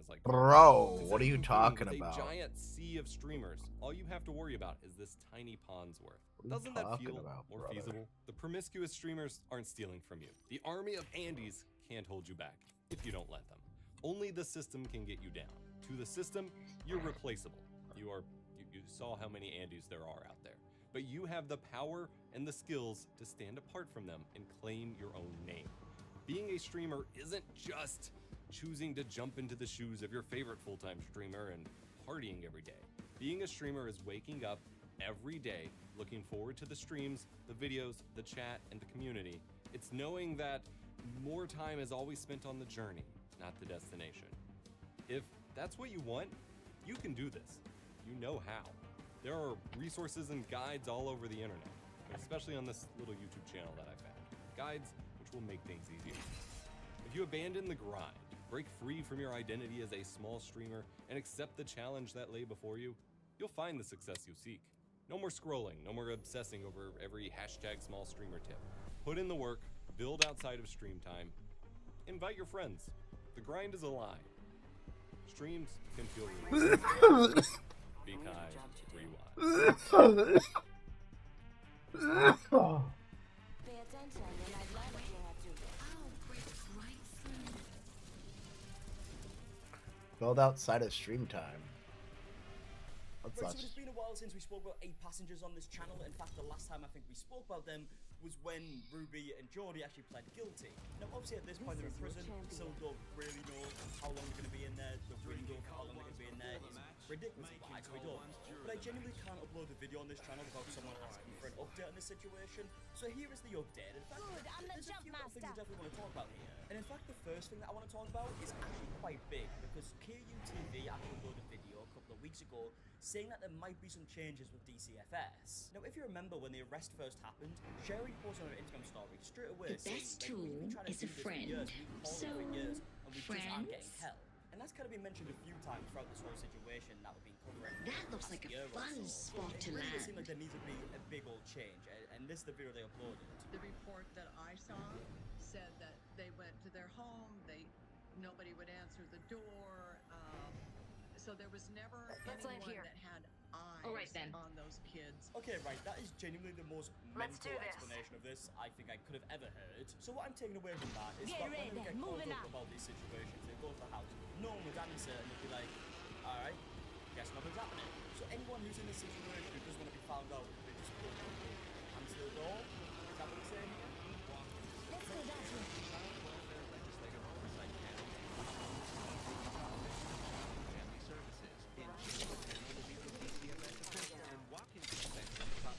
is like, Bro, instead what are of you competing talking with about? a giant sea of streamers, all you have to worry about is this tiny pond's worth. What are you Doesn't that talking feel about, more brother? feasible? The promiscuous streamers aren't stealing from you. The army of Andys can't hold you back if you don't let them. Only the system can get you down. To the system, you're replaceable. You saw how many Andys there are out there. But you have the power and the skills to stand apart from them and claim your own name. Being a streamer isn't just choosing to jump into the shoes of your favorite full-time streamer and partying every day. Being a streamer is waking up every day, looking forward to the streams, the videos, the chat, and the community. It's knowing that more time is always spent on the journey, not the destination. If that's what you want, you can do this. You know how. There are resources and guides all over the internet, but especially on this little YouTube channel that I found. Guides which will make things easier. If you abandon the grind, break free from your identity as a small streamer, and accept the challenge that lay before you, you'll find the success you seek. No more scrolling, no more obsessing over every hashtag small streamer tip. Put in the work, build outside of stream time, invite your friends. The grind is a lie. Streams can feel real. Be kind, rewind. Pay attention when I learn what you have to. Build outside of stream time. That's Right, not so it's been a while since we spoke about 8 passengers on this channel. In fact, the last time I think we spoke about them was when Ruby and Geordie actually pled guilty. Now, obviously, at this point, they're in prison. Still don't really know how long they're going to be in there. Don't really know how long they're going to be in there. It's ridiculous, but I actually don't. But I genuinely can't upload a video on this channel without someone asking for an update on this situation. So here is the update. In fact, Good, I'm the there's a jump few little things I master. definitely want to talk about here. And in fact, the first thing that I want to talk about is actually quite big because KUTV actually uploaded a video a couple of weeks ago saying that there might be some changes with DCFS. Now, if you remember when the arrest first happened, Sherry posted on her Instagram story straight away The saying, best like, we've been tool trying to is do a this for friend. years, we've been calling it for years, and we just aren't getting friends? help. And that's kind of been mentioned a few times throughout this whole situation that we've been covering. That looks like a year or fun so. spot It to really does land. seem like there needs to be a big old change, and this is the video they uploaded. The report that I saw said that they went to their home, nobody would answer the door, so there was never Let's land anyone here. that had eyes All right, then. on those kids. Okay, right, that is genuinely the most Let's mental do this. explanation of this I think I could have ever heard. So what I'm taking away from that is Get that when ready, they get called moving up up. about these situations, they go to the house, no one would answer, and they'd be like, alright, guess nothing's happening. So anyone who's in this situation who doesn't want to be found out, they just go answer the door. Is that what they're saying here? Let's go that way.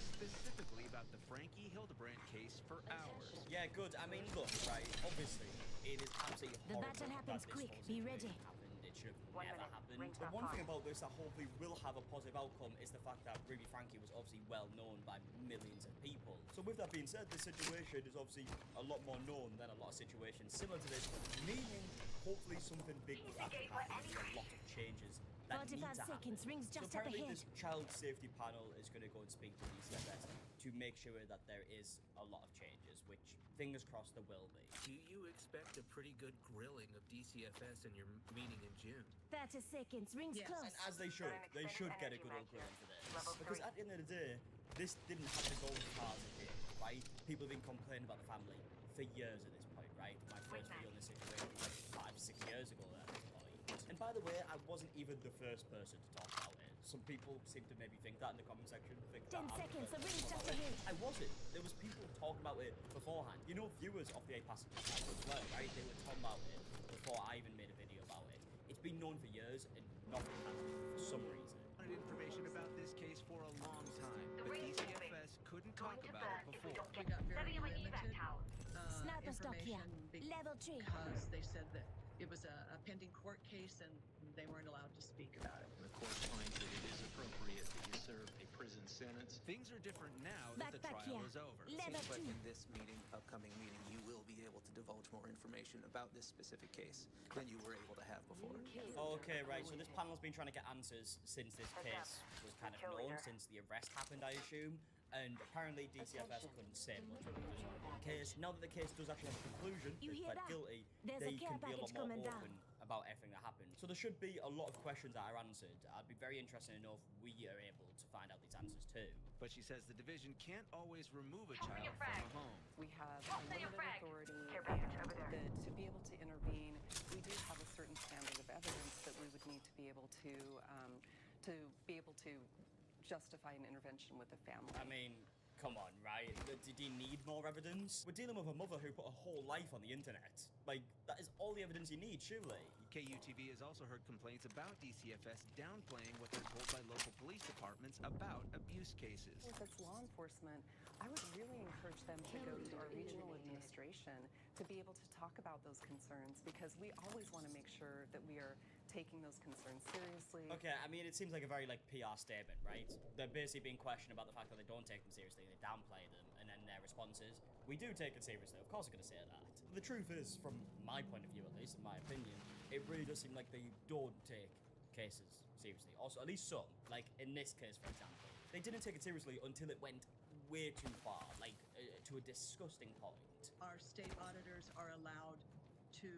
Specifically about the Frankie Hildebrand case for hours. Yeah, good. I mean, look, right, obviously, it is absolutely The horrible battle that happens this quick. whole Be situation ready. happened. It should have 1 never minute. happened. Rings The back one far. thing about this that hopefully will have a positive outcome is the fact that Ruby Frankie was obviously well known by millions of people. So with that being said, this situation is obviously a lot more known than a lot of situations similar to this, meaning hopefully something big will actually happen. There's a lot of changes that need 45 to happen. seconds. Rings So just up apparently ahead. this child safety panel is going to go and speak to DCFS to make sure that there is a lot of changes, which fingers crossed there will be. Do you expect a pretty good grilling of DCFS in your meeting in June? 30 seconds. Rings Yes. close. And as they should get a good old grilling for this. Because at the end of the day, this didn't have to go as far as it did, right? People have been complaining about the family for years at this point, right? My first video on this situation was like 5-6 years ago at this point. And by the way, I wasn't even the first person to talk about it. Some people seem to maybe think that in the comment section. Think 10 that I'm the seconds, first the person ring's to talk just about it. ahead. I wasn't. There was people talking about it beforehand. You know, viewers of the 8 Passenger channel as well, right? They were talking about it before I even made a video about it. It's been known for years and nothing happened for some reason. Wanted information about this case for a long time, but DCFS couldn't talk about it before. We got very limited Sniper stock here. information Level 3. because they said that it was a pending court case and they weren't allowed to speak about it. The court finds that it is appropriate that you serve a prison sentence. Things are different now that the Backpack trial here. is over. Level Seems like 2. in this meeting, upcoming meeting, you will be able to divulge more information about this specific case than you were able to have before. Okay, right, so this panel's been trying to get answers since this case was kind of known, since the arrest happened, I assume. And apparently DCFS couldn't say much about this case. Now that the case does actually have a conclusion, You they hear pled that? guilty, There's a they care can be a lot package more coming open down. about about everything that happened. So there should be a lot of questions that are answered. I'd be very interested to know if we are able to find out these answers too. But she says the division can't always remove a child from a home. We have limited authority, and to be able to intervene, we do have a certain standard of evidence that we would need to be able to justify an intervention with the family. I mean, come on, right? Did he need more evidence? We're dealing with a mother who put her whole life on the internet. Like, that is all the evidence you need, surely. KUTV has also heard complaints about DCFS downplaying what they're told by local police departments about abuse cases. If it's law enforcement, I would really encourage them to go to our regional administration to be able to talk about those concerns, because we always want to make sure that we are taking those concerns seriously. Okay, I mean, it seems like a very, like, PR statement, right? They're basically being questioned about the fact that they don't take them seriously, they downplay them, and then their response is, we do take it seriously. Of course we're going to say that. The truth is, from my point of view at least, in my opinion, it really does seem like they don't take cases seriously. Also, at least some. Like, in this case, for example. They didn't take it seriously until it went way too far, like, to a disgusting point. Our state auditors are allowed to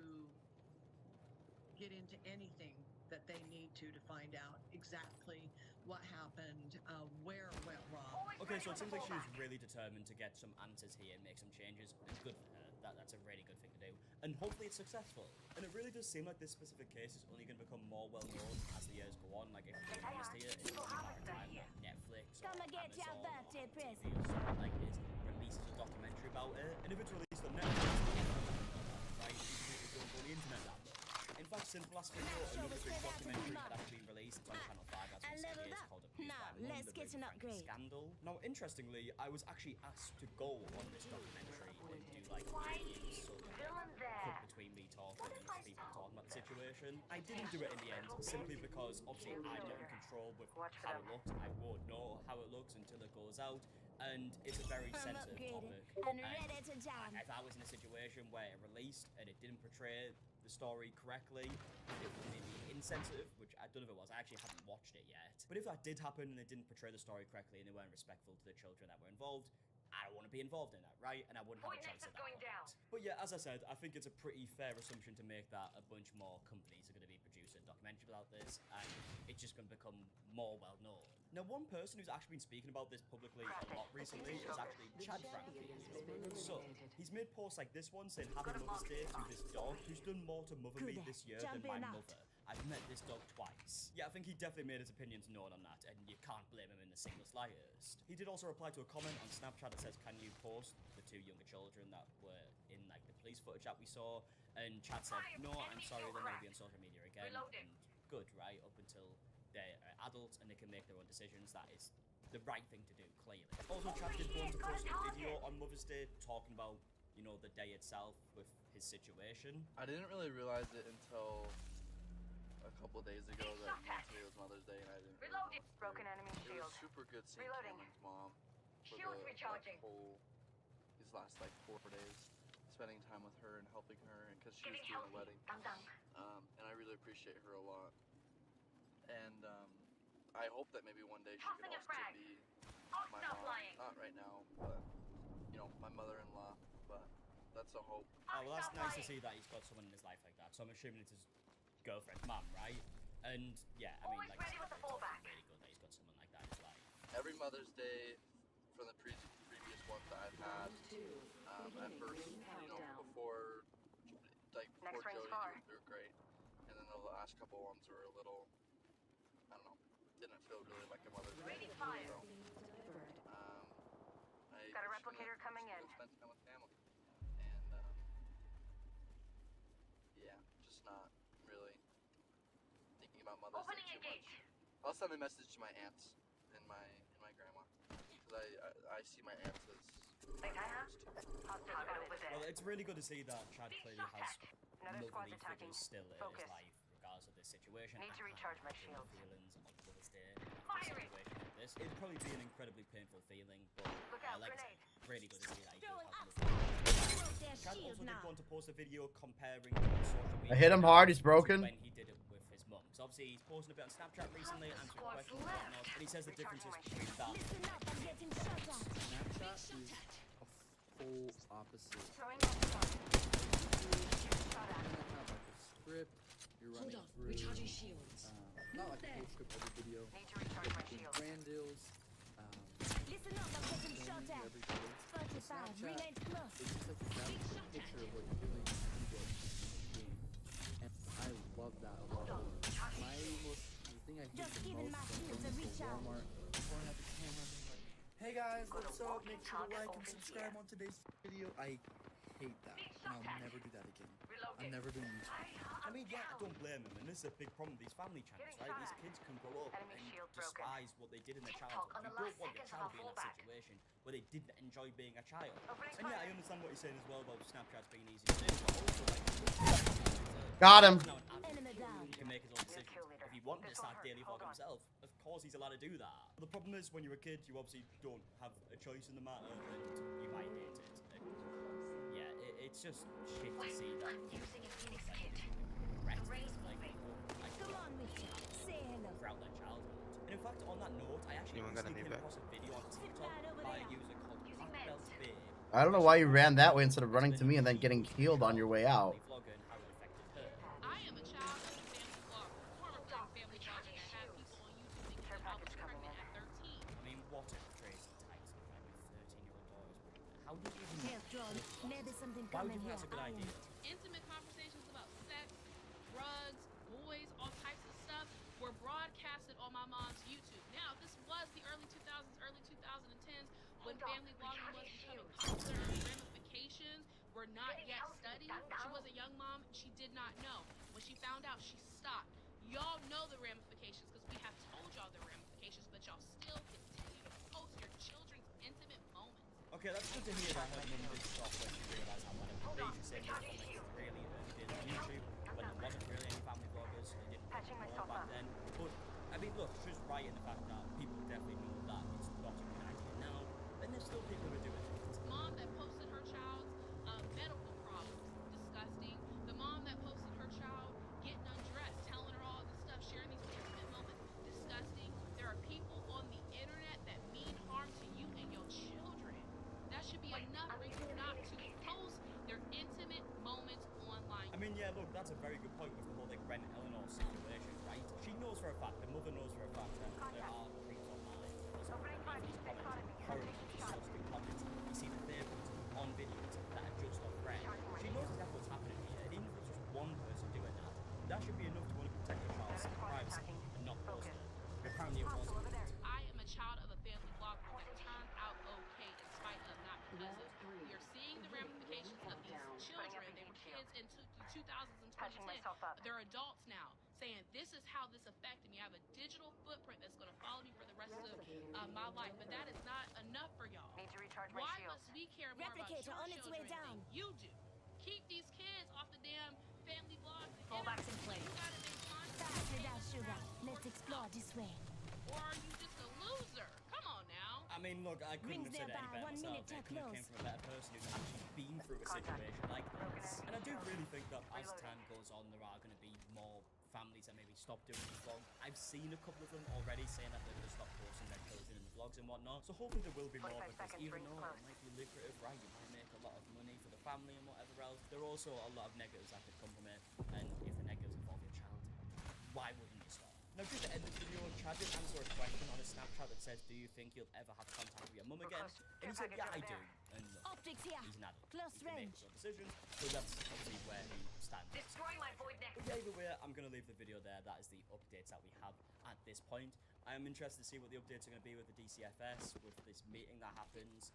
get into anything that they need to find out exactly what happened, where it went wrong. Okay, so it seems like she was really determined to get some answers here and make some changes, and good for her. That's a really good thing to do, and hopefully it's successful. And it really does seem like this specific case is only going to become more well-known as the years go on. Like, if you're being honest here, it's only a matter of time that Netflix or Come and get your Amazon or birthday TV present. or something like this releases a documentary about it. And if it's released on Netflix, right, people don't go on the internet that much. In fact, since last video, another big documentary had actually been released on Channel 5 as we said here, called Abused Now, by Mum, let's The get Big an Frank upgrade. Scandal. Now, interestingly, I was actually asked to go on this documentary and do like ratings, so cut between me talking and people talking about the situation. I didn't do it in the end, simply because obviously I'm not in control with how it looks. I won't know how it looks until it goes out, and it's a very I'm sensitive upgraded topic. and ready to jam. If I was in a situation where it released and it didn't portray the story correctly, it was maybe insensitive, which I don't know if it was. I actually haven't watched it yet. But if that did happen and they didn't portray the story correctly and they weren't respectful to the children that were involved, I don't want to be involved in that, right? And I wouldn't have a choice at that point. But yeah, as I said, I think it's a pretty fair assumption to make that a bunch more companies are going to be producing documentaries about this, and it's just going to become more well known. Now, one person who's actually been speaking about this publicly a lot recently is actually Chad Frankie. So, he's made posts like this one saying Happy Mother's Day to this dog who's done more to mother me this year than my mother. I've met this dog twice. Yeah, I think he definitely made his opinions known on that, and you can't blame him in the single slightest. He did also reply to a comment on Snapchat that says, can you post the two younger children that were in like the police footage that we saw? And Chad said, no, I'm sorry, they'll never be on social media again. And good, right? Up until they're adults and they can make their own decisions. That is the right thing to do, clearly. Also, Chad did go on to post a video on Mother's Day talking about, you know, the day itself with his situation. I didn't really realize it until a couple days ago that yesterday was Mother's Day, and I didn't realize it. Broken enemy It was super good seeing Cameron's mom for these last like 4 days, spending time with her and helping her, and because she was doing the wedding. And I really appreciate her a lot. And I hope that maybe one day she can also be my mom. Not right now, but you know, my mother-in-law. But that's a hope. Oh, well, that's nice to see that he's got someone in his life like that. So I'm assuming it's his girlfriend's mum, right? And yeah, I mean, like, it's also really good that he's got someone like that in his life. Every Mother's Day from the previous ones that I've had, at first, you know, before Jody, they were great, and then the last couple ones were a little, I don't know, didn't feel really like a Mother's Day. So, I got a replicator coming in. Spend time with family, and yeah, just not really thinking about Mother's Day too much. I'll send a message to my aunts and my grandma, because I see my aunts as well, it's really good to see that Chad clearly has motherly figures still in his life, regardless of this situation. Need to recharge my shield. Feelings on Mother's Day, a situation like this. It'd probably be an incredibly painful feeling, but like I said, really good to see that he does have motherly. Chad also did want to post a video comparing social media. I hit him hard. He's broken. When he did it with his mum. So obviously he's posting a bit on Snapchat recently, answering questions and whatnot, and he says the differences between that. Snapchat is a full opposite. You have like a script, you're not like a whole script every video. Brand deals. Listen up, I'm getting shot at. Every day. 45, regain plus. It's just like a graphic picture of what you're doing in the game. And I love that a lot. The thing I hate Just the giving most my is shields going a to reach out. Walmart, pouring out the camera and being like, hey guys, what's up? Make sure to like and subscribe on today's video. I hate that. And I'll never do that again. I'm never doing YouTube. I mean, yeah, I don't blame them, and this is a big problem with these family channels, right? These kids can grow up and despise what they did in their childhood. You don't want your child to be in that situation where they didn't enjoy being a child. And yeah, I understand what you're saying as well about Snapchat's being easy to do, but also, like, Got him. now an adult he can make his own decisions. If he wanted to start daily vlog himself, of course he's allowed to do that. The problem is, when you're a kid, you obviously don't have a choice in the matter, and you might hate it. Yeah, it's just shit to see that. Come on, Richard. Say hello. Throughout their childhood. And in fact, on that note, I actually recently came across a video on TikTok by a user called Blackbelt Babe. I don't know why you ran that way instead of running to me and then getting healed on your way out. I am a child of a family vlogger, former family vlogger that had people on YouTube thinking that I was pregnant at 13. I mean, what a crazy title, right, with 13-year-old daughters. How do you even... Here, John. Maybe something Why would coming you here. think that's a good idea? Intimate conversations about sex, drugs, boys, all types of stuff were broadcasted on my mom's YouTube. Now, this was the early 2000s, early 2010s when family vlogging was becoming popular and ramifications were not yet studied. She was a young mom. She did not know. When she found out, she stopped. Y'all know the ramifications because we have told y'all the ramifications, but y'all still continue to post your children's intimate moments. Okay, that's good to hear that her mum did stop when she realised how manipulation said was really did on YouTube, when there wasn't really any family vloggers, they didn't know back then. But, I mean, look, she's right in the fact that people definitely know that it's not a good idea now, and there's still people who do it. Mom that posted her child's medical problems, disgusting. The mom that posted her child getting undressed, telling her all this stuff, sharing these intimate moments, disgusting. There are people on the internet that mean harm to you and your children. That should be enough for you not to post their intimate moments online. I mean, yeah, look, that's a very good point with the whole, like, Ren and Eleanor situation, right? She knows for a fact, the mother knows for a fact that there are things online. These comments, horrible, disgusting comments. You see that they're put on videos that are just of Ren. She knows exactly what's happening here, and even if it's just one person doing that should be enough to want to protect your child's privacy and not post it. Apparently it wasn't. I am a child of a family vlogger that turned out okay in spite of, not because of. You're seeing the ramifications of these children. They were kids in the 2000s and 2010. They're adults now, saying this is how this affected me. I have a digital footprint that's going to follow me for the rest of my life, but that is not enough for y'all. Why must we care more about your Replicator on its way children down. than you do? Keep these kids off the damn family vlogs. Fallbacks in place. You gotta make content. Faster than sugar. Let's explore this way. Or are you just a loser? Come on now. I mean, look, I couldn't have said it any better myself. It couldn't have came from a better person who's actually been through a situation like this. And I do really think that as time goes on, there are going to be more families that maybe stop doing the vlog. I've seen a couple of them already saying that they're going to stop posting their children in the vlogs and whatnot. So hopefully there will be more, because even though it might be lucrative, right, you might make a lot of money for the family and whatever else, there are also a lot of negatives that could come from it. And if the negatives involve your child, why wouldn't you stop? Now, just to end this video, Chad did answer a question on his Snapchat that says, do you think you'll ever have contact with your mum again? And he said, yeah, I do. And look, Optics here. he's an adult. Close He can make range. his own decisions, so that's obviously where he stands. Destroy my void next. But yeah, either way, I'm going to leave the video there. That is the updates that we have at this point. I am interested to see what the updates are going to be with the DCFS, with this meeting that happens.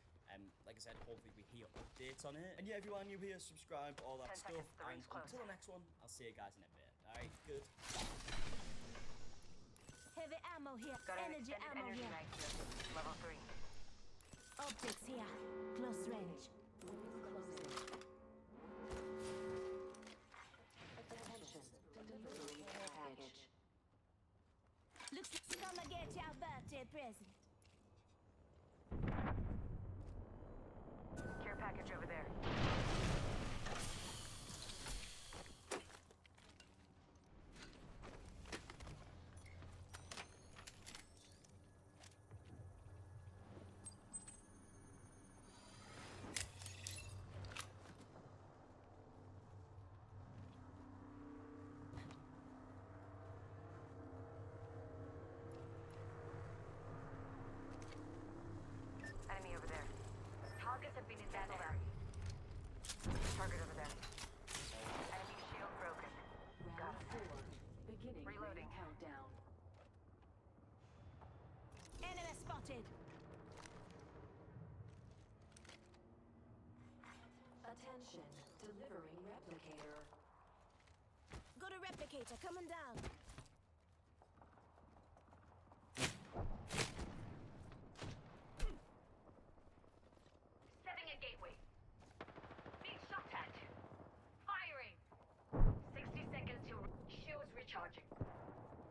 Like I said, hopefully we hear updates on it. And yeah, if you are new here, subscribe, all that stuff. And until the next one, I'll see you guys in a bit. Alright, good. Heavy ammo here. Energy ammo here. Level 3. Optics here. Close range. Attention. Delivering care package. Looks like you're gonna get your birthday present. Care package over there. Attention, delivering replicator. Got a replicator coming down. Setting a gateway. Being shot at. Firing. 60 seconds to shields recharging.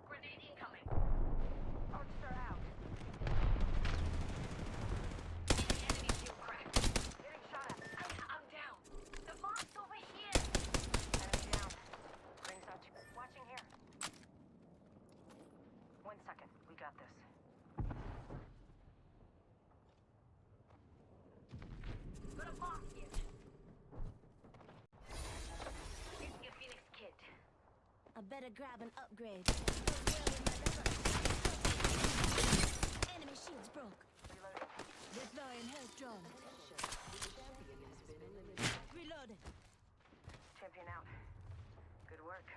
Grenade incoming. Arcs are out. Enemy shield cracked. Getting shot at. I'm down. The bomb's over here. Enemy down. Rings out. Watching here. 1 second. We got this. Got a box here. Using a Phoenix kit. I better grab an upgrade. Enemy shields broke. Reloading. Deploying health drone. Reloading. Champion out. Good work.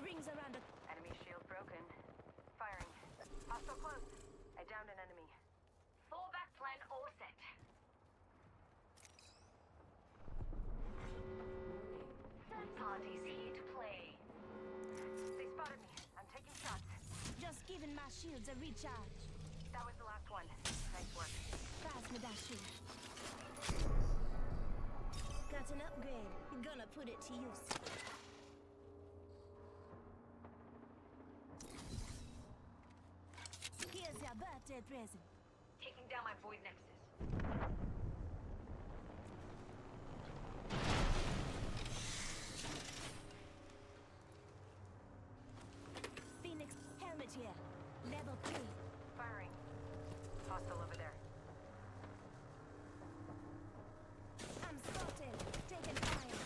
Rings around the... Enemy shield broken. Firing. Hostile close. I downed an enemy. Fallback plan all set. Third party's here to play. They spotted me. I'm taking shots. Just giving my shields a recharge. That was the last one. Nice work. Pass me that shield. Got an upgrade. Gonna put it to use. Here's your birthday present. Taking down my void nexus. Phoenix helmet here. Level 3. Firing. Hostile over there. I'm spotted. Taking fire.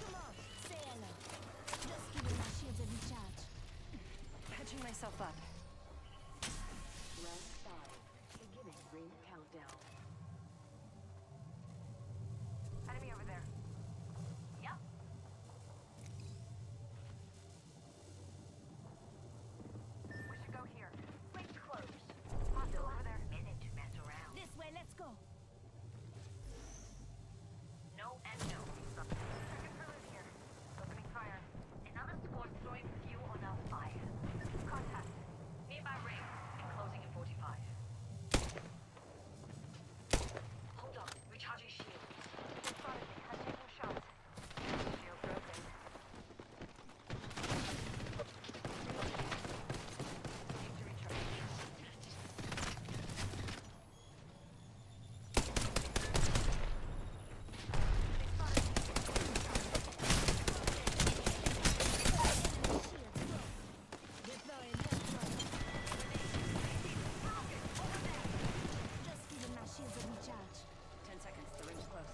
Come on, say hello. Just giving my shields a recharge. Patching myself up. Round 5. Beginning ring countdown. Enemy over there. Yep. We should go here. Ring close. Hostile over there. Minute to mess around. This way, let's go. No and no. Second privilege here. Opening fire. Another squad throwing fuel on our fire. Contact. Nearby ring. And closing in 45. Hold on. Recharging shield. They spotted me. I'm taking shots. Shield broken. Need to recharge. Deploying health drone. Just giving my shields a recharge. 10 seconds. The ring's close.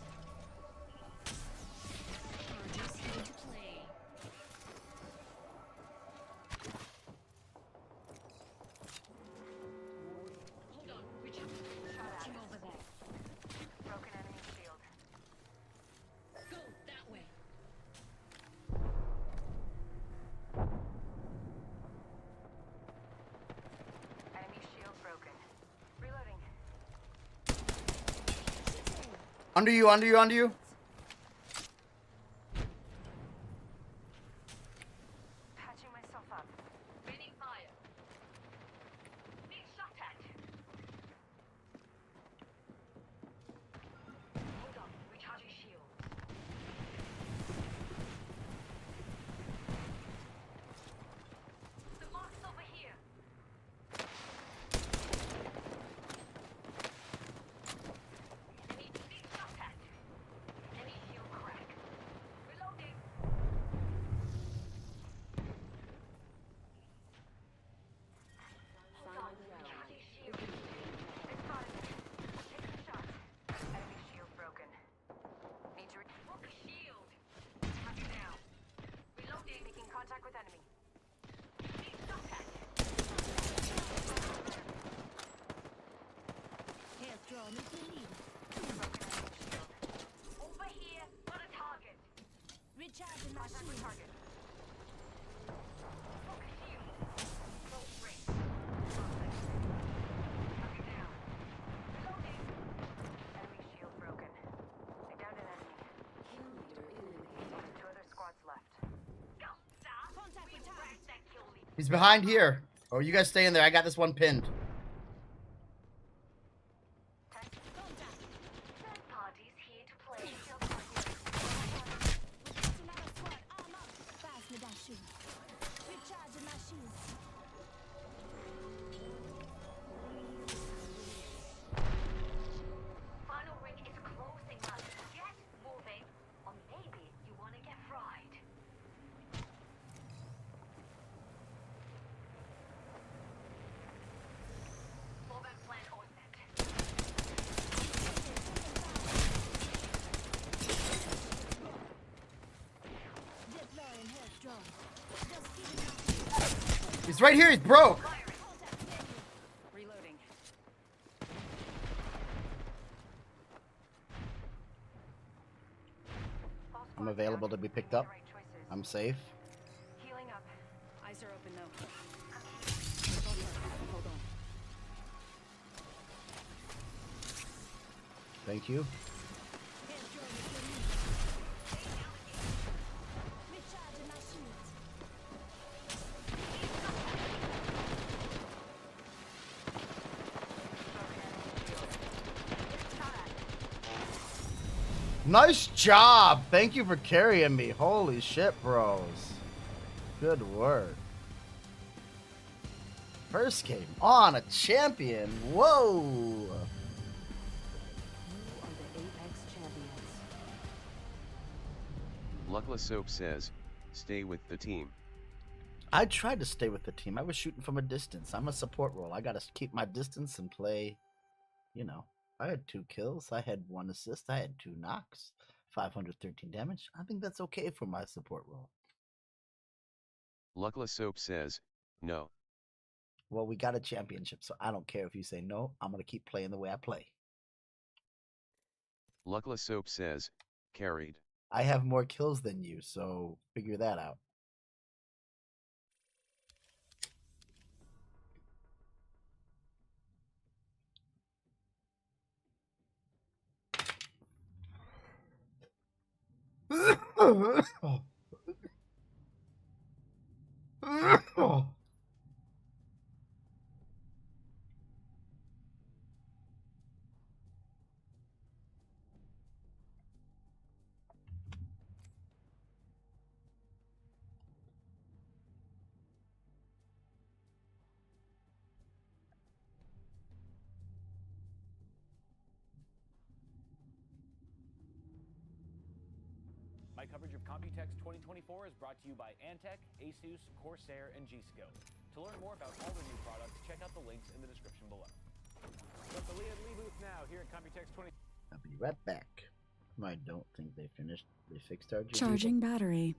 Just here to play. Hold on. Shot over there. Broken enemy shield. Go that way. Enemy shield broken. Reloading. Under you, under you, under you. Patching myself up. Raining fire. Being shot at. Hold on. Recharging shields. The mark's over here. Enemy being shot at. Enemy shield crack. Reloading. Hold on. Recharging shield. They spotted me. Taking shots. Enemy shield broken. Need to book shield. Tracking down. Reloading. Making contact with enemy. Being shot at. Health drone if you need. Broken enemy shield. Over here. Got a target. Recharging my Contact with shield. target. Book shield. Close range. He's behind here. Oh, you guys stay in there. I got this one pinned. Final ring is closing up. Get moving, or maybe you want to get fried. Fallback plan all set. He's right here. He's broke. Reloading. I'm available to be picked up. I'm safe. Healing up. Eyes are open though. Hold on. Thank you. Nice job. Thank you for carrying me. Holy shit, bros. Good work. First game on a champion. Whoa. You are the Apex champions. Luckless Soap says, stay with the team. I tried to stay with the team. I was shooting from a distance. I'm a support role. I got to keep my distance and play, you know. I had 2 kills. I had 1 assist. I had 2 knocks. 513 damage. I think that's okay for my support role. Luckless Soap says, no. Well, we got a championship, so I don't care if you say no. I'm going to keep playing the way I play. Luckless Soap says, carried. I have more kills than you, so figure that out. My coverage of Computex 2024 is brought to you by Antec, Asus, Corsair, and G-Skill. To learn more about all the new products, check out the links in the description below. From the Leah Lee booth now here at Computex 20. I'll be right back. I don't think they finished. They fixed our GPU. Charging battery.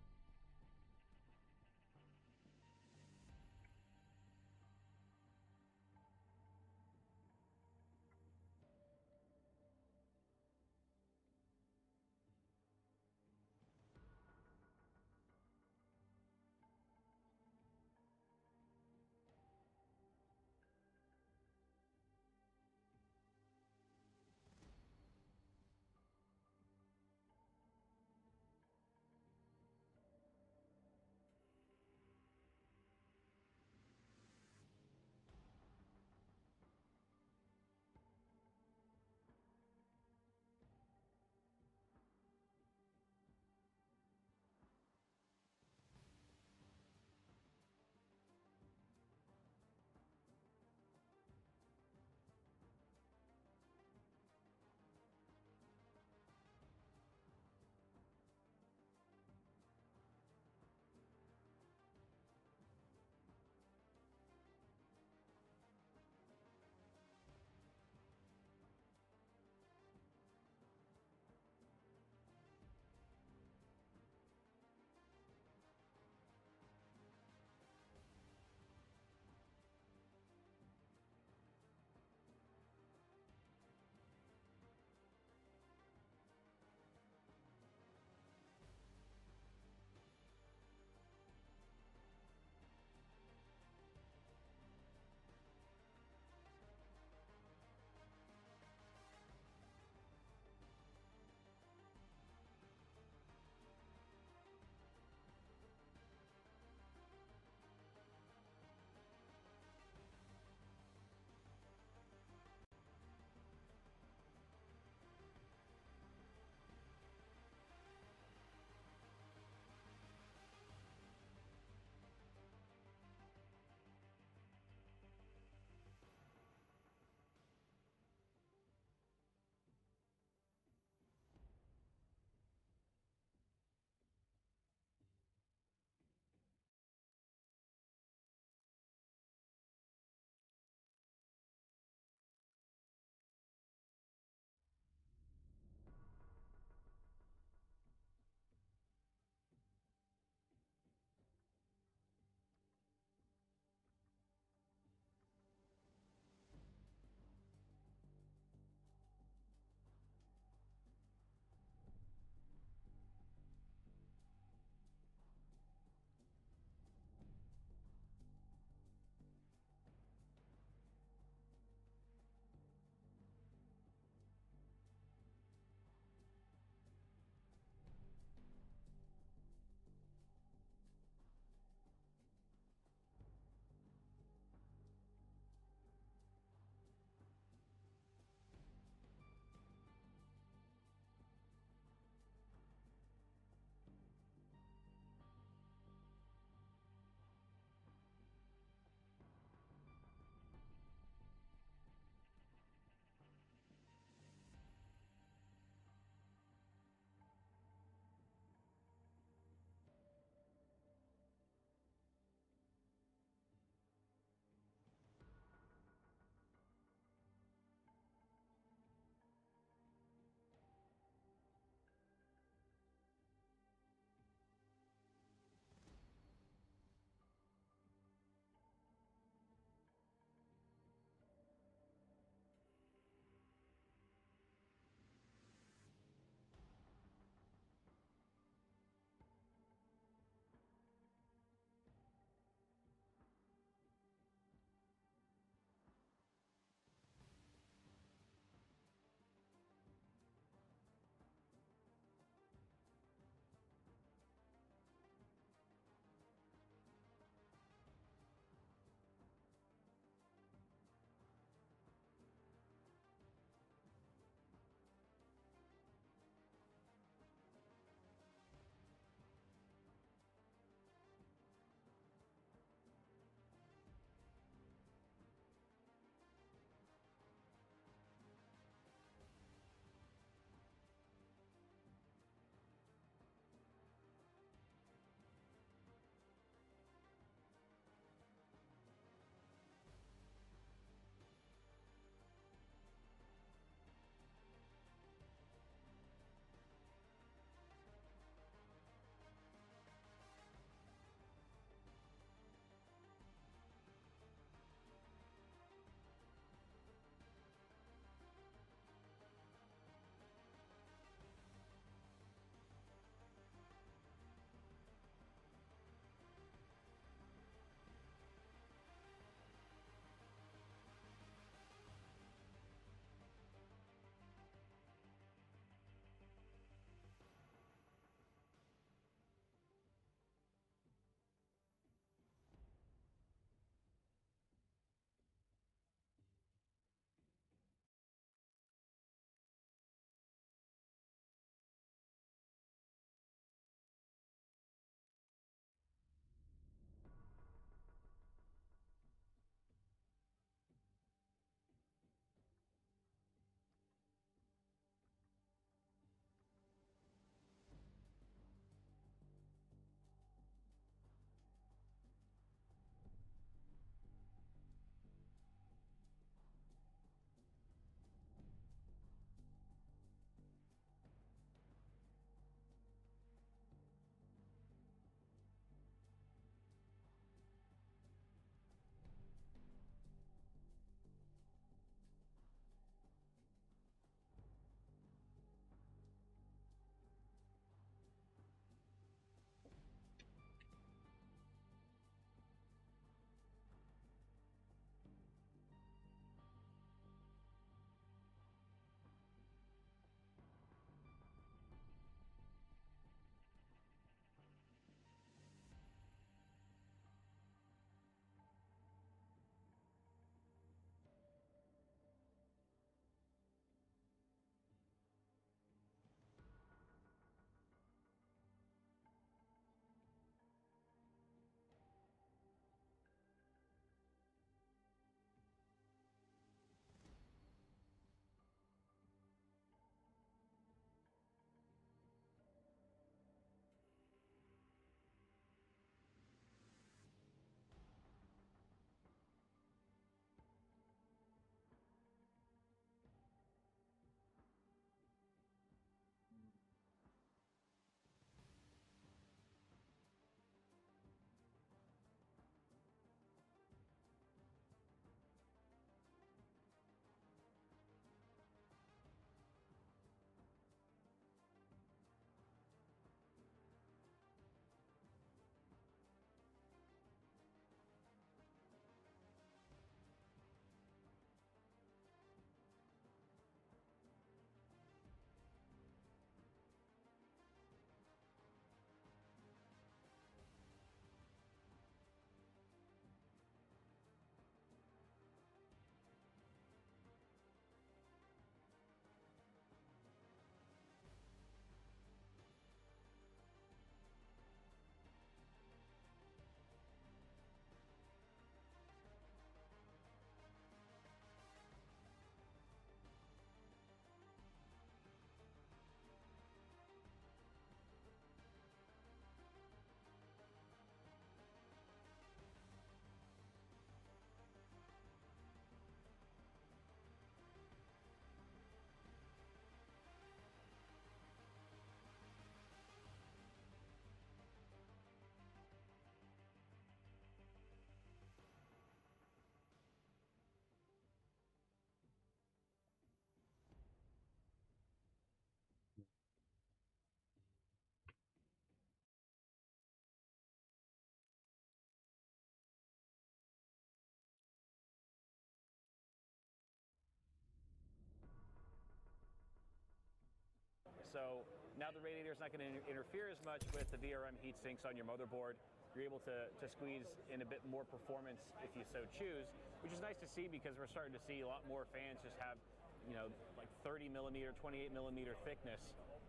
So now the radiator is not going to interfere as much with the VRM heat sinks on your motherboard. You're able to squeeze in a bit more performance if you so choose, which is nice to see because we're starting to see a lot more fans just have, you know, like 30 millimeter, 28 millimeter thickness.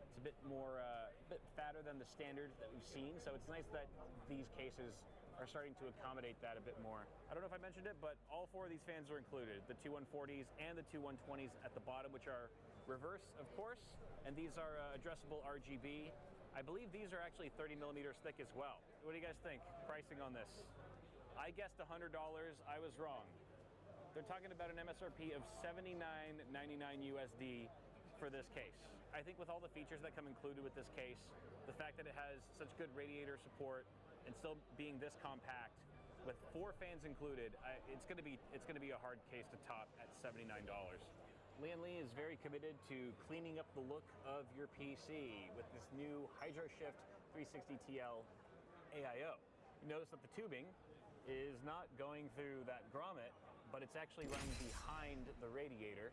It's a bit more, bit fatter than the standard that we've seen. So it's nice that these cases are starting to accommodate that a bit more. I don't know if I mentioned it, but all 4 of these fans are included. The two 140s and the two 120s at the bottom, which are reverse, of course. And these are addressable RGB. I believe these are actually 30 millimeters thick as well. What do you guys think? Pricing on this? I guessed $100. I was wrong. They're talking about an MSRP of $79.99 USD for this case. I think with all the features that come included with this case, the fact that it has such good radiator support and still being this compact, with 4 fans included, it's going to be a hard case to top at $79. Lian Li is very committed to cleaning up the look of your PC with this new HydroShift 360 TL AIO. You notice that the tubing is not going through that grommet, but it's actually running behind the radiator.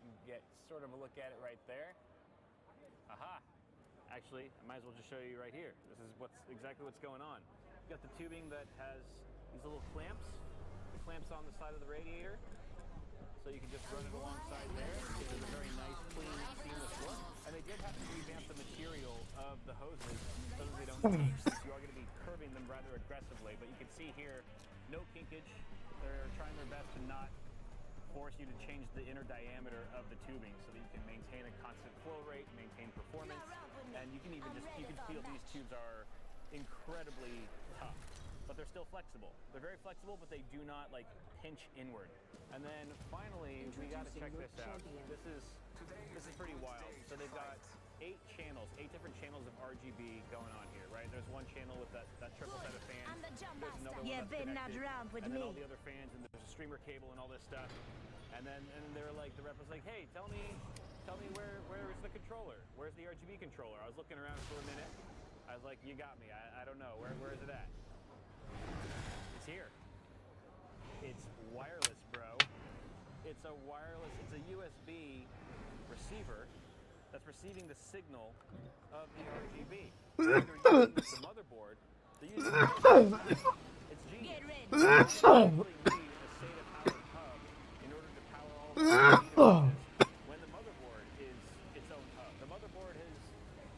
You get sort of a look at it right there. Aha! Actually, I might as well just show you right here. This is exactly what's going on. You've got the tubing that has these little clamps. The clamps on the side of the radiator. So you can just run it alongside there. It is a very nice, clean, seamless look. And they did have to revamp the material of the hoses so that they don't kink, since you are going to be curving them rather aggressively. But you can see here, no kinkage. They're trying their best to not force you to change the inner diameter of the tubing so that you can maintain a constant flow rate, maintain performance. And you can even you can feel these tubes are incredibly tough, but they're still flexible. They're very flexible, but they do not like pinch inward. And then finally, we got to check this out. This is pretty wild. So they've got 8 different channels of RGB going on here, right? There's one channel with that triple set of fans. There's another one that's connected, and then all the other fans, and there's a streamer cable and all this stuff. And then they're like, the rep was like, hey, tell me where's the controller? Where's the RGB controller? I was looking around for a minute. I was like, you got me. I don't know. Where is it at? It's here. It's wireless, bro. It's a USB receiver that's receiving the signal of the RGB. They're using the motherboard. They're using it's genius. You actually need a SATA powered hub in order to power all the devices when the motherboard is its own hub. The motherboard has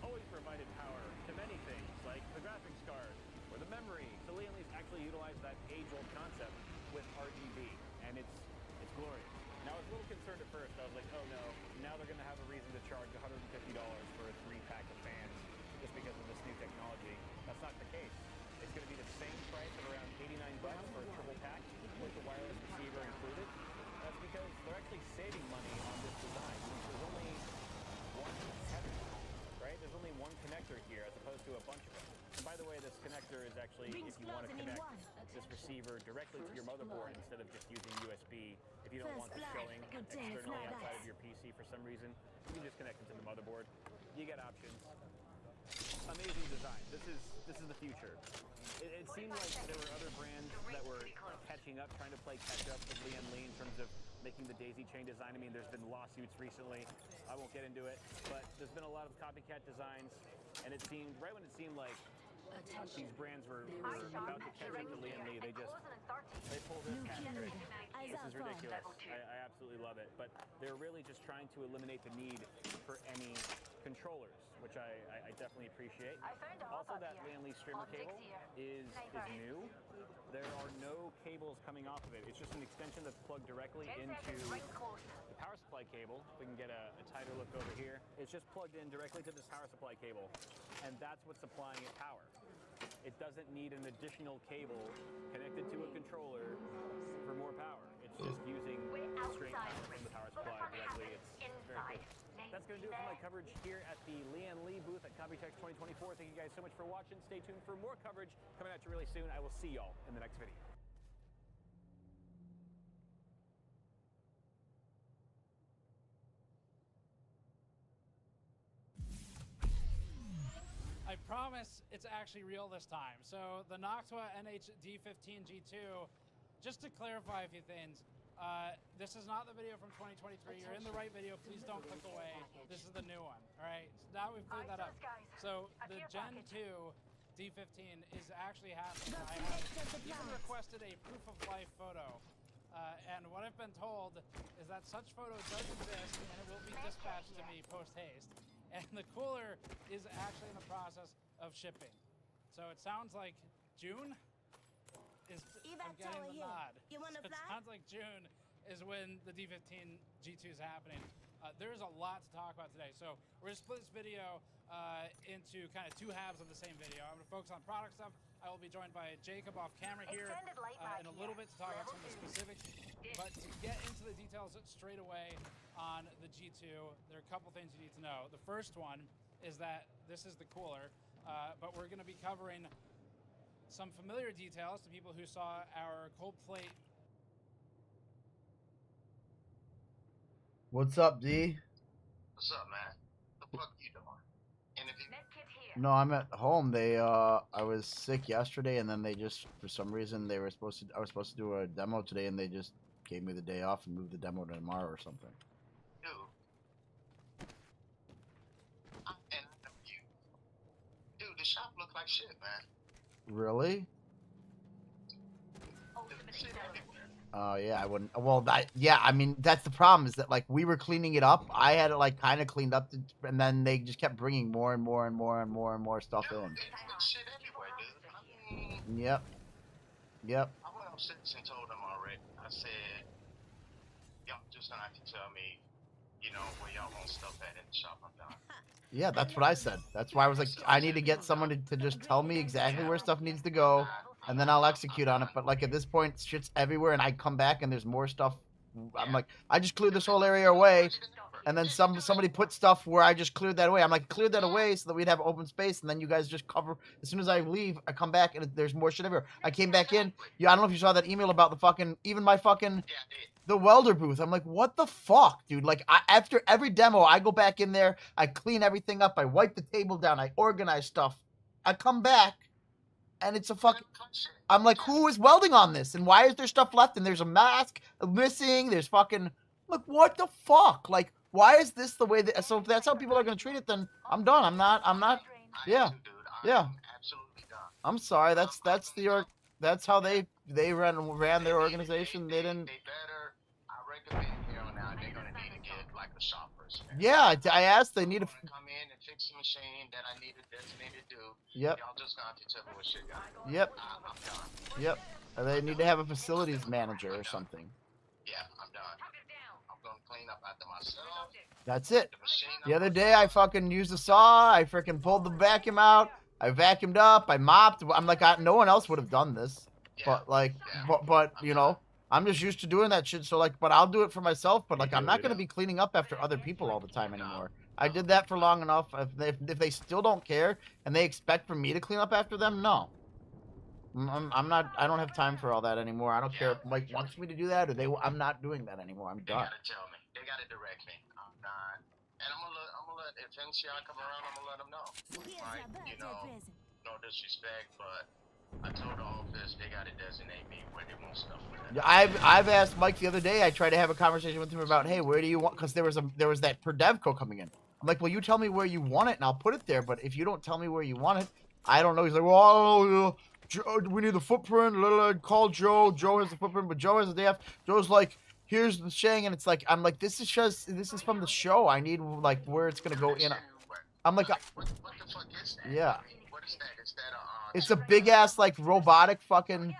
always provided power to many things, like the graphics card or the memory. So Lian Li's actually utilized that age-old concept with RGB, and it's glorious. Now, I was a little concerned at first. I was like, oh no, now they're going to have a reason to charge $150 for a 3-pack of fans just because of this new technology. That's not the case. It's going to be the same price of around $89 for a triple pack with the wireless receiver included. That's because they're actually saving money on this design. There's only one connector, right? There's only one connector here as opposed to a bunch of them. And by the way, this connector is actually if you want to connect this receiver directly to your motherboard instead of just using USB. If you don't want this showing externally outside of your PC for some reason, you can just connect it to the motherboard. You get options. Amazing design. This is the future. It seemed like there were other brands that were catching up, trying to play catch up with Lian Li in terms of making the daisy chain design. I mean, there's been lawsuits recently. I won't get into it, but there's been a lot of copycat designs, and it seemed right when it seemed like these brands were about to catch up to Lian Li, they pulled this cat trick. This is ridiculous. I absolutely love it. But they're really just trying to eliminate the need for any controllers, which I definitely appreciate. Also, that Lian Li streamer cable is new. There are no cables coming off of it. It's just an extension that's plugged directly into the power supply cable. We can get a tighter look over here. It's just plugged in directly to this power supply cable, and that's what's supplying it power. It doesn't need an additional cable connected to a controller for more power. It's just using straight power from the power supply directly. It's very cool. That's going to do it for my coverage here at the Lian Li booth at Computex 2024. Thank you guys so much for watching. Stay tuned for more coverage coming at you really soon. I will see y'all in the next video. I promise it's actually real this time. So the Noctua NH-D15 G2, just to clarify a few things, This is not the video from 2023. You're in the right video. Please don't click away. This is the new one. All right. So now we've cleared that up. So the Gen 2 D15 is actually happening. I have even requested a proof of life photo. And what I've been told is that such photo does exist and it will be dispatched to me post haste. And the cooler is actually in the process of shipping. So it sounds like June is. I'm getting the nod. You wanna So it fly? sounds like June is when the D15 G2 is happening. There's a lot to talk about today. So we're going to split this video into kind of two halves of the same video. I'm going to focus on product stuff. I will be joined by Jacob off camera here in a little bit to talk about some of the specifics. But to get into the details straight away on the G2, there are a couple things you need to know. The first one is that this is the cooler, but we're going to be covering some familiar details to people who saw our cold plate. What's up, D? What's up, man? What the fuck you doing? Interview? No, I'm at home. I was sick yesterday, and then they just, for some reason, I was supposed to do a demo today, and they just gave me the day off and moved the demo to tomorrow or something. Dude, the shop look like shit, man. Really? Shit everywhere. Oh yeah, I wouldn't. Well, I mean, that's the problem is that like we were cleaning it up. I had it like kind of cleaned up, and then they just kept bringing more and more and more and more and more stuff in. Shit everywhere, dude. I mean, Yep. Yep. I went upstairs and told them already. I said, y'all just gonna have to tell me, you know, where y'all want stuff at in the shop. I'm done. Yeah, that's what I said. That's why I was like, I need to get someone to just tell me exactly where stuff needs to go, and then I'll execute on it. But like at this point, shit's everywhere, and I come back and there's more stuff. I'm like, I just cleared this whole area away, and then somebody put stuff where I just cleared that away. I'm like, cleared that away so that we'd have open space, and then you guys just cover. As soon as I leave, I come back and there's more shit everywhere. I came back in. Yeah, I don't know if you saw that email about the fucking, even my fucking, the welder booth. I'm like, what the fuck, dude? Like, after every demo, I go back in there, I clean everything up, I wipe the table down, I organize stuff. I come back, and it's a fucking. I'm like, who is welding on this? And why is there stuff left? And there's a mask missing. There's fucking. Like, what the fuck? Like, why is this the way that. So if that's how people are going to treat it, then I'm done. I'm not. Yeah. Yeah. I'm sorry. That's how they ran their organization. They didn't. I recommend here on out, they're gonna need to get like a shop person. Yeah, I asked. They need to. Come in and fix the machine that I needed designated to do. Yep. Y'all just gonna have to tell me what shit got. Yep. I'm done. Yep. They need to have a facilities manager or something. Yeah, I'm done. I'm gonna clean up after myself. That's it. The other day, I fucking used a saw. I freaking pulled the vacuum out. I vacuumed up. I mopped. I'm like, no one else would have done this. But like, but you know, I'm just used to doing that shit. So like, but I'll do it for myself. But like, I'm not gonna be cleaning up after other people all the time anymore. I did that for long enough. If they still don't care and they expect for me to clean up after them, no. I'm not. I don't have time for all that anymore. I don't care if Mike wants me to do that or they. I'm not doing that anymore. I'm They done. gotta tell me. They gotta direct me. I'm done. And I'm gonna let if NCI come around, I'm gonna let them know. Right? You know, no disrespect, but I told the office they gotta designate me where they want stuff. Yeah, I've asked Mike the other day. I tried to have a conversation with him about, hey, where do you want? Because there was that per devco coming in. I'm like, well, you tell me where you want it, and I'll put it there. But if you don't tell me where you want it, I don't know. He's like, well, we need the footprint. Call Joe. Joe has the footprint, but Joe has the day off. Joe's like, here's the Shang, and it's like, I'm like, this is from the show. I need like where it's gonna go in. I'm like, What the fuck is that? yeah. What is that? Is that It's a big ass like robotic fucking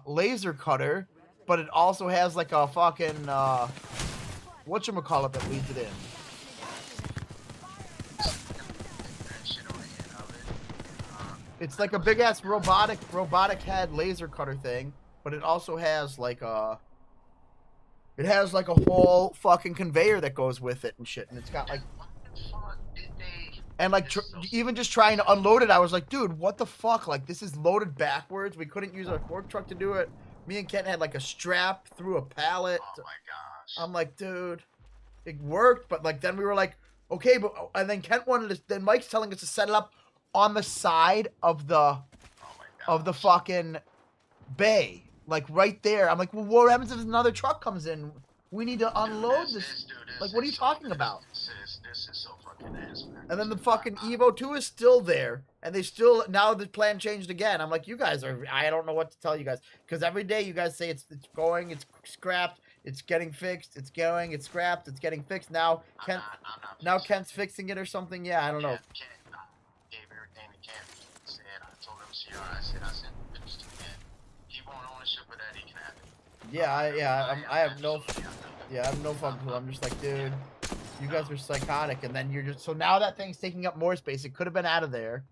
laser cutter, but it also has like a fucking whatchamacallit that leads it in. It's like a big ass robotic head laser cutter thing, but it also has like a whole fucking conveyor that goes with it and shit, and it's got like. And like even just trying to unload it, I was like, dude, what the fuck? Like this is loaded backwards. We couldn't use our fork truck to do it. Me and Kent had like a strap through a pallet. Oh my gosh. I'm like, dude, it worked, but like then we were like, okay, but and then Kent wanted to. Then Mike's telling us to set it up on the side of the fucking bay. like right there. I'm like, well, what happens if another truck comes in? We need to unload this. Like, what are you talking about? This is so fucking ass, man. And then the fucking Evo 2 is still there, and they still now the plan changed again. I'm like, you guys are. I don't know what to tell you guys because every day you guys say it's going, it's scrapped, it's getting fixed, it's going, it's scrapped, it's getting fixed. Now Kent's fixing it or something. Yeah, I don't know. Kent gave everything to Kent. Said I told him CR. I said finished to Kent. He want ownership of that. He can have it. I have no fucking clue. I'm just like, dude, you guys are psychotic, and then you're just so now that thing's taking up more space. It could have been out of there,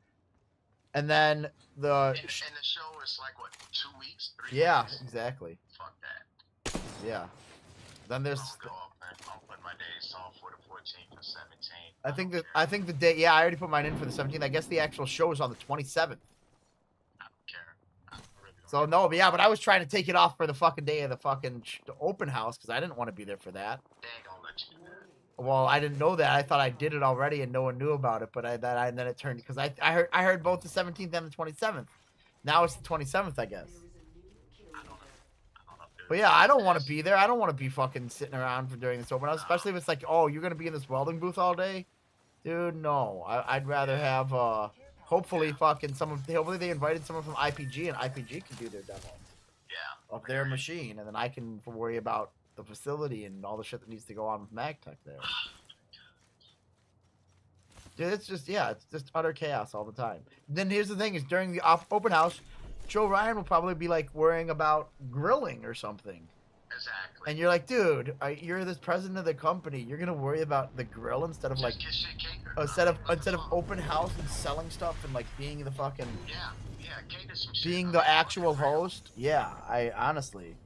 and then and the show is like what 2 weeks, 3 weeks? Exactly. Fuck that. Yeah. Then there's. I'll put my days off for the 14th and 17th. I think the day. Yeah, I already put mine in for the 17th. I guess the actual show is on the 27th. So no, but yeah, but I was trying to take it off for the fucking day of the fucking open house because I didn't want to be there for that. They ain't gonna let you do that. Well, I didn't know that. I thought I did it already and no one knew about it. But then it turned because I heard both the 17th and the 27th. Now it's the 27th, I guess. But yeah, I don't want to be there. I don't want to be fucking sitting around for during this open house, especially if it's like, oh, you're gonna be in this welding booth all day, dude. No, I'd rather have hopefully hopefully they invited someone from IPG and IPG can do their demo of their machine, and then I can worry about the facility and all the shit that needs to go on with MagTech there. Dude, it's just utter chaos all the time. Then here's the thing: is during the open house, Joe Ryan will probably be like worrying about grilling or something. Exactly. And you're like, dude, you're this president of the company. You're gonna worry about the grill instead of like, instead of open house and selling stuff and like being the fucking cater some shit. being the actual host. Yeah, I honestly.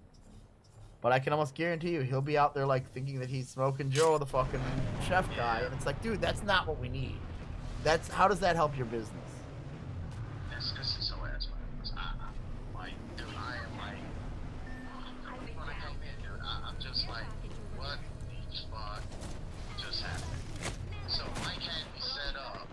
But I can almost guarantee you, he'll be out there like thinking that he's Smoking Joe, the fucking chef guy, and it's like, dude, that's not what we need. How does that help your business? This is so ass, like, dude, I am like, when I came in, dude, I'm just like, what the fuck just happened? So Mike had me set up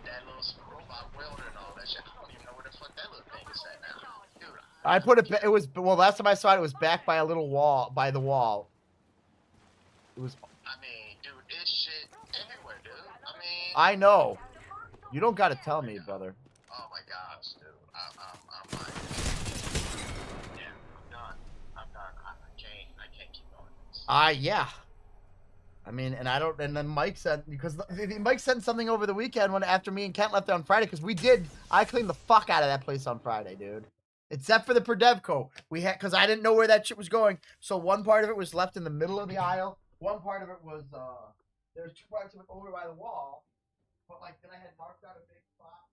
that little robot welder and all that shit. I don't even know where the fuck that little thing is at now, dude. I put it. It was last time I saw it, it was back by a little wall, by the wall. It was. I mean, dude, this shit everywhere, dude. I mean. I know. You don't got to tell me, brother. Oh my gosh, dude. I'm like, yeah, I'm done. I can't keep going. Yeah. I mean, and I don't. And then Mike said because Mike sent something over the weekend after me and Kent left there on Friday because I cleaned the fuck out of that place on Friday, dude. Except for the Perdevco. Because I didn't know where that shit was going. So one part of it was left in the middle of the aisle. One part of it was, there's two parts of it over by the wall. But, like, then I had marked out a big spot.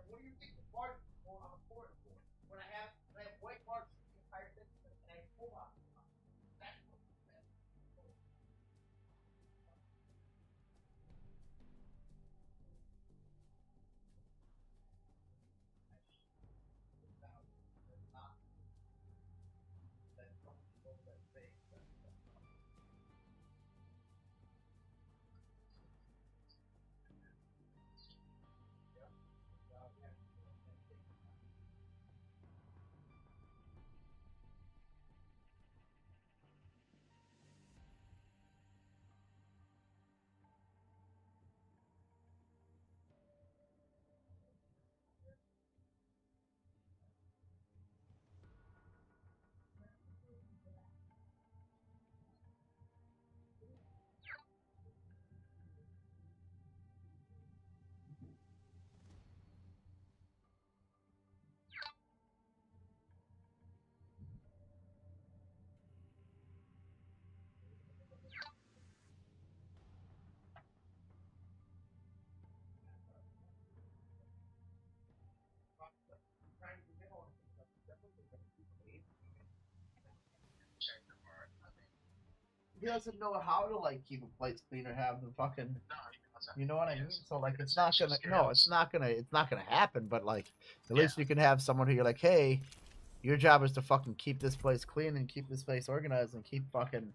What do you think the part on the board for? When I have white marks in the entire thing and I pull out. That's what he doesn't know how to like keep a place clean or have the fucking. You know what I mean? So like, it's not gonna. No, it's not gonna happen. But like, at least you can have someone who you're like, hey, Your job is to fucking keep this place clean and keep this place organized and keep fucking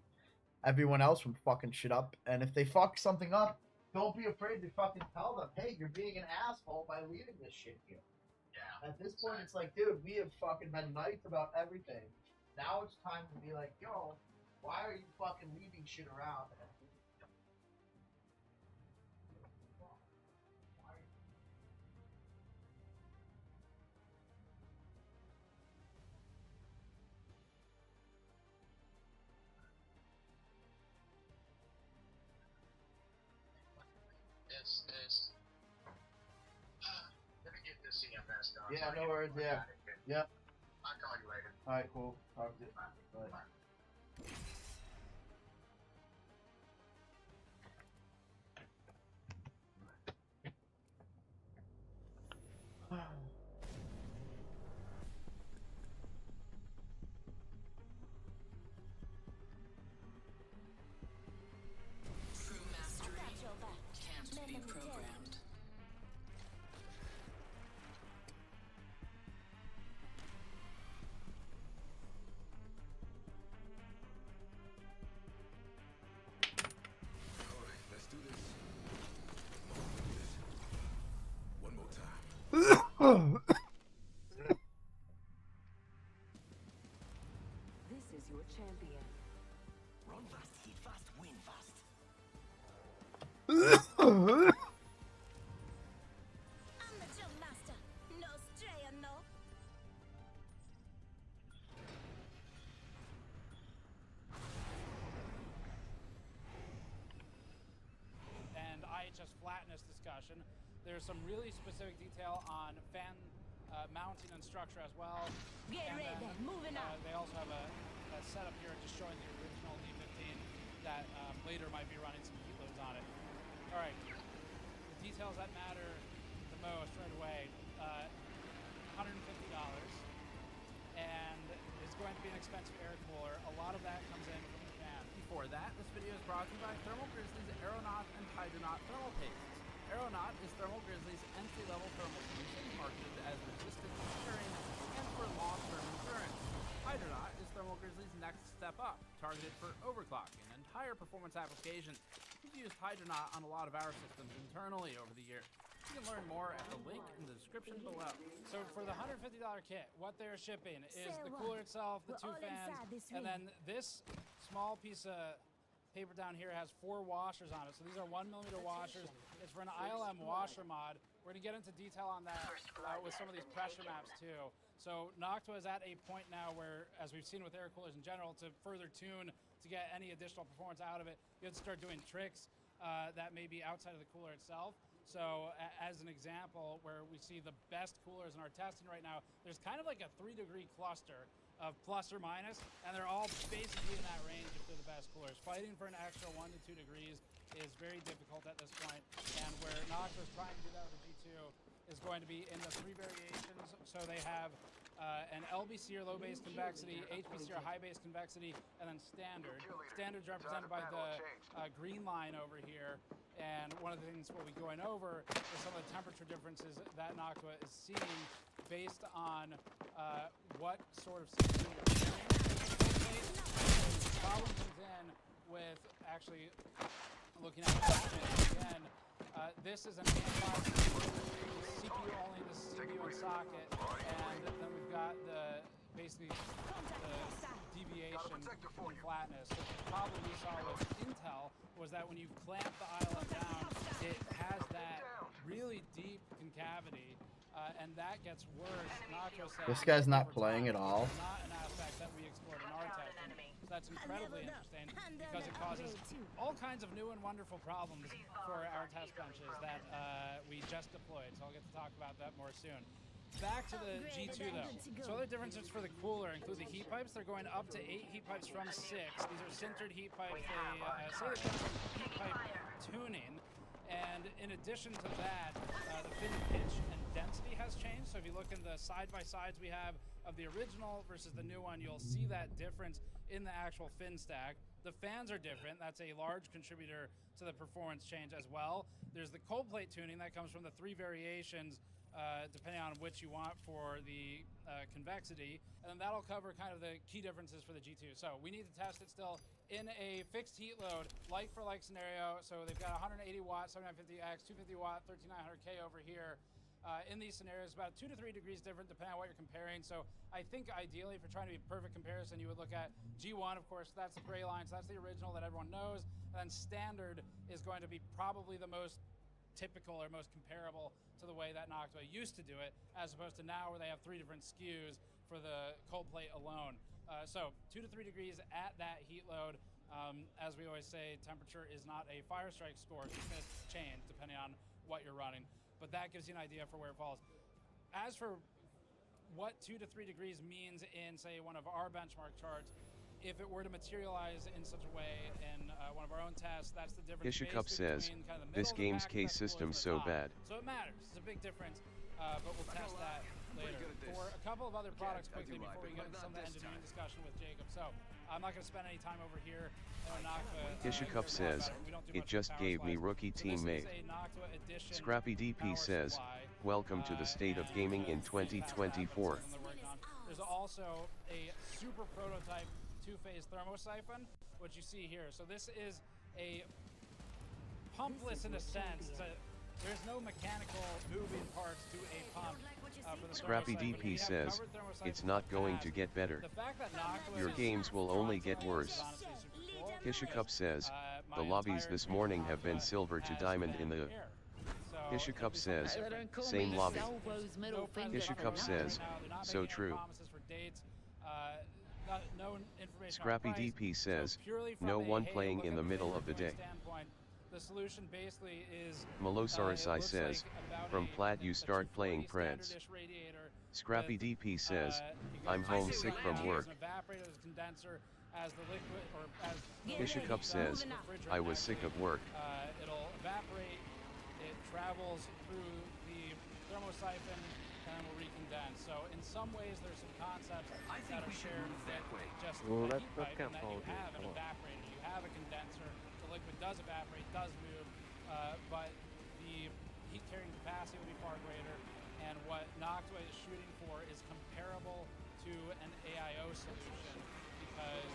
everyone else from fucking shit up. And if they fuck something up, don't be afraid to fucking tell them, hey, you're being an asshole by leaving this shit here. Yeah. At this point, it's like, dude, we have fucking been nice about everything. Now it's time to be like, yo, why are you fucking leaving shit around? It's let me get this CFS done. Yeah, no worries, yeah. Yep. I'll call you later. Alright, cool. Talk to you. Bye. True mastery can't be programmed. Alright, let's do this. One more time. This is your champion. Run fast, hit fast, win fast. I'm the jump master. No stray, no. And IHS flatness discussion. There's some really specific detail on fan mounting and structure as well. Get And ready, then, moving up. They also have a setup here just showing the original D15 that later might be running some heat loads on it. All right, the details that matter the most right away. $150, and it's going to be an expensive air cooler. A lot of that comes in from the fan. Before that, this video is brought to you by Thermal Grizzly's Aeronaut and Hydronaut thermal pastes. Aeronaut is Thermal Grizzly's entry-level thermal solution marketed as resistant to curing and for long-term endurance. Hydronaut is Thermal Grizzly's next step up, targeted for overclocking and higher performance applications. We've used Hydronaut on a lot of our systems internally over the years. You can learn more at the link in the description below. So for the $150 kit, what they're shipping is the cooler itself, the two fans, and then this small piece of paper down here has 4 washers on it. So these are 1mm washers. It's for an ILM washer mod. We're gonna get into detail on that with some of these pressure maps too. So Noctua is at a point now where, as we've seen with air coolers in general, to further tune to get any additional performance out of it, you have to start doing tricks that may be outside of the cooler itself. So as an example, where we see the best coolers in our testing right now, there's kind of like a 3-degree cluster of plus or minus, and they're all basically in that range if they're the best coolers. Fighting for an extra 1 to 2 degrees is very difficult at this point, and where Noctua is trying to do that with the G2 is going to be in the 3 variations. So they have an LBC or low base convexity, HBC or high base convexity, and then standard. Standard's represented by the green line over here. And one of the things we'll be going over is some of the temperature differences that Noctua is seeing based on what sort of CPU you're using. The problem comes in with actually looking at it again. This is an analog CPU only, this is CPU and socket, and then we've got the basically the deviation in flatness. So the problem we saw with Intel was that when you clamp the ILM down, it has that really deep concavity, and that gets worse. Noctua says This guy's not playing at all. not an aspect that we explored in our testing. So that's incredibly interesting because it causes all kinds of new and wonderful problems for our test benches that we just deployed. So I'll get to talk about that more soon. Back to the G2 though. So other differences for the cooler include the heat pipes. They're going up to 8 heat pipes from 6. These are sintered heat pipes. They say they come from heat pipe tuning. And in addition to that, the fin pitch and density has changed. So if you look in the side-by-sides we have of the original versus the new one, you'll see that difference in the actual fin stack. The fans are different. That's a large contributor to the performance change as well. There's the cold plate tuning that comes from the 3 variations depending on which you want for the convexity, and then that'll cover kind of the key differences for the G2. So we need to test it still in a fixed heat load, like for like scenario. So they've got 180 watt 7950X, 250 watt 13900K over here. In these scenarios, about 2 to 3 degrees different depending on what you're comparing. So I think ideally, if you're trying to be a perfect comparison, you would look at G1, of course, that's the gray line, so that's the original that everyone knows. And then standard is going to be probably the most typical or most comparable to the way that Noctua used to do it, as opposed to now where they have 3 different SKUs for the cold plate alone. So 2 to 3 degrees at that heat load. As we always say, temperature is not a fire strike score. It's changed depending on what you're running. But that gives you an idea for where it falls. As for what 2 to 3 degrees means in, say, one of our benchmark charts, if it were to materialize in such a way in one of our own tests, that's the difference Ishacup basically says, between kind of the middle this of the game's pack and case that cooler system's and the so top. bad. So it matters. It's a big difference, but we'll test that later. For a couple of other products quickly before we get into some of the engineering discussion with Jacob. So I'm not going to spend any time over here. Ishacup says, it just gave me rookie teammate. Scrappy DP says, welcome to the state of gaming in 2024. There's also a super prototype 2-phase thermosiphon, which you see here. So this is a pumpless in a sense. There's no mechanical moving parts to a pump. Scrappy DP says, it's not going to get better. Your games will only get worse. Ishacup says, the lobbies this morning have been silver to diamond in the... Ishacup says, same lobby. Ishacup says, so true. Scrappy DP says, no one playing in the middle of the day. The solution basically is Melosaurus says, from Plat you start playing Preds. Scrappy DP says, I'm homesick from work. Ishacup says, I was sick of work. It'll evaporate, it travels through the thermosiphon, and then will recondense. So in some ways there's some concepts that are shared that just a heat pipe, and that you have an evaporator, you have a condenser, the liquid does evaporate, does move, but the heat carrying capacity will be far greater, and what Noctua is shooting for is comparable to an AIO solution, because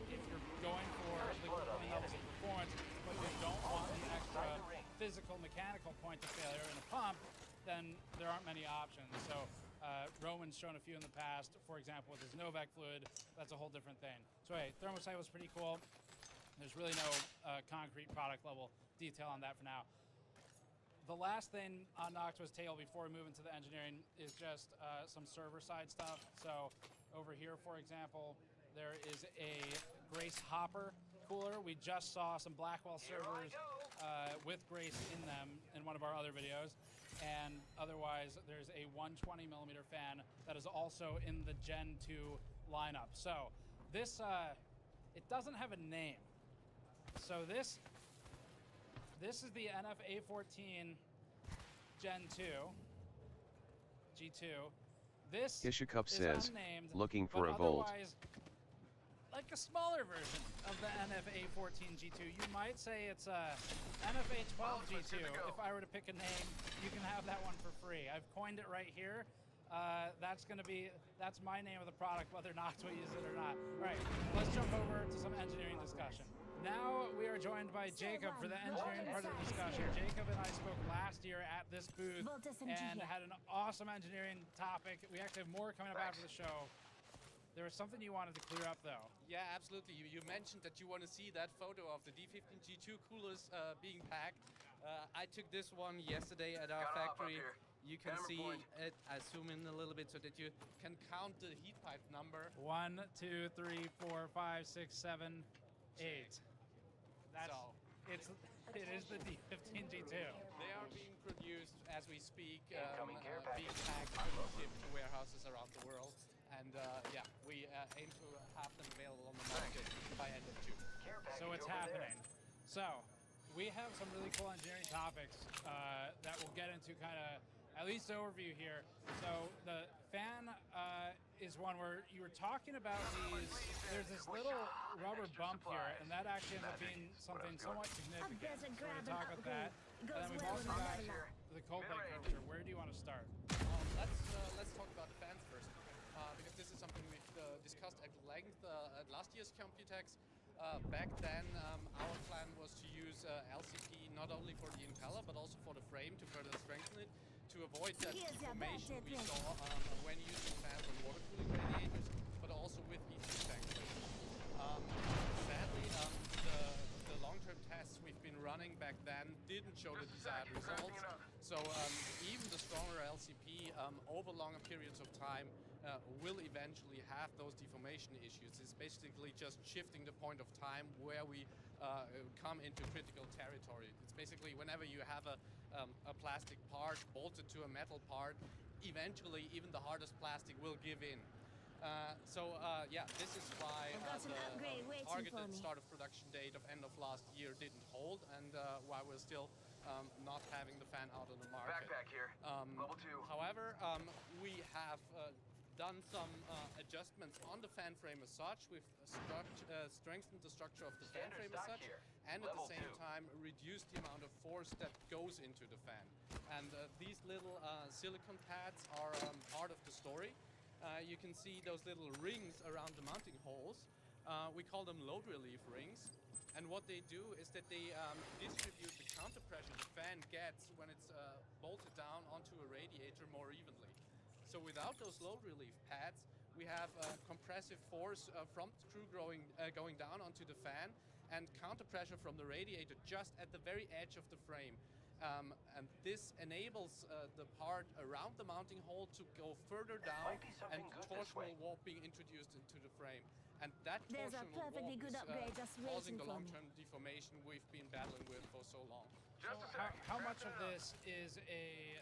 if you're going for liquid cooling levels of performance, but you don't want the extra physical mechanical point of failure in a pump, then there aren't many options. So Roman's shown a few in the past, for example with his Novec fluid. That's a whole different thing. So hey, thermosiphon was pretty cool. There's really no concrete product level detail on that for now. The last thing on Noctua's tail before we move into the engineering is just some server side stuff. So over here, for example, there is a Grace Hopper cooler. We just saw some Blackwell servers with Grace in them in one of our other videos. And otherwise, there's a 120mm fan that is also in the Gen 2 lineup. So this, it doesn't have a name. So this is the NF-A14 Gen 2, G2. This Ishacup is says, unnamed, looking for but a Volt. otherwise like a smaller version of the NF-A14 G2. You might say it's a NF-A12 G2. If I were to pick a name, you can have that one for free. I've coined it right here. That's my name of the product, whether Noctua uses it or not. All right, let's jump over to some engineering discussion. Now we are joined by Jacob for the engineering part of the discussion. Jacob and I spoke last year at this booth and had an awesome engineering topic. We actually have more coming up after the show. There was something you wanted to clear up, though. Yeah, absolutely. You mentioned that you want to see that photo of the D15 G2 coolers being packed. I took this one yesterday at our factory. You can see it. I zoom in a little bit so that you can count the heat pipe number. 1, 2, 3, 4, 5, 6, 7, 8. It is the D15 G2. They are being produced as we speak, being packed and shipped to warehouses around the world. And yeah, we aim to have them available on the market by end of June. So it's happening. So we have some really cool engineering topics that we'll get into kind of at least overview here. So the fan is one where you were talking about these. There's this little rubber bump here, and that actually ended up being something somewhat significant. So we're going to talk about that. And then we've also got the cold plate curvature. Where do you want want to start? Let's talk about the fans first, because this is something we've discussed at length at last year's Computex. Back then, our plan was to use LCP not only for the impeller but also for the frame to further strengthen it, to avoid that deformation we saw when using fans on water cooling radiators, but also with these effects. Sadly, the long-term tests we've been running back then didn't show the desired results. So even the stronger LCP over longer periods of time will eventually have those deformation issues. It's basically just shifting the point of time where we come into critical territory. It's basically whenever you have a plastic part bolted to a metal part, eventually even the hardest plastic will give in. Yeah, this is why the targeted start of production date of end of last year didn't hold, and why we're still not having the fan out on the market. Backpack here. Level 2. However, we have done some adjustments on the fan frame as such. We've strengthened the structure of the fan frame as such, and at the same time reduced the amount of force that goes into the fan. And these little silicone pads are part of the story. You can see those little rings around the mounting holes. We call them load relief rings. And what they do is that they distribute the counter pressure the fan gets when it's bolted down onto a radiator more evenly. So without those load relief pads, we have compressive force from the screw going down onto the fan, and counter pressure from the radiator just at the very edge of the frame. And this enables the part around the mounting hole to go further down, and torsional warp being introduced into the frame. And that torsional warp is causing the long-term deformation we've been battling with for so long. So how much of this is a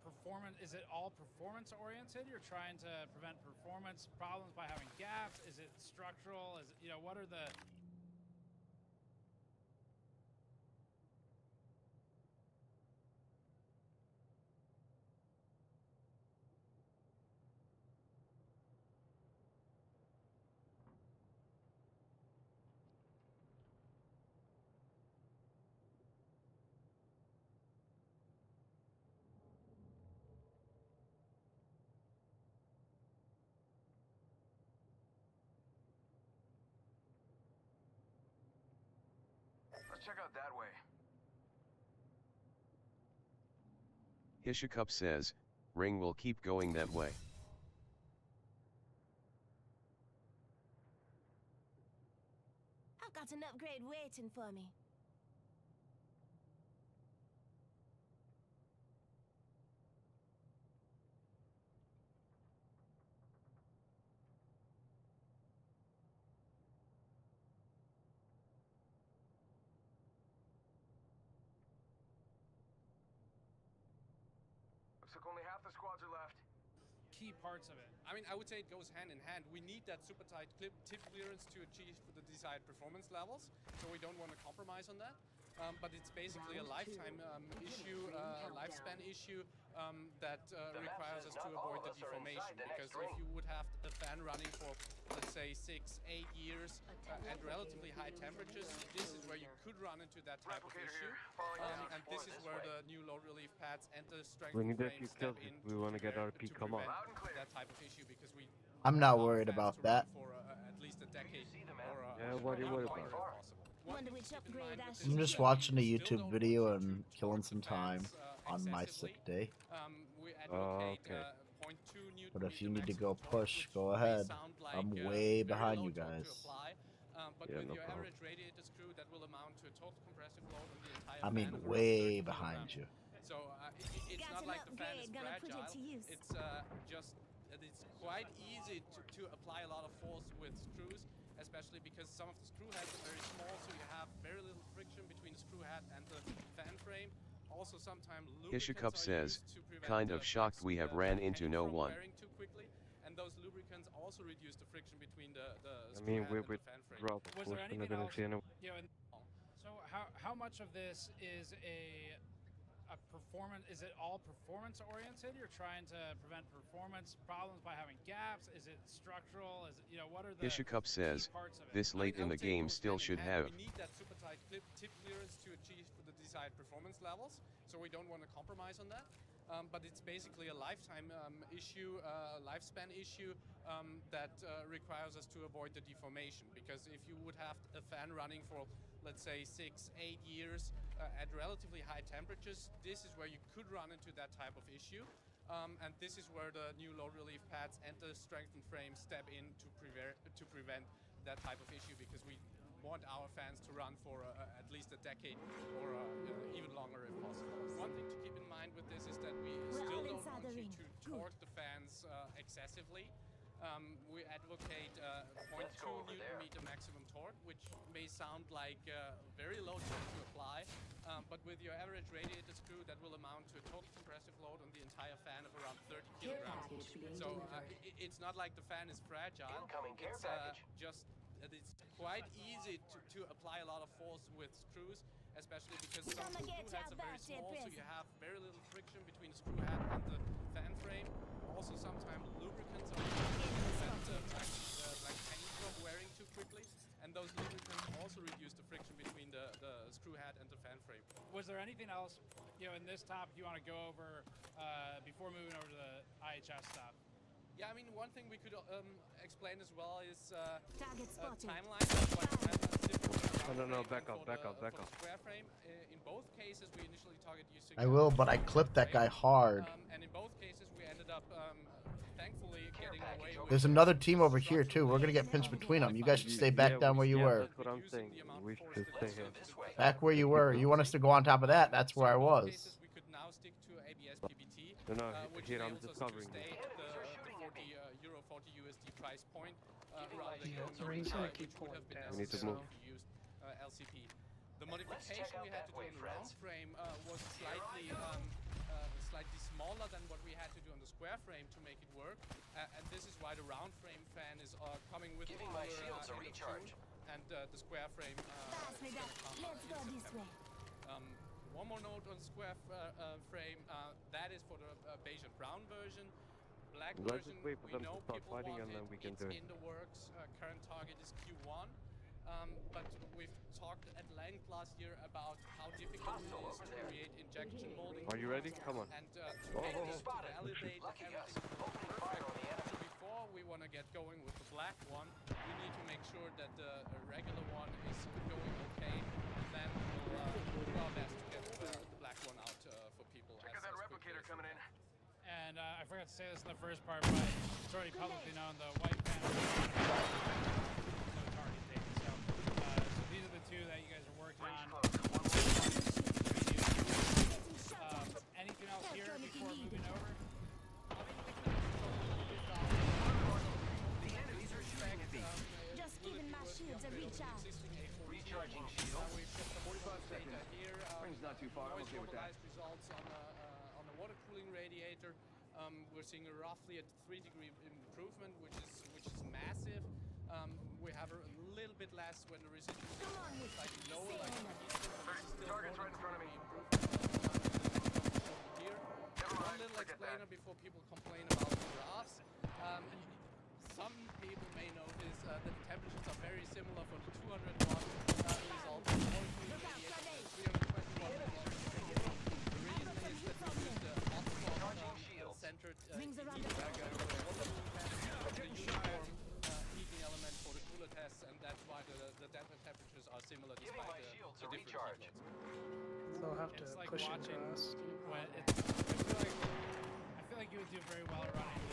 performance? Is it all performance oriented? You're trying to prevent performance problems by having gaps? Is it structural? Is it, what are the... Let's check out that way. Hishikup says, Ring will keep going that way. I've got an upgrade waiting for me. Looks like only half the squads are left. Key parts of it. I mean, I would say it goes hand in hand. We need that super tight tip clearance to achieve the desired performance levels, so we don't want to compromise on that. But it's basically a lifetime issue, lifespan issue that requires us to avoid the deformation. Because if you would have the fan running for, let's say, 6-8 years at relatively high temperatures, this is where you could run into that type of issue. And this is where the new load relief pads and the strength We need a frames few step kills in if we want to get RP, come on. that type of issue, because we I'm not worried about that. for at least a decade or Yeah, what do you worry about? Wonder which upgrade I should I'm just get. watching a YouTube video and killing some time on my sick day. Oh, okay. But if you need to go push, go ahead. I'm way behind you guys. But Yeah, with no your problem. average radiator screw, that will amount to a total compressive load on the entire I mean, fan of way around 30 behind kilograms. you. So it's Got not an like the fan is upgrade, gonna put it fragile. to use. It's just it's quite easy to apply a lot of force with screws, especially because some of the screw heads are very small, so you have very little friction between the screw head and the fan frame. Also, sometimes Hishikup lubricants are says, used to prevent kind the of shocked we have flaps, ran the into tank no from one. wearing too quickly, and those lubricants also reduce the friction between the I screw mean, head we're and with the fan frame. Rob, of Was course, there we're not anything gonna else? see any. So how much of this is a a performance? Is it all performance oriented? You're trying to prevent performance problems by having gaps? Is it structural? Is it, what are the Ishacup says, parts of it? this late in the game still should have. We need that super tight tip clearance to achieve the desired performance levels, so we don't want to compromise on that. But it's basically a lifetime issue, lifespan issue that requires us to avoid the deformation. Because if you would have a fan running for, let's say, 6-8 years at relatively high temperatures, this is where you could run into that type of issue. And this is where the new load relief pads and the strengthened frame step in to prevent that type of issue, because we want our fans to run for at least a decade or even longer if possible. One thing to keep in mind with this is that we still don't want you to torque the fans excessively. We advocate 0.2 Newton-meter maximum torque, which may sound like very low torque to apply, but with your average radiator screw, that will amount to a total compressive load on the entire fan of around 30 kilograms. So it's not like the fan is fragile. It's quite easy to apply a lot of force with screws, especially because some of the screw heads are very small, so you have very little friction between the screw head and the fan frame. Also, sometimes lubricants are like paint from wearing too quickly, and those lubricants also reduce the friction between the screw head and the fan frame. Was there anything else, in this topic you want to go over before moving over to the IHS stuff? Yeah, I mean, one thing we could explain as well is timeline. No, back up. Square frame. In both cases, we initially target using. I will, but I clipped that guy hard. And in both cases, we ended up, thankfully, getting away with. There's another team over here too. We're gonna get pinched between them. You guys should stay back down where you were. That's what I'm saying. We should stay here. Back where you were. You want us to go on top of that? That's where I was. We could now stick to ABS PBT, No, which here I'm enables us just Uh, to covering stay this. at the euro 40 USD price point rather than Yeah, going the reason I which keep would have been pulling We need to necessary move. if you used LCP. The modification we had to do on the round frame was slightly smaller than what we had to do on the square frame to make it work, and this is why the round frame fan is coming with Giving my shields a recharge. and the square frame is gonna come Let's go in this way. September. One more note on square frame, that is for the beige and brown version. Black Let's version, just wait for we them know to start people fighting want and then we can it's do it. in the works. Current target is Q1. But we've talked at length last year about how difficult it is to create injection molding. Are you ready? Come on. And to validate that everything is perfect. So before we want to get going with the black one, we need to make sure that the regular one is going okay, and then we'll do our best to get the black one out for people. Check out that replicator coming in. And I forgot to say this in the first part, but it's already publicly known the white fan no target date. So these are the two that you guys are working on. Anything else here before moving over? The enemies are shooting at me. Just giving my shields a recharge. Recharging shields. We've got some 45 data here. Ring's not too far. I'm okay with that. Results on the water cooling radiator. We're seeing roughly a 3-degree improvement, which is massive. We have a little bit less when the resistance is slightly lower, like Target's right in front of me. Here, one little explainer before people complain about the graphs. Some people may notice that the temperatures are very similar for the 200 watt result, the 320 watt result. The reason is that we used the hotspot centered uniform heating element for the cooler tests, and that's why the delta temperatures are similar despite the different heat loads. So I'll have to It's like push it watching across. when I feel like you would do very well at running.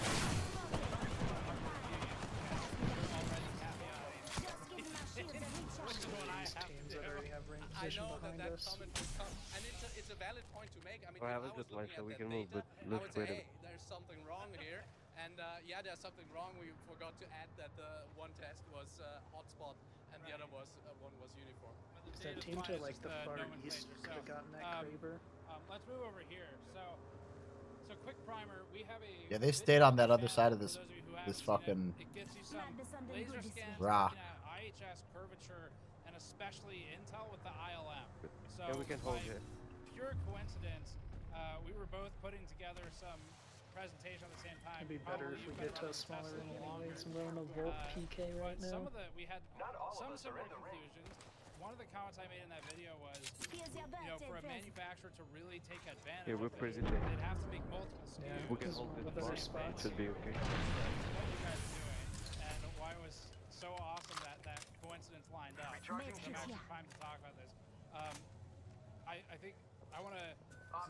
Already Teams that already have ring I position know behind that us. comment will come, and it's a valid point to make. I mean, I if have a I was good line looking so at we that can move, data, but I let's would say, wait hey, there's something wrong here. And yeah, there's something wrong. We forgot to add that the one test was hotspot and the other one was uniform. Is that team to like the far east could have gotten that Kraber? Let's move over here. So quick primer. We have a Yeah, they stayed on that other side of this fucking it gets you some laser scans rock. looking at IHS curvature and especially intel with the ILM. So Yeah, we can hold by it. pure coincidence, we were both putting together some presentation at the same time. It'd be better if we get to a smaller ring anyways. I'm running a Volt PK right now. We had some similar conclusions. One of the comments I made in that video was, for a manufacturer to really take advantage of it, they'd have to make multiple SKUs. Yeah, we can hold it for spots. Should be okay. What you guys are doing, and why it was so awesome that that coincidence lined up. I'm actually primed to talk about this. I think I want to,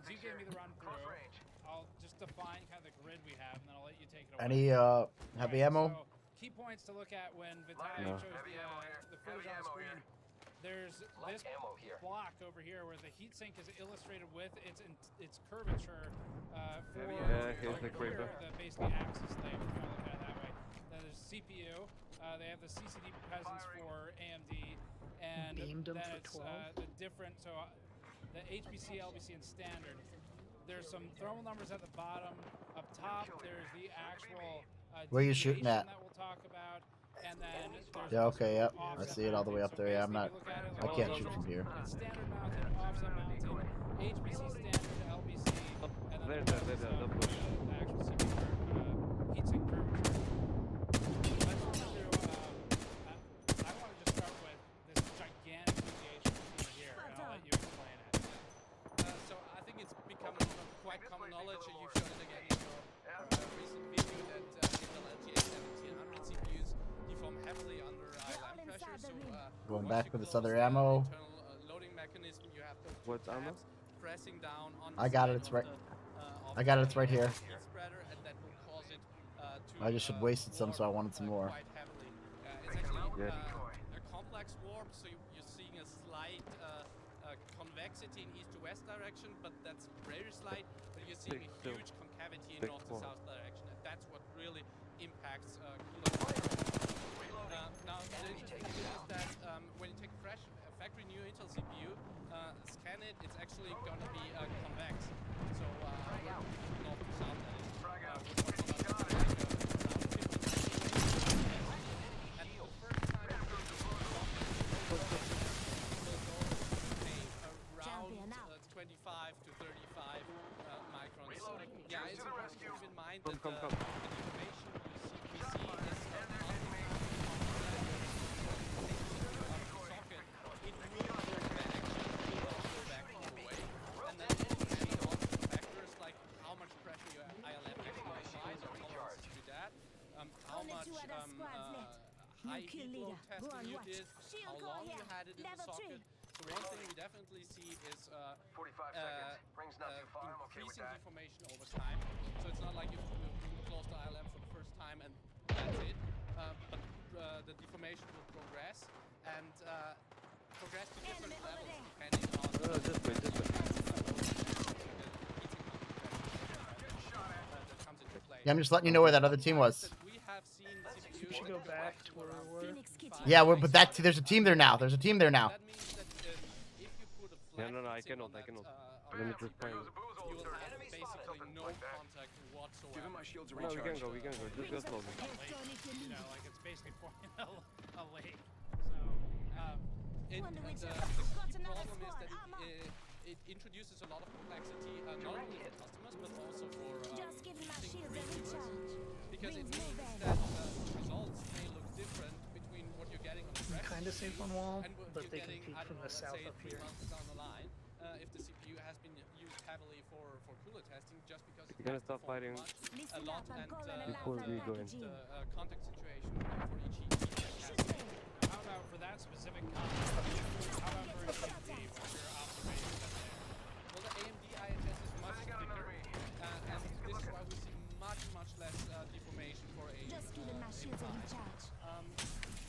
since you gave me the run through, I'll just define kind of the grid we have, and then I'll let you take it away. Any heavy ammo? So, key points to look at when Vitaly shows the footage on the screen. There's this block over here where the heatsink is illustrated with its curvature for the basically axis thing, if you want to look at it that way. Then there's CPU. They have the CCD presence for AMD, and then it's the different. So the HPC, LBC, and standard. There's some thermal numbers at the bottom. Up top, there's the actual where are you shooting at? that we'll talk about. And then Yeah, okay, yep. I see it all the way up there. Yeah, I can't shoot from here. Standard mounted, offset mounted, HPC standard, LBC, and then the actual CPU heatsink curvature. Let's just do, I want to just start with this gigantic deviation here, and I'll let you explain it. So I think it's become quite common knowledge, and you've shown it again in your recent video that Intel LGA 1700 CPUs deform heavily under ILM pressure. So Going back for this other ammo. Loading mechanism, you have those What's ammo? pressing down on I got it. It's right. I got it. It's right here. spreader, and that will cause it to I just had wasted some, so I wanted some more. quite heavily. It's actually a complex warp, so you're seeing a slight convexity in east to west direction, but that's very slight. But you're seeing a huge concavity in north to south direction, and that's what really impacts cooler. Now, the interesting thing is that when you take a fresh factory new Intel CPU, scan it, it's actually going to be convex. So north to south, that is. And the first time around 25 to 35 microns. Yeah, it's important to keep in mind that the information we see is high heat load testing you did, how long you had it in the socket. So one thing we definitely see is increasing deformation over time. So it's not like you close the ILM for the first time and that's it. But the deformation will progress and progress to different levels depending on this way. Yeah, I'm just letting you know where that other team was. We should go back to where we were. Yeah, but there's a team there now. There's a team there now. Yeah, no, I cannot. Let me just find it. You will have basically no contact whatsoever. Give him my shields No, we can go. Just go slowly. You know, like it's basically forming a lake. So, the problem is that it introduces a lot of complexity, not only for customers, but also for reviewers. Because it means that the results may look different between what you're getting on the fresh Kind of safe on wall, and what but you're they can getting, peek I don't from know, the south let's up say 3 here. months down the line, if the CPU has been used heavily for cooler testing, just because You're gonna stop fighting a lot, and before we go in. the contact situation for each heat testing. how about for that specific context? How about for AMD? What's your observations there? Well, the AMD IHS is much thicker, and this is why we see much less deformation for a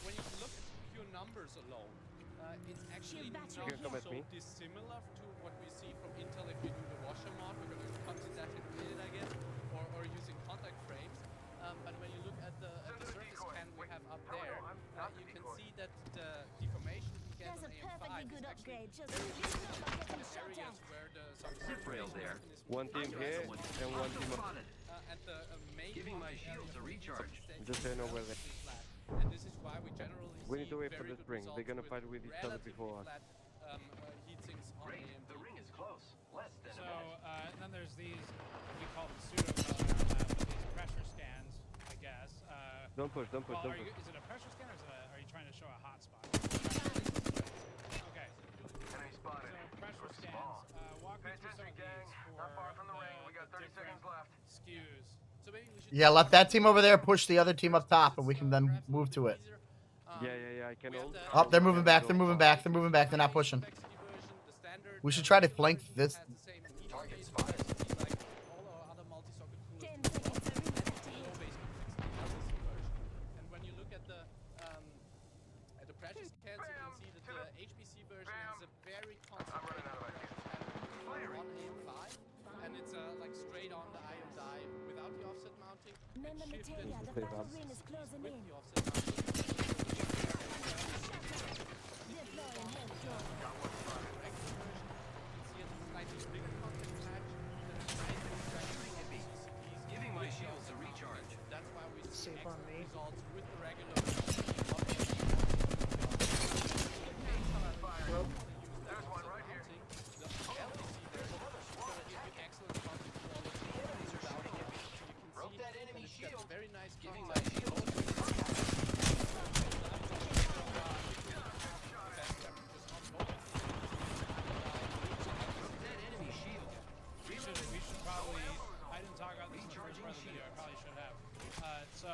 when you look at pure numbers alone, it's actually not so dissimilar to what we see from Intel if you do the washer mod. We're going to come to that in a minute, I guess, or using contact frames. But when you look at the surface scan we have up there, you can see that the deformation we get on AM5 is actually very limited in areas where the substrate mechanism One team here and one team up. and the main Giving my shields a recharge. Just so you know where they. And this is why we generally We need to wait for very the good spring. results They're gonna with fight with each other relatively before us. flat, heat sinks on AMD. The ring is close. So, and then there's these, we call them these pressure scans, I guess. Don't push, don't push, Well, don't push. is it a pressure scan or are you trying to show a hot spot? Okay. Enemy spotted. So, pressure scans. Walk me through some of these for Not far from the ring. We got 30 seconds left. SKUs. So maybe we should Yeah, let that team over there push the other team up top, and we can then move to it. Yeah, I can hold. Oh, they're moving back. They're moving back. They're moving back. They're not pushing. We should try to flank this. Target spotted. Like all our other multi-socket coolers. Low base complexity version. And when you look at the pressure scans, you can see that the HPC version has a very concentrated pressure on AM5, and it's like straight on the IM die without the offset mounting. And shifted The battle ring is closing with in. the offset mounting. Deploying head drone. Giving my shields a recharge. That's why we see Safe on me. results with the regular. There's one right here. Broke that enemy shield. Very nice. Giving my shields a We should probably, I didn't talk about this in the first part of the video, I probably should have. So,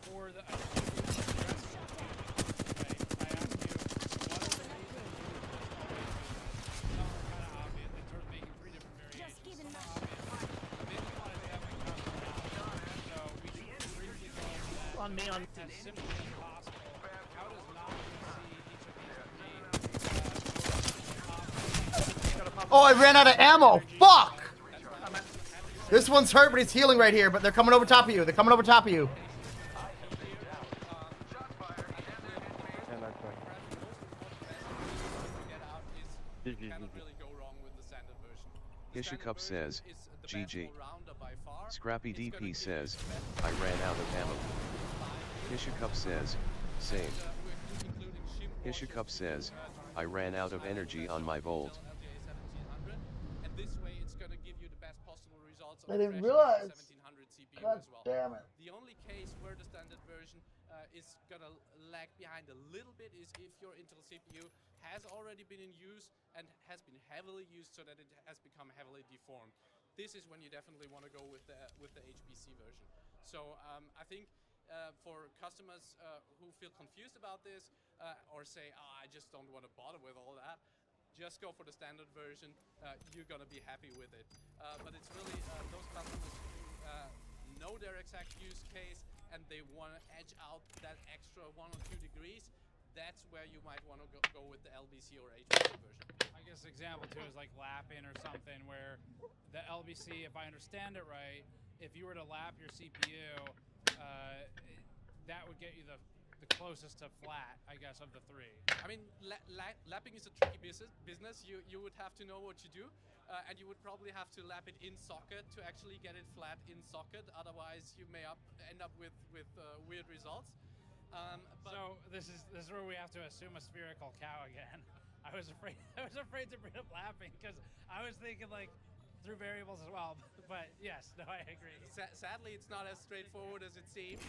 for the, I asked you, what are the reasons some are kind of obvious, in terms of making 3 different variations. Some are obvious. Maybe you wanted to have like so we should briefly go over that. On me, on me. As simply as possible. How does not see each of these Oh, I ran out of ammo. Fuck! This one's hurt, but he's healing right here. But they're coming over top of you. They're coming over top of you. Ishakup says, GG. Scrappy DP says, I ran out of ammo. Ishakup says, same. Ishakup says, I ran out of energy on my Volt. And this way it's going to give you the best possible results I didn't fresh realize. 1700 CPU God as well. damn it. The only case where the standard version is going to lag behind a little bit is if your Intel CPU has already been in use and has been heavily used so that it has become heavily deformed. This is when you definitely want to go with the HPC version. So I think for customers who feel confused about this or say, oh, I just don't want to bother with all that, just go for the standard version. You're going to be happy with it. But it's really those customers who know their exact use case and they want to edge out that extra 1 or 2 degrees. That's where you might want to go with the LBC or HPC version. I guess example 2 is like lapping or something where the LBC, if I understand it right, if you were to lap your CPU, that would get you the closest to flat, I guess, of the 3. I mean, lapping is a tricky business. You would have to know what you do, and you would probably have to lap it in socket to actually get it flat in socket. Otherwise, you may end up with weird results. So this is where we have to assume a spherical cow again. I was afraid to bring up lapping because I was thinking like through variables as well. But yes, no, I agree. Sadly, it's not as straightforward as it seems.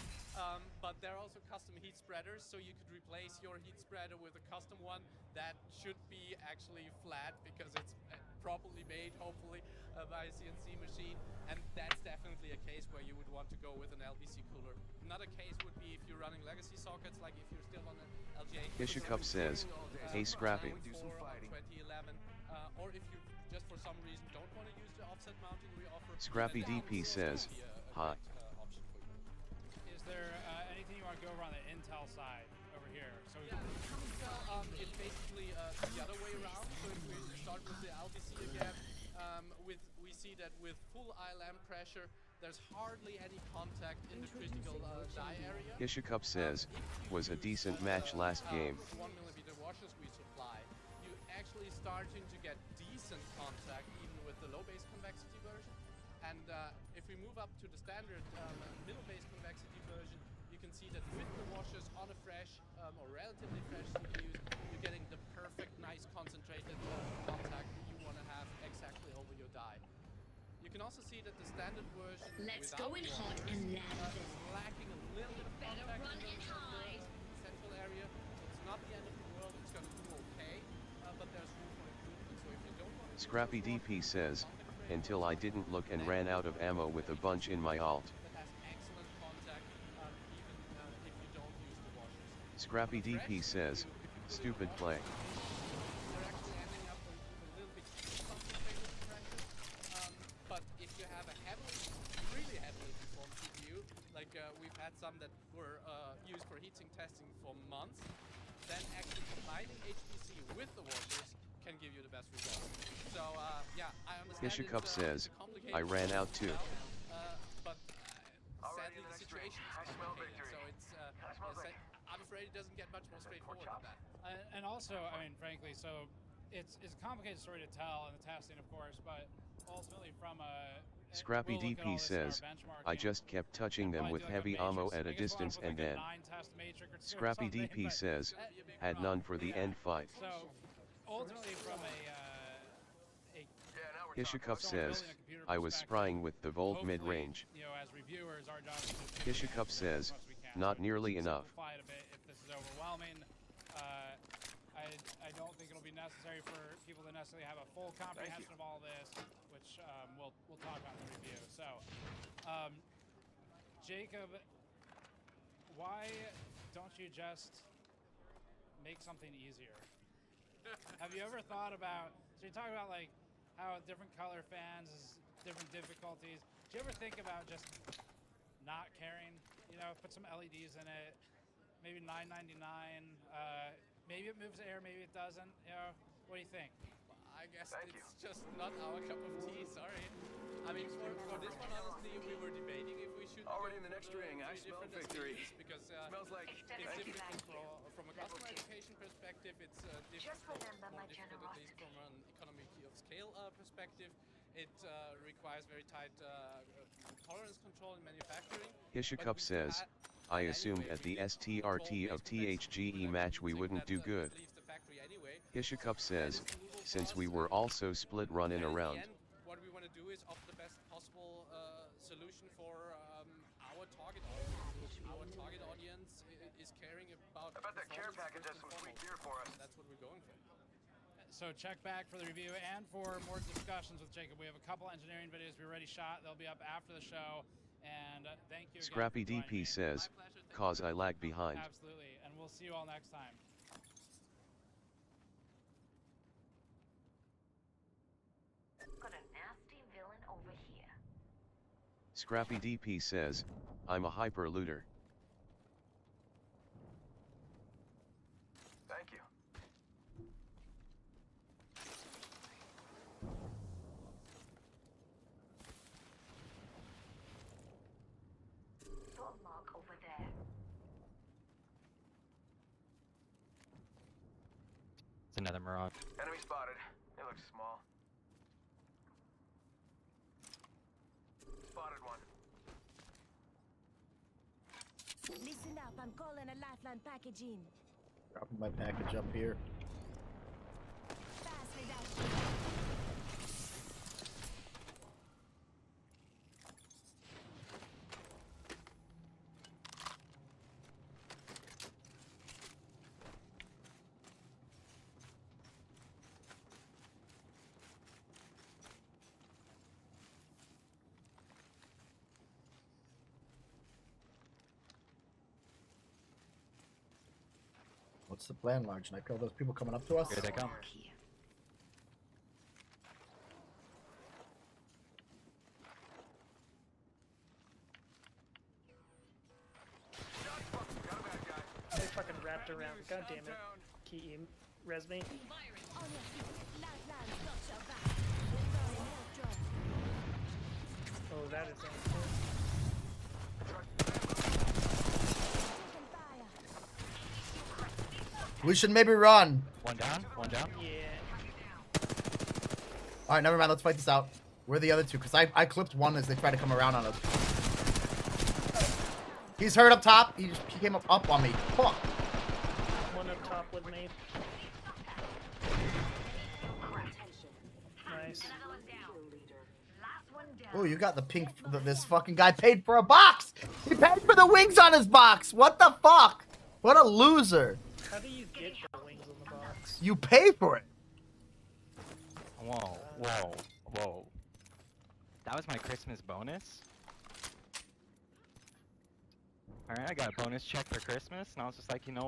But there are also custom heat spreaders, so you could replace your heat spreader with a custom one that should be actually flat because it's properly made, hopefully, by a CNC machine. And that's definitely a case where you would want to go with an LBC cooler. Another case would be if you're running legacy sockets, like if you're still on an LGA. Ishakup says, hey Scrappy. 2011, or if you just for some reason don't want to use the offset mounting we offer. Scrappy DP says, hi. Is there anything you want to go over on the Intel side over here? So it's basically the other way around. So if we start with the LBC again, we see that with full ILM pressure, there's hardly any contact in the critical die area. Ishakup says, was a decent match last game. 1mm washers we supply, you're actually starting to get decent contact even with the low base convexity version. And if we move up to the standard middle base convexity version, you can see that with the washers on a fresh or relatively fresh CPUs, you're getting the perfect, nice concentrated contact that you want to have path exactly over your die. You can also see that the standard version Let's without go in walkers, hot and land is lacking a little bit of Better contact run in and the hide. central area. It's not the end of the world. It's gonna do okay, but there's room for improvement. So if you don't want to Scrappy DP says, until I didn't look and ran out of ammo with a bunch in my alt. that has excellent contact, even if you don't use the washers. Scrappy DP says, stupid play. They're actually ending up a little bit too concentrated in practice. But if you have a really heavily performed CPU, like we've had some that were used for heatsink testing for months, then actually combining HPC with the washers can give you the best results. So yeah, I understand. Kishakup it's says, a complicated I ran out too. but sadly the situation is complicated. So it's I'm afraid it doesn't get much more straightforward than that. And also, I mean, frankly, so it's a complicated story to tell in the testing, of course, but ultimately from a Scrappy we'll look at all DP this in our says, benchmarking. I just kept touching them with heavy ammo at a distance and then. Scrappy DP says, had none for the end fight. So ultimately from a Kishakup says, I was sprying with the Volt mid-range. you know, as reviewers, our job is to Kishakup says, not nearly enough. simplify it a bit if this is overwhelming. I don't think it'll be necessary for people to necessarily have a full comprehension of all this, which we'll talk about in the review. So, Jacob, why don't you just make something easier? Have you ever thought about? So you talk about like how different color fans is different difficulties. Do you ever think about just not caring? You know, put some LEDs in it. Maybe $9.99. Maybe it moves air, maybe it doesn't. You know, what do you think? I guess it's just not our cup of tea. Sorry. I mean, for this one, honestly, we were debating if we should. Already in the next ring, I smell victory. Because Smells like it's difficult from a customer education perspective. It's difficult, more difficult at least from an economy of scale perspective. It requires very tight tolerance control in manufacturing. Kishakup says, I assumed at the STRT of THGE match we wouldn't do good. Kishakup says, since we were also split running around. What we want to do is offer the best possible solution for our target audience. Our target audience is caring about. I bet that care package has some sweet beer for us. That's what we're going for. So check back for the review and for more discussions with Jacob. We have a couple engineering videos we already shot. They'll be up after the show. And thank you again. Scrappy DP says, cause I lag behind. Absolutely. And we'll see you all next time. Got a nasty villain over here. Scrappy DP says, I'm a hyper looter. Thank you. Saw a mark over there. It's another Mirage. Enemy spotted. It looks small. Spotted one. Listen up, I'm calling a lifeline package in. Dropping my package up here. Fastly down. What's the plan, Large? Can I kill those people coming up to us? Here they come. They fucking wrapped around. God damn it. Key res me. Oh, that is insane. We should maybe run. One down, one down. Yeah. Alright, never mind. Let's fight this out. Where are the other two? Because I clipped one as they try to come around on us. He's hurt up top. He came up on me. Fuck. One up top with me. Nice. Nice. Oh, you got the pink. This fucking guy paid for a box. He paid for the wings on his box. What the fuck? What a loser. How do you get the wings on the box? You pay for it. Whoa, whoa, whoa. That was my Christmas bonus? Alright, I got a bonus check for Christmas, and I was just like, you know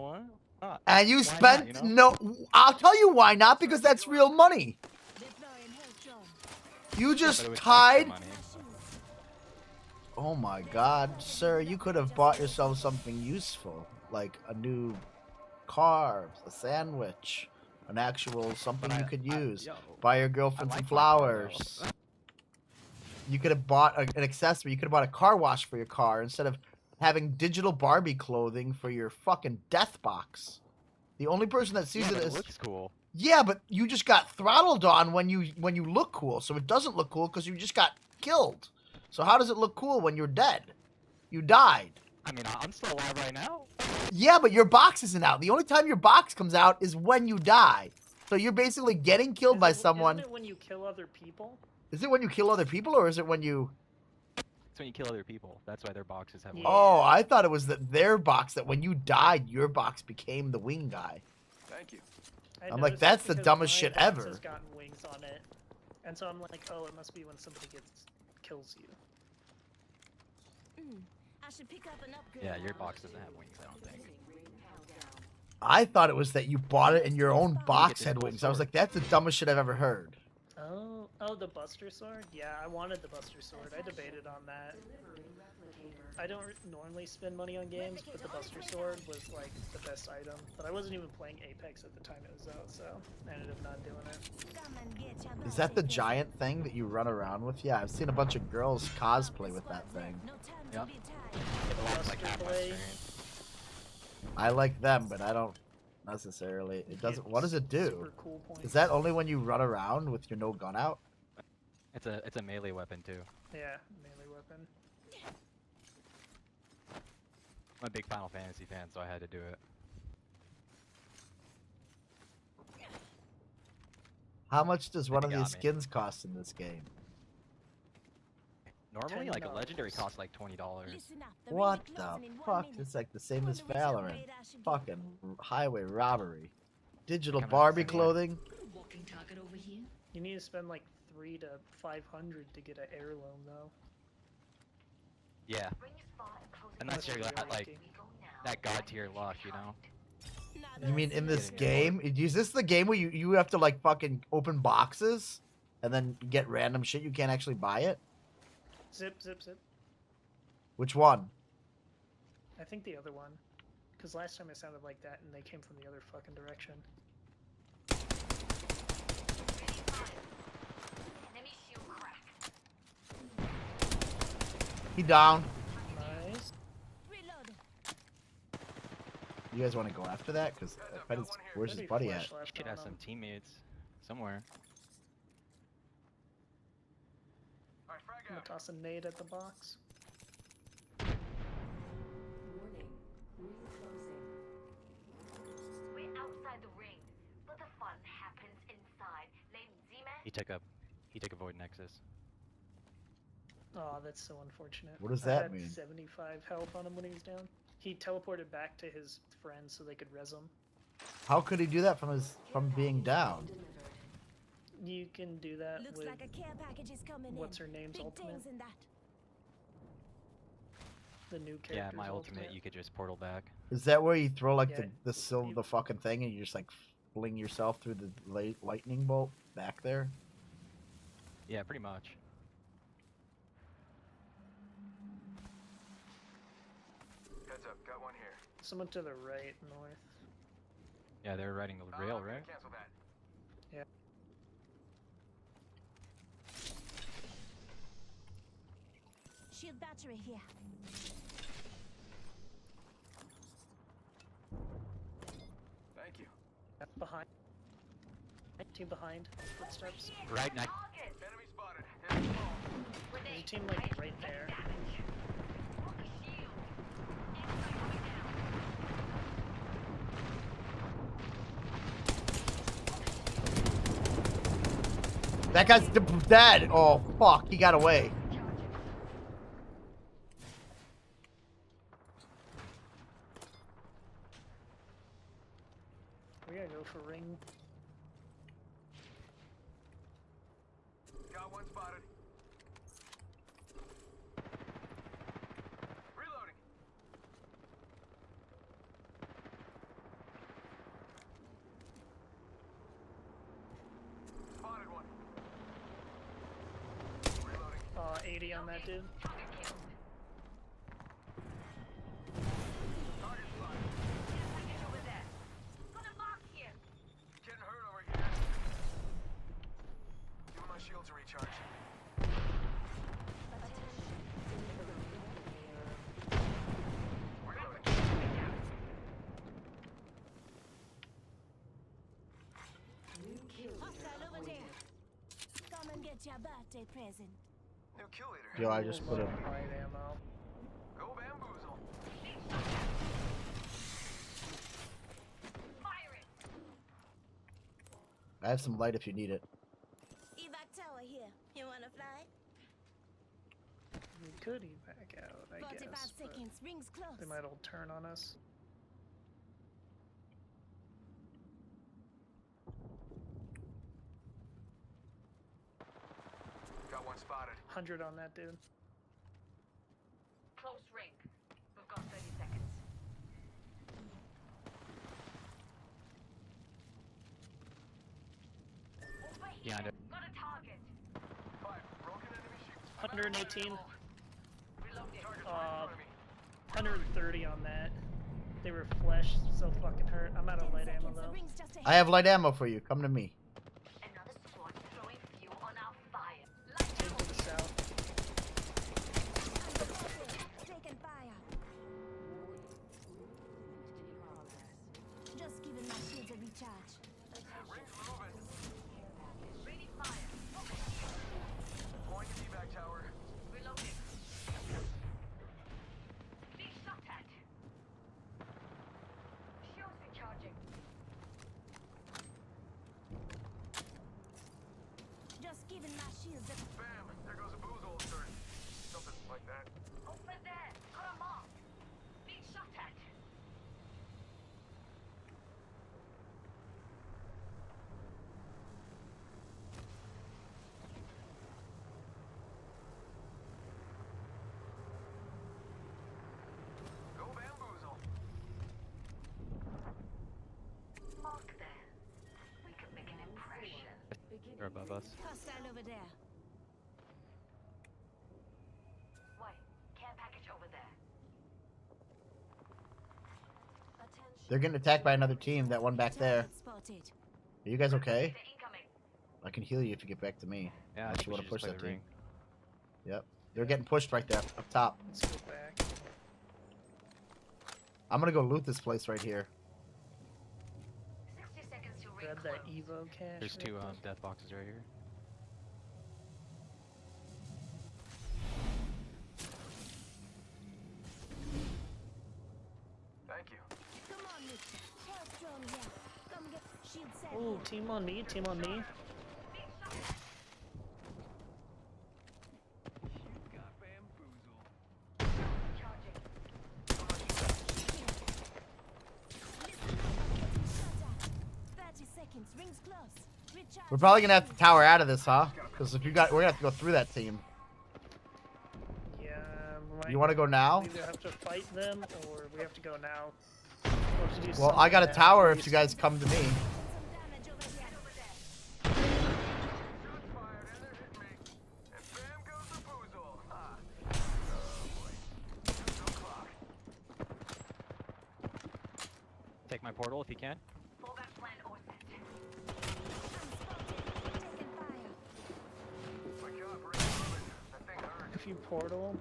what? And you Why spent not, you know? no. I'll tell you why not. Because that's real money. You But just it was tied. extra money. Oh my God, sir! You could have bought yourself something useful, like a new car, a sandwich, an actual something you could use. Buy your girlfriend some flowers. You could have bought an accessory. You could have bought a car wash for your car instead of having digital Barbie clothing for your fucking death box. The only person that sees Yeah, it but is it looks cool. yeah, but you just got throttled on when you look cool, so it doesn't look cool because you just got killed. So how does it look cool when you're dead? You died. I mean, I'm still alive right now. Yeah, but your box isn't out. The only time your box comes out is when you die. So you're basically getting killed by someone. Isn't it when you kill other people? Is it when you kill other people, or is it when you... It's when you kill other people. That's why their boxes have. Oh, I thought it was that their box, that when you died, your box became the wing guy. Thank you. I'm like, that's the dumbest shit ever. Has gotten wings on it, and so I'm like, oh, it must be when somebody kills you. I should pick up an upgrade. Yeah, your box doesn't have wings, I don't think. I thought it was that you bought it and your own box had wings. I was like, that's the dumbest shit I've ever heard. Oh, the Buster Sword? Yeah, I wanted the Buster Sword. I debated on that. I don't normally spend money on games, but the Buster Sword was like the best item. But I wasn't even playing Apex at the time it was out, so I ended up not doing it. Is that the giant thing that you run around with? Yeah, I've seen a bunch of girls cosplay with that thing. Yep. I like them, but I don't necessarily. It doesn't. What does it do? Is that only when you run around with your no gun out? It's a melee weapon too. Yeah, melee weapon. I'm a big Final Fantasy fan, so I had to do it. How much does one of got these me. skins cost in this game? Normally, like a legendary costs like $20. What the fuck? It's like the same as Valorant. Fucking highway robbery. Digital Barbie clothing. You need to spend like 300 to 500 to get an heirloom, though. Yeah. Unless you're like that god tier luck, you know. You mean in this game? Is this the game where you have to like fucking open boxes and then get random shit? You can't actually buy it? Zip. Which one? I think the other one. Because last time it sounded like that and they came from the other fucking direction. He down. Nice. You guys want to go after that? Because where's his buddy at? Should have some teammates somewhere. I'm gonna toss a nade at the box. We're outside the ring, but the fun happens inside. Named Z-Man. He took a Void Nexus. Oh, that's so unfortunate. What does I that had mean? 75 health on him when he was down. He teleported back to his friends so they could res him. How could he do that from being down? You can do that Looks with like a care package is coming what's in. her name's Big ultimate. things in that. The new Yeah, character's my ultimate, you could just portal back. Is that where you throw like Yeah. the fucking thing and you just like fling yourself through the lightning bolt back there? Yeah, pretty much. Heads up, got one here. Someone to the right, north. Yeah, they were riding the rail, right? Cancel that. Yeah. Shield battery here. Thank you. Behind. Team behind. Footsteps. Right next. Enemy spotted. There's a team like right there. That guy's dead. Oh, fuck. He got away. We gotta go for ring. Got one spotted. Reloading. Spotted one. Reloading. 80 on that dude. Getting hurt over here. Giving my shields a recharge. Hostile over there. Come and get your birthday present. New kill leader. Yo, I just put him. Light ammo. Go bamboozle. I have some light if you need it. Evac tower here. You wanna fly? We could evac out, I 45 guess. but seconds. Rings close. They might all turn on us. Got one spotted. 100 on that dude. Close ring. We've got 30 seconds. Behind it. Got a target. Fire. Broken enemy shield. 118. 130 on that. They were flesh, so fucking hurt. I'm out of light ammo though. I have light ammo for you. Come to me. Another squad throwing fuel on our fire. Take to the south. Taking fire. Just giving my shields a recharge. Rings moving. Ready fire. Deploying to evac tower. Reloading. Big shot at. Shields recharging. Just giving my shields a... Bam! There goes a booze old turret. Something like that. Over there. Got a mark. Big shot at. Go bamboozle. Mark there. We can make an impression. They're above us. Hostile over there. Wait. Care package over there. They're getting attacked by another team. That one back there. Spotted. Are you guys okay? They're incoming. I can heal you if you get back to me. Yeah, I Unless think you we want to should push just that play the team. Yep. They're getting pushed right there up top. Let's go back. I'm gonna go loot this place right here. 60 seconds to ring Grab that Evo cash. There's two real quick. death boxes right here. Thank you. Come on, mister. Health drone here. Come get shield set. Ooh, team on me, team on me. Got bamboozle. Charging. Shut up. 30 seconds. Rings close. Recharge. We're probably gonna have to tower out of this, huh? Because if you got, we're gonna have to go through that team. Yeah, we You want to go now? either have to fight them or we have to go now. Or to do Well, I got a something tower now. if you guys come to me. Some damage over here. Shots fired and they're hitting me. And bam goes the boozle. Ha. Oh boy. 2 o'clock. Take my portal if you can. Fallback plan all set. Taking fire. My God, we're moving. That thing hurt. If you portal,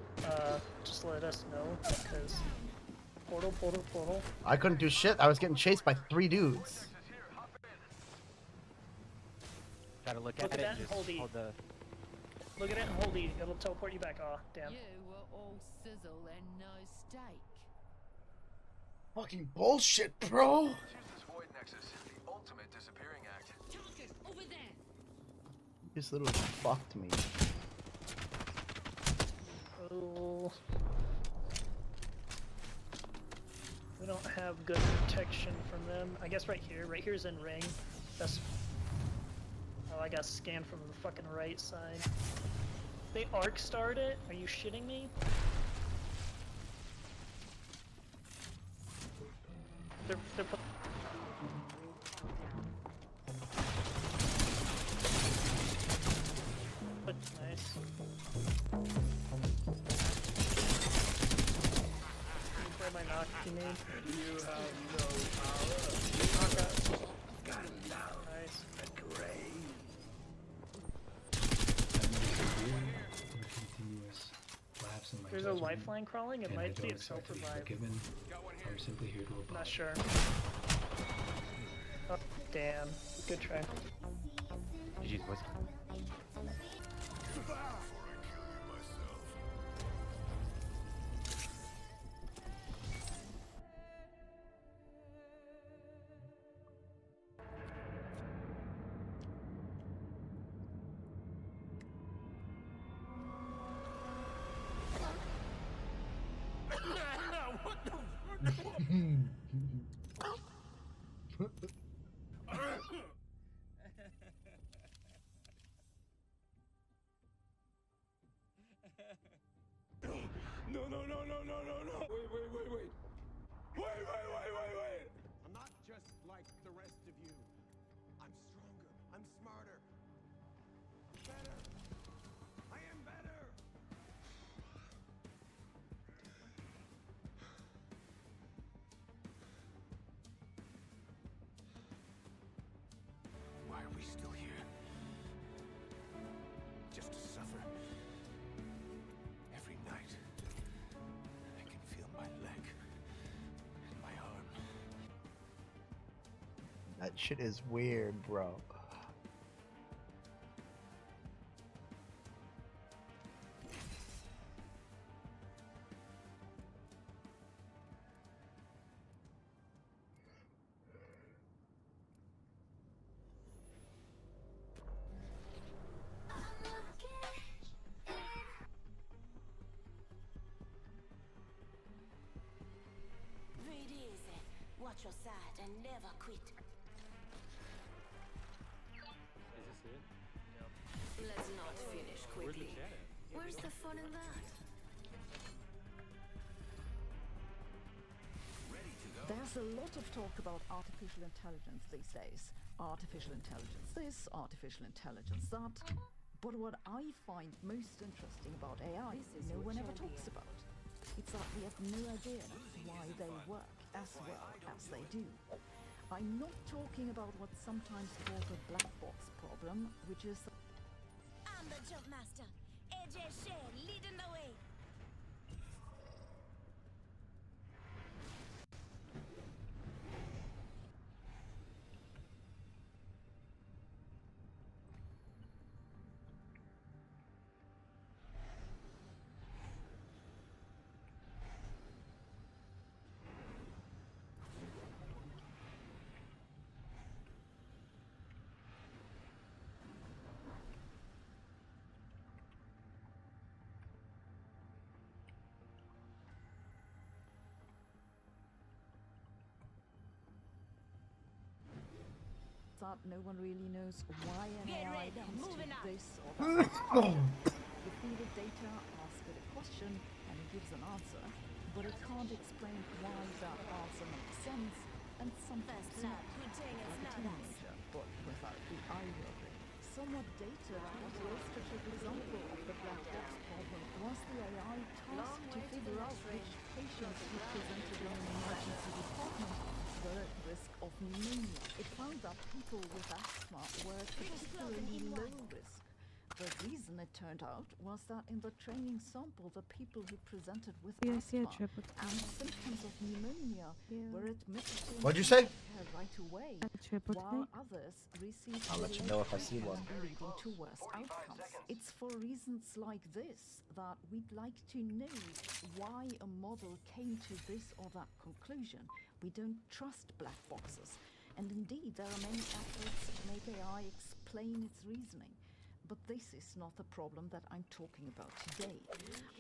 just let us know because portal. I couldn't do shit. I was getting chased by 3 dudes. Vortex is here. Hop in. Try to look Look at at it that and and just hold E. hold the. Look at it and hold E. It'll teleport you back. Oh, damn. You were all sizzle and no steak. Fucking bullshit, bro. Let's use this void nexus. The ultimate disappearing act. Target over there. He's literally fucked me. Oh. We don't have good protection from them. I guess right here's in ring. That's. Oh, I got scanned from the fucking right side. They arc starred it? Are you shitting me? They're nice. Where my knock you need? You have no power. Nice. There's a lifeline crawling. It might be a self-revive. I'm simply here to abide. Not sure. Oh, damn. Good try. GG's, boys. No. Wait. I'm not just like the rest of you. I'm stronger. I'm smarter. Better. I am better. Why are we still here? Just to suffer. Every night, I can feel my leg and my arm. That shit is weird, bro. Breathe easy. Watch your side and never quit. Is this it? Let's not finish Where's the quickly. chat at? Where's the fun in that? There's a lot of talk about artificial intelligence these days. Artificial intelligence this, artificial intelligence that. But what I find most interesting about AI, no one ever talks about. It's that we have no idea why they work as well as they do. I'm not talking about what's sometimes called a black box problem, which is I'm the jump master. AJ Shea leading the way. that no one really knows why an Get AI ready, comes moving to out. this or that. You feed it data, ask it a question, and it gives an answer, but it can't explain why that answer makes sense, and sometimes First not. love, good thing it's Like a not us. teenager, but without the eye rolling. Somewhat data to what illustrative example of the black box problem was the AI tasked to figure out which patients who presented in an emergency department were at risk of pneumonia. It found that people with asthma were at particularly low risk. The reason it turned out was that in the training sample, the people who presented with asthma and symptoms of pneumonia were admitted to What'd you say? care right away, Triple while take. others received I'll let you know if I see one. leading to worse outcomes. It's for reasons like this that we'd like to know why a model came to this or that conclusion. We don't trust black boxes, and indeed there are many efforts to make AI explain its reasoning. but this is not the problem that I'm talking about today.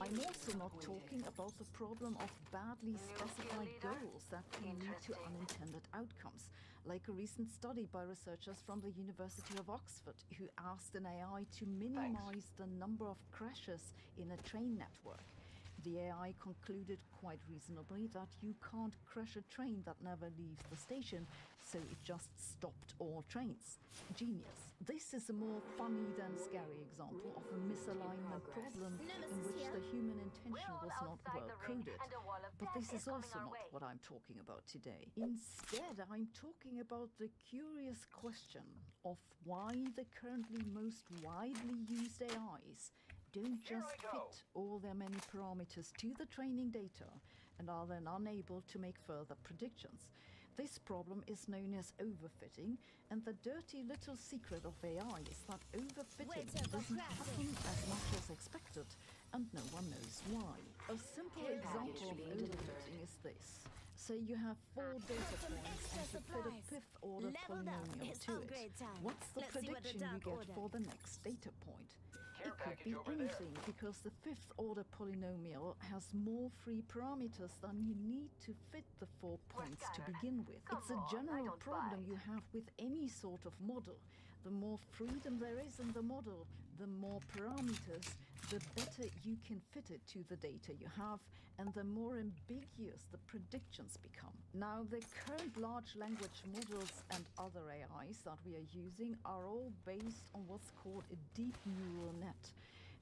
I'm also not talking about the problem of badly specified goals that can lead to unintended outcomes, like a recent study by researchers from the University of Oxford who asked an AI to minimize the number of crashes in a train network. The AI concluded quite reasonably that you can't crash a train that never leaves the station, so it just stopped all trains. Genius. This is a more funny than scary example of a misalignment problem in which the human intention was not well coded. But this is also not what I'm talking about today. Instead, I'm talking about the curious question of why the currently most widely used AIs don't just fit all their many parameters to the training data and are then unable to make further predictions. This problem is known as overfitting, and the dirty little secret of AI is that overfitting doesn't happen as much as expected, and no one knows why. A simple example of overfitting is this. Say you have 4 data points and you fit a 5th order polynomial to it. What's the prediction you get for the next data point? It could be anything, because the 5th order polynomial has more free parameters than you need to fit the 4 points to begin with. It's a general problem you have with any sort of model. The more freedom there is in the model, the more parameters, the better you can fit it to the data you have, and the more ambiguous the predictions become. Now, the current large language models and other AIs that we are using are all based on what's called a deep neural net.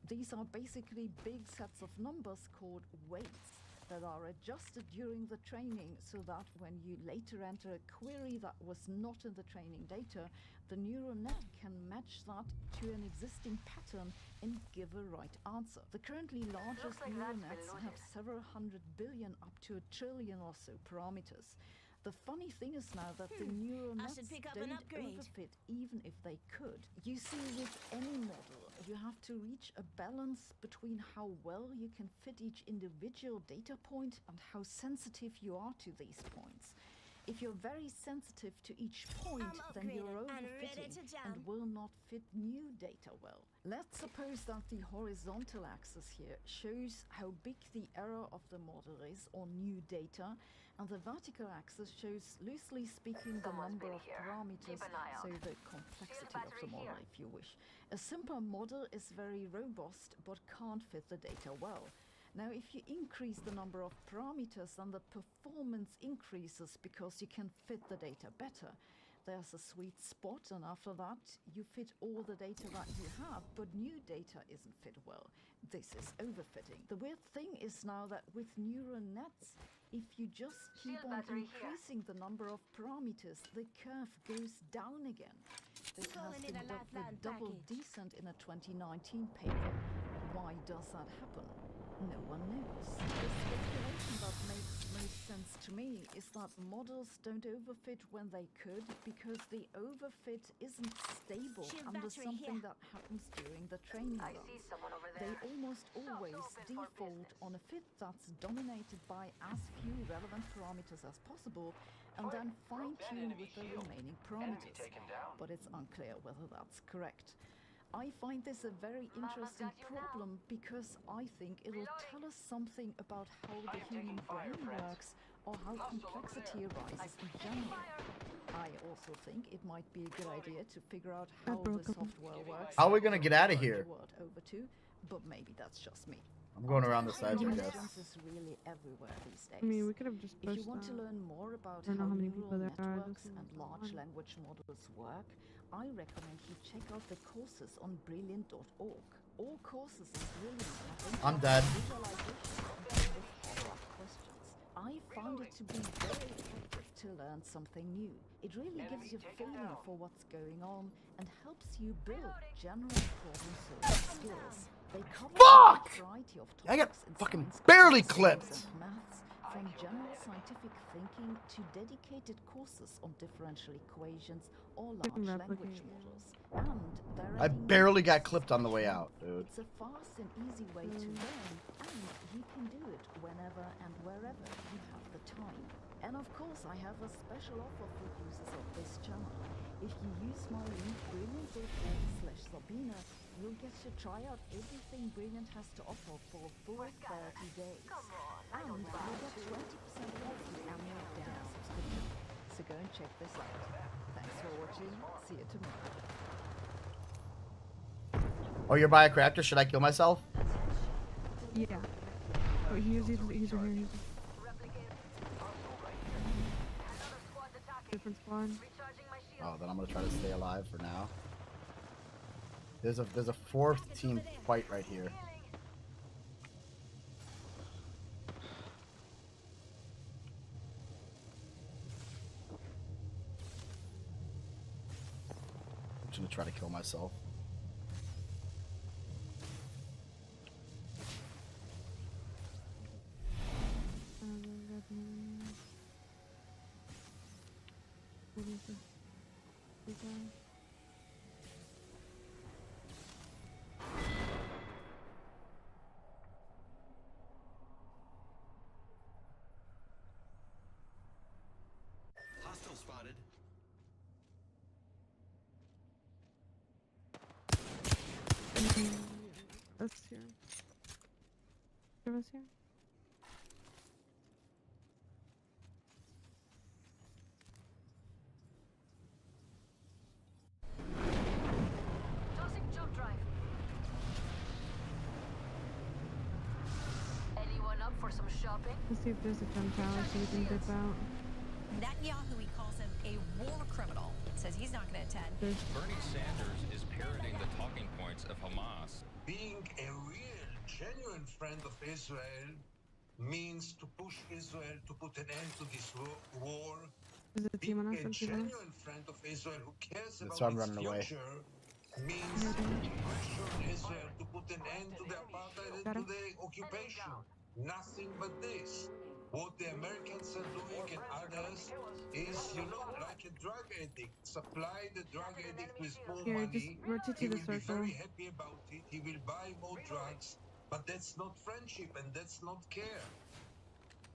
These are basically big sets of numbers called weights that are adjusted during the training, so that when you later enter a query that was not in the training data, the neural net can match that to an existing pattern and give a right answer. The currently largest neural nets have several 100 billion up to 1 trillion or so parameters. The funny thing is now that the neural nets don't overfit even if they could. You see, with any model, you have to reach a balance between how well you can fit each individual data point and how sensitive you are to these points. If you're very sensitive to each point, then you're overfitting and will not fit new data well. Let's suppose that the horizontal axis here shows how big the error of the model is on new data, and the vertical axis shows, loosely speaking, the number of parameters, so the complexity of the model, if you wish. A simple model is very robust but can't fit the data well. Now, if you increase the number of parameters, then the performance increases because you can fit the data better. There's a sweet spot, and after that, you fit all the data that you have, but new data isn't fit well. This is overfitting. The weird thing is now that with neural nets, if you just keep on increasing the number of parameters, the curve goes down again. This has been dubbed the double descent in a 2019 paper. Why does that happen? No one knows. The speculation that makes most sense to me is that models don't overfit when they could because the overfit isn't stable under something that happens during the training run. They almost always default on a fit that's dominated by as few relevant parameters as possible, and then fine-tune with the remaining parameters. But it's unclear whether that's correct. I find this a very interesting problem because I think it'll tell us something about how the human brain works or how complexity arises in general. I also think it might be a good idea to figure out how the software works. How are we gonna get out of here? Over to, but maybe that's just me. I'm going around the sides, I guess. Intelligence is really everywhere these days. I mean, we could have just If you want to learn more about how neural networks and large language models work, I recommend you check out the courses on brilliant.org. All courses in Brilliant I'm dead. I found it to be very effective to learn something new. It really gives you a feeling for what's going on and helps you build general problem-solving skills. They cover a variety of topics. I got fucking barely clipped. Maths, from general scientific thinking to dedicated courses on differential equations or large language models. And I barely got clipped on the way out, dude. It's a fast and easy way to learn, and you can do it whenever and wherever you have the time. And of course, I have a special offer for users of this channel. If you use my link brilliant.org/Sabina you'll get to try out everything Brilliant has to offer for a full 30 days. And you'll get 20% off the annual Demo subscription. So go and check this out. Thanks for watching. See you tomorrow. Oh, you're by a crafter? Should I kill myself? Yeah. Oh, he's right here. Different squad. Oh, then I'm gonna try to stay alive for now. There's a fourth team fight right here. I'm just gonna try to kill myself. What is it? Hostile spotted. That's here. There was here. Tossing jump drive. Anyone up for some shopping? Let's see if there's a jump tower so we can dip out. Netanyahu, he calls him a war criminal. Says he's not going to attend. Bernie Sanders is parroting the talking points of Hamas. Being a real, genuine friend of Israel means to push Israel to put an end to this war. Is it a team on us? Being a genuine friend of Israel who cares That's about why I'm its running away. future means to pressure Israel to put an end to the apartheid and to the occupation. Nothing but this. What the Americans are doing and others is, like a drug addict. Supply the drug addict with more Here, just money. rotate He to the will be circle. very happy about it. He will buy more drugs. But that's not friendship and that's not care.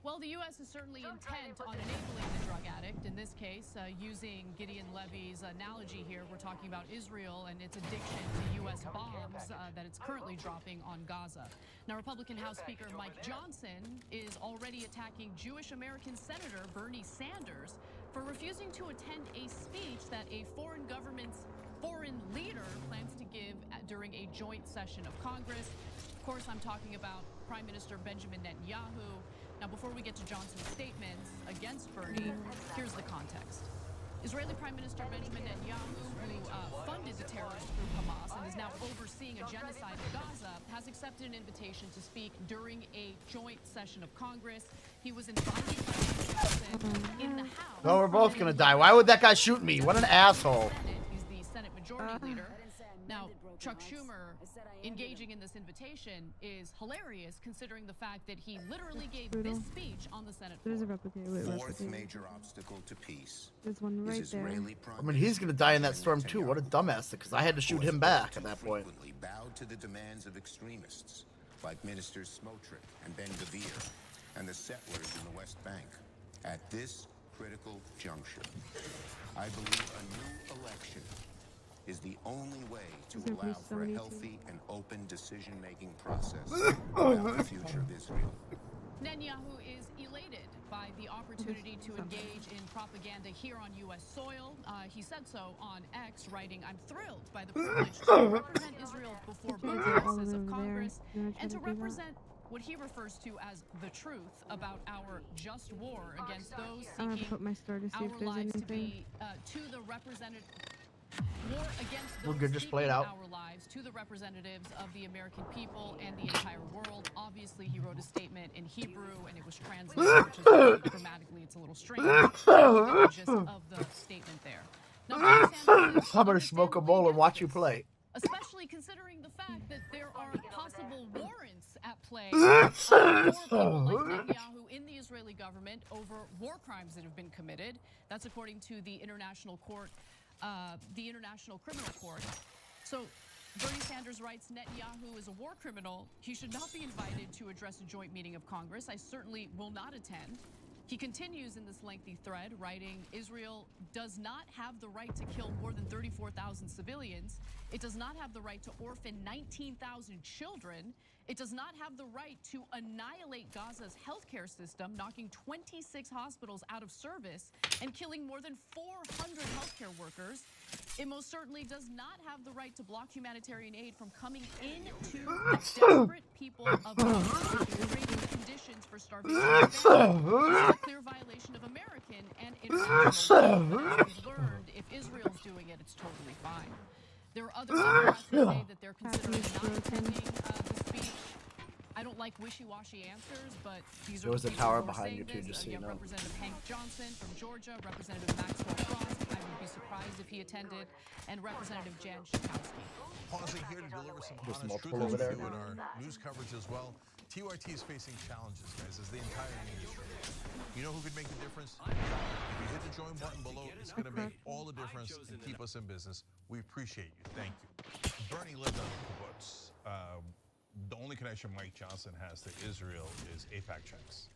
Well, the U.S. is certainly intent on enabling the drug addict. In this case, using Gideon Levy's analogy here, we're talking about Israel and its addiction to U.S. bombs that it's currently dropping on Gaza. Now, Republican House Speaker Mike Johnson is already attacking Jewish American Senator Bernie Sanders for refusing to attend a speech that a foreign government's foreign leader plans to give during a joint session of Congress. Of course, I'm talking about Prime Minister Benjamin Netanyahu. Now, before we get to Johnson's statements against Bernie, here's the context. Israeli Prime Minister Benjamin Netanyahu, who funded the terrorist group Hamas and is now overseeing a genocide in Gaza, has accepted an invitation to speak during a joint session of Congress. He was invited by Johnson in the House. No, we're both gonna die. Why would that guy shoot me? What an asshole. He's the Senate Majority Leader. Now, Chuck Schumer engaging in this invitation is hilarious considering the fact that he literally gave this speech on the Senate floor. There's a replicator. Fourth major obstacle to peace. There's one right there. I mean, he's gonna die in that storm too. What a dumbass, because I had to shoot him back at that point. Bowed to the demands of extremists like Ministers Smotrich and Ben-Gvir and the settlers in the West Bank. At this critical juncture, I believe a new election is the only way to allow for a healthy and open decision-making process about the future of Israel. Netanyahu is elated by the opportunity to engage in propaganda here on U.S. soil. He said so on X, writing, "I'm thrilled by the privilege to represent Israel before both houses of Congress and to represent what he refers to as the truth about our just war against those seeking put my star to see if our there's lives to anything. be to the representative." War against We're those good, just play it out. our lives to the representatives of the American people and the entire world. Obviously, he wrote a statement in Hebrew, and it was translated, which is why grammatically it's a little strange. The gist of the statement there. Now, Bernie Sanders is I'm gonna smoke a bowl and watch you play. especially considering the fact that there are possible warrants at play for people like Netanyahu in the Israeli government over war crimes that have been committed. That's according to the International Court. The International Criminal Court. So Bernie Sanders writes, Netanyahu is a war criminal. He should not be invited to address a joint meeting of Congress. I certainly will not attend. He continues in this lengthy thread, writing, Israel does not have the right to kill more than 34,000 civilians. It does not have the right to orphan 19,000 children. It does not have the right to annihilate Gaza's healthcare system, knocking 26 hospitals out of service and killing more than 400 healthcare workers. It most certainly does not have the right to block humanitarian aid from coming into the desperate people of Gaza, creating conditions for starvation. This is a clear violation of American and international law. As we've learned, if Israel's doing it, it's totally fine. There are other Democrats who say that they're considering not attending the speech. I don't like wishy-washy answers, but these there are was the a people tower who are behind saying you too, this. just so you know. Representative Hank Johnson from Georgia, Representative Maxwell Frost, I would be surprised if he attended, and Representative Jan Schakowsky. Pausing here to deliver some There's honest multiple truth over there. in our news coverage as well. TYT is facing challenges, guys, as the entire industry. You know who could make a difference? If you hit the join button below, it's going to make all the difference and keep us in business. We appreciate you. Thank you. Bernie lived on the kibbutz. The only connection Mike Johnson has to Israel is AIPAC checks.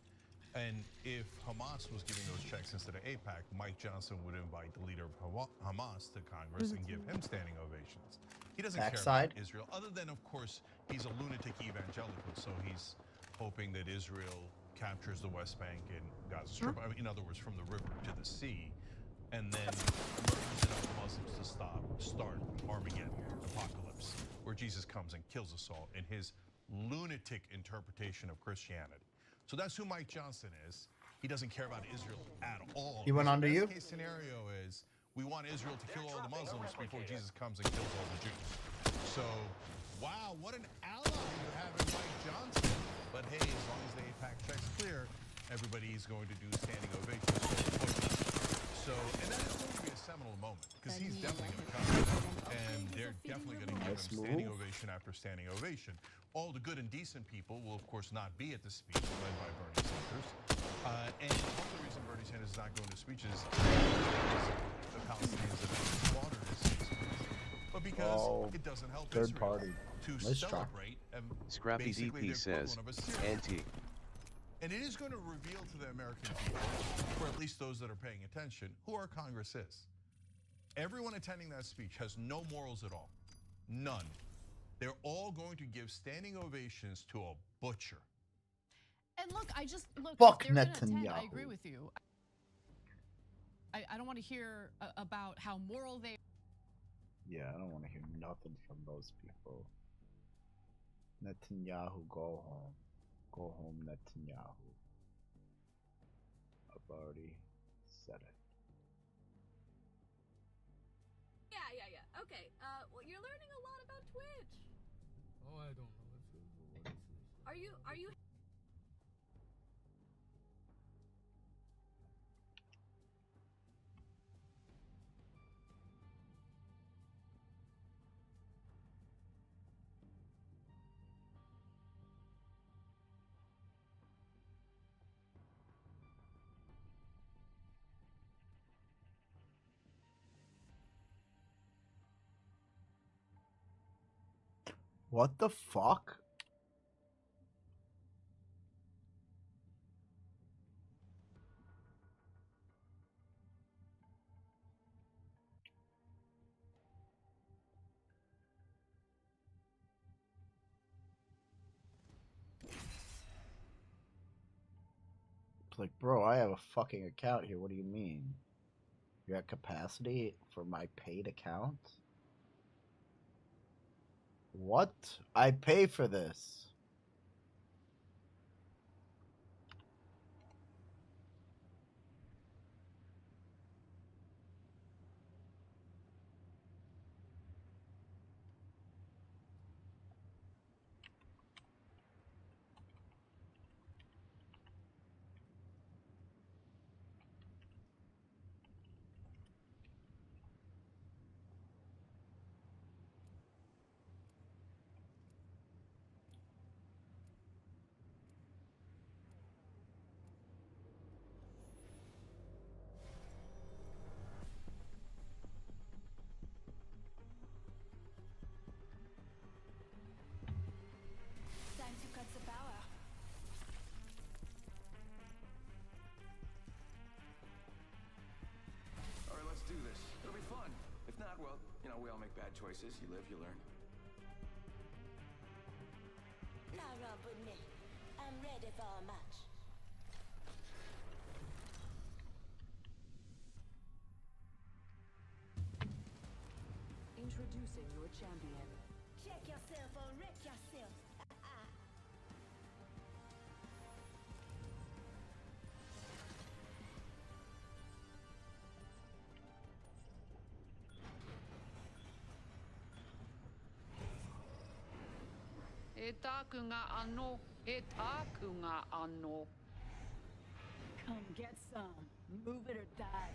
And if Hamas was giving those checks instead of AIPAC, Mike Johnson would invite the leader of Hamas to Congress and give him standing ovations. He doesn't care about Israel, other than, of course, he's a lunatic evangelical, so he's hoping that Israel captures the West Bank and Gaza Strip, I mean, in other words, from the river to the sea, and then murders enough Muslims to start Armageddon, apocalypse, where Jesus comes and kills us all in his lunatic interpretation of Christianity. So that's who Mike Johnson is. He doesn't care about Israel at all. He went on to you? The best case scenario is we want Israel to kill all the Muslims before Jesus comes and kills all the Jews. So, wow, what an ally you have in Mike Johnson. But hey, as long as the AIPAC check's clear, everybody's going to do standing ovations. So, and that is going to be a seminal moment, because he's definitely going to come, and they're definitely going to give him standing ovation after standing ovation. All the good and decent people will, of course, not be at the speech led by Bernie Sanders. And one of the reason Bernie Sanders is not going to speeches is the Palestinians that have been slaughtered is but because it doesn't help third Israel party. to Nice celebrate Scrappy DP says, anti. And it is going to reveal to the American people, or at least those that are paying attention, who our Congress is. Everyone attending that speech has no morals at all. None. They're all going to give standing ovations to a butcher. And look, Fuck if they're gonna attend, Netanyahu. I agree with you. I don't want to hear about how moral they. Yeah, I don't want to hear nothing from those people. Netanyahu, go home. Go home, Netanyahu. I've already said it. Yeah. Okay. Well, you're learning a lot about Twitch. Oh, I don't know. What is this? Are you? What the fuck? It's like, bro, I have a fucking account here. What do you mean? You're at capacity for my paid account? What? I pay for this. know, we all make bad choices. You live, you learn. Now run with me. I'm ready for a match. Introducing your champion. Check yourself or wreck yourself. E tāku ngā anō, e tāku ngā anō. Come get some. Move it or die.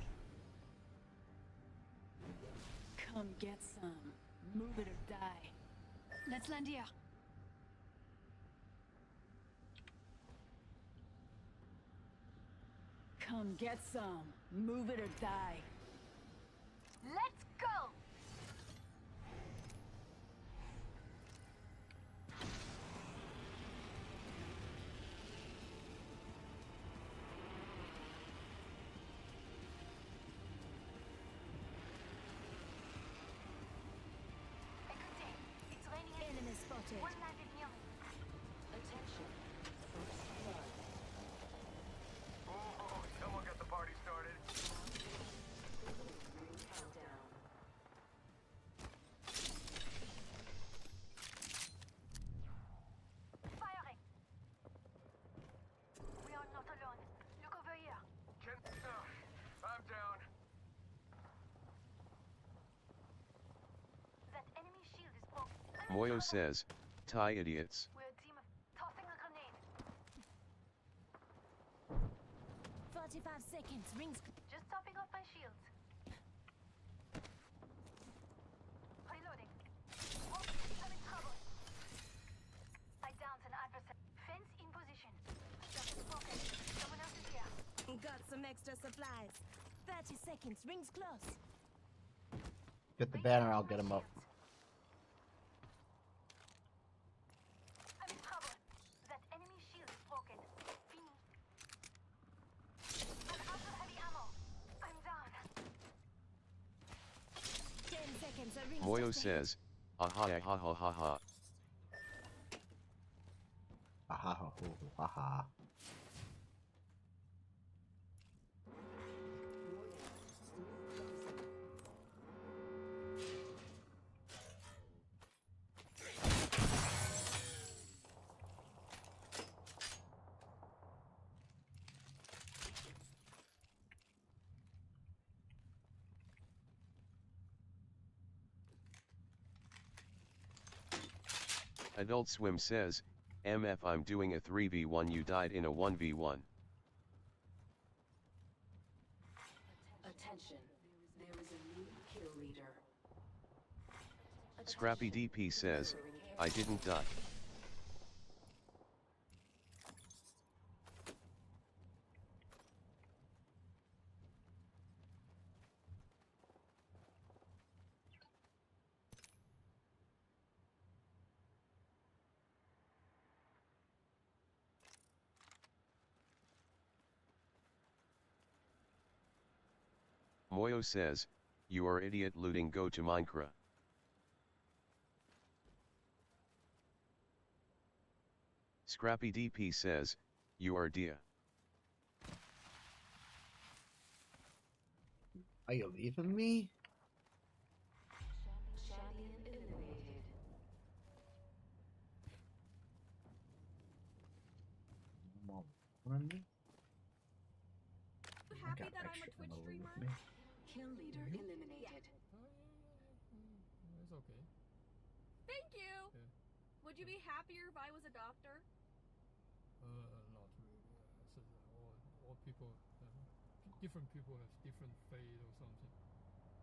Come get some. Move it or die. Let's land here. Come get some. Move it or die. Let's go! Écoutez, it's raining Enemy spotted. One landed near me. Attention. First blood. Oh, someone got the party started. Countdown. Firing. We are not alone. Look over here. I'm down. That enemy shield is broken. Moyo says, "Tie idiots." We're a team of tossing a grenade. 45 seconds. Rings. Just topping off my shields. Reloading. Oh, I'm in trouble. I downed an adversary. Fence in position. Just broken. Someone else is here. Got some extra supplies. 30 seconds. Rings close. Get the banner, I'll get him up. I'm in trouble. That enemy shield is broken. Fini. I'm out of heavy ammo. I'm down. 10 seconds. A ring. Moyo says, "Aha ha ha ha ha." Aha ha ho ho ha ha. Adult Swim says, "MF, I'm doing a 3v1. You died in a 1v1. Attention. There is a new kill leader. Scrappy DP says, "I didn't die." Moyo says, "You are idiot looting, go to Minecraft." Scrappy DP says, "You are dia." Are you leaving me? Champion eliminated. Mom, run me? You I happy got that that I'm a shit Twitch over streamer? with me. Kill leader eliminated. It's okay. Thank you. Yeah. Would you be happier if I was a doctor? Not really. So all people, different people have different fate or something.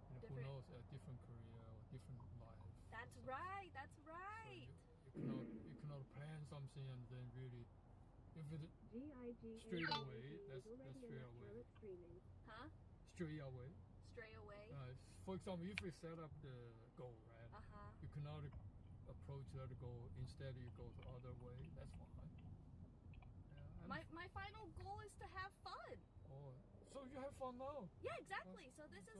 You know, who knows, a different career or different life. That's right. That's right. So you cannot plan something and then really, if it straight away, that's straight away. Huh? Straight away. Stray away. For example, if you set up the goal, right? You cannot approach that goal. Instead, you go the other way. That's fine. Yeah, My final goal is to have fun. Oh, so you have fun now? Yeah, exactly. So this is.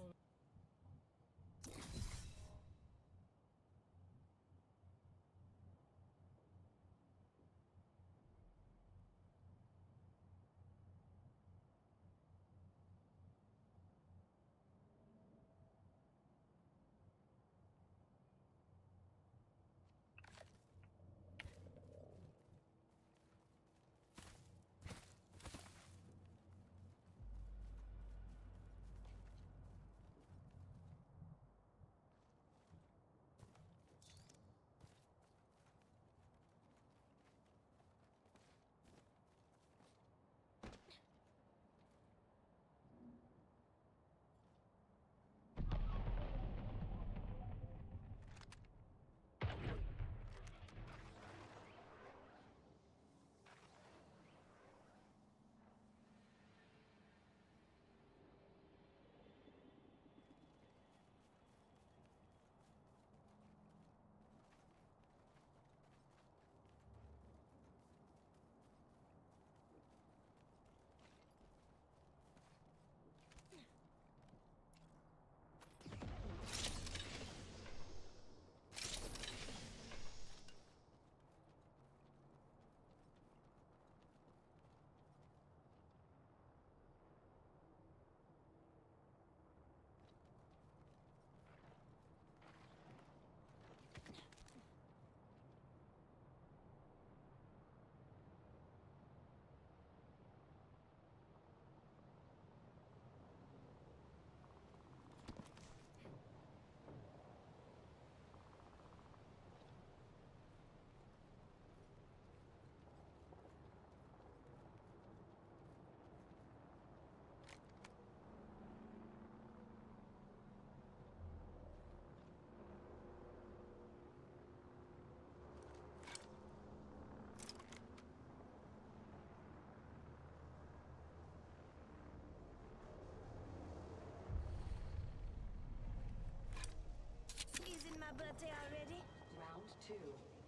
party already? Round 2.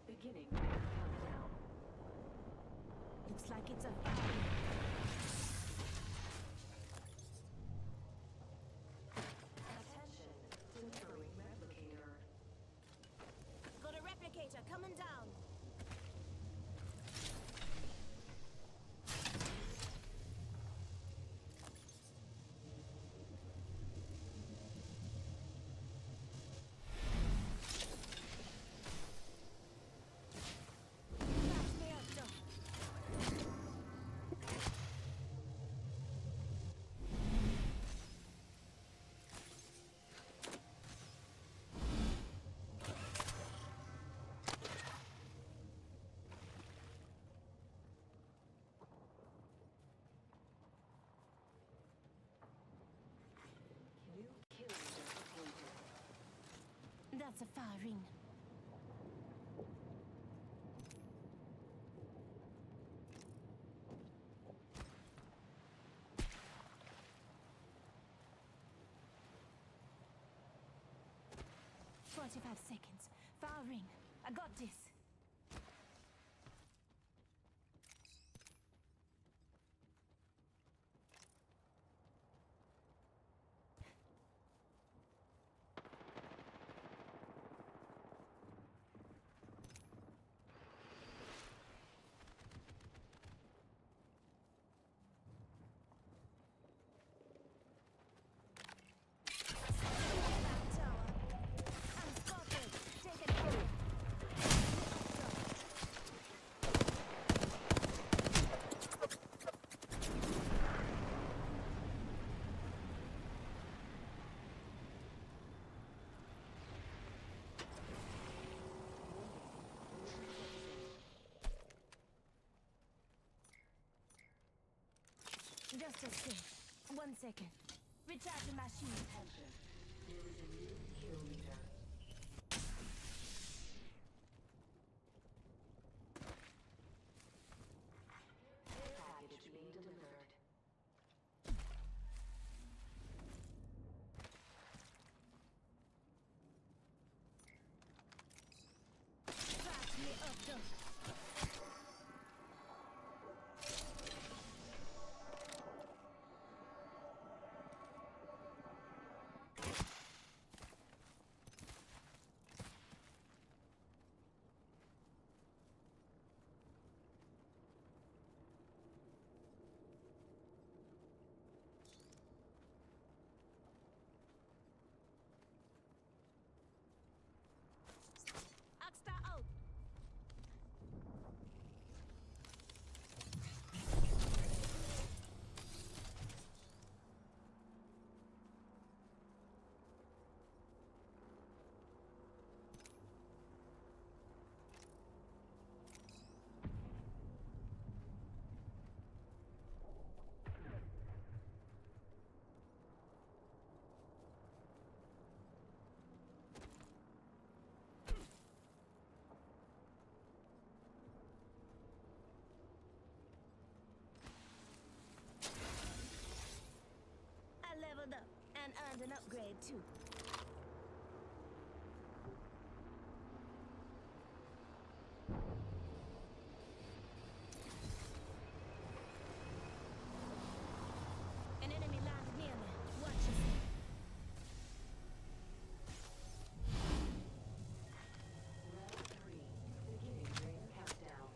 Beginning countdown. Looks like it's a foul. Attention, delivering replicator. Got a replicator coming down. Flash me up, though. New kill replicator. That's a fire ring. "45 seconds. Fire ring. I got this." Just a sec. 1 second. Recharging my shield. There is a new kill leader. Package being delivered. Flash me up, though. Axta out. I leveled up and earned an upgrade too. An enemy landed near me. Watch yourself. Round 3. Beginning ring countdown.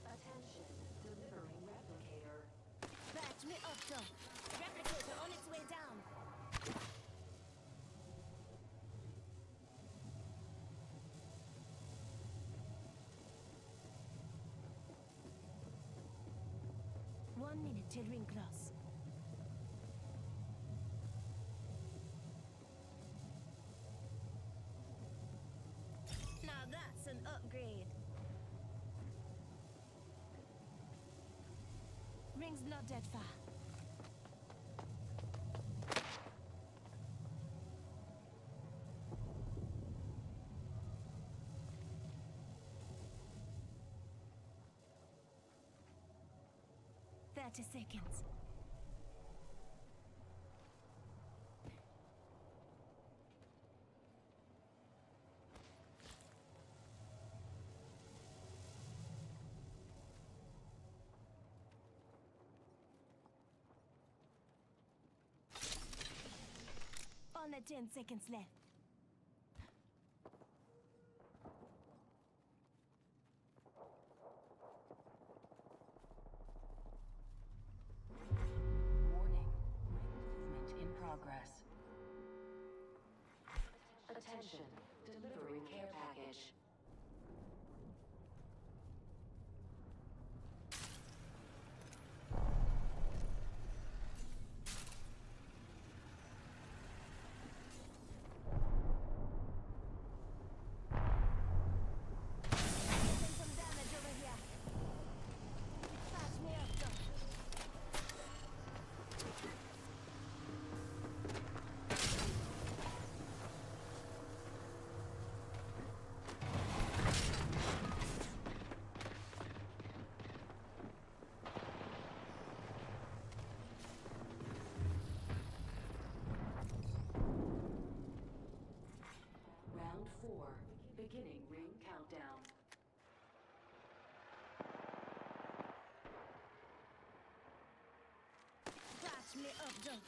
Attention, delivering replicator. Patch me up, though. Replicator on its way down. One minute till ring close. Now that's an upgrade. Ring's not that far. 30 seconds. Only 10 seconds left. Warning. Movement in progress. Attention. Delivering care package. Some damage over here. Patch me up, Doc. Round 4. Beginning ring countdown. Patch me up, Doc.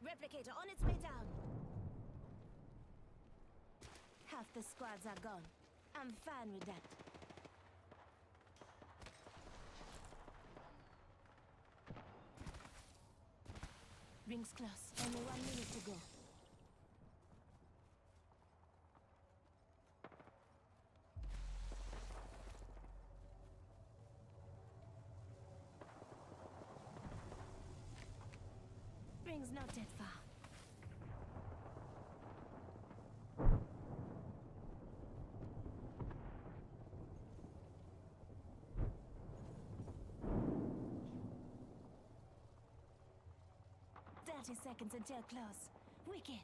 Replicator on its way down. Half the squads are gone. I'm fine with that. Rings close. Only 1 minute to go. Rings not that far. Seconds until close. Wicked.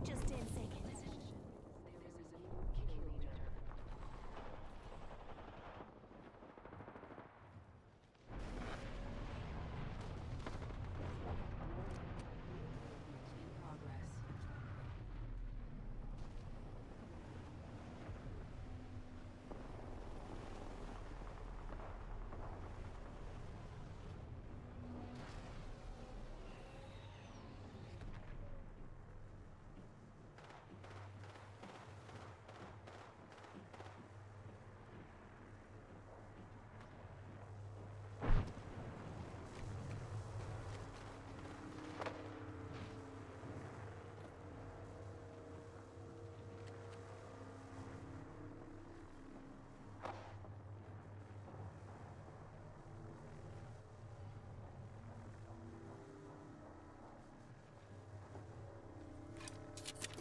Just 10 seconds. There is a new kill leader. In progress.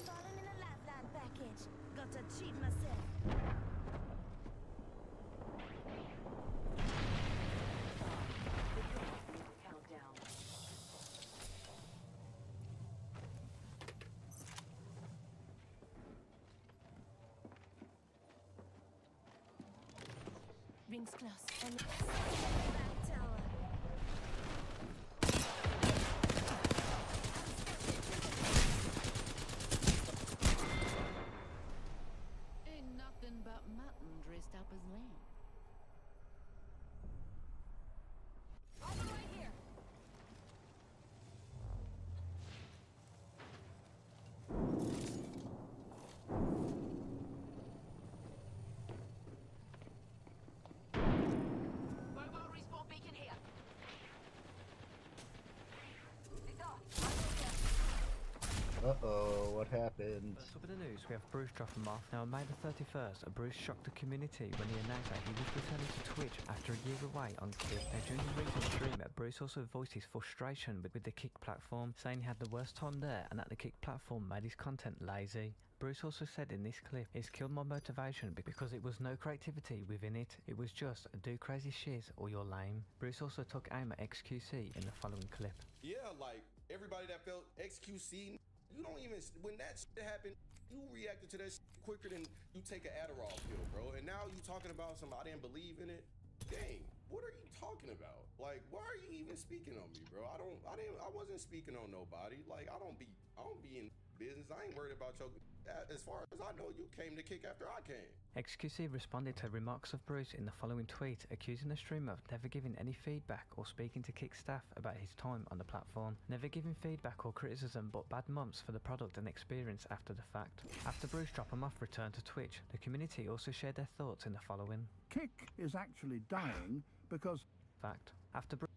Falling in a lifeline package. Got to cheat myself. Countdown. Rings close. And back tower. Ain't nothing but mutton dressed up as lamb. Right here. Uh-oh, what happened? Top of the news, we have Bruce dropping off. Now on May the 31st, Bruce shocked the community when he announced that he was returning to Twitch after a year away on Kick. Now during the recent stream, Bruce also voiced his frustration with the Kick platform, saying he had the worst time there and that the Kick platform made his content lazy. Bruce also said in this clip, "It's killed my motivation because it was no creativity within it. It was just do crazy shit or you're lame." Bruce also took aim at XQC in the following clip. Yeah, like everybody that felt XQC, you don't even, when that shit happened, you reacted to that shit quicker than you take an Adderall pill, bro. And now you talking about something I didn't believe in it. Dang, what are you talking about? Like, why are you even speaking on me, bro? I wasn't speaking on nobody. Like, I don't be in business. I ain't worried about your. As far as I know, you came to Kick after I came. XQC responded to remarks of Bruce in the following tweet, accusing the streamer of never giving any feedback or speaking to Kick staff about his time on the platform, never giving feedback or criticism but bad months for the product and experience after the fact. After Bruce Drop-em-Off returned to Twitch, the community also shared their thoughts in the following. Kick is actually dying because... Fact. After Bruce...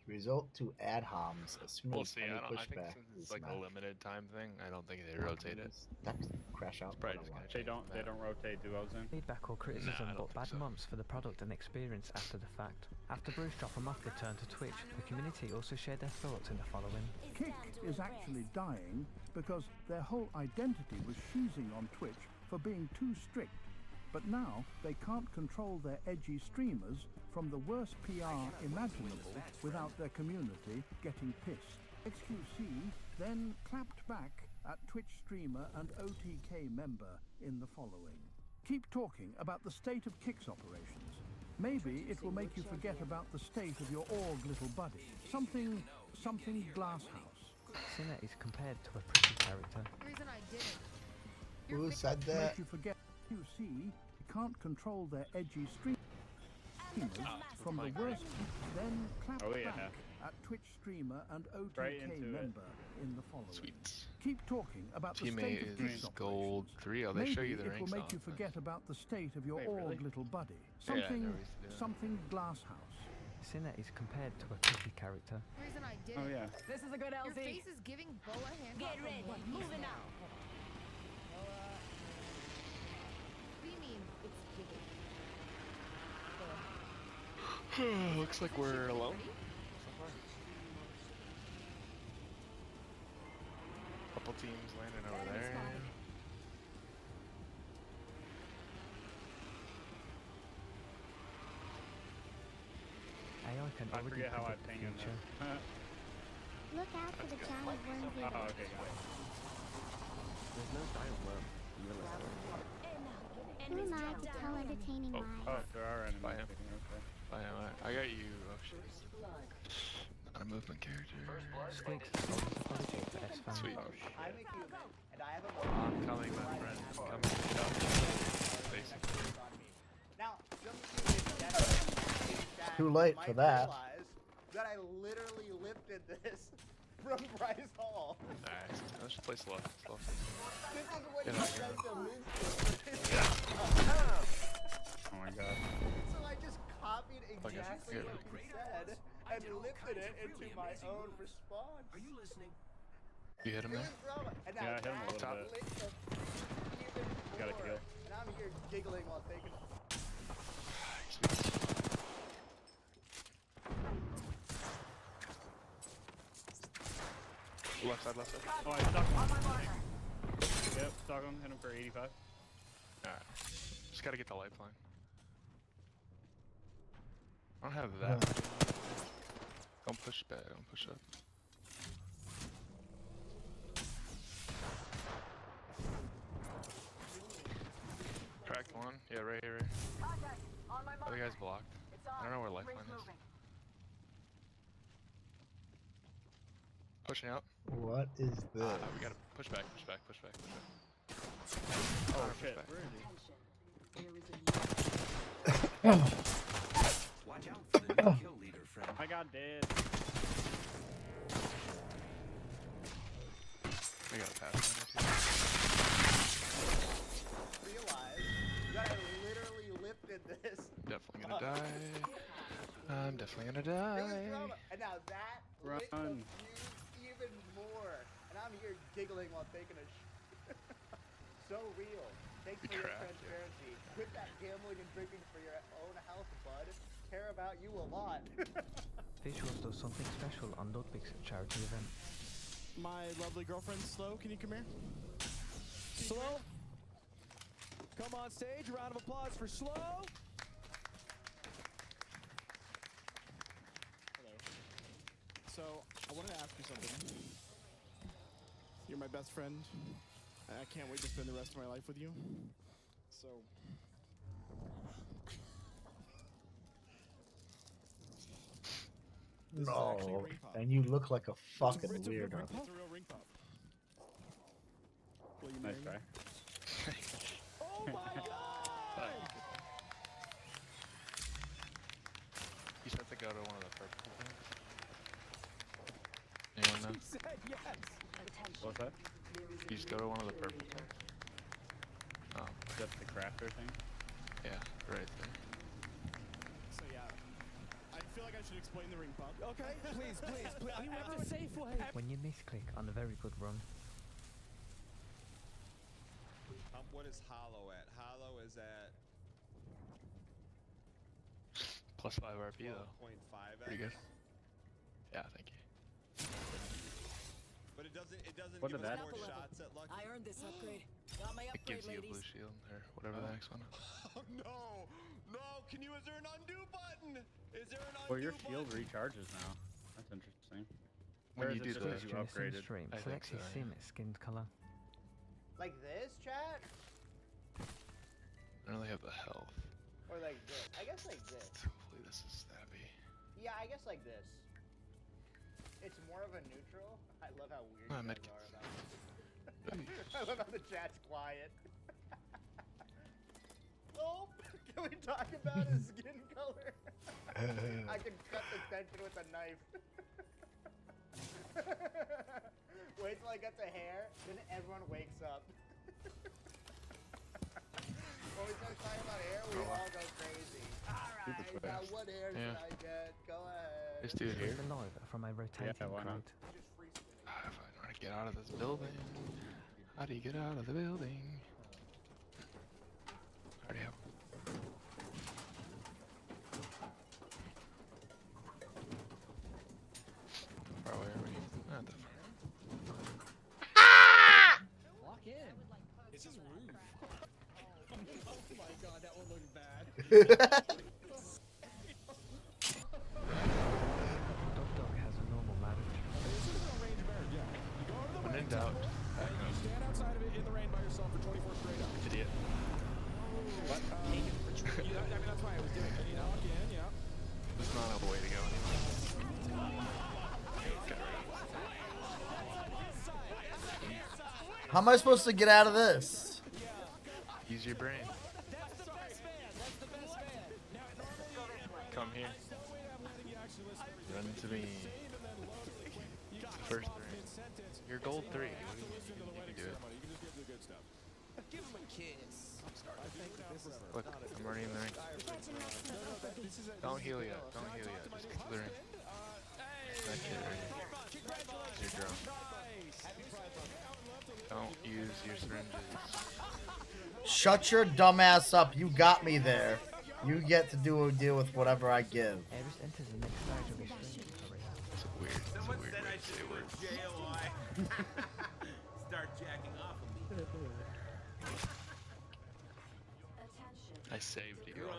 Result to ad homs as soon We'll as see. any I think pushback since is it's like a not. limited time thing, I don't think they rotate it. That could crash out. Probably just gonna They change don't rotate duos in. Feedback or criticism but bad months for the product and experience after the fact. After Bruce Drop-em-Off returned to Twitch, the community also shared their thoughts in the following. Kick is actually dying because their whole identity was sheezing on Twitch for being too strict. But now they can't control their edgy streamers from the worst PR imaginable without their community getting pissed. XQC then clapped back at Twitch streamer and OTK member in the following. Keep talking about the state of Kick's operations. Maybe it will make you forget about the state of your org little buddy. Something Glasshouse. Sinner is compared to a pretty character. The reason I did it. Who said that? Make you forget QC can't control their edgy streamers from the worst. Then clap back at Twitch streamer and OTK member in the following. Sweet. Keep talking about the state Teammate of Kick's is gold 3. Oh, they Maybe show you the it ranks will on. make you forget about the state of your Wait, org really? little buddy. Yeah, I never Something used to do that. something Glasshouse. Sinner is compared to a pretty character. The reason I did Oh, it. yeah. This is a good LZ. Your face is giving Bo a hand. Get ready, moving out. What do you mean it's giving? Looks like we're alone. Couple teams landing over there. AI can I already forget how I predict the ping in future. there. Look out for the giant worm Oh, video. okay, got it. There's no giant worm. Who am I to tell entertaining lies? Oh, there are enemies. By him. Okay. By him. I got you. Oh shit. Not a movement character. Squeaks sold his apology for S-Fan. Sweet. I'm a human, and I have a I'm coming, my friend. I'm coming. Basically. Now, something is that Too late might for that. realize that I literally lifted this from Bryce Hall. Nice. Let's just play slow. Slow. This is what Get you out said of to Liz. Oh my god. So I just copied Okay, exactly get what ready. you said and lifted it into my own response. Are you listening? You hit him there? And Yeah, I now hit him a little that bit. lit up even Got a more. kill. And I'm here giggling while taking it. Left side, left side. Oh, I stuck him. Yep, stuck him. Hit him for 85. Alright. Just gotta get the lifeline. I don't have that. Don't push back, don't push up. Cracked one. Yeah, right here. Other guy's blocked. I don't know where lifeline is. Pushing out. What is this? We gotta push back, push back, push back, push back. Oh Push shit, back. where is he? Watch out for the new kill leader, friend. I got dead. We gotta pass. Realize that I literally lifted this. Definitely gonna die. I'm definitely gonna It was die. drama. And now that lit up Run. you even I'm here giggling while taking a so real. Thanks for your transparency. Quit that gambling and drinking for your own health, bud. Care about you a lot. Visuals does something special on Ludwig's charity event. My lovely girlfriend, Slow, can you come here? Slow? Come on stage, a round of applause for Slow. Hello. So, I wanted to ask you something. You're my best friend. I can't wait to spend the rest of my life with you. So... No, and you look like a fucking weirdo. It's a real ring pop. Will you marry me? Oh my god! You just have to go to one of the purple things. Anyone know? She said yes! What's that? You just go to one of the purple things. Oh. That's the crafter thing? Yeah, right there. So yeah, I feel like I should explain the ring pop. Okay, please. You have a safe way. When you misclick on a very good run, What is Hollow at? Hollow is at +5 RP though. 12.5. Pretty good. Yeah, thank you. But it doesn't What give did us that? more shots at Lucky. I earned this upgrade. Got my It upgrade, gives you a ladies. blue shield or whatever the next one is. Oh no! Is there an undo button? Is there an undo Well, your button? shield recharges now. That's interesting. When Or you is do it the- just 'cause you during a sim upgraded? stream, I think selects his so, sim skin color. Like this, chat? I don't really have the health. Or like this? I guess like this. Hopefully this is stabby. Yeah, I guess like this. It's more of a neutral. I love how weird Ah, you guys medkits. are about it. I love how the chat's quiet. Nope. Can we talk about his skin color? I can cut the tension with a knife. Wait till I get the hair, then everyone wakes up. When we start talking about hair, we all go crazy. Alright, now what hair should I get? Go ahead. This dude here. He's alive from a rotating why not? crate. If I want to get out of this building. How do you get out of the building? Already have. How far away are we? Not that far. Walk in. It's his roof. Oh my god, that one looked bad. Dog has a normal marriage. When in doubt, You stand outside of it in the rain by yourself for 24 straight hours. idiot. What? I mean, that's why I was doing it. You know, again, yeah. There's not a way to go anymore. How am I supposed to get out of this? Use your brain. Come here. Run to me. First 3. You're gold 3. You can do it. Give him a kiss. Look, I'm already in the ring. Don't heal yet. Don't heal yet. Just get to the ring. That kid right here. You're drunk. Don't use your syringes. Shut your dumb ass up. You got me there. You get to deal with whatever I give. Eris enters the next stage of his streaming career. It's a weird, Someone said I should do JOI. Start jacking off of me. I saved you.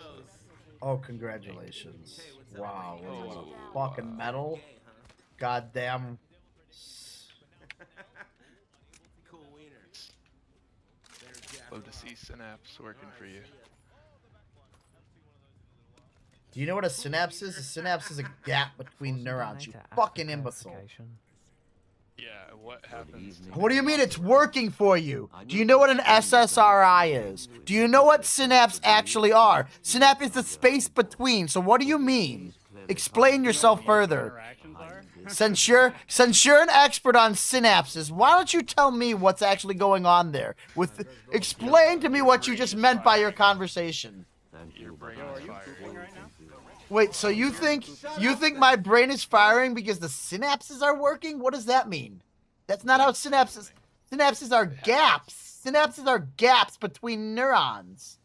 Oh, congratulations. Wow. What a fucking medal. Goddamn. Cool wiener. Love to see Synapse working for you. Do you know what a synapse is? A synapse is a gap between neurons. You fucking imbecile. Yeah, what happens? What do you mean it's working for you? Do you know what an SSRI is? Do you know what synapse actually are? Synapse is the space between. So what do you mean? Explain yourself further. Since you're an expert on synapses, why don't you tell me what's actually going on there? Explain to me what you just meant by your conversation. Your brain is firing. Wait, so you think my brain is firing because the synapses are working? What does that mean? That's not how synapses. Synapses are gaps. Synapses are gaps between neurons.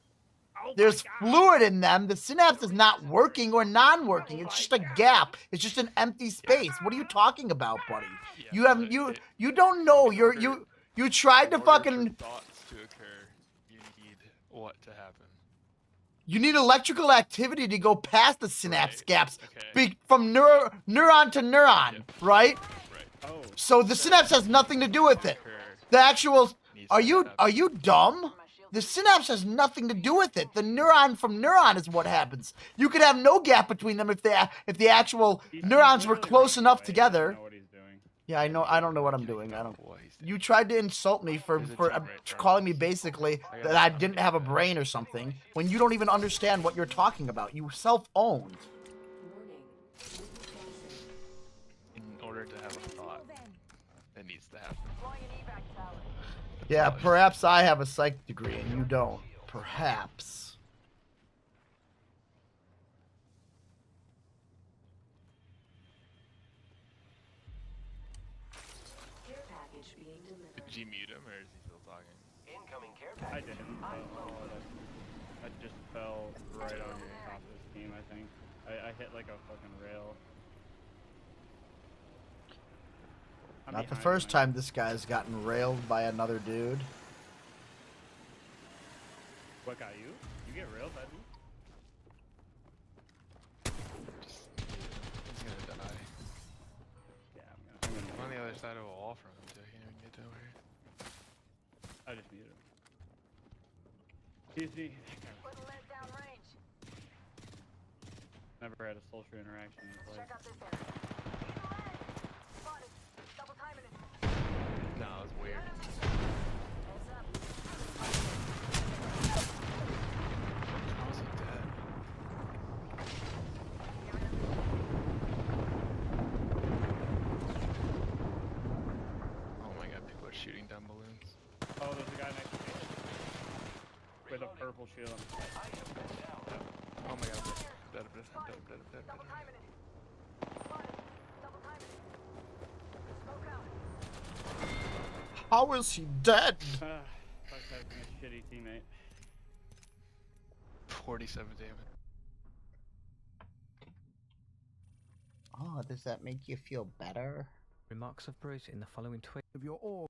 There's fluid in them. The synapse is not working or non-working. It's just a gap. It's just an empty space. What are you talking about, buddy? You have you don't know. You tried to fucking. Thoughts to occur, you need what to happen? You need electrical activity to go past the synapse gaps, from neuron to neuron, right? So the synapse has nothing to do with it. The actual. Are you dumb? The synapse has nothing to do with it. The neuron from neuron is what happens. You could have no gap between them if the actual neurons were close enough together. Yeah, I know. I don't know what I'm doing. I don't. You tried to insult me for calling me basically that I didn't have a brain or something when you don't even understand what you're talking about. You self-owned. In order to have a thought, it needs to happen. Yeah, perhaps I have a psych degree and you don't. Perhaps. Did you mute him or is he still talking? Incoming care I didn't. I just fell right on top of his team, I think. I hit like a fucking rail. Not the first time this guy's gotten railed by another dude. What got you? You get railed by me? He's gonna die. Yeah, I'm gonna on the other side of a wall from him, so he can't even get to over here. I just muted him. Excuse me. Never had a social interaction in his life. No, it was weird. How is he dead? Oh my god, people are shooting down balloons. Oh, there's a guy next to me. With a purple shield on his head. Oh my god, I'm dead. How is he dead? Fuck having a shitty teammate. 47 damage. Oh, does that make you feel better? Remarks of Bruce in the following tweet. Of your org.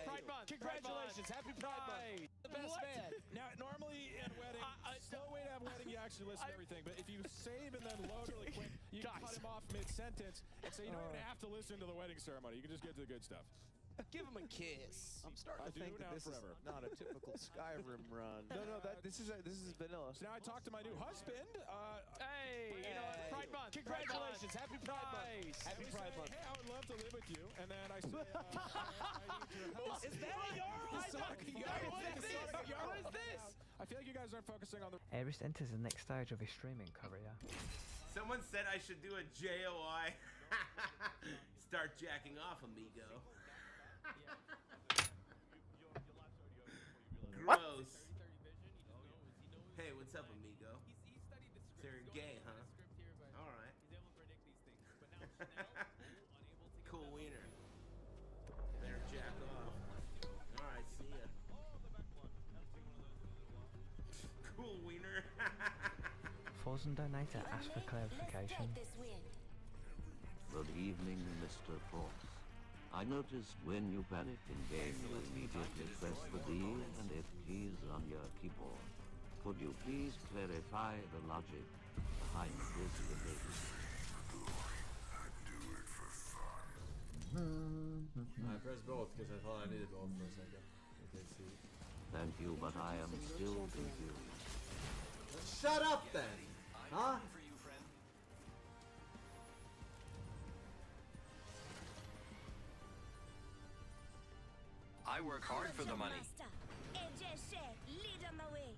Pride Month! Congratulations! Happy Pride Month! The best man! Now, normally in wedding, slow way to have a wedding, you actually listen to everything, but if you save and then load really quick, you can cut him off mid-sentence, and so you don't even have to listen to the wedding ceremony. You can just get to the good stuff. Give him a kiss. I'm starting to think that this is not a typical Skyrim run. No, this is vanilla. So now I talked to my new husband. Hey, you know what? Pride Month. Congratulations. Happy Pride Month. Happy Pride Month. Hey, I would love to live with you. And then I say, Is that your What is this? I feel like you guys aren't focusing on the. Aerith enters the next stage of his streaming career. Someone said I should do a JOI. Start jacking off, amigo. What? Gross. Hey, what's up, amigo? So you're gay, huh? Alright. Cool wiener. Better jack off. Alright, see ya. Cool wiener. Forzen Donator asks for clarification. Good evening, Mr. Force. I noticed when you panic in game, you immediately press the D and F keys on your keyboard. Could you please clarify the logic behind this behavior? I pressed both because I thought I needed both for a second. Okay, see. Thank you, but I am still confused. Shut up then! Huh? I work hard for the money. Lead them away.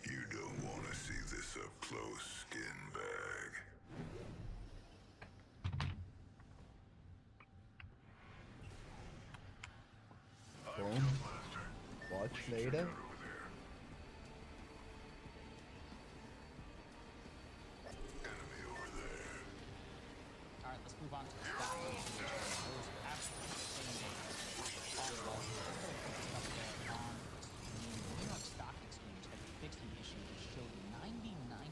You don't want to see this up close, skin bag. Later. Alright, let's move on to the stock exchange. There was absolutely insane data on Wall Street. Stuff there on the screen. The New York Stock Exchange had fixed an issue that showed 99%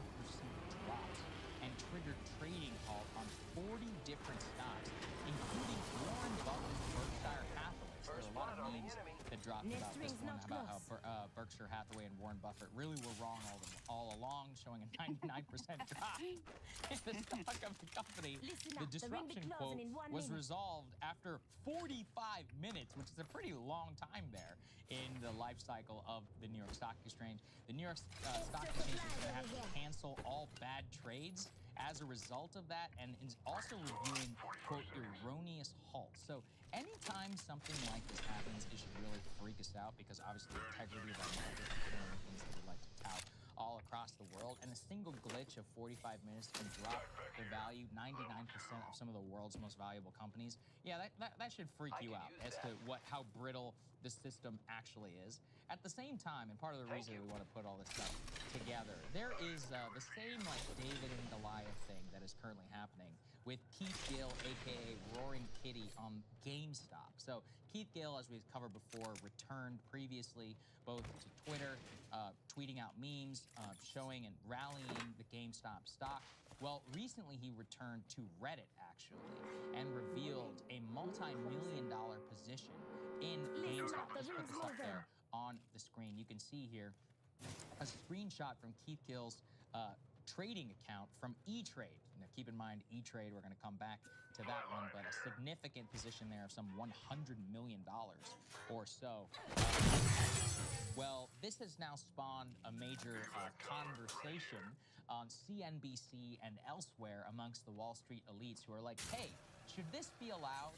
drops and triggered trading halt on 40 different stocks, including Warren Buffett's Berkshire Hathaway. So there were a lot of memes that dropped about this one, about how Berkshire Hathaway and Warren Buffett really were wrong all along, showing a 99% drop in the stock of the company. The disruption quote was resolved after 45 minutes, which is a pretty long time there in the life cycle of the New York Stock Exchange. The New York Stock Exchange is going to have to cancel all bad trades as a result of that, and is also reviewing, quote, erroneous halts. So anytime something like this happens, it should really freak us out, because obviously the integrity of our market is one of the things that we like to tout all across the world, and a single glitch of 45 minutes can drop the value 99% of some of the world's most valuable companies. Yeah, that should freak you out as to how brittle the system actually is. At the same time, and part of the reason we want to put all this stuff together, there is the same like David and Goliath thing that is currently happening with Keith Gill, aka Roaring Kitty, on GameStop. So Keith Gill, as we've covered before, returned previously both to Twitter, tweeting out memes, showing and rallying the GameStop stock. Well, recently he returned to Reddit, actually, and revealed a multi-million-dollar position in GameStop. Let's put this up there on the screen. You can see here a screenshot from Keith Gill's trading account from E-Trade. Now, keep in mind, E-Trade, we're going to come back to that one, but a significant position there of some $100 million or so. Well, this has now spawned a major conversation on CNBC and elsewhere amongst the Wall Street elites who are like, hey, should this be allowed?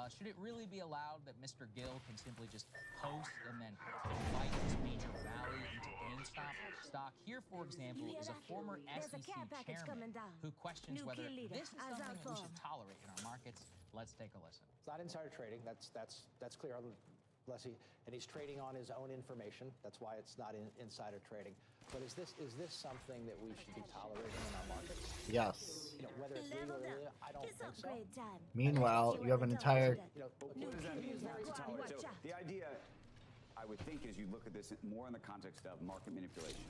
Should it really be allowed that Mr. Gill can simply just post and then invite this major rally into GameStop stock? Here, for example, is a former SEC chairman who questions whether this is something that we should tolerate in our markets. Let's take a listen. It's not insider trading. That's clear, Leslie. And he's trading on his own information. That's why it's not insider trading. But is this something that we should be tolerating in our markets? Yes. You know, whether it's legal or illegal, I don't think so. Meanwhile, you have an entire. What does that mean? So the idea, I would think, is you look at this more in the context of market manipulation.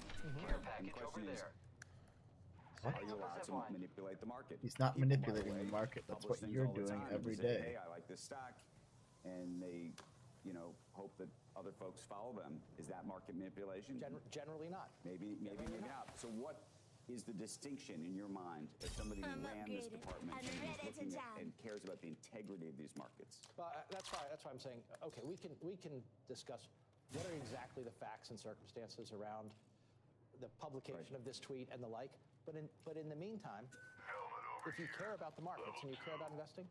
And the question is, What? are you allowed to manipulate the market? He's not People, by manipulating way, the market. That's what publish things you're all the doing time every and say, day. Hey, I like this stock, and they, hope that other folks follow them. Is that market manipulation? Generally not. Maybe not. So what is the distinction in your mind as somebody who ran this department and is looking at and cares about the integrity of these markets? Well, that's why I'm saying, okay, we can discuss what are exactly the facts and circumstances around the publication of this tweet and the like. But in the meantime, if you care about the markets and you care about investing,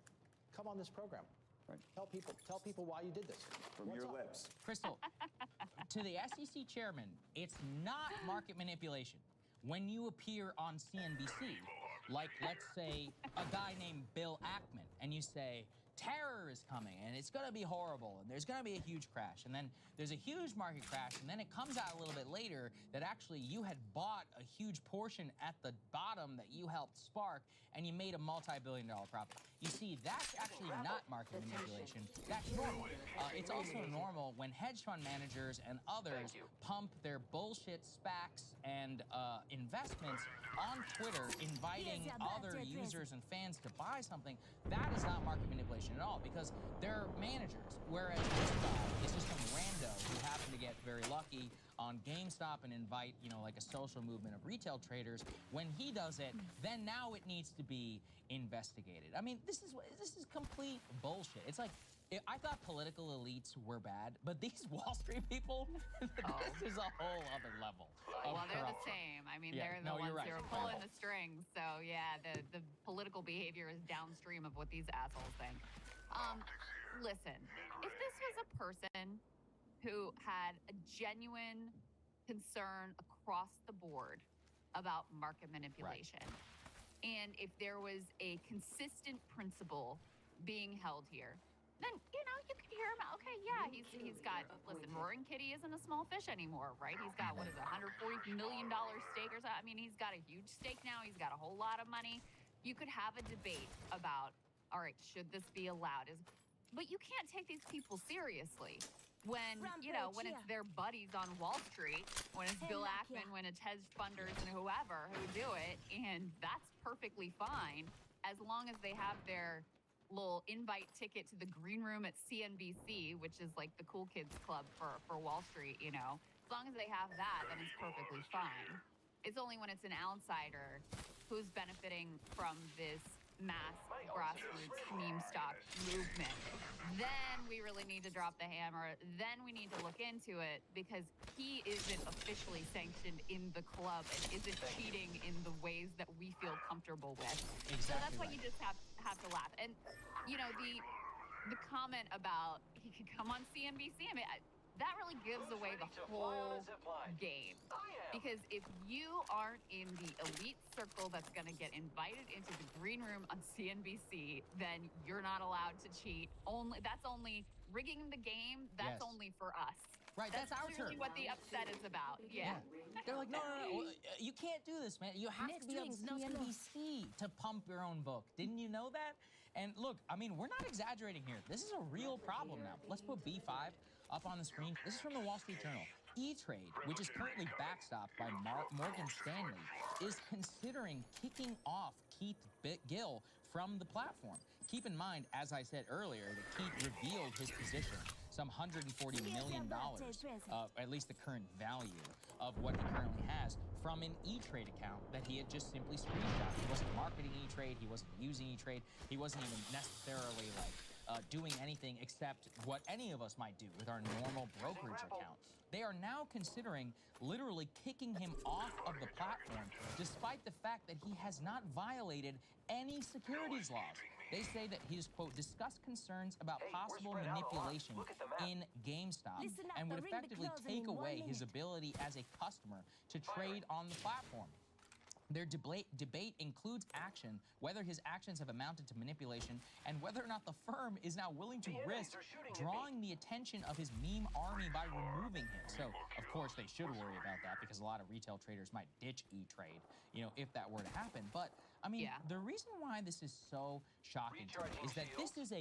come on this program. Right. Tell people why you did this. From your lips. Crystal, to the SEC chairman, it's not market manipulation. When you appear on CNBC, like, let's say, a guy named Bill Ackman, and you say, terror is coming, and it's going to be horrible, and there's going to be a huge crash, and then there's a huge market crash, and then it comes out a little bit later that actually you had bought a huge portion at the bottom that you helped spark, and you made a multi-billion-dollar profit. You see, that's actually not market manipulation. That's normal. It's also normal when hedge fund managers and others pump their bullshit SPACs and investments on Twitter, inviting other users and fans to buy something. That is not market manipulation at all, because they're managers, whereas this guy is just some rando who happened to get very lucky on GameStop and invite, like a social movement of retail traders. When he does it, then now it needs to be investigated. I mean, this is complete bullshit. It's like, I thought political elites were bad, but these Wall Street people, this is a whole other level. Well, they're the same. I mean, they're the ones who are pulling the strings. So yeah, the political behavior is downstream of what these assholes think. Listen, if this was a person who had a genuine concern across the board about market manipulation, and if there was a consistent principle being held here, then, you know, you can hear him out. Okay, yeah, he's got, listen, Roaring Kitty isn't a small fish anymore, right? He's got, what is it, $140 million stake or something? I mean, he's got a huge stake now. He's got a whole lot of money. You could have a debate about, all right, should this be allowed? But you can't take these people seriously when, you know, when it's their buddies on Wall Street, when it's Bill Ackman, when it's hedge funders and whoever who do it, and that's perfectly fine as long as they have their little invite ticket to the green room at CNBC, which is like the cool kids club for Wall Street, you know. As long as they have that, then it's perfectly fine. It's only when it's an outsider who's benefiting from this mass grassroots meme stock movement. Then we really need to drop the hammer. Then we need to look into it because he isn't officially sanctioned in the club and isn't cheating in the ways that we feel comfortable with. Exactly. So that's why you just have to laugh. And, you know, the comment about he could come on CNBC, I mean, that really gives away the whole game. Because if you aren't in the elite circle that's going to get invited into the green room on CNBC, then you're not allowed to cheat. That's only rigging the game. That's only for us. Right, that's our turn. What the upset is about. Yeah. They're like, no, you can't do this, man. You have to be on CNBC to pump your own book. Didn't you know that? And look, I mean, we're not exaggerating here. This is a real problem now. Let's put B5 up on the screen. This is from the Wall Street Journal. E-Trade, which is currently backstopped by Morgan Stanley, is considering kicking off Keith Gill from the platform. Keep in mind, as I said earlier, that Keith revealed his position, some $140 million, at least the current value of what he currently has, from an E-Trade account that he had just simply screenshot. He wasn't marketing E-Trade, he wasn't using E-Trade, he wasn't even necessarily doing anything except what any of us might do with our normal brokerage account. They are now considering literally kicking him off of the platform, despite the fact that he has not violated any securities laws. They say that he has, quote, discussed concerns about possible manipulation in GameStop and would effectively take away his ability as a customer to trade on the platform. Their debate includes action, whether his actions have amounted to manipulation, and whether or not the firm is now willing to risk drawing the attention of his meme army by removing him. So, of course, they should worry about that because a lot of retail traders might ditch E-Trade, you know, if that were to happen. But, I mean, the reason why this is so shocking to me is that this is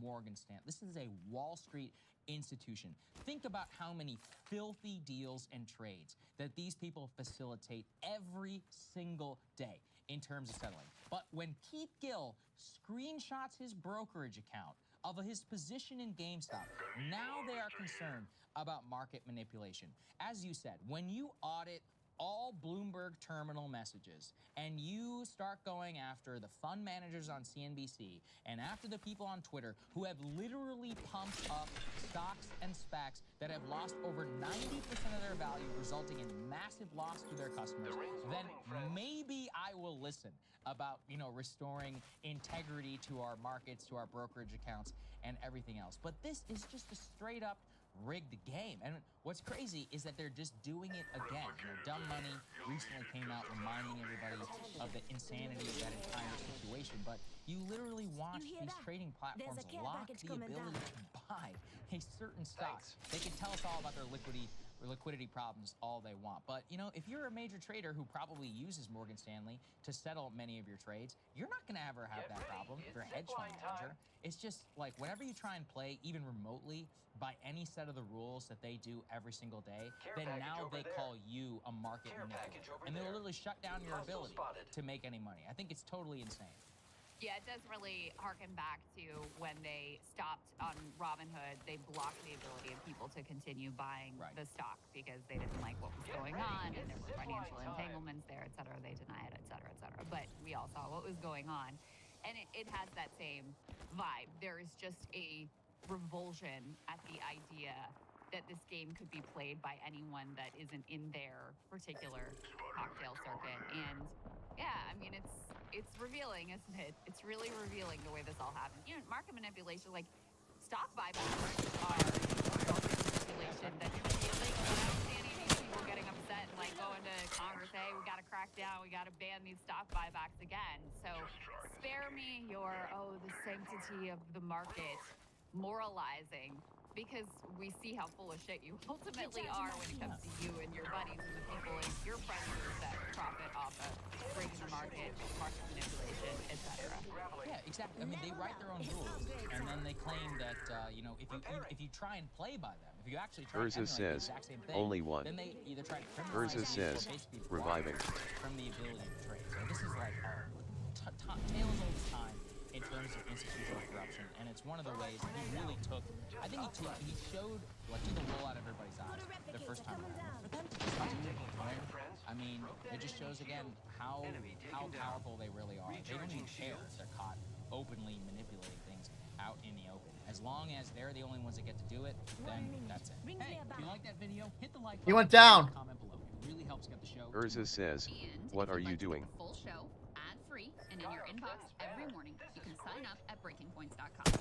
Morgan Stanley. This is a Wall Street institution. Think about how many filthy deals and trades that these people facilitate every single day in terms of settling. But when Keith Gill screenshots his brokerage account of his position in GameStop, now they are concerned about market manipulation. As you said, when you audit all Bloomberg terminal messages and you start going after the fund managers on CNBC and after the people on Twitter who have literally pumped up stocks and SPACs that have lost over 90% of their value, resulting in massive loss to their customers, then maybe I will listen about, you know, restoring integrity to our markets, to our brokerage accounts, and everything else. But this is just a straight up rigged game. And what's crazy is that they're just doing it again. You know, Dumb Money recently came out reminding everybody of the insanity of that entire situation. But you literally watch these trading platforms lock the ability to buy a certain stock. They can tell us all about their liquidity problems all they want. But, you know, if you're a major trader who probably uses Morgan Stanley to settle many of your trades, you're not going to ever have that problem if you're a hedge fund manager. It's just like whenever you try and play even remotely by any set of the rules that they do every single day, then now they call you a market manipulator. And they'll literally shut down your ability to make any money. I think it's totally insane. Yeah, it does really harken back to when they stopped on Robinhood. They blocked the ability of people to continue buying the stock because they didn't like what was going on and there were financial entanglements there, et cetera. They deny it, et cetera, et cetera. But we all saw what was going on. And it has that same vibe. There is just a revulsion at the idea that this game could be played by anyone that isn't in their particular cocktail circuit. And yeah, I mean, it's revealing, isn't it? It's really revealing the way this all happened. You know, market manipulation, like stock buybacks are market manipulation that should be illegal without any people getting upset and like going to Congress, hey, we got to crack down, we got to ban these stock buybacks again. So spare me your, the sanctity of the market moralizing, because we see how full of shit you ultimately are when it comes to you and your buddies and the people and your predators that profit off of breaking the market manipulation, etc. Yeah, exactly. I mean, they write their own rules, and then they claim that if you try and play by them, if you actually try to emulate the exact same thing, only one. then they either try to criminalize you or basically reviving from the ability to trade. So this is like tale as old as time in terms of institutional corruption, and it's one of the ways that he really took. I think he showed took the wool out of everybody's eyes the first time around. For them to just I mean, it just shows again how powerful they really are. They don't even care if they're caught openly manipulating things out in the open. As long as they're the only ones that get to do it, then that's it. Hey, if you like that video, hit the like button. He went down. Comment below. It really helps get the show. Urza says, "What are you doing?" Full show, ad-free, and in your inbox every morning. You can sign up at breakingpoints.com.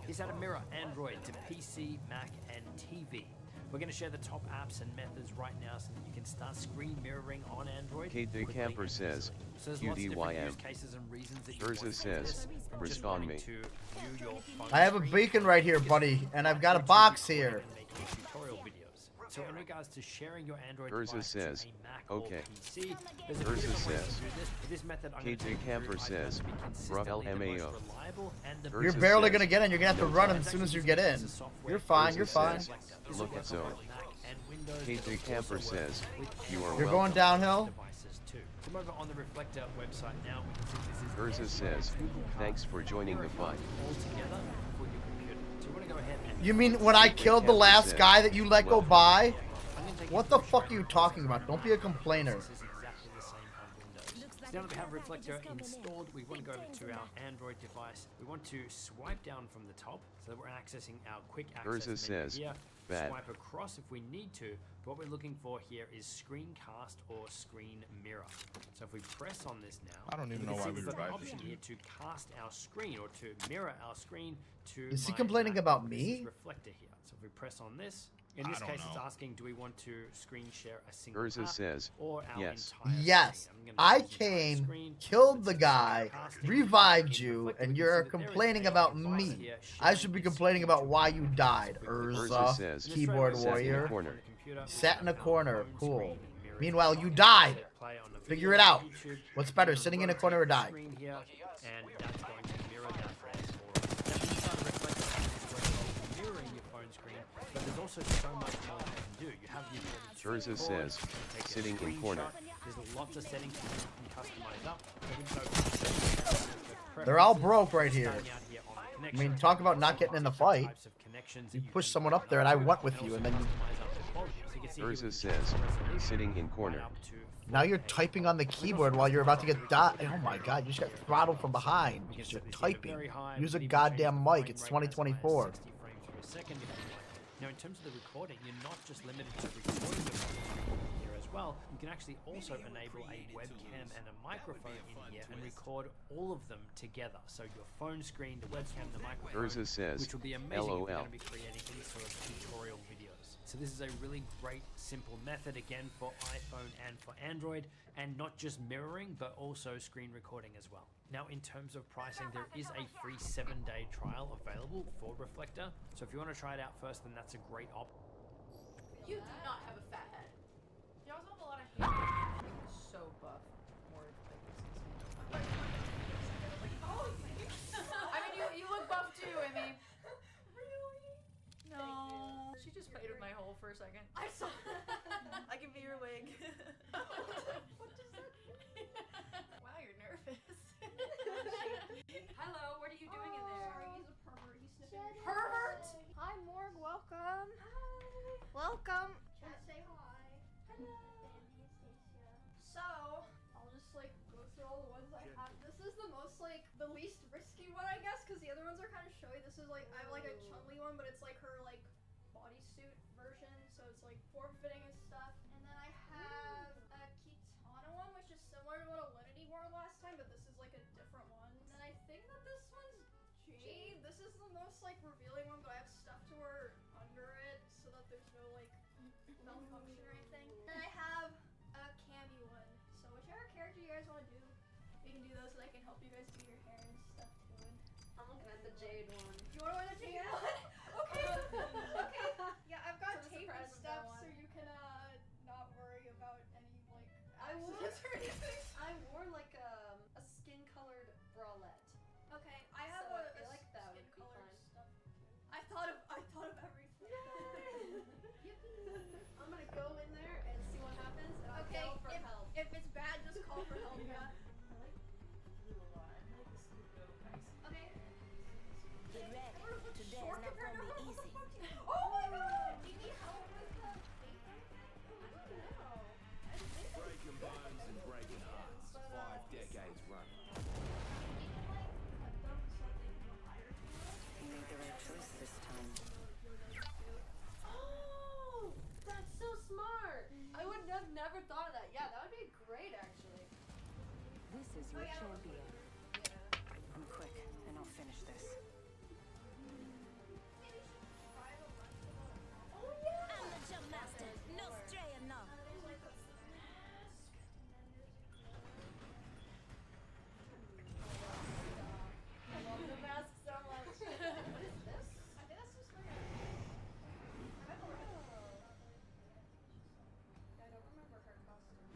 Here's how to mirror Android to PC, Mac, and TV. We're going to share the top apps and methods right now so that you can start screen mirroring on Android. Kate the Camper says, QDYM. Urza says, respond me. I have a beacon right here, buddy, and I've got a box here. Tutorial videos. So in regards to sharing your Android Urza says, okay. Urza says, this method Kate the Camper says, LMAO. You're barely gonna get in. You're gonna have to run as soon as you get in. You're fine. You're fine. Look at Zone. Kate the Camper says, You're going downhill. Come over on the Reflector website now. We can see this is Urza says, thanks for joining the fight. You mean when I killed the last guy that you let go by? What the fuck are you talking about? Don't be a complainer. Now that we have Reflector installed, we want to go over to our Android device. We want to swipe down from the top so that we're accessing our quick access Urza says, here. bad. Swipe across if we need to. But what we're looking for here is screencast or screen mirror. So if we press on this now, I don't even know why we got revived an option here to cast our screen or to mirror our screen to. Is he complaining about This me? is Reflector here. So if we press on this. In this case, it's asking, do we want to screen share a single Urza app says, or our yes. entire Yes, screen? I came, killed the guy, revived you, and you're complaining about me. I should be complaining about why you died, Urza says, keyboard sat in a warrior. corner. Sat in a corner, cool. Meanwhile, you died. Figure it out. What's better, sitting in a corner or die? And that's going to mirror that mirroring your phone screen, but there's also so much more you can do. You have the ability to Urza says, sitting in corner. There's lots of settings you can customize up. They're all broke right here. I mean, talk about not getting in the fight. You push someone up there and I went with you and then Urza says, sitting in corner. now you're typing on the keyboard while you're about to get dot. Oh my god, you just got throttled from behind because you're typing. Use a goddamn mic. It's 2024. Now, in terms of the recording, you're not just limited to recording your here as well. You can actually also enable a webcam and a microphone in here and record all of them together. So your phone screen, the webcam, the microphone, Urza says, which will be amazing LOL. if you're going to be creating any sort of tutorial videos. So this is a really great, simple method, again, for iPhone and for Android, and not just mirroring, but also screen recording as well. Now, in terms of pricing, there is a free 7-day trial available for Reflector. So if you want to try it out first, then that's a great option. You do not have a fat head. You also have a lot of hair. You're so buff. More like oh, I mean, you look buff too, I mean. Really? No. She just played with my hole for a second. I saw. I can be your wig. What does that mean? Wow, you're nervous. Hello, what are you doing in there? Sorry, he's a pervert. He's sniffing. Pervert! Hi, Morg. Welcome. Hi. Welcome. Chat, say hi. Hello. So, I'll just like go through all the ones I have. This is the most like the least risky one, I guess, because the other ones are kind of showy. This is like I have like a Chun-Li one, but it's like her like bodysuit version, so it's like form-fitting and stuff. And then I have a Kitana one, which is similar to what Alinity wore last time, but this is like a different one. And then I think that this one's Jade. This is the most almost like revealing one, but I have stuff to wear under it so that there's no like malfunction or anything. And I have a Cammy one. So whichever character you guys want to do, you can do those so I can help you guys do your hair and stuff too. I'm looking at the Jade one. You want to wear the Jade one? Okay. Okay. Yeah, I've got tape and stuff so you can not worry about any like accidents or anything. I wore like a skin-colored bralette. Okay, I have So a I feel like that would be skin-colored fine. stuff. I thought of everything. I'm gonna go in there and see what happens, and I'll Okay, yell for help. if it's bad, just call for help. Yeah. Okay. Get ready. Today is not gonna be easy. Oh my god! Do you need help with the paper? Breaking bones and breaking hearts. 5 decades running. You made the right choice this time. Oh, that's so smart. I would have never thought of that. Yeah, that would be great actually. This is your champion. I'm quick, and I'll finish this. I'm the jump master. No straying now. I love the mask so much. What is this? I think that's just like a... I don't remember her costume.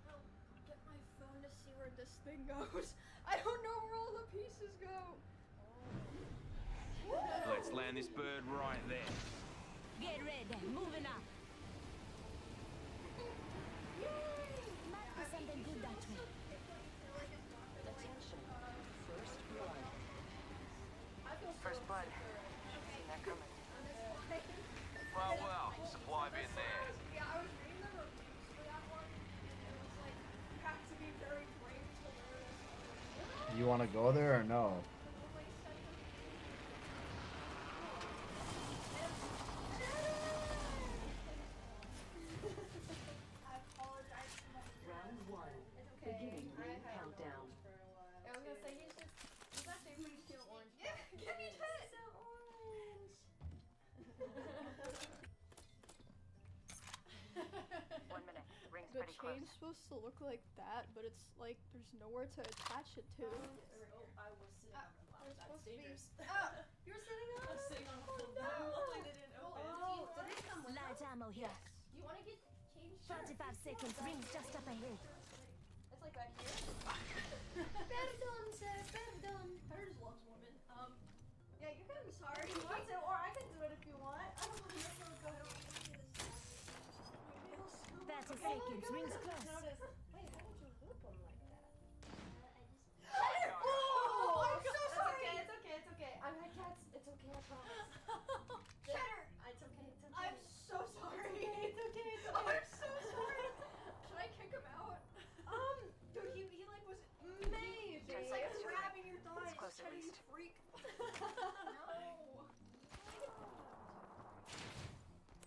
I'll get my phone to see where this thing goes. I don't know where all the pieces go. Let's land this bird right there. Get ready. Moving up. Might be something good that way. Attention. First blood. First blood. Seen that coming. Well, supply bin there. Yeah, I was reading the reviews for that one, and it was like, you have to be very brave to wear this. You want to go there or no? I apologize to my Round 1. It's okay. Beginning ring countdown. I was gonna say he's actually pretty cute orange. Yeah, give me that. So orange. 1 minute. Ring's The pretty close. chain's supposed to look like that, but it's like there's nowhere to attach it to. I was sitting on the lap. It's That's supposed to be. dangerous. You were sitting on? I was sitting on the no. Luckily they didn't open. Oh, did they come with Light ammo here. You want to get changed? 45 seconds. Ring's just up ahead. It's like back here. Perdón, sir. Perdón. Peter just loves women. Yeah, you can. Sorry. You want to, or I can do it if you want. I don't want to go. I don't want to do this. 30 seconds. Ring's close. Notice. Wait, why would you loop them like that? Oh, I'm so sorry. It's okay. I had cats. It's okay, I promise. Cheddar. It's okay. I'm so sorry. It's okay. I'm so sorry. Should I kick him out? Dude, he like was Maybe. just like grabbing your thighs. It's close at Cheddar, you least. freak. No.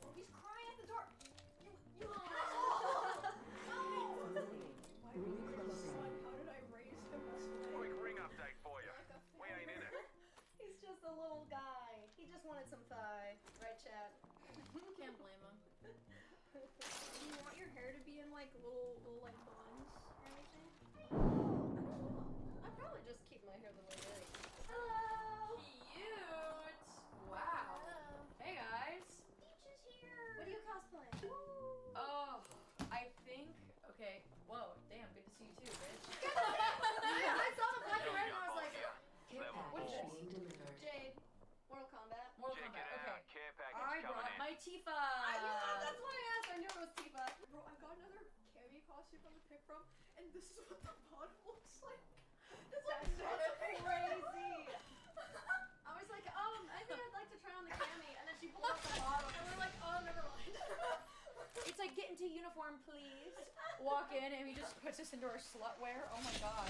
Oh, he's crying at the door. You asshole. No. Ring closing. How did I raise him this way? Quick ring update for you. We ain't in it. He's just a little guy. He just wanted some thigh. Right, Chad? Can't blame him. Do you want your hair to be in like little like buns or anything? I'd probably just keep my hair the way it is. Hello! Cute. Wow. Hey guys. Peach is here. What are you cosplaying? Oh, I think. Okay. Whoa. Damn. Good to see you too, bitch. I saw the black and red and I was like, Care package being delivered. Jade, Mortal Kombat. Mortal Kombat. Okay. Care package I coming brought in. my Tifa. That's why I asked. I knew it was Tifa. Bro, I got another Cammy costume from the pick from, and this is what the bottom looks like. That's crazy. I was like, I think I'd like to try on the cami, and then she pulled out the bottom, And we're like, oh, never mind. It's like get into uniform, please. Walk in and he just puts us into our slut wear. Oh my god.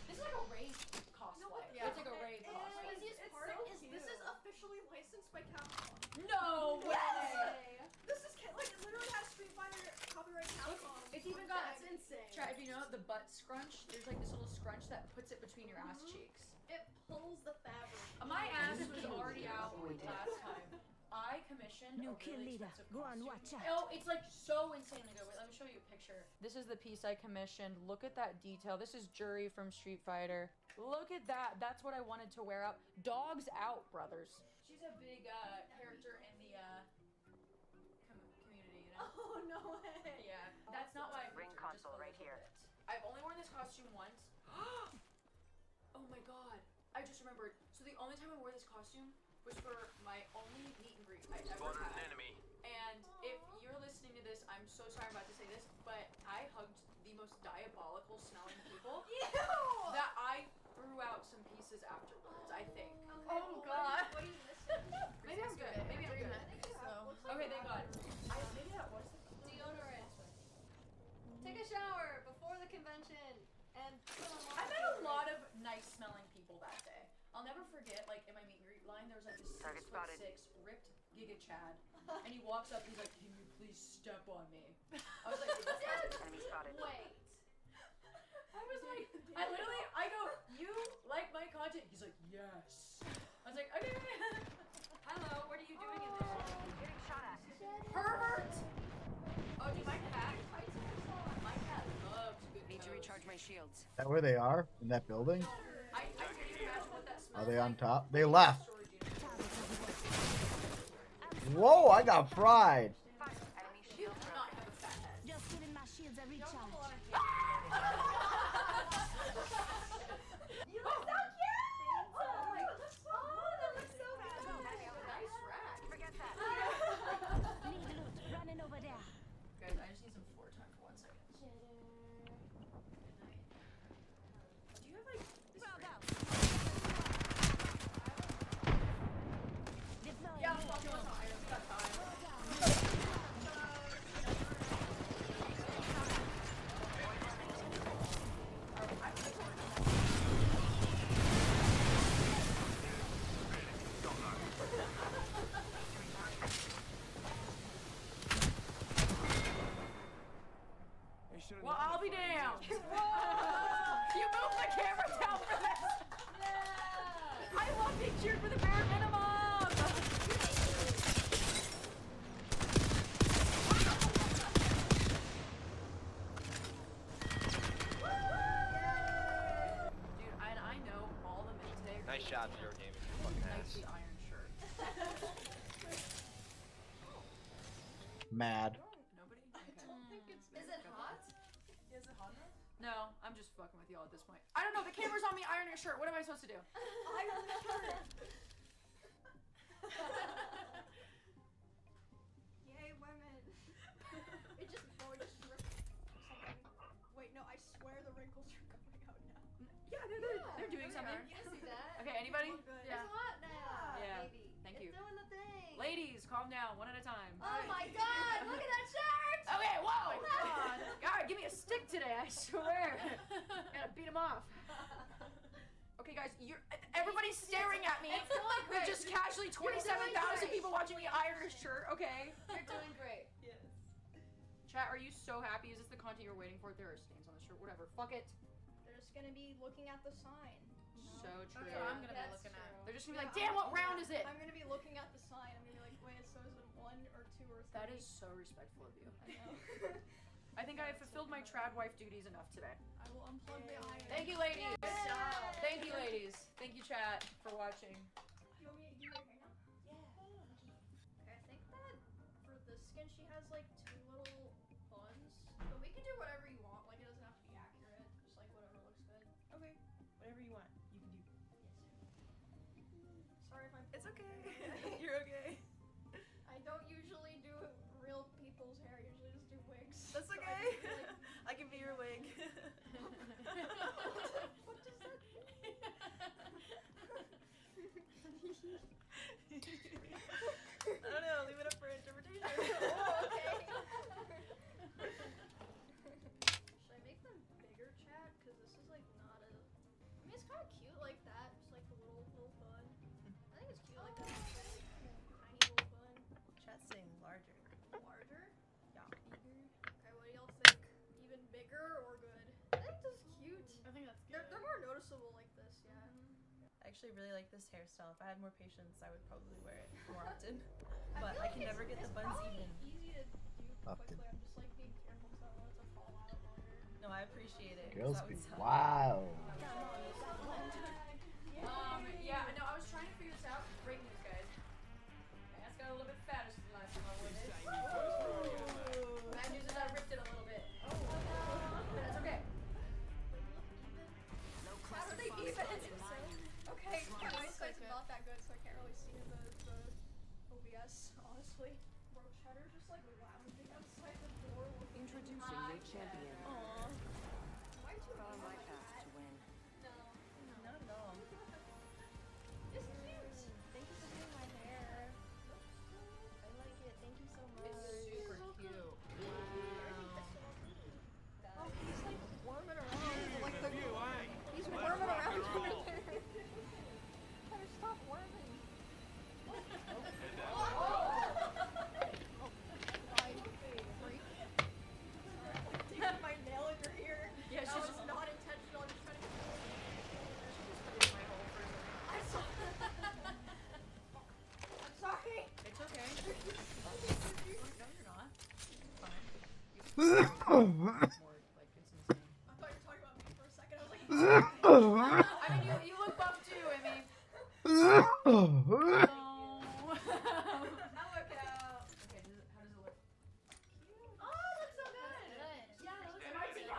This is like a rave cosplay. Yeah. It's like a rave The cosplay. craziest It's part so is this is officially licensed by Capcom. No way. Yes! This is like it literally has Street Fighter copyright Capcom. It's even got. That's insane. Try if you know the butt scrunch. There's like this little scrunch that puts it between your ass cheeks. It pulls the fabric. My ass was already out last time. I commissioned New a kill really leader. expensive Go on, costume. watch out. Oh, it's like so insanely good. Wait, let me show you a picture. This is the piece I commissioned. Look at that detail. This is Jury from Street Fighter. Look at that. That's what I wanted to wear out. Dogs out, brothers. She's a big character in the community, you know? Oh, no way. Yeah. That's not why I Ring console right here. I've only worn this costume once. Oh my god. I just remembered. So the only time I wore this costume was for my only meet and greet I ever had. Enemy. And if you're listening to this, I'm so sorry I'm about to say this, but I hugged the most diabolical smelling people that I threw out some pieces afterwards, I think. Oh, God. What are you missing? Maybe I'm good. Maybe I'm good. Okay, thank God. Maybe that was Deodorant. Take a shower before the convention and put on I met a lot of nice smelling people that day. I'll never forget, like, in my meet and greet line, there was like this 6'6" ripped Giga Chad. And he walks up, he's like, can you please step on me? I was like, Enemy spotted. wait. I was like, I go, you like my content? He's like, yes. I was like, okay. Hello, what are you doing in there? Getting shot at. Pervert! Oh, dude, my cat loves good Need to toes. recharge my shields. Is that where they are? In that building? I can't even imagine what that smells Are they on like. top? They left. Whoa, I got fried. Enemy You shield. do not have a fat head. Just giving my shields a recharge. You look so cute! Oh, my God. Oh, that looks so good. Nice rack. Forget that. Need loot. Running over there. Guys, I just need some floor time for 1 second. Good night. Do you have like this Deploy. Yeah, I'm fucking with iron. We got time. Well, I'll be damned. You moved the camera down for this. I love being cheered for the bare minimum. Dude, I know all the mid-tags. Nice shot, Zero Gaming. You fucking ass. Nicely iron shirt. Mad. Nobody? Is it hot? Is it hot enough? No, I'm just fucking with y'all at this point. I don't know. The camera's on me. Iron your shirt. What am I supposed to do? Iron the shirt. Yay, women. It just ripped something. Wait, no, I swear the wrinkles are coming out now. Yeah, they're doing something. You can see that. Okay, anybody? It's hot now, Yeah. baby. Thank It's you. doing the thing. Ladies, calm down. One at a time. Oh my God! Look at that shirt! Okay, whoa! God, give me a stick today, I swear. Gotta beat him off. Okay, guys, everybody's staring at me. It's going There's great. just casually You're doing 27,000 great. people watching me iron a shirt, okay? You're doing great. Yes. Chat, are you so happy? Is this the content you're waiting for? There are stains on the shirt. Whatever. Fuck it. They're just gonna be looking at the sign. So true. That's what I'm gonna be looking at. They're just gonna be like, damn, what round is it? I'm gonna be looking at the sign. I'm gonna be like, wait, so is it 1 or 2 or 3? That is so respectful of you. I know. I think I have fulfilled my trad wife duties enough today. I will unplug the iron. Thank you, ladies. Thank you, ladies. Thank you, chat, for watching. You want me to do it right now? Yeah. Okay, I think that for the skin, she has like 2 little buns. But we can do whatever you want. Like, it doesn't have to be accurate. Just like whatever looks good. Okay. Whatever you want, you can do. Sorry if I'm. It's okay. You're okay. I don't usually do real people's hair. I usually just do wigs. That's So okay. I just feel like- I can be your wig. What does that mean? I don't know. Leave it up for interpretation. Oh, okay. Should I make them bigger, chat? Because this is like not a. I mean, it's kind of cute like that. Just like the little bun. I think it's cute like that. Tiny little bun. Chat's saying larger. Larger? Yeah. Bigger. Okay, what do y'all think? Even bigger or good? I think this is cute. I think that's good. They're more noticeable like this, yeah. actually really like this hairstyle. If I had more patience, I would probably wear it more often. But I can never get the buns even. Easy to do Often. quickly. I'm just like being careful because I don't want it to fall out longer. No, I appreciate it. 'cause Girls that be would suck. wild. Yeah, I know. I was trying to figure this out. Great news, guys. My ass got a little bit fatter since the last time I wore this. Bad news is I ripped it a little bit. But that's okay. How do they even? Okay, my eyesight's not that good, so I can't really see the OBS, honestly. Bro, Cheddar's just like lounging outside the door. Introducing your champion. Aww. Why too Follow my path to win. No. Not at all. It's cute. Thank you for doing my hair. I like it. Thank you so much. It's super cute. Oh, he's like worming around. Like the he's worming around over there. Better stop worming. My nail in your ear. Yeah, that she's was just- not intentional. I'm just trying to. I saw I'm sorry. It's okay. No, you're not. Fine. I thought you were talking about me for a second. I was like, I mean, you look buff too, I mean. I'll look out. Okay, how does it look? Oh, it looks so good. Yeah, it looks amazing.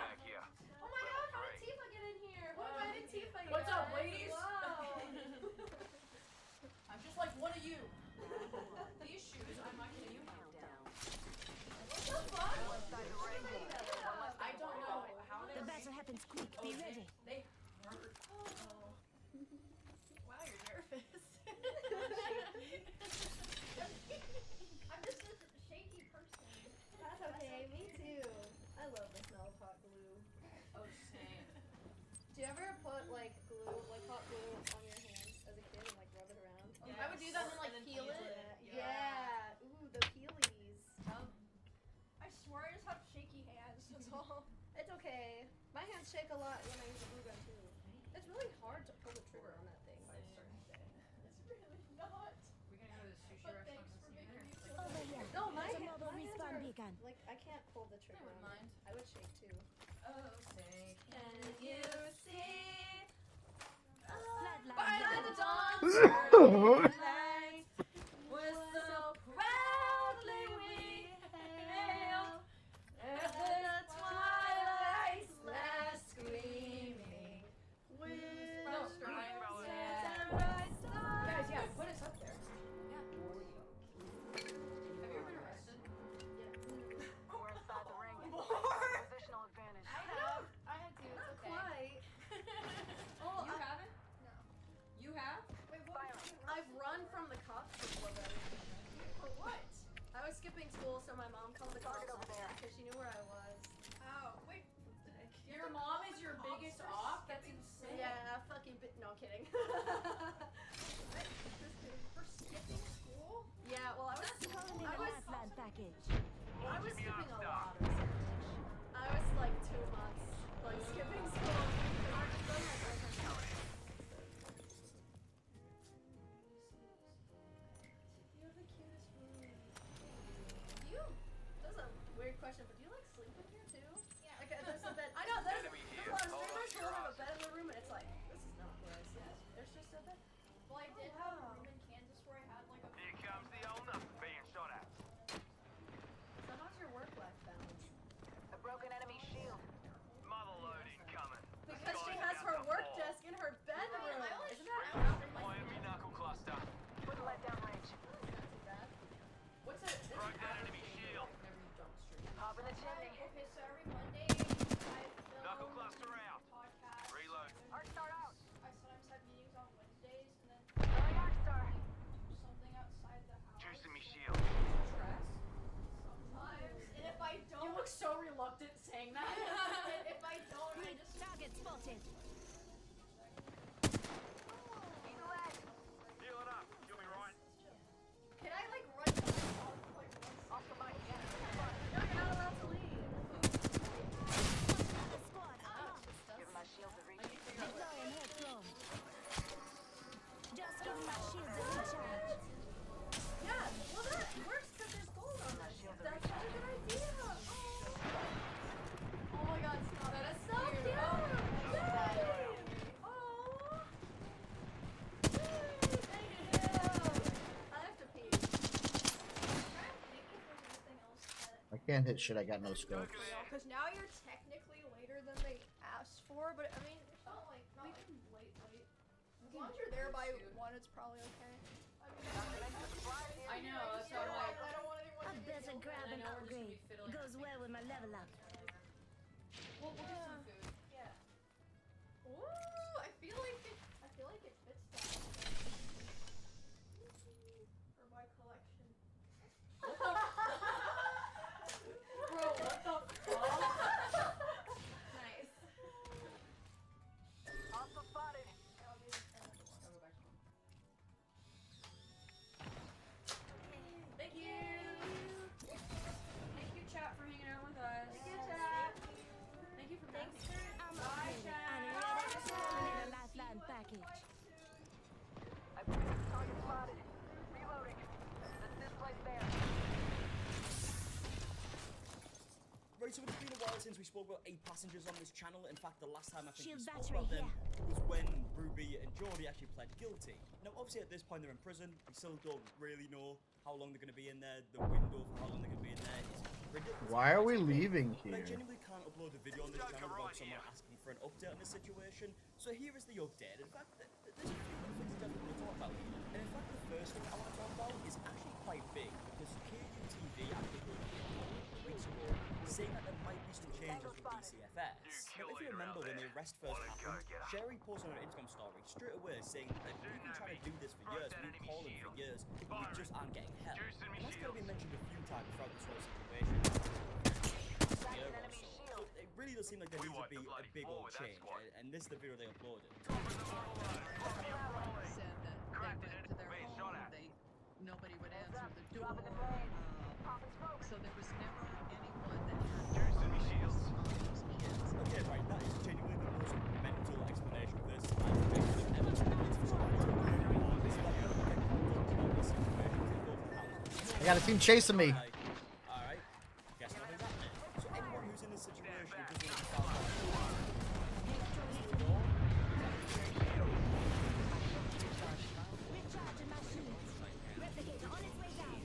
Oh my god, how did Tifa get in here? Why did Tifa get What's up, in? ladies? Wow. I'm just like one of you. These shoes, I'm not kidding you. What the fuck? I don't know how they The battle happens quick. Be ready. They hurt. Oh. Wow, you're nervous. I'm just a shaky person. That's okay. Me too. I love the smell of hot glue. Oh, same. Do you ever put like glue, like hot glue on your hands as a kid and like rub it around? Yes. I would do that and like And then peel peel it. it. Yeah. Ooh, the peelies. I swear I just have shaky hands. That's all. It's okay. My hands shake a lot when I use a glue gun too. It's really hard to pull the trigger on that thing by a certain day. It's really not. We're gonna go to the sushi But restaurant thanks and for see making me her. feel Over here. No, my There's a mobile hands respawn are beacon. like I can't pull the trigger wouldn't on it. mind. I would shake too. Oh, say, Can you see? Flatline. the dawn light was so proudly we hailed at the twilight's last gleaming with Guys, yeah, put us up there. Yeah. Have you ever been arrested? We're inside the ring. More? Positional advantage. I had to. Not It's okay. quite. Oh, you haven't? No. You have? Wait, what? I've run from the cops before that. For what? I was skipping school, so my mom called the cops over there because she knew where I was. Oh, wait. Your mom is your biggest off? That's insane. Yeah, fucking bit. No, I'm kidding. For skipping school? Yeah, well, I was Calling in a lifeline package. skipping a lot of school. I was like 2 months, like skipping school. You have the cutest room. That's a weird question, but do you like sleep in here too? Yeah. Like, there's a bed. I know, there's a lot of streamers who have a bed in their room, and it's like, this is not where I sleep. There's just a bed. Well, I did have a room in Kansas where I had like a. Here comes the old number being shot at. So how's your work-life balance? A broken enemy shield. Mother load incoming. Because she has her work desk in her bedroom. Isn't that Miami knuckle cluster. With let down range. What's it? Broke that enemy shield. Hop in the chimney. Okay, so every Monday I film Knuckle cluster out. podcast. Reload. Arc star out. I sometimes have meetings on Wednesdays and then Going arc star. do something outside the house. Juicing me shield. Sometimes. And if I don't, You look so reluctant saying that. and if I don't, I just Target spotted. Healing up. You'll be right. can I like run to my dog like once? Off the mic. No, you're not allowed to leave. Squad, armor. Give my shield a reach. Deploying headcrone. can't hit shit. I got no scopes. Because now you're technically later than they asked for, but I mean, it's not like late. As long as you're there by 1, it's probably okay. I know, that's why I'm like, I don't want anyone I better grab an upgrade. Goes well with my level up. We'll get some food. Yeah. Ooh, I feel like it fits that. For my collection. Bro, what the fuck? Nice. Hostile spotted. Thank you. Thank you, chat, for hanging out with us. Thank you, chat. Thank you for Thanks. I'm Bye, upgraded chat. and ready to in a lifeline package. I've got target spotted. Reloading. This place there. Right, so it's been a while since we spoke about 8 passengers on this channel. In fact, the last time I think Shield we spoke battery about them here. was when Ruby and Jordy actually pled guilty. Now, obviously, at this point, they're in prison. We still don't really know how long they're going to be in there. The window for how long they're going to be in there is ridiculous. Why are we leaving They here? genuinely can't upload a video on this channel without someone asking for an update on this situation. So here is the update. In fact, there's a few things I definitely want to talk about here. And in fact, the first thing I want to talk about is actually quite big, because KUTV actually put a video weeks ago saying that there might be some changes with DCFS. Now, if you remember when the arrest first happened, Sherry posted on her Instagram story straight away saying that we've been trying to do this for years, we've been calling for years, we just aren't getting help. And that's going to be mentioned a few times throughout this whole situation. So it really does seem like there needs to be a big old change, and this is the video they uploaded. Said that they went to their home, nobody would answer the door, so there was never anyone that had shields on those kids. Okay, right, that is genuinely the most mental explanation of this I've ever I got a team chasing me. Alright, guess nothing's happening. So anyone who's in this situation who doesn't understand Recharging my shields. Replicator on its way down.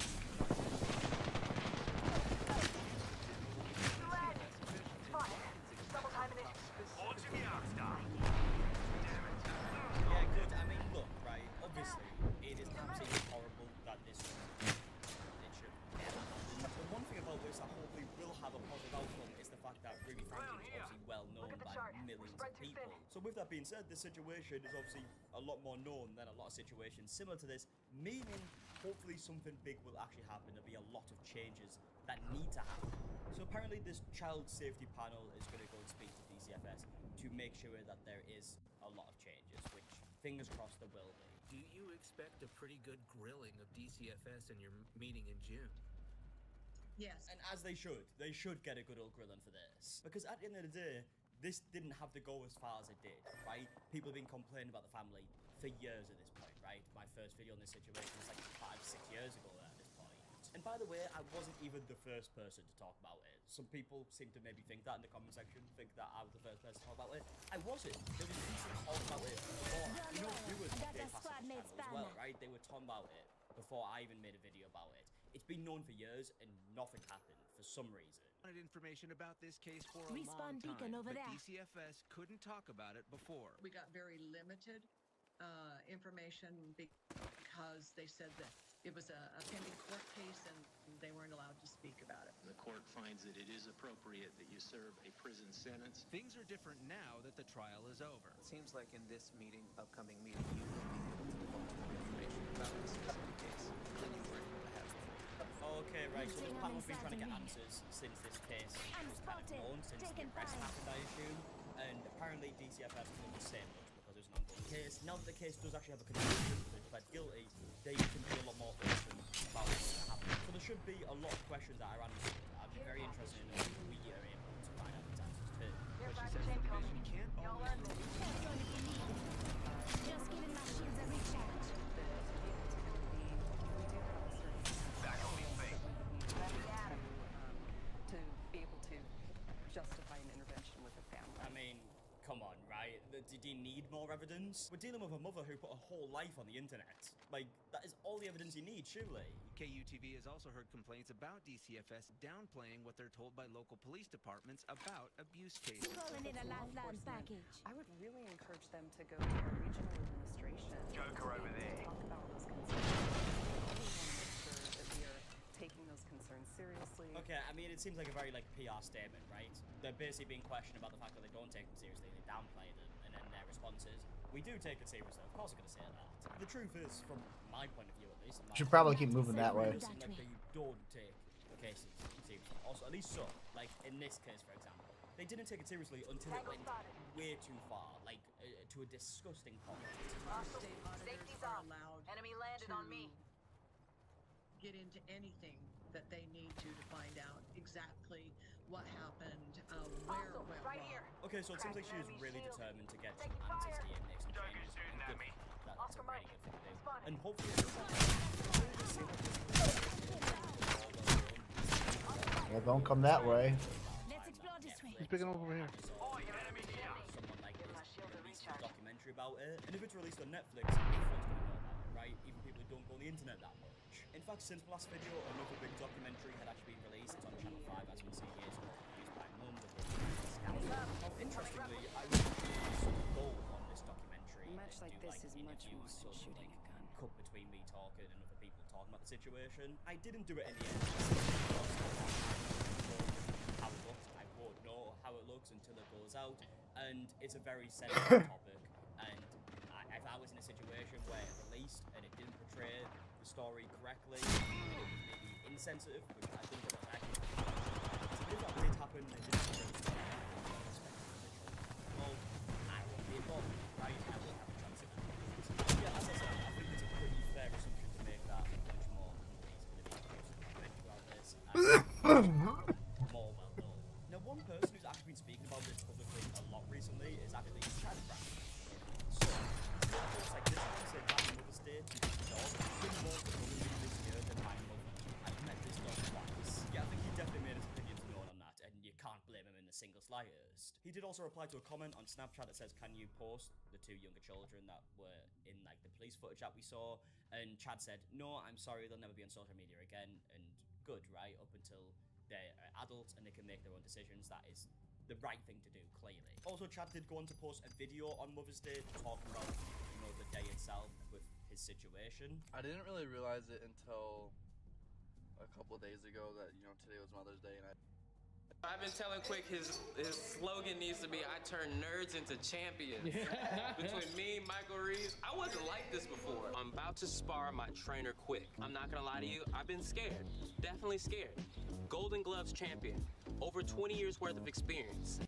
Yeah, good. I mean, look, right, obviously, it is absolutely horrible that this it should never happen. The one thing about this that hopefully will have a positive outcome is the fact that Ruby Franklin is obviously well known by millions of people. So with that being said, this situation is obviously a lot more known than a lot of situations similar to this, meaning hopefully something big will actually happen. There'll be a lot of changes that need to happen. So apparently this child safety panel is going to go and speak to DCFS to make sure that there is a lot of changes, which fingers crossed there will be. Do you expect a pretty good grilling of DCFS in your meeting in June? Yes. And as they should get a good old grilling for this. Because at the end of the day, this didn't have to go as far as it did, right? People have been complaining about the family for years at this point, right? My first video on this situation was like 5-6 years ago at this point. And by the way, I wasn't even the first person to talk about it. Some people seem to maybe think that in the comment section, think that I was the first person to talk about it. I wasn't. There was people talking about it before. You know, viewers did pass on the channel as well, right? They were talking about it before I even made a video about it. It's been known for years and nothing happened for some reason. Wanted information about this case for a Respawn long beacon time, over but there. DCFS couldn't talk about it before. We got very limited information because they said that it was a pending court case and they weren't allowed to speak about it. The court finds that it is appropriate that you serve a prison sentence. Things are different now that the trial is over. It seems like in this meeting, upcoming meeting, you will be able to divulge more information about this specific case than you were able to have before. Okay, right, so this panel's been trying to get answers since this case was kind of known, since the arrest happened, I assume. And apparently DCFS couldn't say much because it was an ongoing case. Now that the case does actually have a conclusion, they pled guilty, they can be a lot more open about what's going to happen. So there should be a lot of questions that are answered. I'd be very interested in if we are able to find out these answers too. But she says the division can't always roll. Just giving my shields a recharge. To be able to justify an intervention with the family. I mean, come on, right? Did you need more evidence? We're dealing with a mother who put her whole life on the internet. Like, that is all the evidence you need, surely. KUTV has also heard complaints about DCFS downplaying what they're told by local police departments about abuse cases. Calling in a last land package. I would really encourage them to go to our regional administration. Joker over there. Talk about those concerns. We want to make sure that we are taking those concerns seriously. Okay, I mean, it seems like a very, like, PR statement, right? They're basically being questioned about the fact that they don't take them seriously, they downplay them, and then their response is, we do take it seriously. Of course I'm going to say that. The truth is, from my point of view at least, Should probably keep moving that way. Like they don't take the cases seriously. Also, at least so, like in this case, for example, they didn't take it seriously until it went way too far, like to a disgusting point. State auditors are allowed Enemy landed on me. get into anything that they need to find out exactly what happened, where it went wrong. Okay, so it seems like she was really determined to get some answers here and make some changes. And good, that's a really good thing to do. And hopefully Well, don't come that way. Let's explore this way. He's picking up over here. someone like this releases a documentary about it. And if it's released on Netflix, everyone's going to know about it, right? Even people who don't go on the internet that much. In fact, since the last video, another big documentary had actually been released. It's on Channel 5, as we see here. It's produced by Mum, the Interestingly, I was some goal on this documentary. A match like this is much more than shooting a gun. Cut between me talking and other people talking about the situation. I didn't do it in the end. How it looks, I won't know how it looks until it goes out, and it's a very sensitive topic. And if I was in a situation where it released and it didn't portray the story correctly, and it was maybe insensitive, which I think it was actually. So if that did happen, it didn't portray the story. Well, I won't be involved, right? I will have a chance of it. Yeah, as I said, I think it's a pretty fair assumption to make that a bunch more companies are going to be producing about this and more well known. Now, one person who's actually been speaking about this publicly a lot recently is actually Chad Brown. So, it's like this one said Happy Mother's Day to this dog. It's been more than this year than my mother. I've met this dog twice. Yeah, I think he definitely made his opinions known on that, and you can't blame him in the single slightest. He did also reply to a comment on Snapchat that says, can you post the two younger children that were in like the police footage that we saw? And Chad said, no, I'm sorry, they'll never be on social media again. And good, right? Up until they're adults and they can make their own decisions. That is the right thing to do, clearly. Also, Chad did go on to post a video on Mother's Day talking about, you know, the day itself with his situation. I didn't really realize it until a couple of days ago that, you know, today was Mother's Day, and I've been telling Quick his slogan needs to be, I turn nerds into champions. Between me, Michael Reeves, I wasn't like this before. I'm about to spar my trainer Quick. I'm not gonna lie to you, I've been scared. Definitely scared. Golden Gloves champion. Over 20 years worth of experience.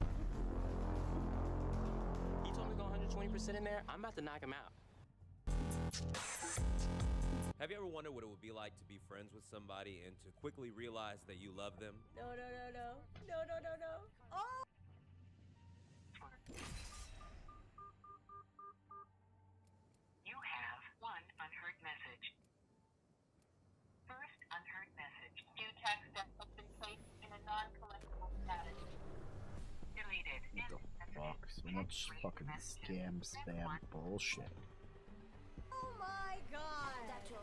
He told me to go 120% in there, I'm about to knock him out. Have you ever wondered what it would be like to be friends with somebody and to quickly realize that you love them? No. Oh! You have one unheard message. First unheard message. New text that has been placed in a non-collectible status. Deleted. Fuck, so much fucking scam, spam bullshit. Oh my god!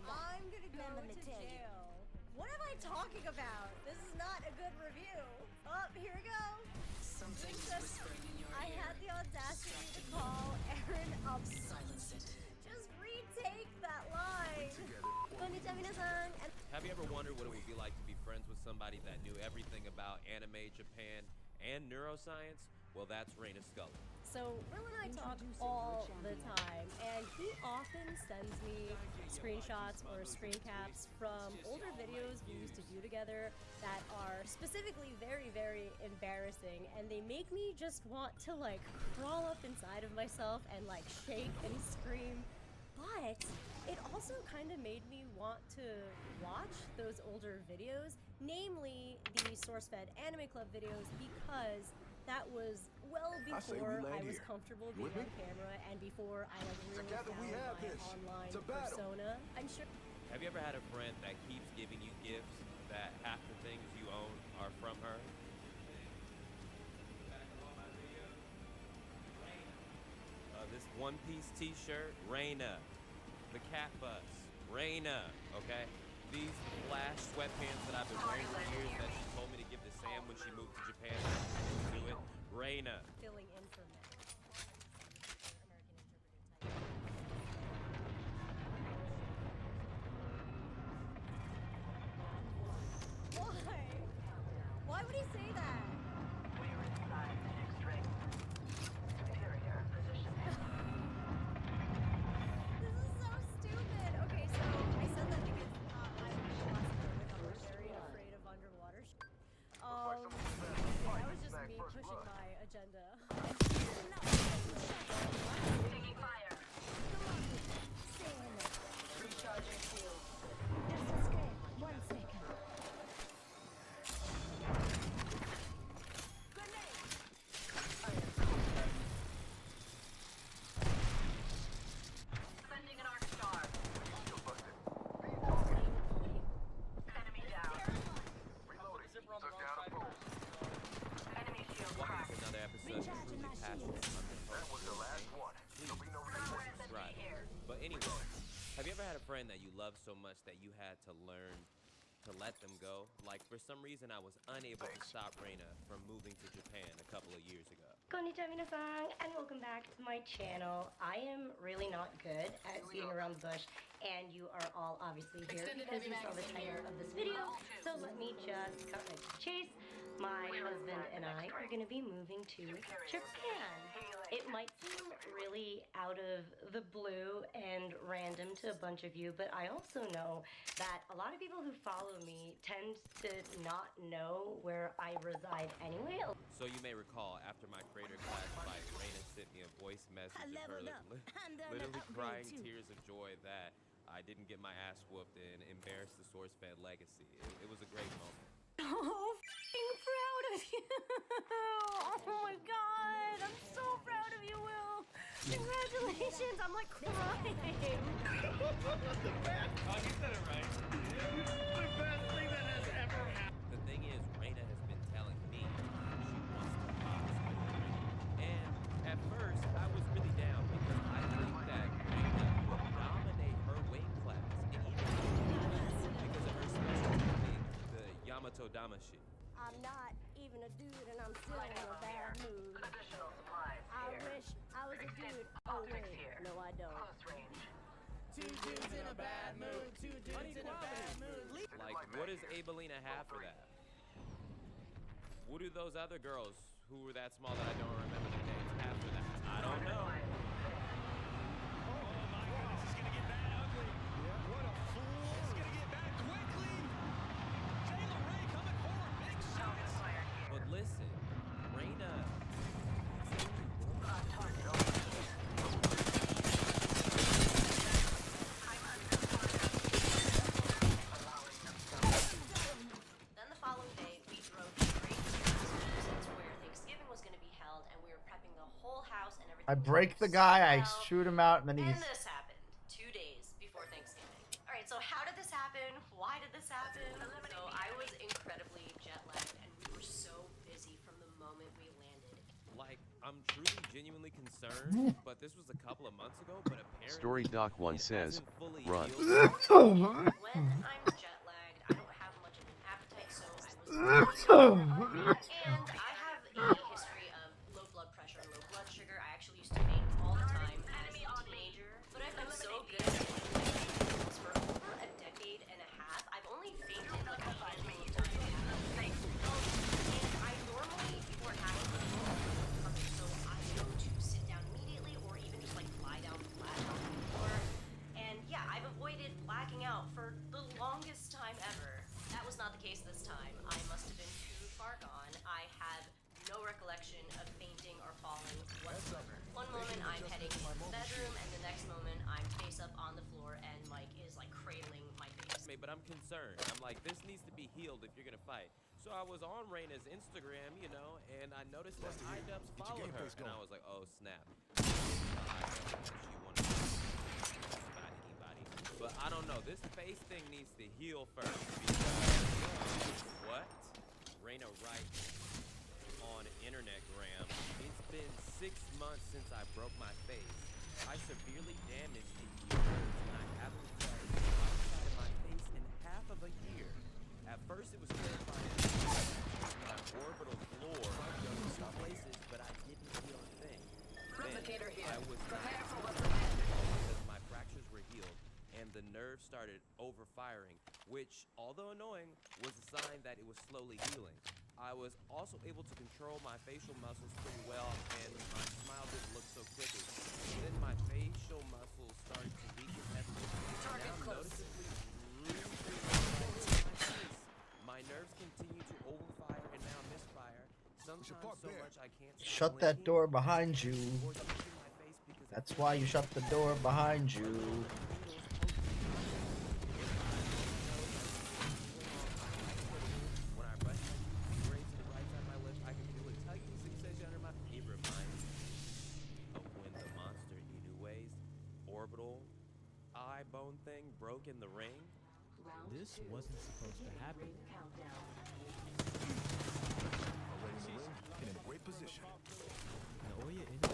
I'm gonna go to jail. What am I talking about? This is not a good review. Oh, here we go. Something's whispering in your I ear. had the audacity to call Aaron up. Silence it. Just retake that line. Konnichiwa minasan. And Have you ever wondered what it would be like to be friends with somebody that knew everything about anime, Japan, and neuroscience? Well, that's Raina Scully. So Will and I talk all the time, and he often sends me screenshots or screen caps from older videos we used to do together that are specifically very, very embarrassing, and they make me just want to like crawl up inside of myself and like shake and scream. But it also kind of made me want to watch those older videos, namely the SourceFed Anime Club videos, because that was well before I was comfortable being on camera and before I like really found my online persona. I'm sure. Have you ever had a friend that keeps giving you gifts that half the things you own are from her? This one-piece t-shirt, Reina. The cat bus, Reina, okay? These Flash sweatpants that I've been wearing for years that she told me to give to Sam when she moved to Japan. Do it, Reina. Filling in for me. Why would he say that? We're inside the next ring. Superior position. This is so stupid. Okay, so I said that because I'm very afraid of underwater. I was just me pushing my agenda. Taking fire. Recharging shield. Just escape. 1 second. Sending an arc star. Enemy down. Reloading. Took down a foe. Enemy shield Welcome cracked. to another episode of Truly Passionate. That was the last one. There'll be no Right. But anyway, have you ever had a friend that you loved so much that you had to learn to let them go? Like, for some reason, I was unable to stop Reina from moving to Japan a couple of years ago. Konnichiwa minasan, and welcome back to my channel. I am really not good at beating around the bush, and you are all obviously here because you saw the title of this video. So let me just cut right to the chase. My husband and I are going to be moving to Japan. It might seem really out of the blue and random to a bunch of you, but I also know that a lot of people who follow me tend to not know where I reside anyway. So you may recall, after my creator class fight, Reina sent me a voice message of her literally crying tears of joy that I didn't get my ass whooped and embarrassed the SourceFed legacy. It was a great moment. Oh, f***ing proud of you! Oh my god, I'm so proud of you, Will! Congratulations, I'm like crying! The best. Oh, you said it right. The best thing that has ever happened. The thing is, Reina has been telling me she wants to box me. And at first, I was really down because I think that Reina will dominate her weight class and even because of her special technique, the Yamato Damashi. I'm not even a dude and I'm still in a bad mood. I wish I was a dude. Oh wait, no I don't. Two dudes in a bad mood. Two dudes in a bad mood. Like, what does Abelina have for that? What do those other girls who were that small that I don't remember their names have for that? I don't know. But listen, Reina. Then the following day, we drove straight to Massachusetts where Thanksgiving was going to be held, and we were prepping the whole house and everything. I break the guy, I shoot him out, and then And he's... this happened 2 days before Thanksgiving. All right, so how did this happen? Why did this happen? So I was incredibly jet lagged, and we were so busy from the moment we landed. Like, I'm truly genuinely concerned, but this was a couple of months ago, but apparently Story Doc 1 says, run. When I'm jet lagged, I don't have much of an appetite, so I was and I have a history of low blood pressure and low blood sugar. I actually used to faint all the time as a teenager, but I've been so good at doing this for over a decade and a half. I've only fainted like a handful of times. And I normally, before having the so I go to sit down immediately or even just like lie down flat on the floor. And yeah, I've avoided blacking out for the longest time ever. That was not the case this time. I must have been too far gone. I have no recollection of fainting or falling whatsoever. One moment I'm heading to the bedroom, and the next moment I'm face up on the floor and Mike is like cradling my face. But I'm concerned. I'm like, this needs to be healed if you're gonna fight. So I was on Reina's Instagram, you know, and I noticed that iDubbbz followed her, and I was like, oh snap. She wanted to fight anybody. But I don't know. This face thing needs to heal first because what? Reina writes on Internetgram. It's been 6 months months since I broke my face, I severely damaged the nerves, and I haven't felt the outside of my face in half of a year. At first, it was terrifying. My orbital floor in some places, but I didn't feel a thing. Replicator here. I was Prepare for not what's ahead. because my fractures were healed and the nerves started overfiring, which, although annoying, was a sign that it was slowly healing. I was also able to control my facial muscles pretty well, and my smile didn't look so crooked. Then my facial muscles started to weaken heavily. Now I'm noticeably bruising my face. My nerves continue to overfire and now misfire. Sometimes so much I can't stop Shut that door behind you. That's why you shut the door behind you. When I brush my teeth straight to the right side of my lip, I can feel a tugging sensation under my. It reminds me of when the monster Inue's orbital eye bone thing broke in the ring. This wasn't supposed to happen. Already in the ring and in a great position. Naoya Inoue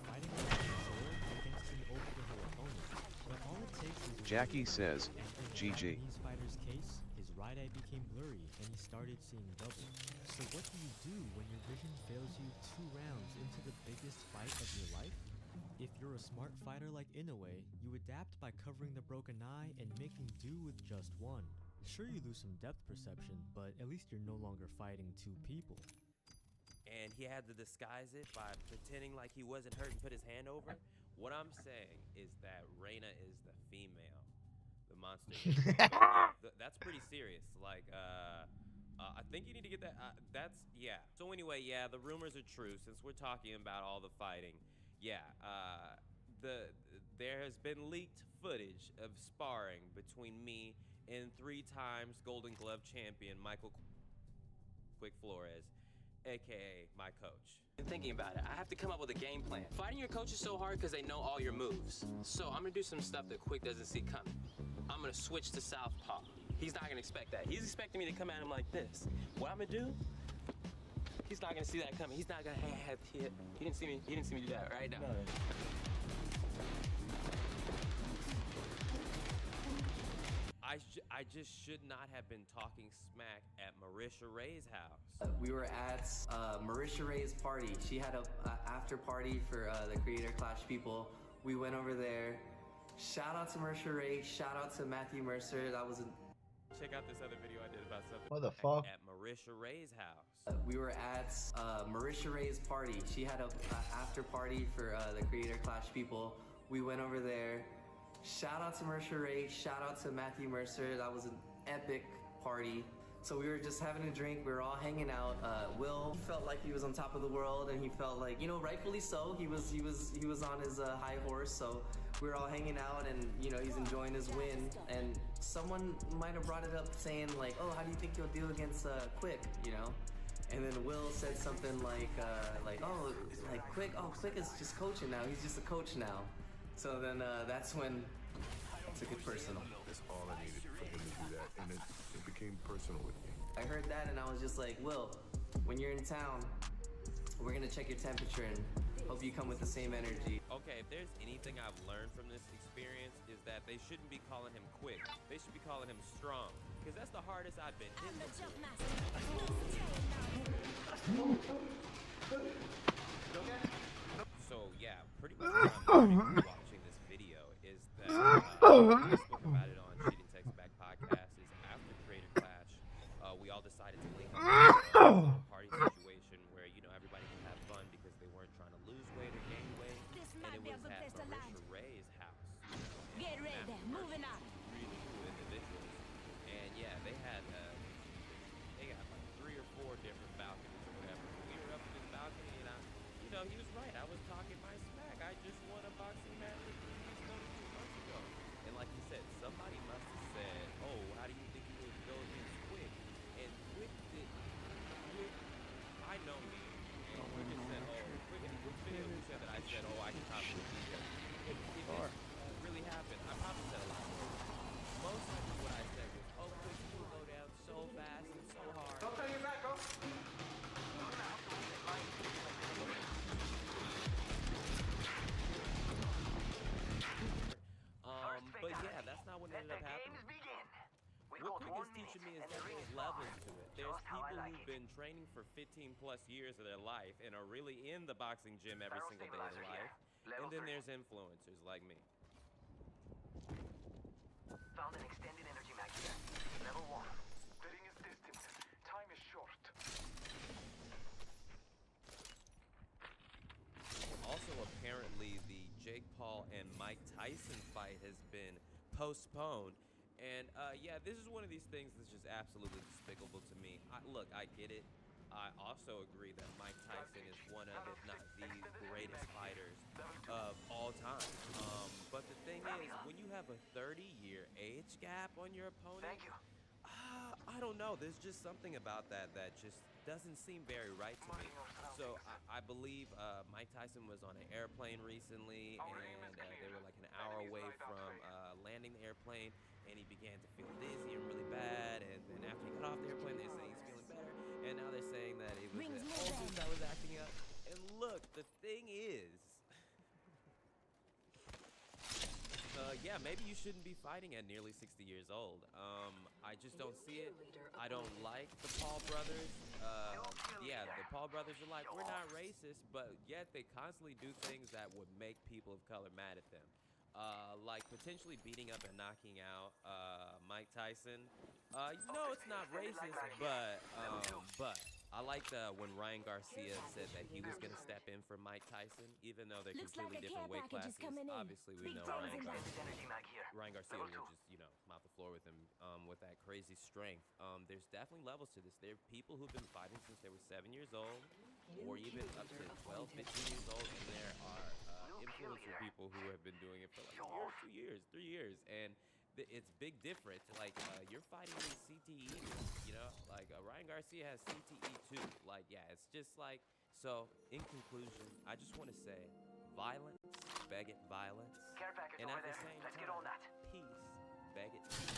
fighting with his sword against an over-the-hill opponent, but all it takes is Jackie says, in GG. Japanese fighter's case, his right eye became blurry and he started seeing double. So what do you do when your vision fails you 2 rounds into the biggest fight of your life? If you're a smart fighter like Inoue, you adapt by covering the broken eye and making do with just one. Sure, you lose some depth perception, but at least you're no longer fighting 2 people. And he had to disguise it by pretending like he wasn't hurt and put his hand over. What I'm saying is that Reina is the female, the monster. That's pretty serious. Like, I think you need to get that. Yeah. So anyway, yeah, the rumors are true. Since we're talking about all the fighting, yeah, there has been leaked footage of sparring between me and 3 times Golden Glove champion Michael Quick Flores, aka my coach. Thinking about it, I have to come up with a game plan. Fighting your coach is so hard because they know all your moves. So I'm gonna do some stuff that Quick doesn't see coming. I'm gonna switch to southpaw. He's not gonna expect that. He's expecting me to come at him like this. What I'm gonna do? He's not gonna see that coming. He's not gonna. He didn't see me. He didn't see me do that right now. No. I just should not have been talking smack at Marisha Ray's house. We were at Marisha Ray's party. She had a after party for the Creator Clash people. We went over there. Shout out to Marisha Ray. Shout out to Matthew Mercer. That was Check out this other video I did about something. What the fuck? At Marisha Ray's house. We were at Marisha Ray's party. She had a after party for the Creator Clash people. We went over there. Shout out to Marisha Ray. Shout out to Matthew Mercer. That was an epic party. So we were just having a drink. We were all hanging out. Will felt like he was on top of the world, and he felt like, you know, rightfully so. He was on his high horse. So we were all hanging out, and you know, he's enjoying his win. And someone might have brought it up, saying like, "Oh, how do you think you'll do against Quick?" You know. And then Will said something like, "Oh, like Quick. Oh, Quick is just coaching now. He's just a coach now." So then that's when I took it personal. That's all I needed for him to do that, and it became personal with me. I heard that and I was just like, Will, when you're in town, we're gonna check your temperature and hope you come with the same energy. Okay, if there's anything I've learned from this experience is that they shouldn't be calling him Quick. They should be calling him Strong, because that's the hardest I've been hit So yeah, pretty much what I'm watching this video is that I spoke about it on Shooting Text Back podcast. Is after Creator Clash, we all decided to link up a party situation where, you know, everybody can have fun because they weren't trying to lose weight or gain weight, and it was at Marisha Ray's house. Get ready, moving on. Really cool individuals, and yeah, they got like 3 or 4 different balconies or whatever. We were up in this balcony, and he was right. I was talking my smack. I just won a boxing match with Luis 2 months ago. And like you said, somebody must have said, "Oh, how do you think you would go against Quick?" And Quick did. I know me. And Quick just said, "Oh, Quick." In Quick's video, he said that I said, "Oh, I can confidently beat him." If this really happened, I probably said a lot more. Most likely what I said was, "Oh, Quick, you will go down so fast and so hard." Don't turn your back, bro. who've been training for 15 plus years of their life and are really in the boxing gym every single day of their life. And then there's influencers like me. Found an extended energy mag here. Level 1. The ring is distant. Time is short. Also, apparently, the Jake Paul and Mike Tyson fight has been postponed. And yeah, this is one of these things that's just absolutely despicable to me. Look, I get it. I also agree that Mike Tyson is one of, if not the greatest fighters of all time. But the thing is, when you have a 30-year age gap on your opponent, I don't know. There's just something about that that just doesn't seem very right to me. So I believe Mike Tyson was on an airplane recently, and they were like an hour away from landing the airplane, and he began to feel dizzy and really bad. And then after he got off the airplane, they say he's feeling better. And now they're saying that it was the ulcers that was acting up. And look, the thing is, yeah, maybe you shouldn't be fighting at nearly 60 years old. I just don't see it. I don't like the Paul brothers. Yeah, the Paul brothers are like, we're not racist, but yet they constantly do things that would make people of color mad at them. Like potentially beating up and knocking out Mike Tyson. No, it's not racist, but I liked when Ryan Garcia said that he was going to step in for Mike Tyson, even though they're completely different weight classes. Obviously, we know Ryan Garcia will just, you know, mop the floor with him with that crazy strength. There's definitely levels to this. There are people who've been fighting since they were 7 years old, or even up to 12, 15 years old, and there are influencer people who have been doing it for like a year, 2 years, 3 years, and it's big difference. Like you're fighting in CTE, you know, like Ryan Garcia has CTE too. Like, yeah, it's just like, so in conclusion, I just want to say violence beget violence, and at the same time, peace beget peace.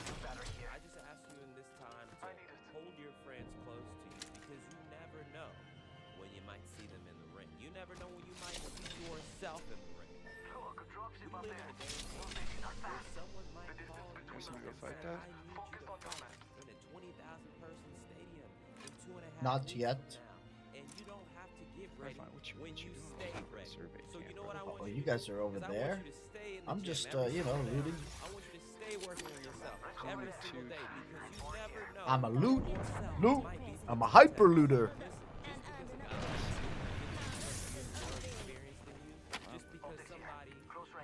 I just ask you in this time to hold your friends close to you, because you never know when you might see them in the ring. You never know when you might see yourself in the ring. We live in a day where someone might call you and say, I need you to fight in a 20,000 person stadium in 2.5 Not weeks yet. from now. And you don't have to get ready when you stay ready. So you know what I want Oh, you you to guys do? are over 'Cause I there. want you to stay in the I'm gym just, every you know, single day. looting. I want you to stay working on yourself every single day, because you never know. I'm a loot. yourself Loot. might be I'm a hyper looter. Just because somebody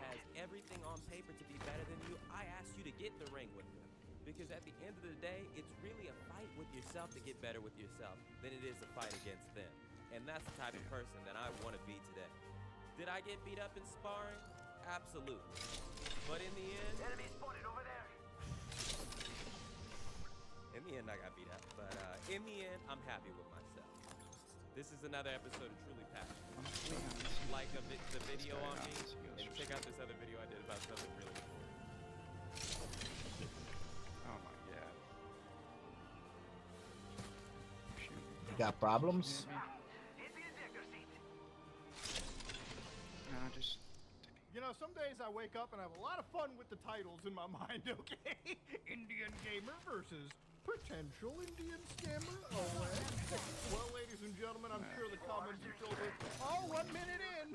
has everything on paper to be better than you, I ask you to get the ring with them. Because at the end of the day, it's really a fight with yourself to get better with yourself than it is a fight against them. And that's the type of person that I want to be today. Did I get beat up in sparring? Absolutely. But in the end, I got beat up. But in the end, I'm happy with myself. This is another episode of Truly Passionate. Like the video on me, and check out this other video I did about something really important. Oh my god. You got problems? No, just. You know, some days I wake up and have a lot of fun with the titles in my mind, okay? Indian Gamer versus Potential Indian Scammer. Oh, well, ladies and gentlemen, I'm sure the comments are filled with, oh, 1 minute in,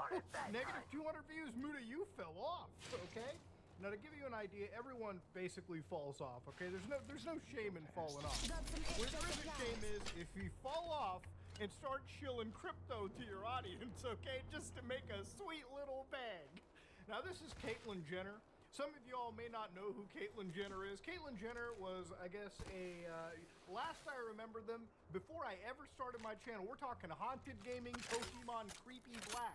negative 200 views, Muda, you fell off, okay? Now, to give you an idea, everyone basically falls off, okay? There's no shame in falling off. Where there is a shame is if you fall off and start shilling crypto to your audience, okay? Just to make a sweet little bag. Now, this is Caitlyn Jenner. Some of you all may not know who Caitlyn Jenner is. Caitlyn Jenner was, I guess, last I remember them, before I ever started my channel, we're talking Haunted Gaming, Pokemon, Creepy Black.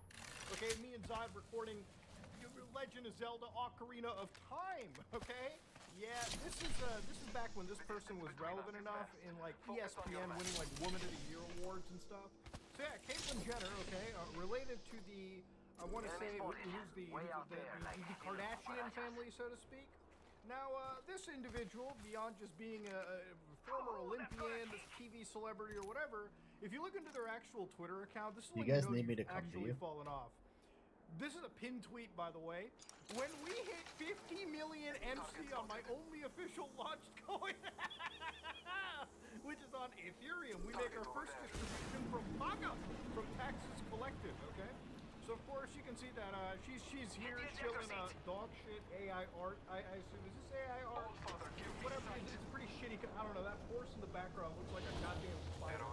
Okay, me and Zod recording Legend of Zelda Ocarina of Time, okay? Yeah, this is back when this person was relevant enough in, like, ESPN winning, like, Woman of the Year awards and stuff. So yeah, Caitlyn Jenner, okay, related to the, I want to say, who's the Kardashian family, so to speak. Now, this individual, beyond just being a former Olympian, TV celebrity, or whatever, if you look into their actual Twitter account, this is You when guys you know need me you've to come to actually you? fallen off. This is a pinned tweet, by the way. When we hit 50 million MC on my only official launched coin, which is on Ethereum. We make our first distribution from Maga, from Taxes Collected, okay? So of course you can see that she's here chilling dog shit AI art. I assume, is this AI art? Whatever it is, it's pretty shitty. I don't know, that horse in the background looks like a goddamn spider.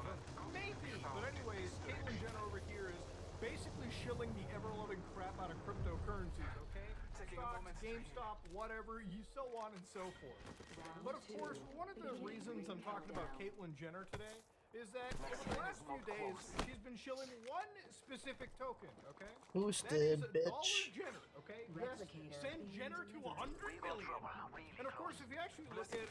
Maybe, but anyways, Caitlyn Jenner over here is basically shilling the ever-loving crap out of cryptocurrencies, okay? Stocks, GameStop, whatever, so on and so forth. But of course, one of the reasons I'm talking about Caitlyn Jenner today is that over the last few days, she's been shilling one specific token, okay? Boosted, that is bitch. Jenner, okay? Yes, send Jenner to 100 million. And of course, if you actually look at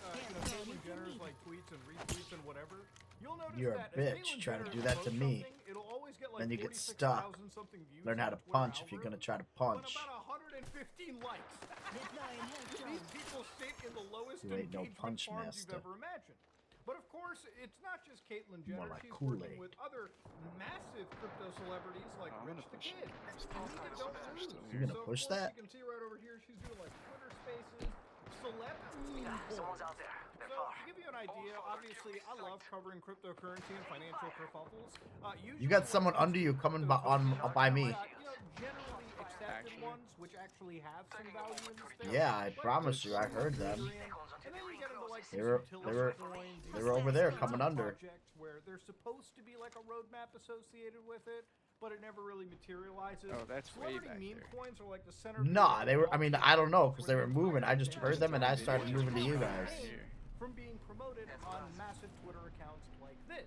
Caitlyn Jenner's like tweets and retweets and whatever, you'll notice You're a that bitch trying to do that to me. It'll always get like Then you get 46,000 stuck. something views Learn how on to the Twitter punch if you're gonna try to punch. But about 115 likes. These people sit in the lowest You ain't no engagement punch farms master. you've ever imagined. But of course, it's not just Caitlyn Jenner. More like She's Kool-Aid. working with other massive crypto celebrities like Rich the Kid. And we don't lose. You gonna So, of push course, that? You can see right over here, she's doing like Twitter Spaces, celeb someone's out there. So to give you an idea, obviously, I love covering cryptocurrency and financial kerfuffles. You got someone under you coming by me. Generally accepted ones, which actually have some value in this thing. Yeah, I promise you, I heard them. And then you get into like They were over there coming under. projects where there's supposed to be like a roadmap associated with it, but it never really materializes. Oh, that's way Celebrity back meme there. coins are like the center. of Nah, the they were. I mean, I don't know because they were moving. I just heard them and I started moving to you guys. From being promoted on massive Twitter accounts like this.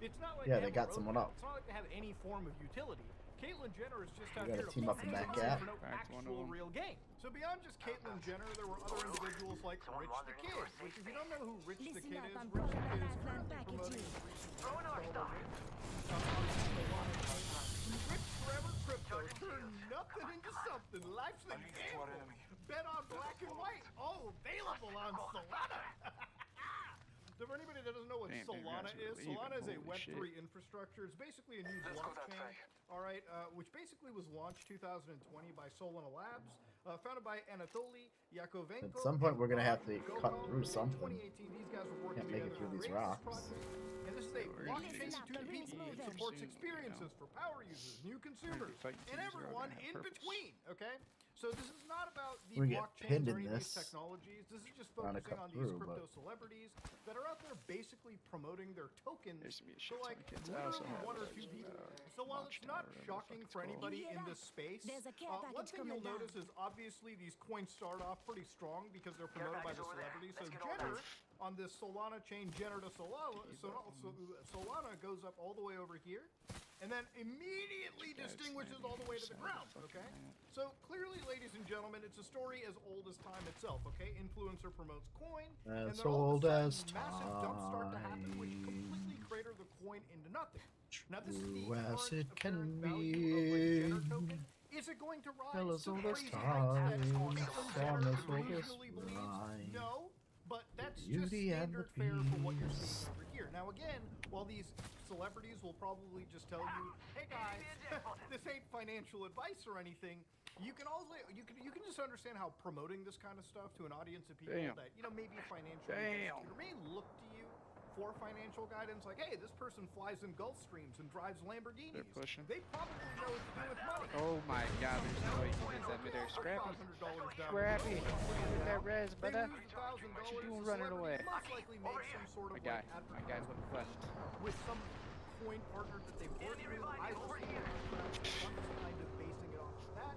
It's not like Yeah, they they have a got someone roadmap. up. It's not like they have any form of utility. Caitlyn Jenner is just out You here gotta to team up in that gap. for no actual real gain. So beyond just Caitlyn Jenner, there were other individuals like Rich the Kid, which if you don't know who Rich the Kid is, Rich the Kid is currently promoting Rich Forever Crypto. Turn nothing into something. Life's a gamble. Bet on black and white. Oh, available on Solana. So for anybody that doesn't know what Damn, Solana dude, is, guys are Solana is a leaving. Holy Web3 shit. infrastructure. It's basically a new blockchain, all right, which basically was launched 2020 by Solana Labs, founded by Anatoly Yakovenko. At some point, we're gonna have to and cut Gokul. through something. In 2018, these guys were working Can't make it together through to these create this rocks. project. And this is a blockchain to that supports experiences for power users, new consumers, and everyone in between. Okay, so this is not about the We get blockchains pinned or in any of these this. technologies. This is just Trying to focusing cut on these through, crypto but- celebrities that are out there basically promoting their tokens to like I also literally have one or those, two people. uh, So while it's not Launchdown or whatever the shocking fuck for it's anybody called. in this space, There's a care one package thing you'll coming down. notice is obviously these coins start off pretty strong because they're promoted by the celebrities. So Jenner on this Solana chain, Jenner to Solana goes up all the way over here, and then immediately distinguishes all the way to the ground. Okay, so clearly, ladies and gentlemen, it's a story as old as time itself. Okay, influencer promotes coin, and As then all old of a as sudden, massive dumps start to happen, which completely crater the coin into nothing. Now this is the True as current it can apparent value of like Jenner be. token. Is it going to rise Tell us to all this crazy heights that time. Caitlyn Jenner Tell us all this usually believes? line. No, but that's just Beauty and the standard fare for what you're seeing over here. Now again, while these celebrities will probably just tell you, "Hey guys, this ain't financial advice or anything," you can also you can just understand how promoting this kind of stuff to an audience of people Damn. that maybe financially Damn. may look to you for financial guidance, like, hey, this person flies in Gulfstreams and drives Lamborghinis. They're pushing. They probably know what to do with money. Oh my god, there's no way he hits that midair. Scrappy. Scrappy. Get that res, brother. What you doing running away? My guy. My guy's looking left. With some coin partner that they work with, I will see kind of basing it off of that.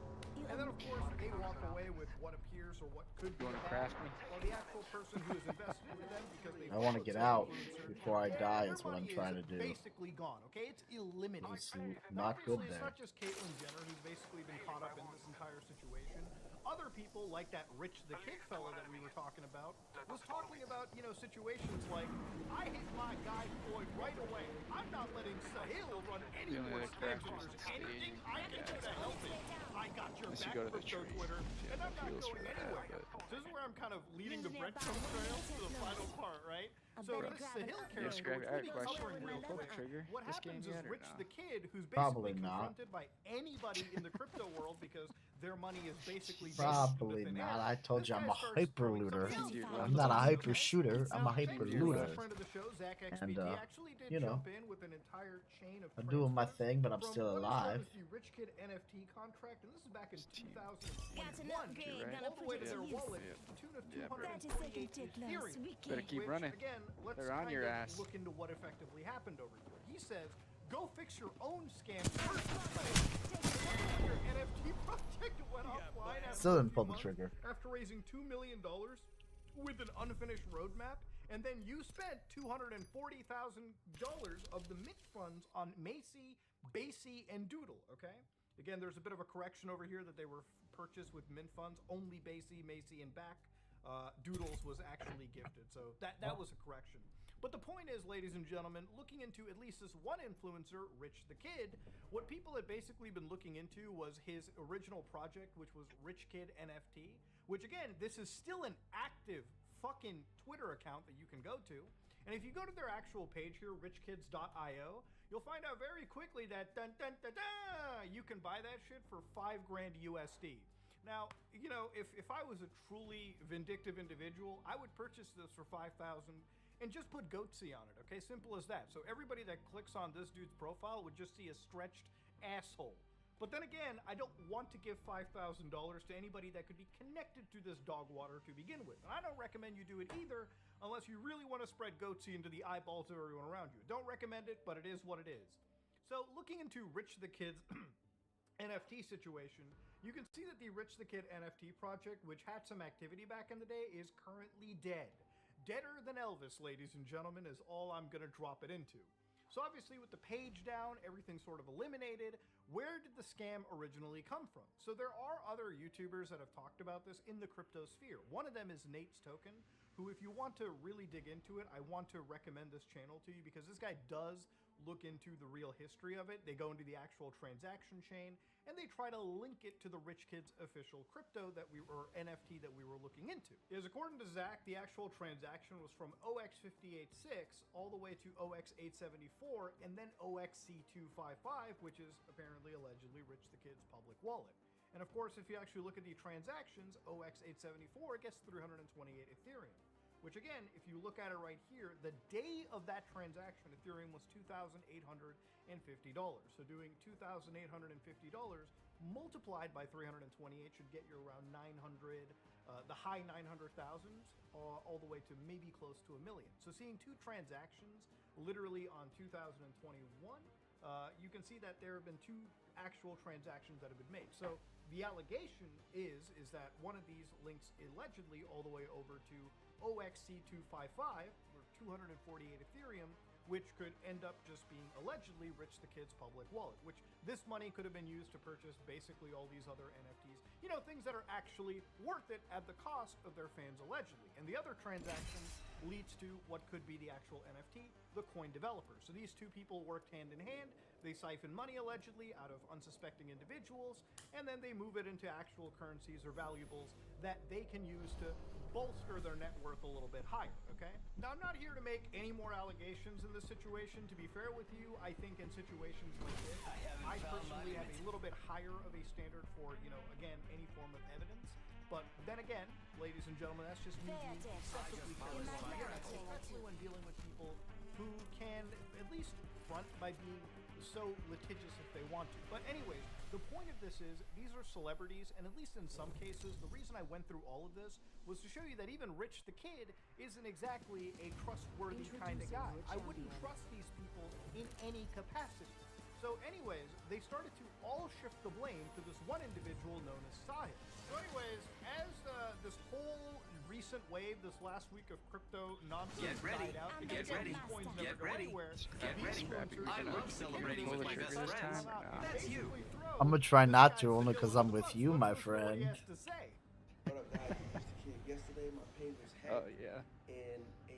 And then, of course, they walk away with what appears or what could be You wanna bad, crash me? while the actual person who is invested into them because they I want to followed get some out influencer, before I die is their what I'm money trying is to do. basically gone, okay? It's eliminated. It's not good Obviously, it's there. not just Caitlyn Jenner who's basically been caught up in this entire situation. Other people, like that Rich the Kid fella that we were talking about, was talking about, situations like, I hit my guy Floyd right away. I'm not letting Sahil run any The only more other scams. craft If is there's anything I can do to help him, I got your Unless you back, go to the crypto tree. Twitter, Yeah, and I'm that not feels going for that, anywhere. but- So this is where I'm kind of leading the breadcrumb trail to the final part, right? So this Sahil character, Scrappy, which I we'll be had a question. covering real Pull the quick. trigger What this game happens is yet or Rich no? the Kid, who's Probably basically not. confronted by anybody in the crypto world because their money is basically Probably not. I told you I'm a hyper looter. I'm not a Now, hyper shooter. I'm a hyper looter. friend of the show, Zach And XBT, actually did you know, jump in with an entire chain of I'm doing my transfers thing, but I'm from still what is known alive. as the Rich Kid NFT contract, and this is back in 2021, Got an upgrade, right? gonna all the put way it to to their use. wallet to the tune of 248 Ethereum. Better keep Which, running. Again, let's They're on kind your of ass. look into what effectively happened over here. He says, "Go fix your own scam first." Your NFT project went offline after Still a didn't few pull the months trigger. after raising $2 million with an unfinished roadmap, and then you spent $240,000 of the mint funds on Macy, Basie, and Doodle. Okay. Again, there's a bit of a correction over here that they were purchased with mint funds. Only Basie, Macy, and back. Doodles was actually gifted, so that was a correction. But the point is, ladies and gentlemen, looking into at least this one influencer, Rich the Kid, what people had basically been looking into was his original project, which was Rich Kid NFT, which again, this is still an active fucking Twitter account that you can go to. And if you go to their actual page here, richkids.io, you'll find out very quickly that you can buy that shit for $5 grand USD. Now, you know, if I was a truly vindictive individual, I would purchase this for $5,000 and just put Goatsy on it, okay? Simple as that. So everybody that clicks on this dude's profile would just see a stretched asshole. But then again, I don't want to give $5,000 to anybody that could be connected to this dog water to begin with. And I don't recommend you do it either unless you really want to spread Goatsy into the eyeballs of everyone around you. Don't recommend it, but it is what it is. So looking into Rich the Kid's NFT situation, you can see that the Rich the Kid NFT project, which had some activity back in the day, is currently dead. Deader than Elvis, ladies and gentlemen, is all I'm going to drop it into. So obviously with the page down, everything sort of eliminated. Where did the scam originally come from? So there are other YouTubers that have talked about this in the crypto sphere. One of them is Nate's Token, who, if you want to really dig into it, I want to recommend this channel to you because this guy does look into the real history of it. They go into the actual transaction chain and they try to link it to the Rich Kids official crypto or NFT that we were looking into. Is according to Zach, the actual transaction was from OX586 all the way to OX874 and then OXC255, which is apparently allegedly Rich the Kid's public wallet. And of course, if you actually look at the transactions, OX874 gets 328 Ethereum. Which again, if you look at it right here, the day of that transaction, Ethereum was $2,850. So doing $2,850 multiplied by 328 should get you around 900, the high 900,000s, all the way to maybe close to $1 million. So seeing two transactions literally on 2021, you can see that there have been two actual transactions that have been made. So the allegation is that one of these links allegedly all the way over to OXC255 or 248 Ethereum, which could end up just being allegedly Rich the Kid's public wallet, which this money could have been used to purchase basically all these other NFTs, you know, things that are actually worth it at the cost of their fans allegedly. And the other transaction leads to what could be the actual NFT, the coin developer. So these two people worked hand in hand. They siphon money allegedly out of unsuspecting individuals, and then they move it into actual currencies or valuables that they can use to bolster their net worth a little bit higher, okay? Now, I'm not here to make any more allegations in this situation. To be fair with you, I think in situations like this, I personally have a little bit higher of a standard for, you know, again, any form of evidence. But then again, ladies and gentlemen, that's just me being excessively careful, especially when dealing with people who can at least front by being so litigious if they want to. But anyways, the point of this is these are celebrities, and at least in some cases, the reason I went through all of this was to show you that even Rich the Kid isn't exactly a trustworthy kind of guy. I wouldn't trust these people in any capacity. So anyways, they started to all shift the blame to this one individual known as Sahil. So anyways, as this whole recent wave, this last week of crypto nonsense died out, because these coins never go anywhere, I love celebrating with my best friends. That's you. I'm gonna try not to, only because I'm with you, my friend. What up, guys? Mr. Kid. Yesterday, my page was hacked. And a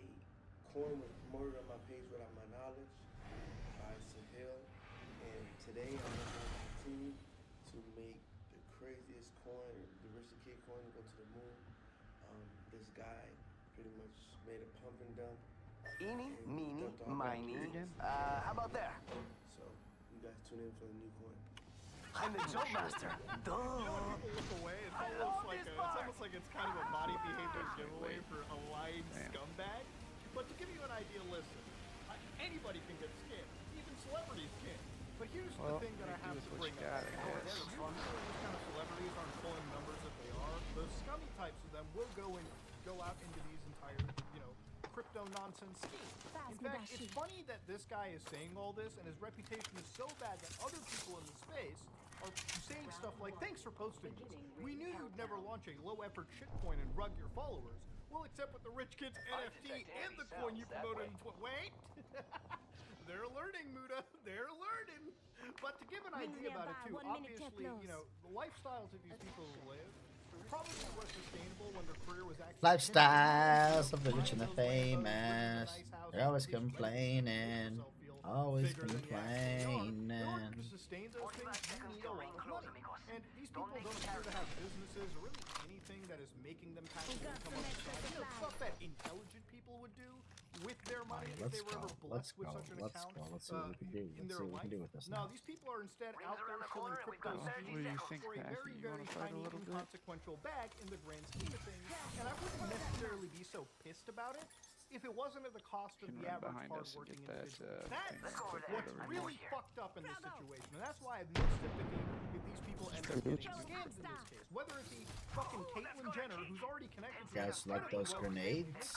coin was murdered on my page without my knowledge by Sahil. And today, I'm going to continue to make the craziest coin, the Rich the Kid coin, go to the moon. This guy pretty much made a pump and dump Eeny, meeny, miny. How about there? So you guys tune in for the new coin. I'm the jump master. Duh. You know when people look away, it's almost like it's kind of a body behavior giveaway for a lying scumbag. But to give you an idea, listen, anybody can get scammed, even celebrities can. But here's the thing that I have to bring up. These kind of celebrities aren't pulling numbers that they are. The scummy types of them will go out into these entire, crypto nonsense schemes. In fact, it's funny that this guy is saying all this, and his reputation is so bad that other people in the space are saying stuff like, "Thanks for posting this. We knew you'd never launch a low-effort shitcoin and rug your followers. Well, except with the Rich Kids NFT and the coin you promoted in Wait! They're learning, Muda. They're learning. But to give an idea about it, too, obviously, the lifestyles that these people live probably were sustainable when their career was actually... Lifestyles of the rich and the famous. They're always complaining. Always complaining. To sustain those things, you need a lot of money. And these people don't appear to have businesses or really anything that is making them passive income on the side. Stuff that intelligent people would do with their money if they were ever blessed with such an account Let's see what we can do. in their life. with this. No, these people are instead out there selling crypto schemes for a very, very tiny, inconsequential bag in the grand scheme of things. And I wouldn't necessarily be so pissed about it if it wasn't at the cost of the average hard-working individual. That's what's really fucked up in this situation, and that's why I have no sympathy if these people end up getting scammed in this case. Whether it be fucking Caitlyn Jenner, who's already connected to Guys like those grenades?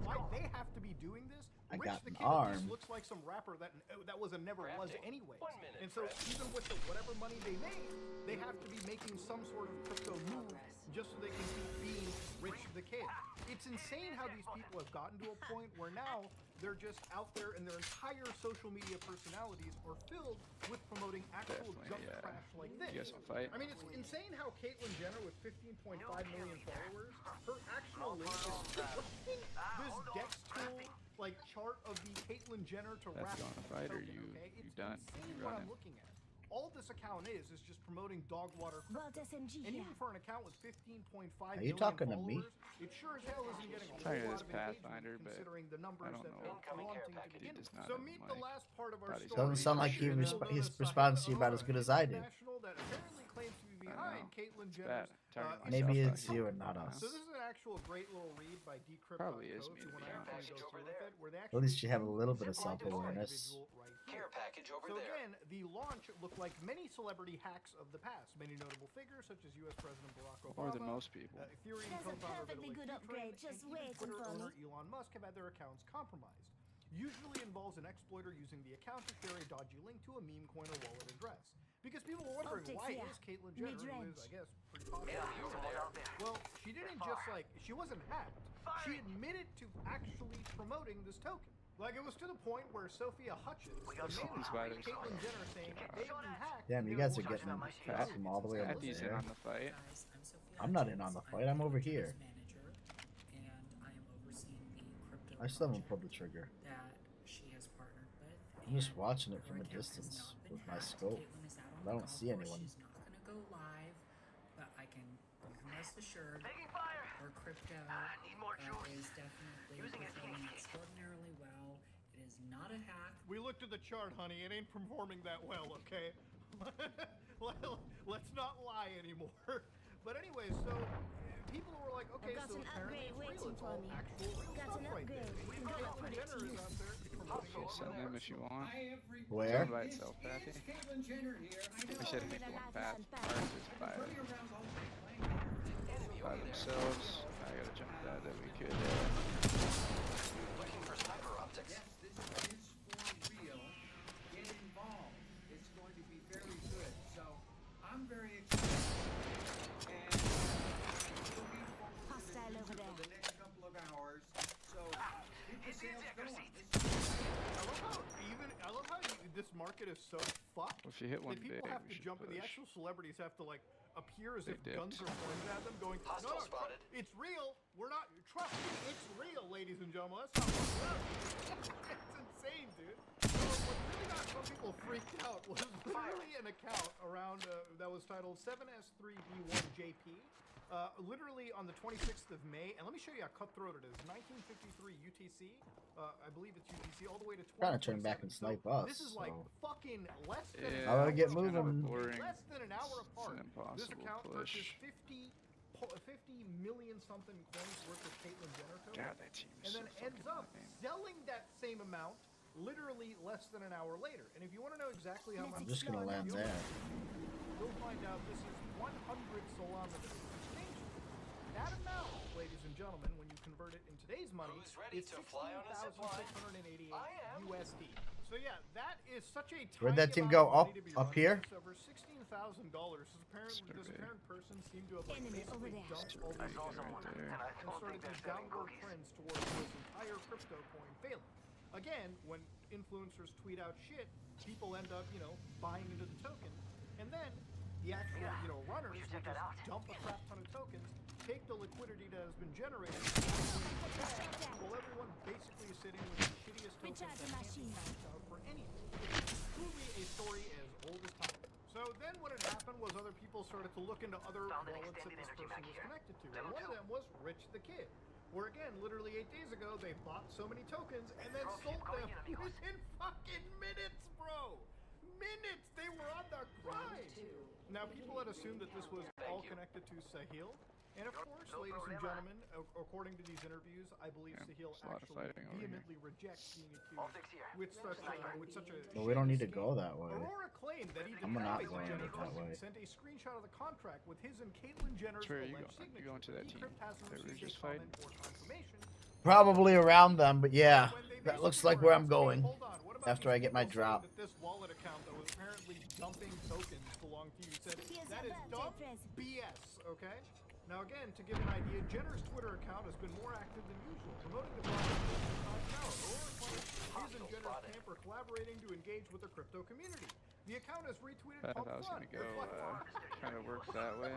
why they have to be doing this? I Rich got the an Kid arm. looks like some rapper that was a never was anyway. And so even with the whatever money they make, they have to be making some sort of crypto move just so they can keep being Rich the Kid. It's insane how these people have gotten to a point where now they're just out there and their entire social media personalities are filled with promoting actual junk trash like this. You guys wanna fight? I mean, it's insane how Caitlyn Jenner with 15.5 million followers, her actual link is this Dex tool like chart of the Caitlyn Jenner to rap. That's on a fight, or you done? Insane You what running? I'm looking at. All this account is just promoting dog water. And even for an account with 15.5 Are you million talking to me? followers, it sure as hell isn't getting a Sorry, whole lot this of Pathfinder, engagement but considering the numbers I don't that know. they're wanting to begin does with. not So have meet my the last part of our body story. Doesn't sound like he he's responds to you about as good as I do. National that apparently claims to be behind Caitlyn bad. Jenner's Maybe it's you and not us. So this is an actual great little read by Decrypt. Probably is me, to when be I actually honest. go through with it, where they At least you have a actually little bit of zip line self-awareness. individual right here. So again, the launch looked like many celebrity hacks of the past. Many notable figures such as U.S. President Barack Obama, More than most people. Ethereum That's a co-founder perfectly Vitalik good upgrade, Buterin, just and even waiting Twitter for owner me. Elon Musk have had their accounts compromised. Usually involves an exploiter using the account to share a dodgy link to a meme coin or wallet address. Because people were wondering, Optics, why yeah. is Caitlyn Jenner, who Mid-range. is, I guess, pretty popular, well, she didn't just she wasn't hacked. She admitted to actually promoting this token. Like, it was to the point where Sophia Hutchins, the main Caitlyn Jenner, saying they didn't hack. Damn, you guys are getting crap from all the way over Patty's in there. on the fight. I'm not in on the fight. I'm over here. And I am overseeing the crypto I still haven't pulled the trigger. that she has partnered with. I'm just watching it from a distance with my scope. But I don't see anyone. She's not going to go live, but you can rest assured her crypto is definitely performing extraordinarily well. It is not a hack. We looked at the chart, honey. It ain't performing that well, okay? Well, let's not lie anymore. But anyway, so people were like, okay, I've got so an apparently upgrade it's real. waiting It's for all me. actual real Got stuff an right there. upgrade. Even Gotta Caitlyn put it Jenner to is use. out there promoting Send him if you want. Where? By itself, Patty. I said make one path. Ours is by themselves. I gotta jump that we could. Looking for sniper optics. Yes, this is for real. Get involved. It's going to be very good. So I'm very excited. And looking forward to Hostile over there. the next couple of hours. So keep the sales going. I love how this market is so fucked Well, if you hit one that people big, have we to should jump in. The push. actual celebrities have to appear as They if guns dipped. are pointed at them, going, Hostile no, spotted. it's real. We're not. Trust me, it's real, ladies and gentlemen. That's how it works. It's insane, dude. So what really got some people freaked out was literally an account around that was titled 7S3B1JP. literally on the 26th of May, and let me show you how cutthroat it is. 1953 UTC, I believe it's UTC, all the way to 20. Trying to turn back and snipe us. This is like fucking less than Yeah, how do I get moving? less than an hour apart. This account purchased 50 million something coins worth of Caitlyn Jenner tokens, God, that team is and then so ends up selling that same amount literally less than an hour later. And if you want to know exactly how much, I'm just gonna land you'll- there. You'll find out this is 100 Solana that is exchanged. That amount, ladies and gentlemen, when you convert it in today's money, is $16,688 USD. So yeah, that is such a Where'd tiny that team amount go? of money Up- to be up running. here? It's over $16,000. This apparent person seemed to have like, Enemy over basically there. dumped all these and started these downward trends towards this entire crypto coin failing. Again, when influencers tweet out shit, people end up, buying into the token, and then the actual, runners will just dump a crap ton of tokens, take the liquidity that has been generated, while everyone basically is sitting with the shittiest tokens that can't be cashed out for anything. It's truly a story as old as time. So then what had happened was other people started to look into other wallets that this person was connected to. And one of them was Rich the Kid, where again, literally 8 days ago, they bought so many tokens and then sold them within fucking minutes, bro! Minutes! They were on the grind! Now, people had assumed that this was all connected to Sahil. And of course, ladies and gentlemen, according to these interviews, I believe Sahil actually vehemently rejects being accused with such a Well, we don't need to go that way. Aurora claimed that he I'm not denied going Jenner that way. sent a screenshot of the contract with his and Caitlyn Jenner's Where are you alleged going? signature. You going to that team Decrypt hasn't that we were received a just fighting? comment or confirmation. Probably around them, but yeah, that looks like where I'm going after I get my People drop. saying that this wallet account that was apparently dumping tokens belonged to you said that is dumb BS, okay? Now again, to give an idea, Jenner's Twitter account has been more active than usual, promoting the project Aurora claims his and Jenner's camp are collaborating to engage with the crypto community. The account has retweeted I Pump thought I was Fun, gonna go kind of work that way.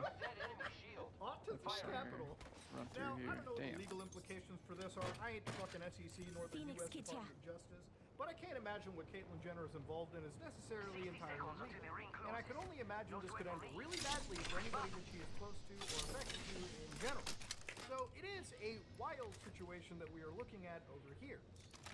Autism Capital. Run through Now, here. I don't know what the Damn. legal implications for this are. I ain't the fucking SEC nor the Phoenix U.S. Kitty. Department of Justice, but I can't imagine what Caitlyn Jenner is involved in is necessarily entirely legal. And I can only imagine this could end really badly for anybody that she is close to or affected to in general. So it is a wild situation that we are looking at over here.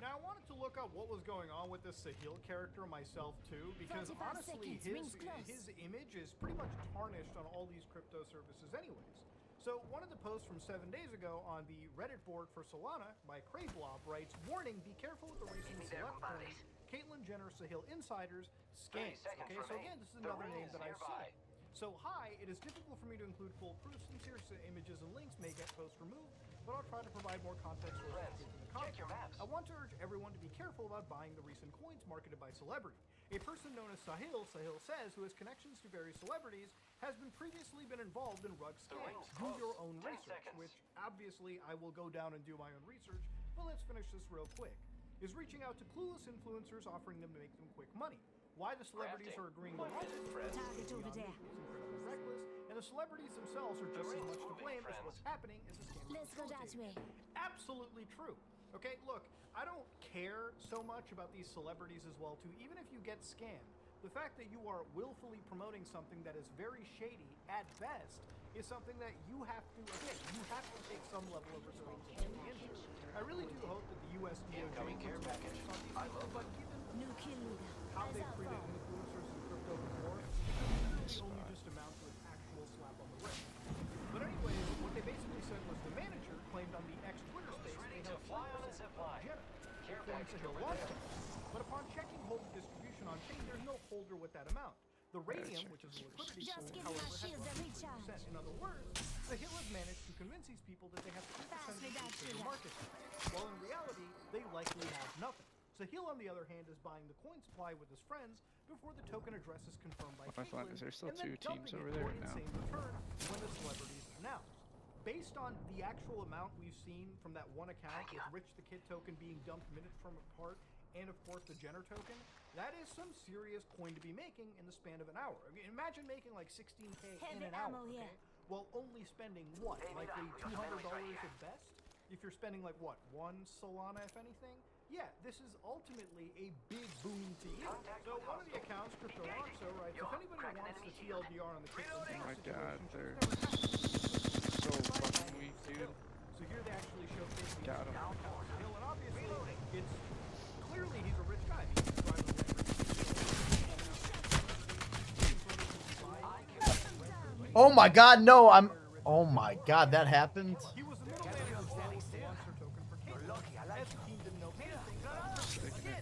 Now I wanted to look up what was going on with this Sahil character myself too, because 45 honestly seconds, rings close. his image is pretty much tarnished on all these crypto services anyways. So one of the posts from 7 days ago on the Reddit board for Solana by Craveblob writes, "Warning, be careful with the recent select coins, Caitlyn Jenner Sahil insiders scams." Okay, so again, this is another name that I've seen. So hi, it is difficult for me to include full proofs since serious images and links may get posts removed, but I'll try to provide more context for the content. I want to urge everyone to be careful about buying the recent coins marketed by celebrity. A person known as Sahil says, who has connections to various celebrities, has previously been involved in rug scams. Do your own research, which obviously I will go down and do my own research, but let's finish this real quick. Is reaching out to clueless influencers offering them to make them quick money. Why the celebrities are agreeing to launch it is incredibly reckless, and the celebrities themselves are just as much to blame as what's happening as a scam. Let's go that way. Absolutely true. Okay, look, I don't care so much about these celebrities as well, too. Even if you get scammed, the fact that you are willfully promoting something that is very shady at best is something that you have to, again, you have to take some level of responsibility into. I really do hope that the US DOJ care package on these people, but given how they've treated influencers in crypto before, it really only just amount to an actual slap on the wrist. But anyway, what they basically said was the manager claimed on the ex-Twitter space they had 3% of Jenner, according to Hill Lawson. But upon checking holder distribution on chain, there's no holder with that amount. The Radium, which is a liquidity pool, however, has 100%. In other words, the Hill has managed to convince these people that they have 2% of the market share, while in reality, they likely have nothing. Sahil, on the other hand, is buying the coin supply with his friends before the token address is confirmed by Caitlyn, Is there still and then two teams dumping over it there for now? insane return when the celebrities announce. Based on the actual amount we've seen from that one account with Rich the Kid token being dumped minutes from apart, and of course the Jenner token, that is some serious coin to be making in the span of an hour. I mean, imagine making like 16K in an hour, okay? While only spending what, likely $200 at best? If you're spending like what, 1 Solana if anything? Yeah, this is ultimately a big boon to you. So one of the accounts, Crypto Lonzo, writes, if anybody wants the TLDR on the Caitlyn Jenner situation, fucking weak, dude. So here they actually showcase the Got him. downtown Hill, and obviously it's clearly he's a rich guy. He's driving a Oh my God, no! Oh my God, that happened. He was the middleman in the monster token for Caitlyn. As the team didn't know anything about it. Again,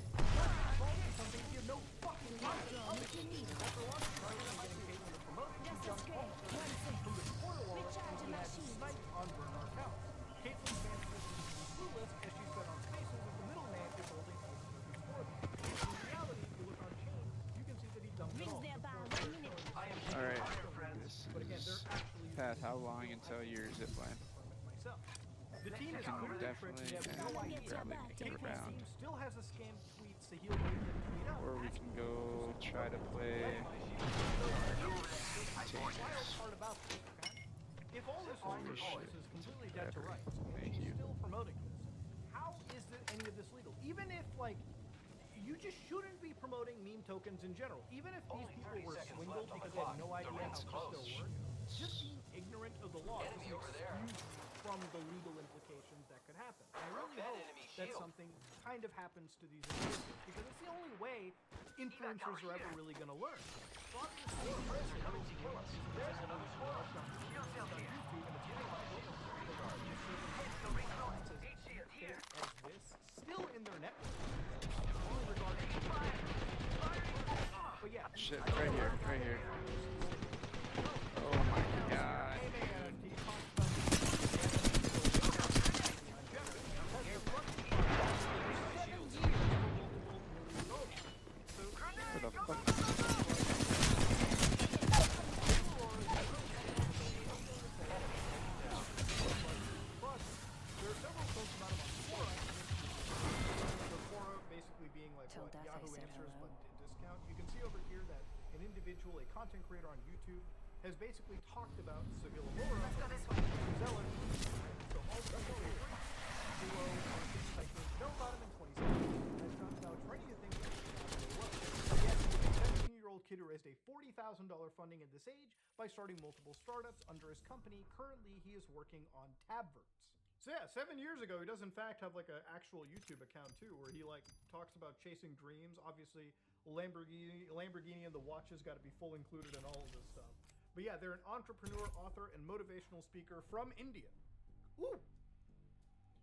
something he had no fucking knowledge of. After launching Riot and getting Caitlyn to promote, he jumped off from the portal wall and he had sniped on Bernard House. Caitlyn fans this is clueless as she's been on spaces as the middleman is holding all of his force. In reality, if you look on chain, you can see that he dumped it all. Alright. This is Pat, how long until your zipline? The team is Can definitely probably make it around. Still has a scam tweet, Sahil made the tweet up. Or we can go try to play. Part about this, okay? If all this is completely dead to rights, Thank you. still promoting this, how is any of this legal? Even if, like, you just shouldn't be promoting meme tokens in general. Even if these people were swindled because they had no idea how crypto worked, just being ignorant of the law is an excuse from the legal implications that could happen. I really hope that something kind of happens to these individuals because it's the only way influencers are ever really going to learn. Still in their network. But yeah, shit, right here, right here. Oh my God. Where the fuck? Yahoo Answers, but discount. You can see over here that an individual, a content creator on YouTube, has basically talked about Sahil Aurora, Zealot, so all the duo know about him in 2017, has not vouched for any of the things that he was. Yet, he's a 17-year-old kid who raised a $40,000 funding at this age by starting multiple startups under his company. Currently, he is working on Tabverts. So yeah, 7 years ago, he does in fact have like an actual YouTube account too, where he like talks about chasing dreams. Obviously, Lamborghini and the watches got to be full included in all of this stuff. But yeah, they're an entrepreneur, author, and motivational speaker from India. Ooh!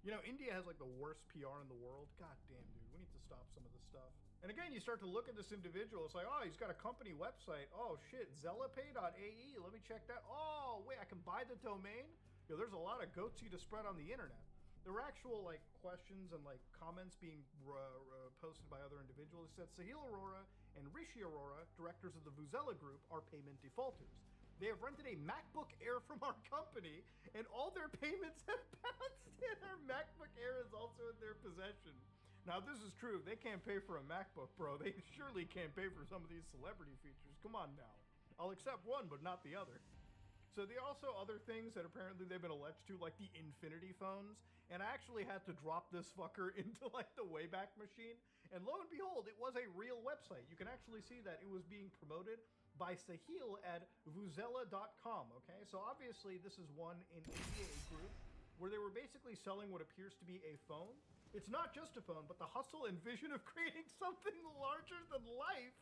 You know, India has like the worst PR in the world. God damn, dude, we need to stop some of this stuff. And again, you start to look at this individual, it's like, oh, he's got a company website. Oh shit, zelapay.ae, let me check that. Oh, wait, I can buy the domain? Yo, there's a lot of goatsy to spread on the internet. There were actual like questions and like comments being posted by other individuals. It said Sahil Aurora and Rishi Aurora, directors of the Vuzela Group, are payment defaulters. They have rented a MacBook Air from our company, and all their payments have bounced in. Our MacBook Air is also in their possession. Now, if this is true, they can't pay for a MacBook Pro. They surely can't pay for some of these celebrity features. Come on now. I'll accept one, but not the other. So there are also other things that apparently they've been alleged to, like the Infinity phones. And I actually had to drop this fucker into like the Wayback Machine. And lo and behold, it was a real website. You can actually see that it was being promoted by Sahil at Vuzela.com, okay? So obviously this is one in India, a group, where they were basically selling what appears to be a phone. It's not just a phone, but the hustle and vision of creating something larger than life.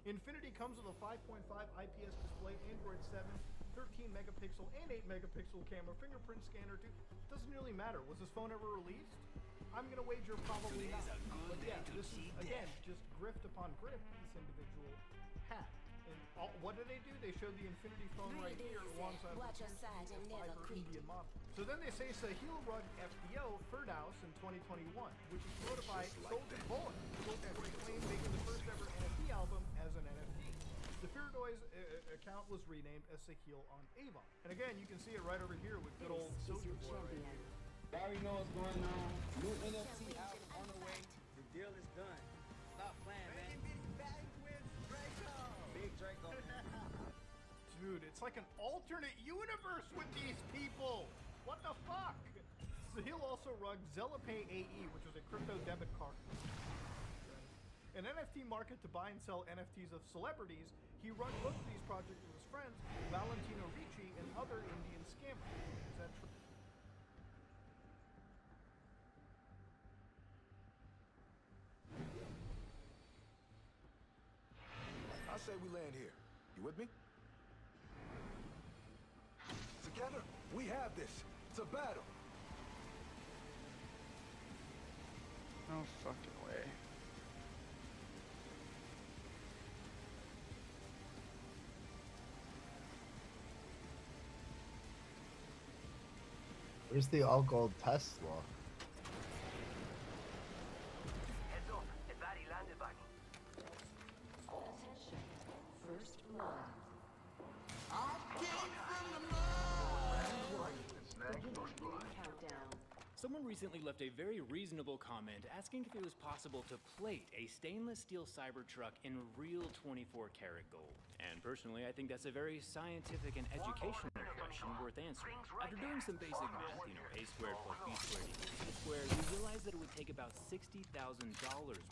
Infinity comes with a 5.5 IPS display, Android 7, 13 megapixel and 8 megapixel camera, fingerprint scanner, dude. Doesn't really matter. Was this phone ever released? I'm gonna wager probably not. But yeah, this is, again, just grift upon grift this individual had. And what do? They showed the Infinity phone right here alongside the Indian model. So then they say Sahil Rugg FBO Firdaus in 2021, which is promoted by Soulja Boy, after he claimed making the first ever NFT album as an NFT. The Firdaus account was renamed as Sahil on Avon. And again, you can see it right over here with good old Soulja Boy right here. Barry knows what's going on. New NFT album on the way. The deal is done. Stop playing, man. Big Draco. Dude, it's like an alternate universe with these people. What the fuck? Sahil also rugged ZellaPay AE, which is a crypto debit card. An NFT market to buy and sell NFTs of celebrities. He rugged both of these projects with his friends, Valentino Ricci and other Indian scammers. Is that true? land here. You with me? Together, we have this. It's a battle. No fucking way. Where's the all gold Tesla? Heads up. A baddie landed by me. Attention. First blood. Countdown. Someone recently left a very reasonable comment asking if it was possible to plate a stainless steel Cybertruck in real 24-karat gold. And personally, I think that's a very scientific and educational question worth answering. After doing some basic math, a squared plus b squared equals c squared, we realized that it would take about $60,000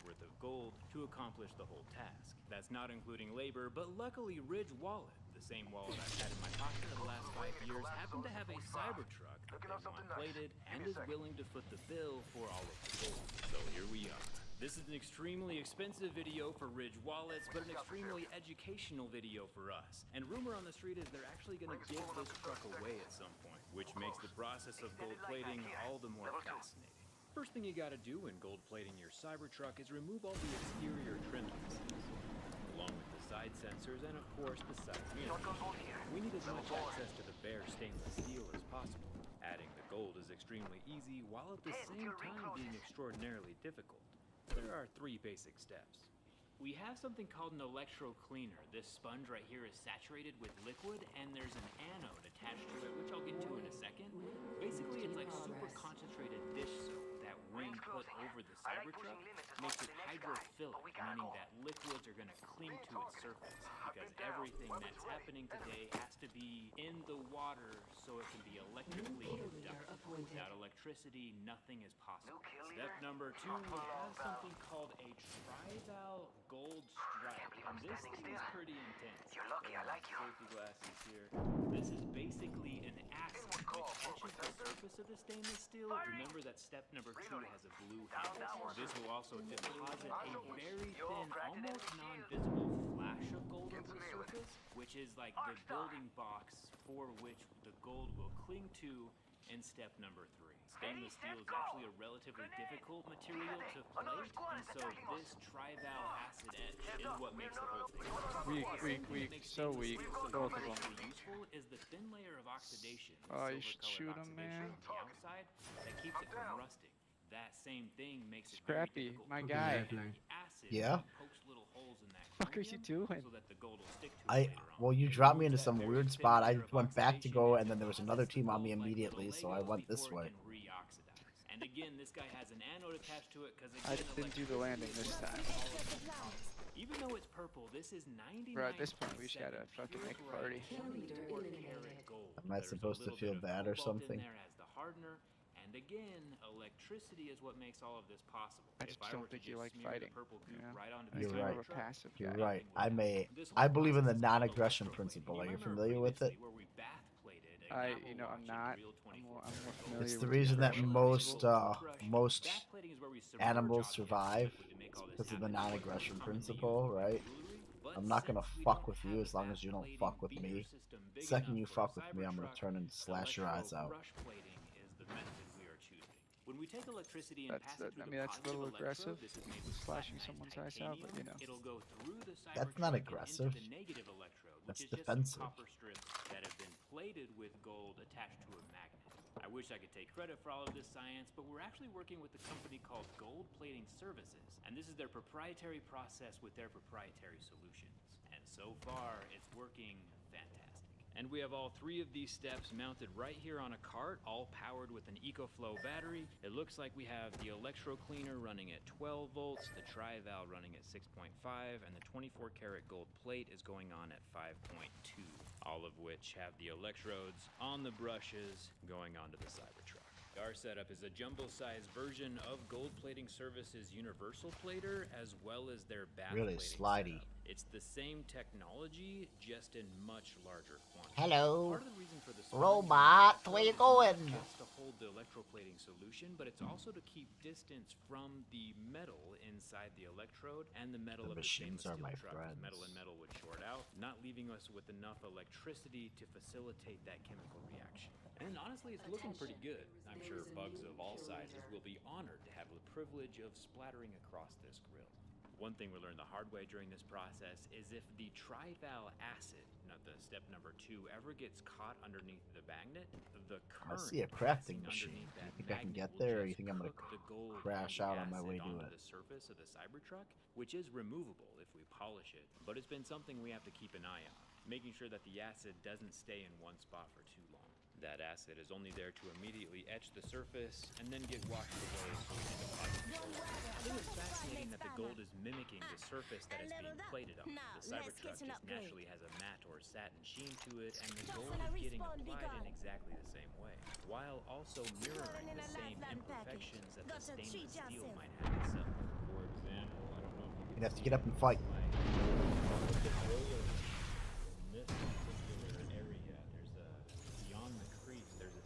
worth of gold to accomplish the whole task. That's not including labor, but luckily Ridge Wallet, the same wallet I've had in my pocket for the last 5 years, happened to have a Cybertruck that they want plated and is willing to foot the bill for all of the gold. So here we are. This is an extremely expensive video for Ridge Wallets, but an extremely educational video for us. And rumor on the street is they're actually going to give this truck away at some point, which makes the process of gold plating all the more fascinating. First thing you gotta do when gold plating your Cybertruck is remove all the exterior trim pieces, along with the side sensors and of course the side mirrors. We need as much access to the bare stainless steel as possible. Adding the gold is extremely easy while at the same time being extraordinarily difficult. There are 3 basic steps. We have something called an electro cleaner. This sponge right here is saturated with liquid and there's an anode attached to it, which I'll get to in a second. Basically, it's like super concentrated dish soap that when put over the Cybertruck makes it hydrophilic, meaning that liquids are going to cling to its surface because everything that's happening today has to be in the water so it can be electrically conducted. Without electricity, nothing is possible. Step number 2, we have something called a Tri-Val Gold Stripe, and this thing is pretty intense. You're lucky, I like you. Safety glasses here. This is basically an acid which catches the surface of the stainless steel. Remember that step number 2 has a blue handle. This will also deposit a very thin, almost non-visible flash of gold over the surface, which is like the building box for which the gold will cling to in step number 3. Stainless steel is actually a relatively difficult material to plate, and so this Tri-Val acid edge is what makes the whole thing Weak, so weak, both of them. Useful is the thin layer of oxidation, Oh, you should shoot him, man. on the outside that keeps it from rusting. That same thing makes it Scrappy, my guy. Yeah? What are you doing? Well, you dropped me into some weird spot. I went back to go, and then there was another team on me immediately, so I went this way. And again, this guy has an anode attached to it because I didn't do the landing this time. Even though it's purple, this is 99. Bro, at this point we should fucking make a party. Am I supposed to feel bad or something? As the hardener, and again, electricity is what makes all of this possible. I just don't think you like fighting. You're right. A passive You're guy. right. I believe in the non-aggression principle. Are you familiar with it? I'm not. I'm more familiar It's the with reason that aggression. most animals survive because of the non-aggression principle, right? I'm not gonna fuck with you as long as you don't fuck with me. The second you fuck with me, I'm gonna turn and slash your eyes out. When we take electricity and pass it through that's a little positive aggressive, electrode, this is made with slashing platinum someone's and eyes out, but titanium. It'll go through the That's Cybertruck not and aggressive. into the negative electrode, That's which is defensive. just some copper strips that have been plated with gold attached to a magnet. I wish I could take credit for all of this science, but we're actually working with a company called Gold Plating Services, and this is their proprietary process with their proprietary solutions. And so far, it's working fantastic. And we have all 3 of these steps mounted right here on a cart, all powered with an EcoFlow battery. It looks like we have the electro cleaner running at 12 volts, the Tri-Val running at 6.5, and the 24-karat gold plate is going on at 5.2, all of which have the electrodes on the brushes going onto the Cybertruck. Our setup is a jumbo-sized version of Gold Plating Services Universal Plater, as well as their bath Really plating slidey. setup. It's the same technology, just in much larger quantities. Hello. Part of the reason for the Robot, where you going? Just to hold the electroplating solution, but it's also to keep distance from the metal inside the electrode and the metal The of the machines stainless are my steel truck. friends. Metal and metal would short out, not leaving us with enough electricity to facilitate that chemical reaction. And honestly, it's looking pretty good. I'm sure bugs of all sizes will be honored to have the privilege of splattering across this grill. One thing we learned the hard way during this process is if the trival acid, not the step number 2, ever gets caught underneath the magnet, the I current see a crafting passing machine. underneath Do you that think I can magnet get will there, or just you think I'm gonna cook the gold crash and the out on my way acid to onto it? the surface of the Cybertruck, which is removable if we polish it, but it's been something we have to keep an eye on, making sure that the acid doesn't stay in one spot for too long. That acid is only there to immediately etch the surface and then get washed away so we can deposit the gold. I think it's fascinating that the gold is mimicking the surface that is being plated on. The Cybertruck just naturally has a matte or satin sheen to it, and the gold is getting applied in exactly the same way, while also mirroring the same imperfections that the stainless steel might have itself. For example, I don't know if you You'd have to get up and fight.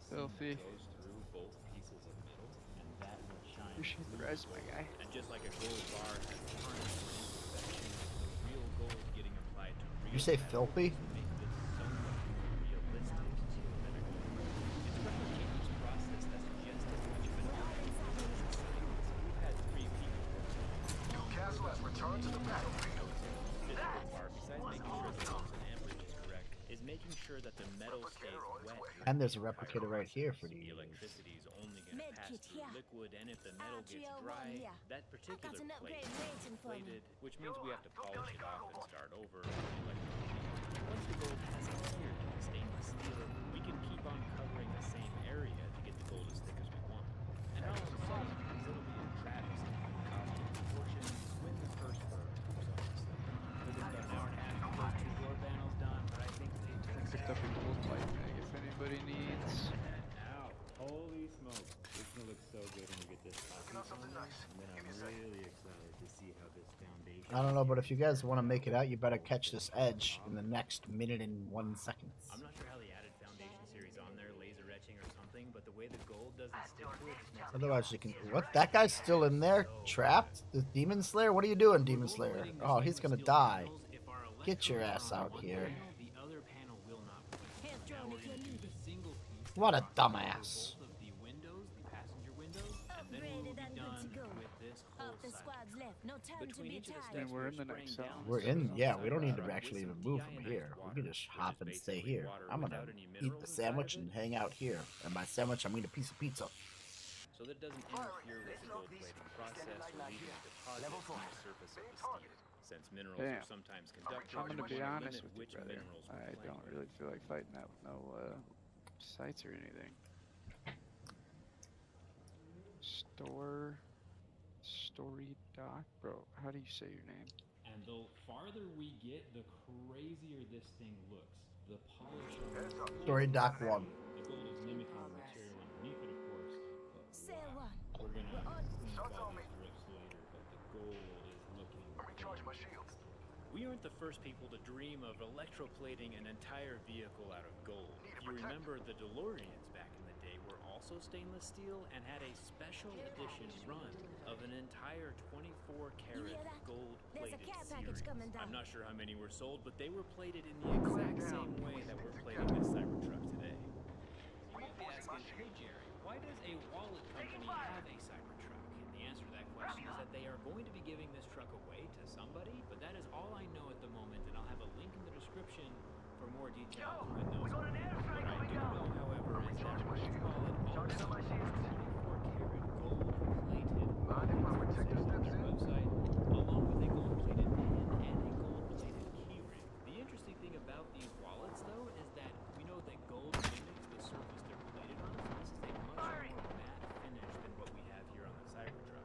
Filthy. Goes through both pieces of metal, and that will shine. Appreciate the res, my guy. And just like a gold bar has tarnished for imperfections, the real gold getting applied to real You say metal filthy? to make this so much more realistic to the better gold. It's replicating this process that's just as much of an art as a science. We've had 3 people work on it. Newcastle has returned to the battlefield. Physical part, besides making sure the volts and amperage is correct, is making sure that the metal stays wet. And there's a replicator right here for The the. electricity is only going to pass through liquid, and if the metal gets dry, that particular plate is plated, which means we have to polish it off and start over. Once the gold has adhered to the stainless steel, we can keep on covering the same area to get the gold as thick as we want. And all of a sudden, it'll be a travesty. Cost a fortune, win the first bird. It was about an hour and a half to get those 2 door panels done, but I think they took Picked up a gold light mag if anybody needs. Ow. Holy smokes. It's gonna look so good when we get this coffee on there. And then I'm really excited to see how this foundation. I don't know, but if you guys want to make it out, you better catch this edge in the next minute and 1 second. I'm not sure how they added foundation series on there, laser etching or something, but the way the gold doesn't stick to it just makes it Otherwise, you can. What? That guy's still in there, trapped. The Demon Slayer. What are you doing, Demon Slayer? Oh, he's gonna die. Get your ass out here. the other panel will not play. Now we're going to do the single piece. What a dumbass. Both of the windows, the passenger windows, and then we'll be done with this whole side. Between each of the steps, And we're in the next zone. We're in. Yeah, we don't need to actually even move from here. We can just hop and stay here. I'm gonna eat the sandwich and hang out here. And by sandwich, I mean a piece of pizza. So that it doesn't interfere with the gold plating process or leaving a deposit on the surface of the steel. Since minerals Damn. are sometimes conductors, I'm gonna we be limit honest with you, which brother. minerals we're I playing don't with. really feel like fighting that with no sights or anything. Story Doc, bro. How do you say your name? And the farther we get, the crazier this thing looks. The polish on the Story Doc 1. The gold is mimicking the material underneath it, of course. But we're gonna clean up all these drips later, but the gold is looking. Recharge my shields. We aren't the first people to dream of electroplating an entire vehicle out of gold. If you remember, the DeLoreans back in the day were also stainless steel and had a special edition run of an entire 24-karat gold-plated series. I'm not sure how many were sold, but they were plated in the exact same way that we're plating this Cybertruck today. You might be asking, hey Jerry, why does a wallet company have a Cybertruck? And the answer to that question is that they are going to be giving this truck away to somebody, but that is all I know at the moment, and I'll have a link in the description for more details when those are. What I do know, however, is that Rage Wallet also has 24-karat gold-plated wallets on their website, along with a gold-plated pin and a gold-plated keyring. The interesting thing about these wallets, though, is that we know that gold mimics the surface they're plated on, so this is a much more matte finish than what we have here on the Cybertruck,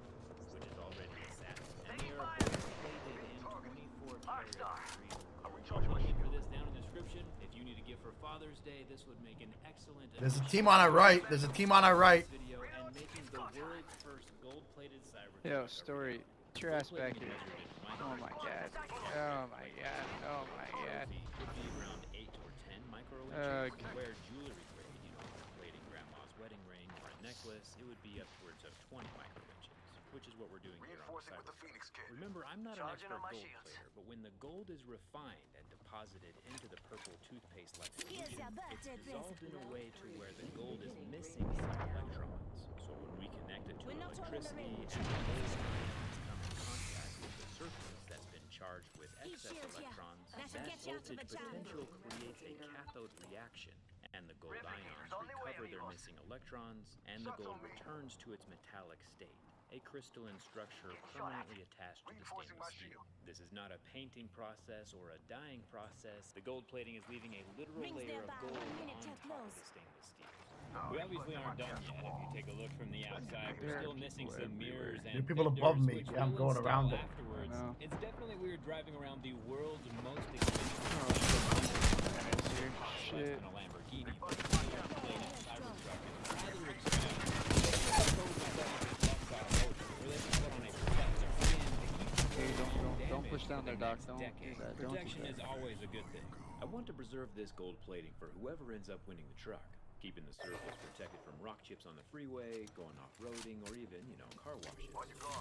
which is already a satin. And they are both plated in 24-karat green. I'll put a link for this down in the description. If you need a gift for Father's Day, this would make an excellent. There's a team on our right. There's a team on our right. Video and making the world's first gold-plated Cybertruck. Yo, Story. Get your ass back here. Oh my god. Oh my god. Oh my god. Would be around 8 or 10 micro Okay. inches. Where jewelry grade, you know, for plating grandma's wedding ring or a necklace, it would be upwards of 20 micro inches, which is what we're doing here on the Cybertruck. Remember, I'm not an expert gold plater, but when the gold is refined and deposited into the purple toothpaste-like solution, it's dissolved in a way to where the gold is missing some electrons. So when we connect it to electricity and the gold ions come in contact with the surface that's been charged with excess electrons, that voltage potential creates a cathode reaction, and the gold ions recover their missing electrons, and the gold returns to its metallic state, a crystalline structure permanently attached to the stainless steel. This is not a painting process or a dyeing process. The gold plating is leaving a literal layer of gold on top of the stainless steel. We obviously aren't done yet. If you take a look from the outside, we're still missing some mirrors and There are people above fenders, me. which Yeah, I'm we'll going install around it. afterwards. It's definitely weird driving around the world's most Shit. on a Lamborghini, but the plated Cybertruck is rather expensive. Hey, don't push down there, Doc. Don't do that. Don't do Protection that. is always a good thing. I want to preserve this gold plating for whoever ends up winning the truck, keeping the surface protected from rock chips on the freeway, going off-roading, or even, you know, car washes.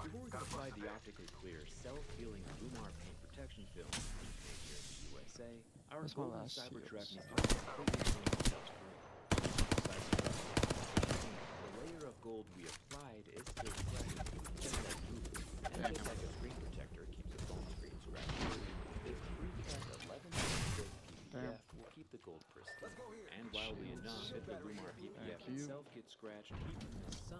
Before we can apply the optically clear, self-healing Lumar paint protection film made here in the USA, our That's my golden last Cybertruck CS. needs to be completely cleaned self-free. The layer of gold we applied is still fresh, just like jewelry, and just like a screen protector keeps a phone screen scratch-free, this pre-cut 11-inch PPF will keep the gold pristine. And wildly enough, if the Lumar PPF itself gets scratched, even the sun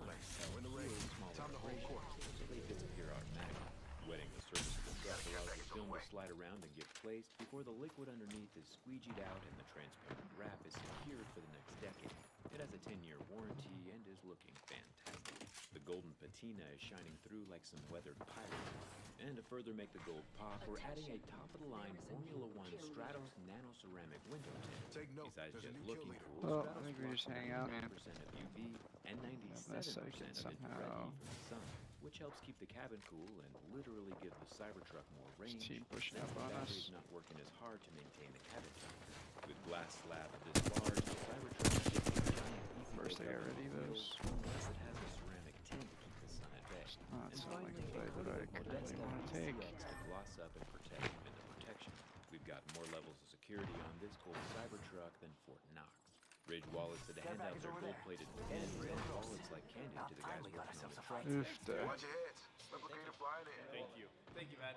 will heal small abrasions, so they disappear automatically. Wetting the surface of the truck allows the film to slide around and get placed before the liquid underneath is squeegeed out and the transparent wrap is secured for the next decade. It has a 10-year warranty and is looking fantastic. The golden patina is shining through like some weathered pirate. And to further make the gold pop, we're adding a top-of-the-line Formula One Stratos nano-ceramic window tint. Besides just looking cool, Well, Stratos I think we just blocks hang out, man. 99% of UV and 97% Unless I can of infrared somehow heat from the sun, which helps keep the cabin cool and literally give the Cybertruck more range. Keep pushing Since up the on battery's us. not working as hard to maintain the cabin temperature. With glass slab this large, the Cybertruck is just a giant easy First I got ready those. unless it has a ceramic tint to keep the sun at bay. Not And something finally, like a that I coat of currently Modesta want to take. PCX to gloss up and protect even the protection. We've got more levels of security on this gold Cybertruck than Fort Knox. Ridge wallets that hand out their gold-plated pins and wallets like candy to the guys working on the truck. Oof, Watch your heads. Replicator flying in. Thank you. Thank you, man.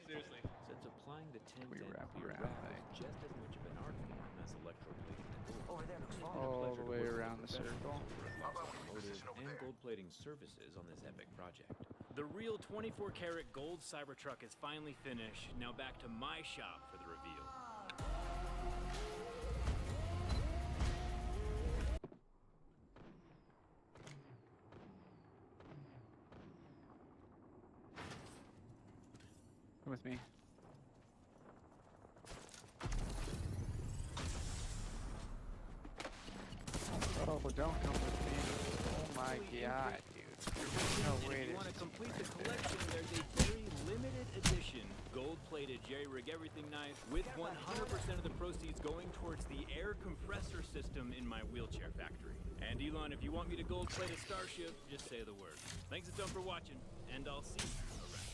Seriously. Since applying the tint We and wrap clear around wrap thing. is just as much of an art form as electroplating the gold. Over there looks It's been a all pleasure the to way work with around the circle. professionals across automotive and gold plating services on this epic project. The real 24-karat gold Cybertruck is finally finished. Now back to my shop for the reveal. Come with me. Oh, don't come with me. Oh my god, dude. No way If you to want to complete the collection, there's a very limited edition gold-plated J-Rig Everything knife with 100% of the proceeds going towards the air compressor system in my wheelchair factory. And Elon, if you want me to gold-plate a Starship, just say the word. Thanks a ton for watching, and I'll see you around.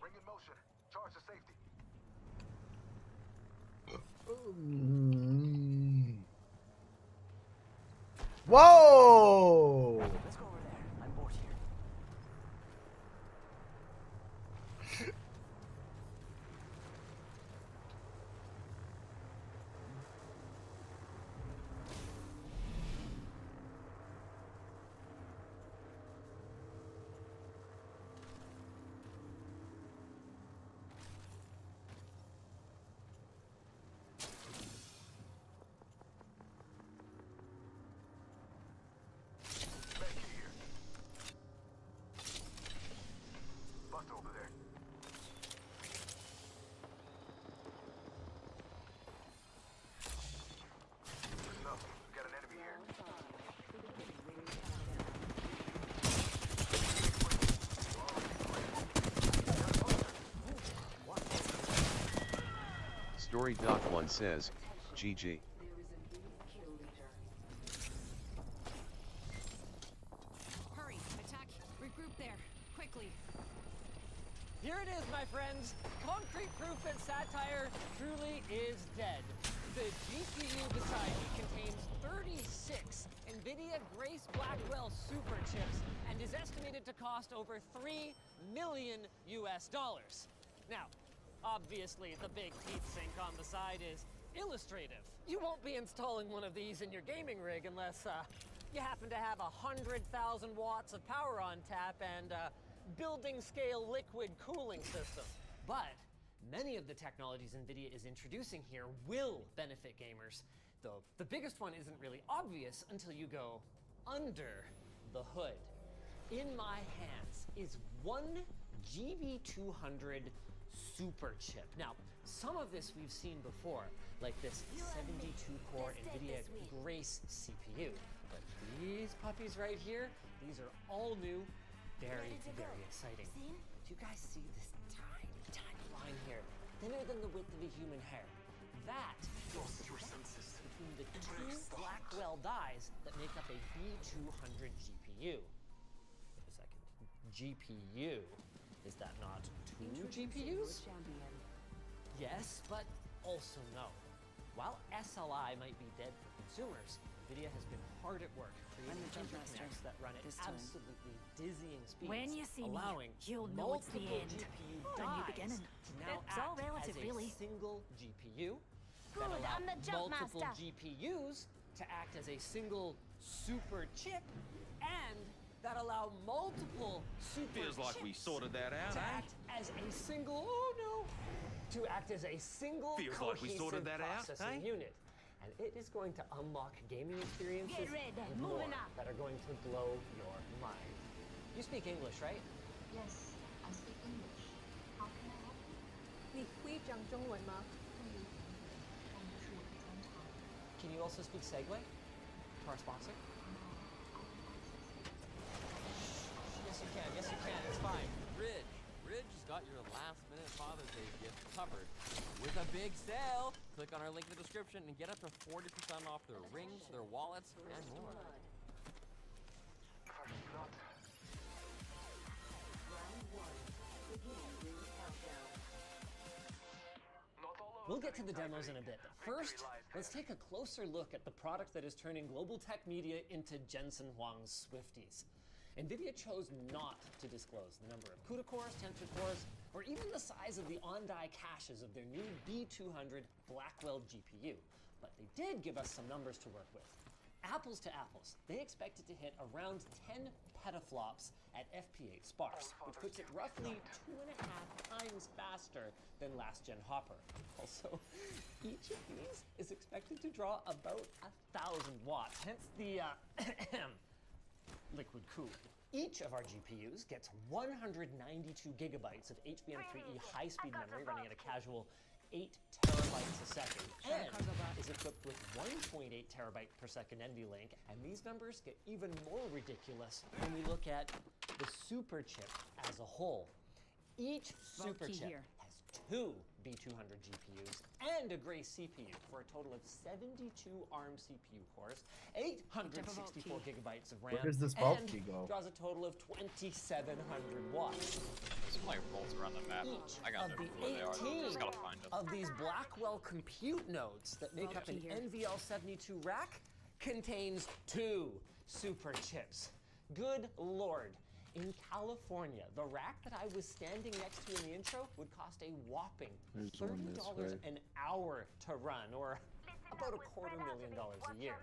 Ring in motion. Charge to safety. Whoa! Let's go over there. I'm bored here. Story Doc 1 says, GG. Hurry, attack, regroup there, quickly. Here it is, my friends. Concrete proof that satire truly is dead. The GPU beside me contains 36 NVIDIA Grace Blackwell super chips and is estimated to cost over $3 million US. Now, obviously, the big heat sink on the side is illustrative. You won't be installing one of these in your gaming rig unless you happen to have 100,000 watts of power on tap and building scale liquid cooling system. But many of the technologies NVIDIA is introducing here will benefit gamers, though the biggest one isn't really obvious until you go under the hood. In my hands is one GB200 super chip. Now, some of this we've seen before, like this 72-core NVIDIA Grace CPU. But these puppies right here, these are all new, very, very exciting. Do you guys see this tiny line here? Thinner than the width of a human hair. That is between the two Blackwell dies that make up a B200 GPU. Wait a second. GPU? Is that not two GPUs? Yes, but also no. While SLI might be dead for consumers, NVIDIA has been hard at work creating interconnects that run at absolutely dizzying speeds, When you see me, allowing you'll know it's the multiple end. GPU Or a new dies beginning. to now It's all act relative, as a really. single GPU that Good, allow I'm the jump multiple master. GPUs to act as a single super chip, and that allow multiple super Feels like we chips sorted that out, to eh? act as a single, to act as a single Feels like we sorted that out, processing eh? unit. And it is going to unlock gaming experiences Get ready, more moving up. that are going to blow your mind. You speak English, right? Yes, I speak English. How can I help you? 你会讲中文吗？ Can you also speak Segway to our sponsor? Yes, you can. Yes, you can. It's fine. Ridge. Ridge has got your last-minute Father's Day gift covered with a big sale. Click on our link in the description and get up to 40% off their rings, their wallets, and more. We'll get to the demos in a bit, but first, let's take a closer look at the product that is turning global tech media into Jensen Huang's Swifties. NVIDIA chose not to disclose the number of CUDA cores, tensor cores, or even the size of the on-die caches of their new B200 Blackwell GPU, but they did give us some numbers to work with. Apples to apples, they expected to hit around 10 petaflops at FP8 sparse, which puts it roughly 2.5 times faster than last-gen Hopper. Also, each of these is expected to draw about 1,000 watts, hence the liquid cooling. Each of our GPUs gets 192 gigabytes of HBM3E high-speed memory running at a casual 8 terabytes a second, and is equipped with 1.8 terabyte per second NVLink, and these numbers get even more ridiculous when we look at the super chip as a whole. Each super key chip here. has 2 B200 GPUs and a Grace CPU for a total of 72 ARM CPU cores, 864 gigabytes of RAM, Where does this vault and key go? draws a total of 2,700 watts. Some like bolts around the map. Each I got of no the clue where they are. 18 Just gotta find them. of these Blackwell compute nodes that make up an here. NVL72 rack contains 2 super chips. Good Lord. In California, the rack that I was standing next to in the intro would cost a whopping There's one this $30 way. an hour to run, or about $250,000 a year,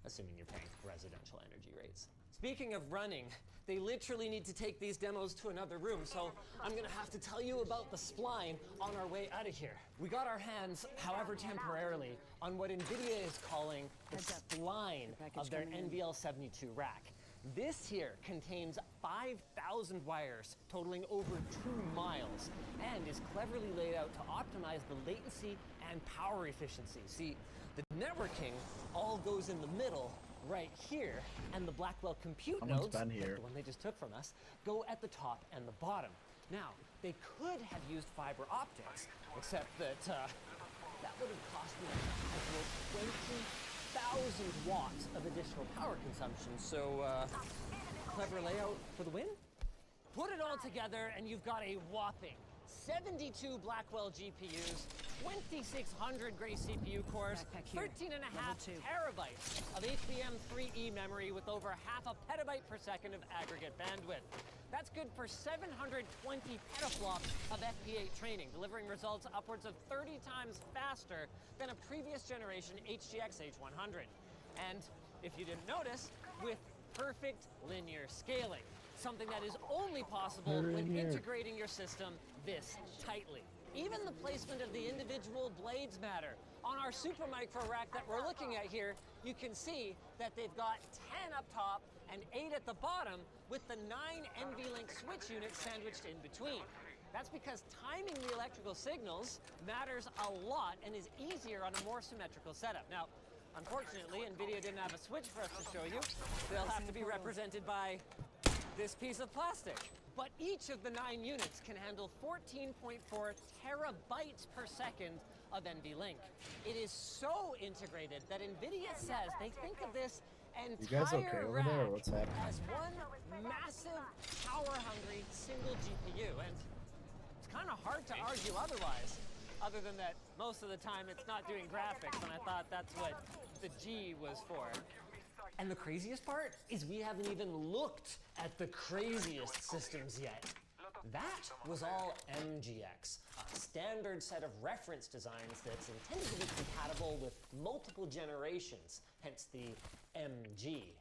assuming you're paying residential energy rates. Speaking of running, they literally need to take these demos to another room, so I'm gonna have to tell you about the spline on our way out of here. We got our hands, however temporarily, on what NVIDIA is calling the spline of their NVL72 rack. This here contains 5,000 wires totaling over 2 miles and is cleverly laid out to optimize the latency and power efficiency. See, the networking all goes in the middle right here, and the Blackwell compute Someone's nodes, been like here. the one they just took from us, go at the top and the bottom. Now, they could have used fiber optics, except that that would have cost me a casual 20,000 watts of additional power consumption. So, clever layout for the win? Put it all together and you've got a whopping 72 Blackwell GPUs, 2600 Gray CPU cores, 13.5 terabytes of HBM3E memory with over half a petabyte per second of aggregate bandwidth. That's good for 720 petaflops of FP8 training, delivering results upwards of 30 times faster than a previous generation HGX H100. And if you didn't notice, with perfect linear scaling, something that is only possible when integrating your system this tightly. Even the placement of the individual blades matter. On our Supermicro rack that we're looking at here, you can see that they've got 10 up top and 8 at the bottom, with the 9 NVLink switch units sandwiched in between. That's because timing the electrical signals matters a lot and is easier on a more symmetrical setup. Now, unfortunately, NVIDIA didn't have a switch for us to show you. They'll have to be represented by this piece of plastic. But each of the 9 units can handle 14.4 terabytes per second of NVLink. It is so integrated that NVIDIA says they think of this You guys okay entire over there? rack What's happening? as one massive, power-hungry single GPU. And it's kind of hard to argue otherwise, other than that most of the time it's not doing graphics, and I thought that's what the G was for. And the craziest part is we haven't even looked at the craziest systems yet. That was all MGX, a standard set of reference designs that's intended to be compatible with multiple generations, hence the MG.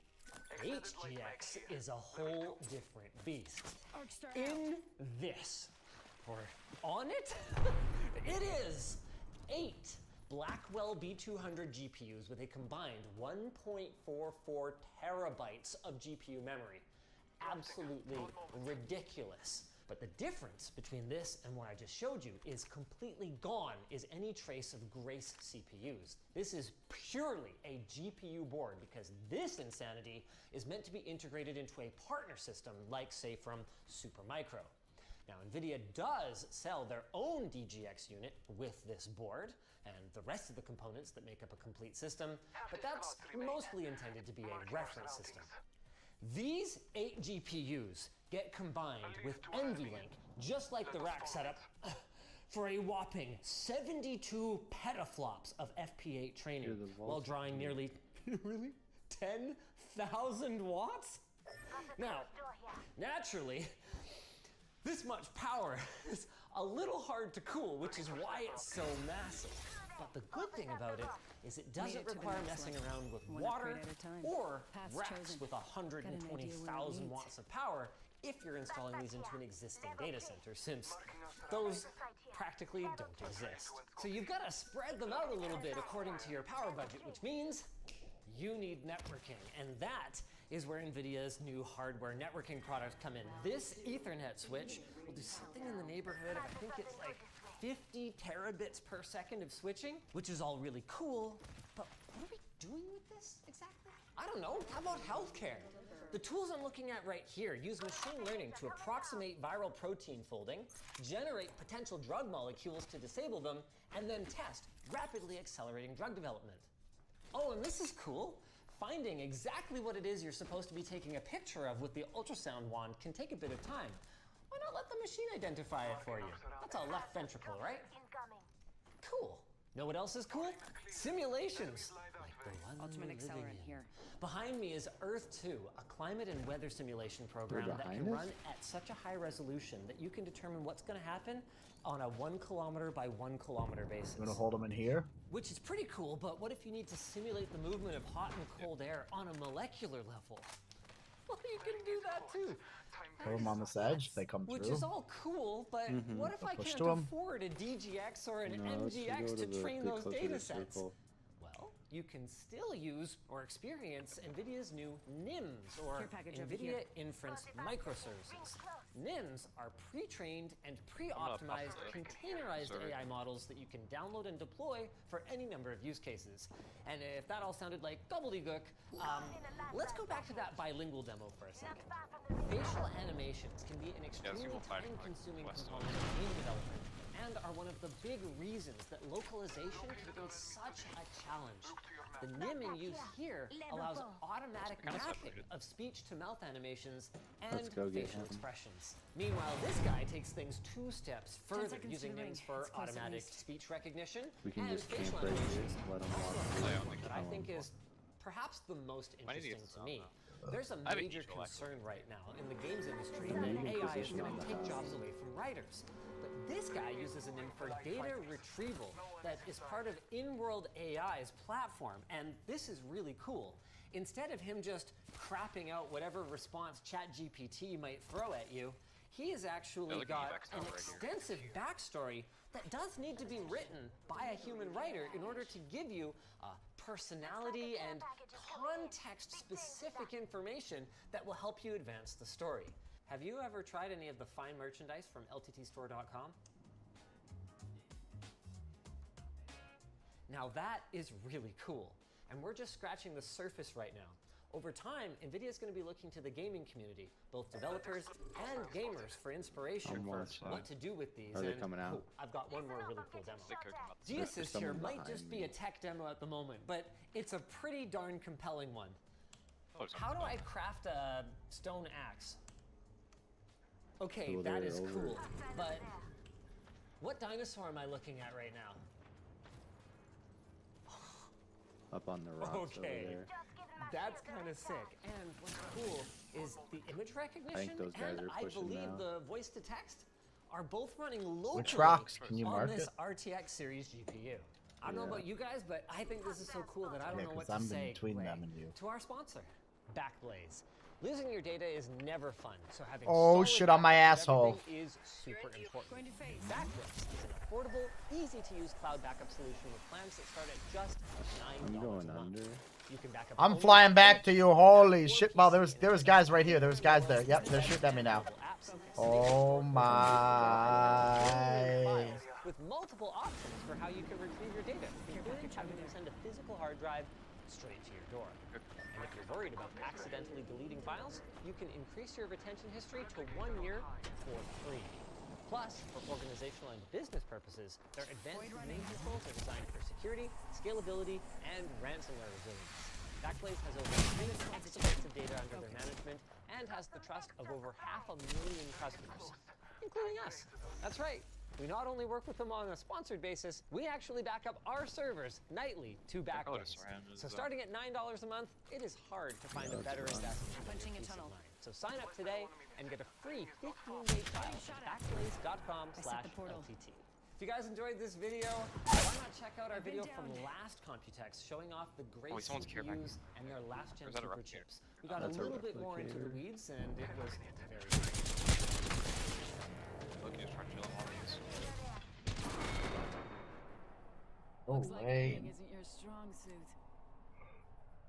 HGX is a whole different beast. In this, or on it, it is 8 Blackwell B200 GPUs with a combined 1.44 terabytes of GPU memory. Absolutely ridiculous. But the difference between this and what I just showed you is completely gone is any trace of Grace CPUs. This is purely a GPU board because this insanity is meant to be integrated into a partner system like, say, from Supermicro. Now, NVIDIA does sell their own DGX unit with this board and the rest of the components that make up a complete system, but that's mostly intended to be a reference system. These 8 GPUs get combined with NVLink, just like the rack setup, for a whopping 72 petaflops of FP8 training, while drawing nearly 10,000 watts? Now, naturally, this much power is a little hard to cool, which is why it's so massive. But the good thing about it is it doesn't require messing around with water or racks with 120,000 watts of power if you're installing these into an existing data center, since those practically don't exist. So you've got to spread them out a little bit according to your power budget, which means you need networking, and that is where NVIDIA's new hardware networking products come in. This Ethernet switch will do something in the neighborhood of, I think it's like 50 terabits per second of switching, which is all really cool, but what are we doing with this exactly? I don't know, how about healthcare? The tools I'm looking at right here use machine learning to approximate viral protein folding, generate potential drug molecules to disable them, and then test, rapidly accelerating drug development. Oh, and this is cool. Finding exactly what it is you're supposed to be taking a picture of with the ultrasound wand can take a bit of time. Why not let the machine identify it for you? That's a left ventricle, right? Cool. Know what else is cool? Simulations. Like the one Ultimate we're living accelerant in. here. Behind me is Earth 2, a climate and weather simulation program that can run at such a high resolution that you can determine what's going to happen on a 1 kilometer by 1 kilometer basis. I'm gonna hold them in here. Which is pretty cool, but what if you need to simulate the movement of hot and cold air on a molecular level? Well, you can do that too. Put them on this edge. They come Which through. is all cool, but what if I Push can't to 'em. afford a DGX or an No, let's MGX go to the train bit those closer to data the sets? circle. Well, you can still use or experience NVIDIA's new NIMS, or Care package over NVIDIA here. Inference Microservices. NIMS are pre-trained and pre-optimized containerized AI models that you can download and deploy for any number of use cases. And if that all sounded like gobbledygook, let's go back to that bilingual demo for a second. Facial animations can be an extremely time-consuming component of game development, and are one of the big reasons that localization can be such a challenge. The Nim in use here allows automatic mapping of speech-to-mouth animations and facial expressions. Meanwhile, this guy takes things 2 steps further, using Nims for automatic speech recognition and facial animations. That I think is perhaps the most interesting to me. There's a major concern right now in the games industry that AI is going to take jobs away from writers. But this guy uses an Nim for data retrieval that is part of In-World AI's platform, and this is really cool. Instead of him just crapping out whatever response ChatGPT might throw at you, he has actually got an extensive backstory that does need to be written by a human writer in order to give you personality and context-specific information that will help you advance the story. Have you ever tried any of the fine merchandise from LTTstore.com? Now that is really cool, and we're just scratching the surface right now. Over time, NVIDIA is going to be looking to the gaming community, both developers and gamers, for inspiration for what to do with these. Are they coming out? I've got one more really cool demo. Geassist here might just be a tech demo at the moment, but it's a pretty darn compelling one. How do I craft a stone axe? Okay, that is cool, but what dinosaur am I looking at right now? Up on the rocks over there. That's kind of sick. And what's cool is the image recognition I think those guys and are I pushing believe now. the voice to text are both running locally Which rocks? Can you on mark this it? RTX series GPU. I don't know about you guys, but I think this is so cool that I don't know what to I'm say between them and you. to our sponsor, Backblaze. Losing your data is never fun, so having Oh, solid shit on my backup of asshole. everything is super important. Backblaze is an affordable, easy-to-use cloud backup solution with plans that start at just $9 I'm going a month. under. You can back up I'm only flying back to you. Holy shit! Well, there was guys right here. There was guys there. Yep, they're shooting at me now. Oh my! with multiple options for how you can retrieve your data, including having them send a physical hard drive straight to your door. And if you're worried about accidentally deleting files, you can increase your retention history to 1 year for free. Plus, for organizational and business purposes, their advanced domain controls are designed for security, scalability, and ransomware resilience. Backblaze has over 3 exabytes of data under their management and has the trust of over 500,000 customers, including us. That's right. We not only work with them on a sponsored basis, we actually back up our servers nightly to Backblaze. So starting at $9 a month, it is hard to find a better investment. Punching a tunnel. So sign up today and get a free 15-day trial at backblaze.com/LTT. If you guys enjoyed this video, why not check out our video from last Computex showing off the great CPUs and their last gen super chips. We got a little bit more into the weeds and it was very great. Oh, Looks like wait. editing isn't your strong suit.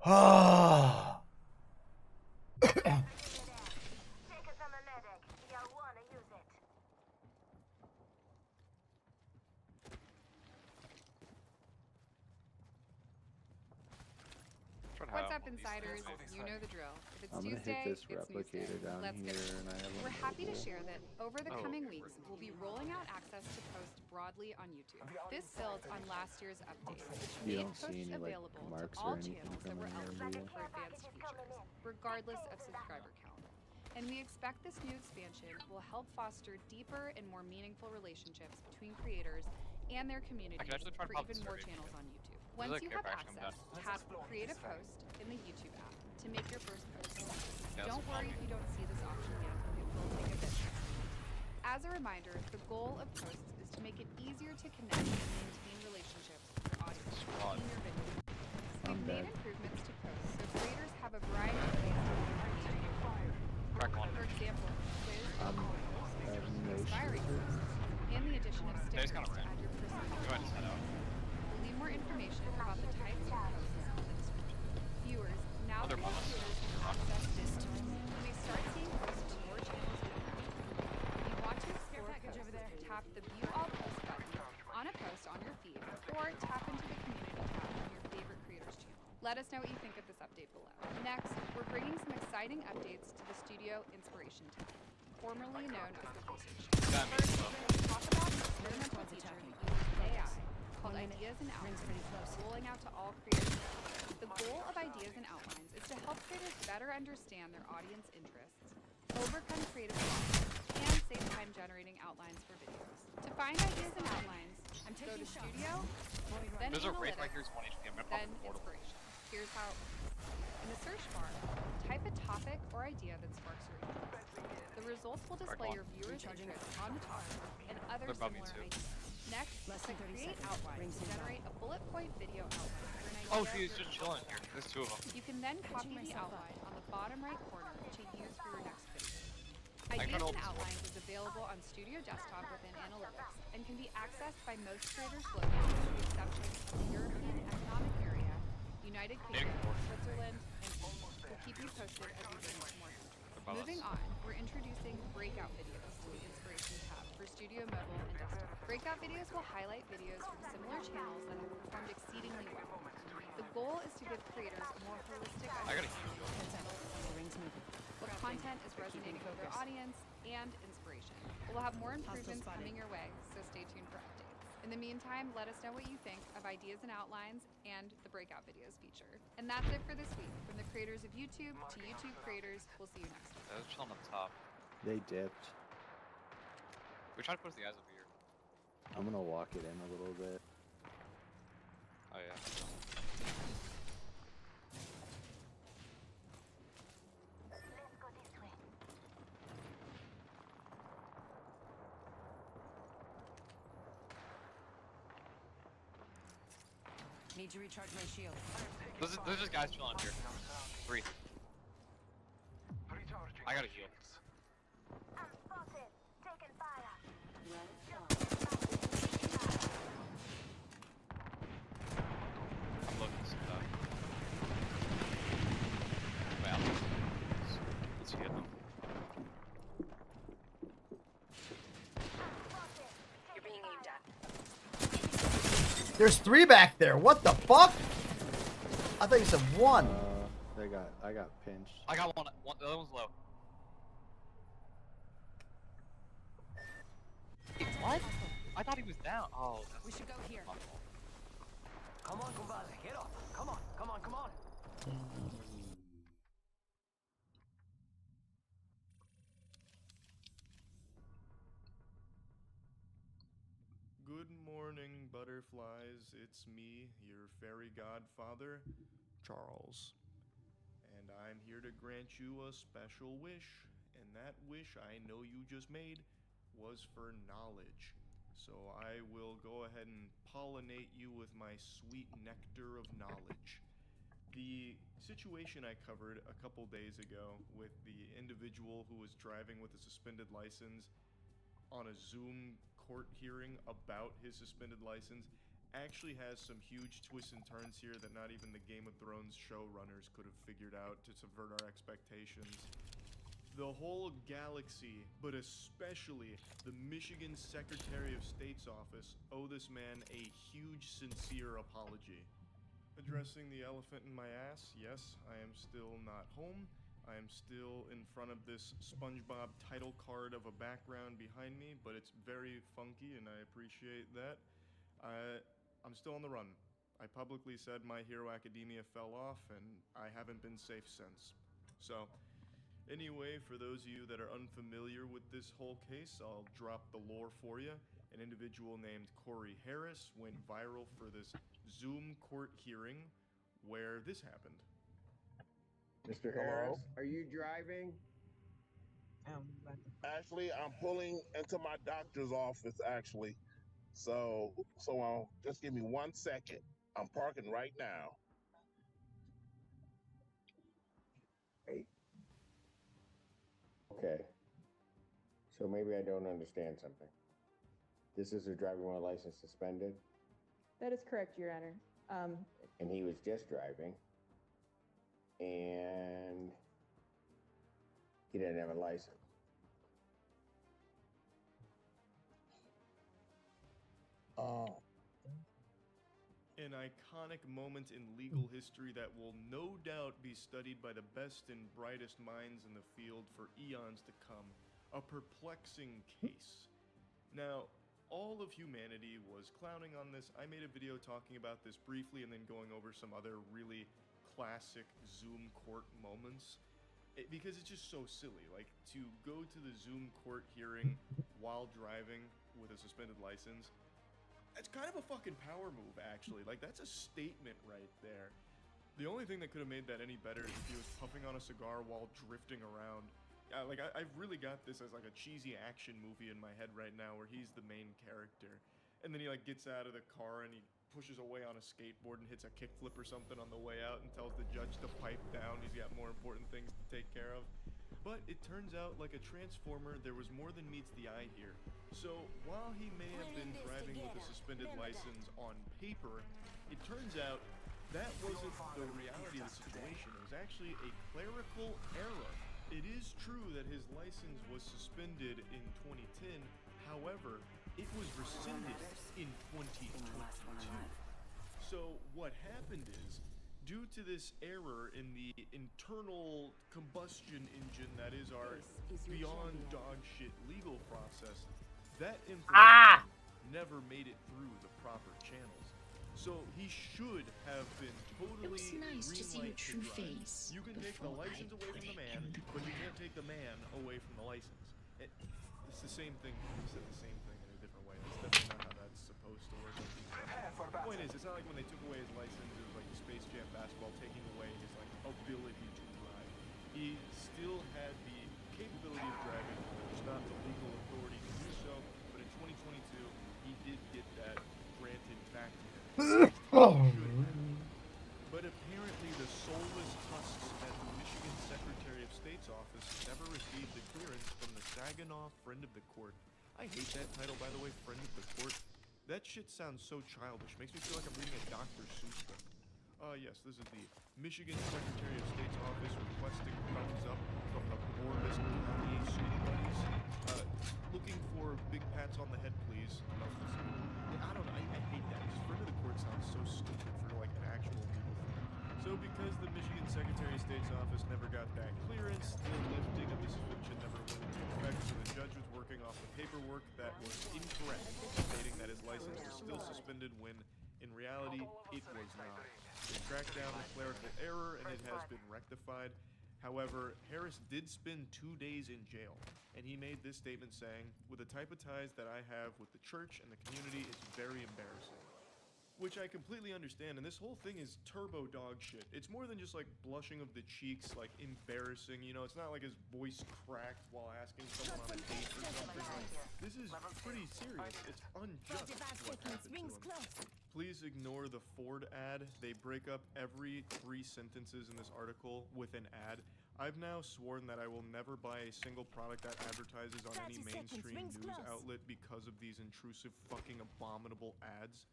Ah. Take it from a medic. You'll wanna use it. What's up, insiders? You know the drill. If it's I'm gonna Tuesday, hit this it's news day. replicator down Let's here, get it. and I have We're one happy to over share that over the Oh. coming weeks, we'll be rolling out access to Post broadly on YouTube. This builds on last year's update, which You made don't Post see any, like, available to marks or all anything channels that were coming in, do eligible you? for advanced features, regardless of subscriber count. And we expect this new expansion will help foster deeper and more meaningful relationships between creators and their communities actually try to for pop even this more already. channels on YouTube. There's Once a you care have package coming access, tap Create a Post in the YouTube app to make your first post. Yeah, Don't worry if you don't see this option yet, it will take a bit. As a reminder, the goal of Posts is to make it easier to connect and maintain relationships with your audience in your video. We've made improvements to Posts so creators have a variety of ways to connect. For example, quiz, inspiring posts, and the addition of stickers to add your personal. We'll leave more information about the types of posts in the description. Viewers, now that your creators have access this time, you may start seeing posts to your channels with them. If you want to explore posts, tap the View All Posts button on a post on your feed, or tap into the Community tab on your favorite creator's channel. Let us know what you think of this update below. Next, we're bringing some exciting updates to the Studio Inspiration tab. formerly known as the PlayStation. First, we're going to talk about an experimental feature using AI called Ideas and Outlines, rolling out to all creators. The goal of Ideas and Outlines is to help creators better understand their audience interests, overcome creative blocks, and save time generating outlines for videos. To find Ideas and Outlines, go to Studio, then There's a race right Analytics, here, 1 HP. I'm gonna then pop the portal. Inspiration. Here's how it works. In the search bar, type a topic or idea that sparks your interest. The results will display your viewers' interests on the top and other They're above me similar too. ideas. Next, click Create Outline to generate a bullet point video outline for an idea. Oh, she's just chilling here. There's 2 of them. You can then copy the outline on the bottom right corner to use for your next video. I Ideas kinda and hope- Outlines is available on Studio Desktop within Analytics and can be accessed by most creators globally with the exception of the European Economic Area, United Kingdom, Switzerland, and Italy. We'll keep you posted as we bring more countries. Moving on, we're introducing breakout videos to the Inspiration tab for Studio Mobile and Desktop. Breakout videos will highlight videos from similar channels that have performed exceedingly well. The goal is to give creators a more holistic understanding of the titles of the rings movie, what content is resonating with their audience, and inspiration. We'll have more improvements coming your way, so stay tuned for updates. In the meantime, let us know what you think of Ideas and Outlines and the Breakout Videos feature. And that's it for this week. From the creators of YouTube to YouTube creators, we'll see you next week. I was chilling up top. They dipped. We tried to push the guys over here. I'm gonna walk it in a little bit. Oh yeah. Need to recharge my shield. There's just guys chilling up here. 3. I got a heal. I'm looking some stuff. Well, let's hit them. You're being aimed at. There's 3 back there. What the fuck? I thought you said 1. I got pinched. I got one. The other one's low. What? I thought he was down. Oh, that's We should go here. my fault. Come on, compadre, get up. Come on, come on, come on. Good morning, butterflies. It's me, your fairy godfather, Charles. And I'm here to grant you a special wish. And that wish I know you just made was for knowledge. So I will go ahead and pollinate you with my sweet nectar of knowledge. The situation I covered a couple days ago with the individual who was driving with a suspended license on a Zoom court hearing about his suspended license actually has some huge twists and turns here that not even the Game of Thrones showrunners could have figured out to subvert our expectations. The whole galaxy, but especially the Michigan Secretary of State's office, owe this man a huge, sincere apology. Addressing the elephant in my ass, yes, I am still not home. I am still in front of this SpongeBob title card of a background behind me, but it's very funky and I appreciate that. I'm still on the run. I publicly said My Hero Academia fell off and I haven't been safe since. So, anyway, for those of you that are unfamiliar with this whole case, I'll drop the lore for you. An individual named Corey Harris went viral for this Zoom court hearing where this happened. Mr. Harris, are you driving? Actually, I'm pulling into my doctor's office, actually. So just give me 1 second. I'm parking right now. Hey. Okay. So maybe I don't understand something. This is a driving while license suspended, That is correct, Your Honor. and he was just driving, and he didn't have a license. An iconic moment in legal history that will no doubt be studied by the best and brightest minds in the field for eons to come. a perplexing case. Now, all of humanity was clowning on this. I made a video talking about this briefly and then going over some other really classic Zoom court moments. Because it's just so silly. Like, to go to the Zoom court hearing while driving with a suspended license, it's kind of a fucking power move, actually. Like, that's a statement right there. The only thing that could have made that any better is if he was puffing on a cigar while drifting around. I've really got this as like a cheesy action movie in my head right now where he's the main character. And then he like gets out of the car and he pushes away on a skateboard and hits a kickflip or something on the way out and tells the judge to pipe down. He's got more important things to take care of. But it turns out, like a transformer, there was more than meets the eye here. So while he may have been driving with a suspended license on paper, it turns out that wasn't the reality of the situation. It was actually a clerical error. It is true that his license was suspended in 2010, however, it was rescinded in 2022. So what happened is, due to this error in the internal combustion engine that is our beyond dog shit legal process, that information never made it through the proper channels. So he should have been totally nice to see your true face. You can take the license away from the man, but you can't take the man away from the license. It's the same thing. He said the same thing in a different way. That's definitely not how that's supposed to work. The point is, it's not like when they took away his license, it was like Space Jam basketball taking away his like ability to drive. He still had the capability of driving, just not the legal authority to do so. But in 2022, he did get that granted back to him. But apparently the soulless husks at the Michigan Secretary of State's office never received the clearance from the Saginaw Friend of the Court. I hate that title, by the way, Friend of the Court. That shit sounds so childish. Makes me feel like I'm reading a Dr. Seuss book. Yes, this is the Michigan Secretary of State's office requesting thumbs up from the Borbis County City Buddies. Looking for big pats on the head, please. I don't know, I hate that. Just Friend of the Court sounds so stupid for like an actual legal thing. So because the Michigan Secretary of State's office never got that clearance, the lifting of the suspension never went into effect, so the judge was working off the paperwork that was incorrect, stating that his license was still suspended when, in reality, it was not. They tracked down the clerical error and it has been rectified. However, Harris did spend 2 days in jail, and he made this statement saying, "With the type of ties that I have with the church and the community, it's very embarrassing." Which I completely understand, and this whole thing is turbo dog shit. It's more than just like blushing of the cheeks, like embarrassing, you know, it's not like his voice cracked while asking someone on a date or something. This is pretty serious. It's unjust what happened to him. Please ignore the Ford ad. They break up every 3 sentences in this article with an ad. I've now sworn that I will never buy a single product that advertises on any mainstream news outlet because of these intrusive, fucking abominable ads.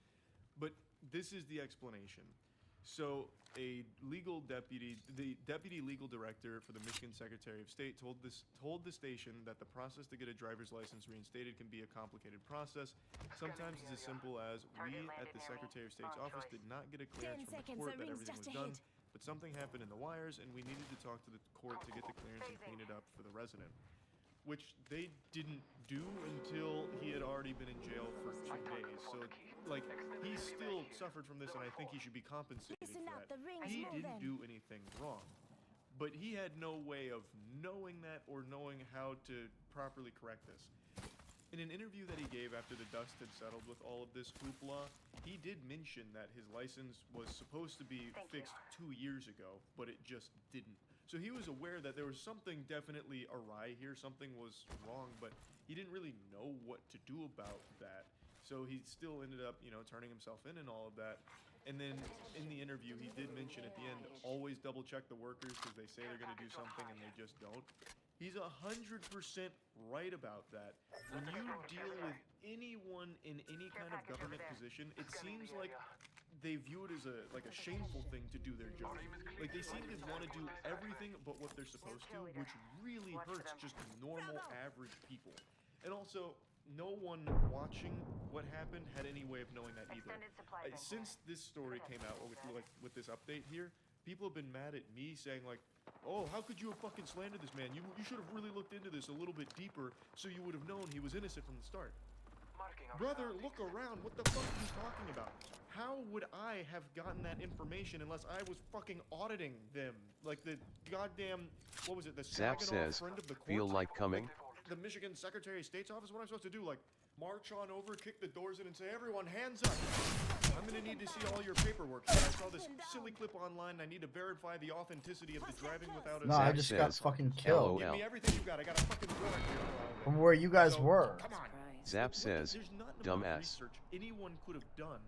But this is the explanation. So a legal deputy, the deputy legal director for the Michigan Secretary of State told the station that the process to get a driver's license reinstated can be a complicated process. Sometimes it's as simple as, we at the Secretary of State's office did not get a clearance from the court that everything was done, but something happened in the wires and we needed to talk to the court to get the clearance and clean it up for the resident. Which they didn't do until he had already been in jail for 2 days. So, like, he still suffered from this, and I think he should be compensated for that. He didn't do anything wrong. But he had no way of knowing that or knowing how to properly correct this. In an interview that he gave after the dust had settled with all of this hoopla, he did mention that his license was supposed to be fixed 2 years ago, but it just didn't. So he was aware that there was something definitely awry here, something was wrong, but he didn't really know what to do about that. So he still ended up, you know, turning himself in and all of that. And then in the interview, he did mention at the end, always double check the workers because they say they're going to do something and they just don't. He's 100% right about that. When you deal with anyone in any kind of government position, it seems like they view it as a shameful thing to do their job. Like, they seem to want to do everything but what they're supposed to, which really hurts just normal, average people. And also, no one watching what happened had any way of knowing that either. Since this story came out with this update here, people have been mad at me saying like, oh, how could you have fucking slandered this man? You should have really looked into this a little bit deeper so you would have known he was innocent from the start. Brother, look around. What the fuck are you talking about? How would I have gotten that information unless I was fucking auditing them? Like the goddamn, what was it, the Zap Saginaw says, friend of the court? feel like coming? The Michigan Secretary of State's office? What am I supposed to do? Like, march on over, kick the doors in and say, everyone, hands up. I'm gonna need to see all your paperwork. I saw this silly clip online. I need to verify the authenticity of the driving without a... No, I just got fucking killed. Give me everything you got. I got a fucking warrant here. From where you guys were. Come on. Zap says, There's not enough dumbass. research anyone could have done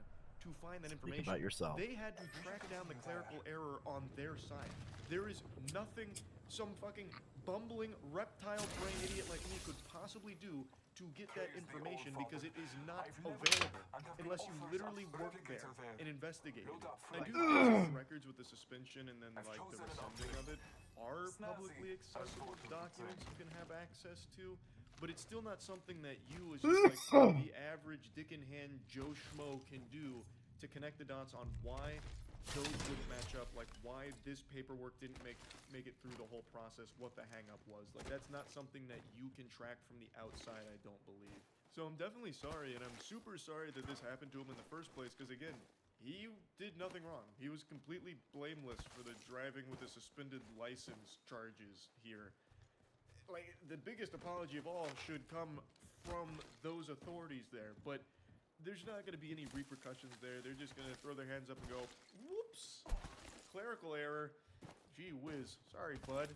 to find that Speak information. about yourself. They had to track down the clerical error on their side. There is nothing some fucking bumbling reptile brain idiot like me could possibly do to get that information because it is not available unless you literally work there and investigate it. I do think the records with the suspension and then like the rescinding of it are publicly accessible documents you can have access to. But it's still not something that you, as just like the average dick in hand Joe Schmo, can do to connect the dots on why those wouldn't match up, like why this paperwork didn't make it through the whole process, what the hang up was. Like that's not something that you can track from the outside, I don't believe. So I'm definitely sorry, and I'm super sorry that this happened to him in the first place, because again, he did nothing wrong. He was completely blameless for the driving with a suspended license charges here. Like, the biggest apology of all should come from those authorities there, but there's not going to be any repercussions there. They're just going to throw their hands up and go, whoops, clerical error, gee whiz, sorry bud.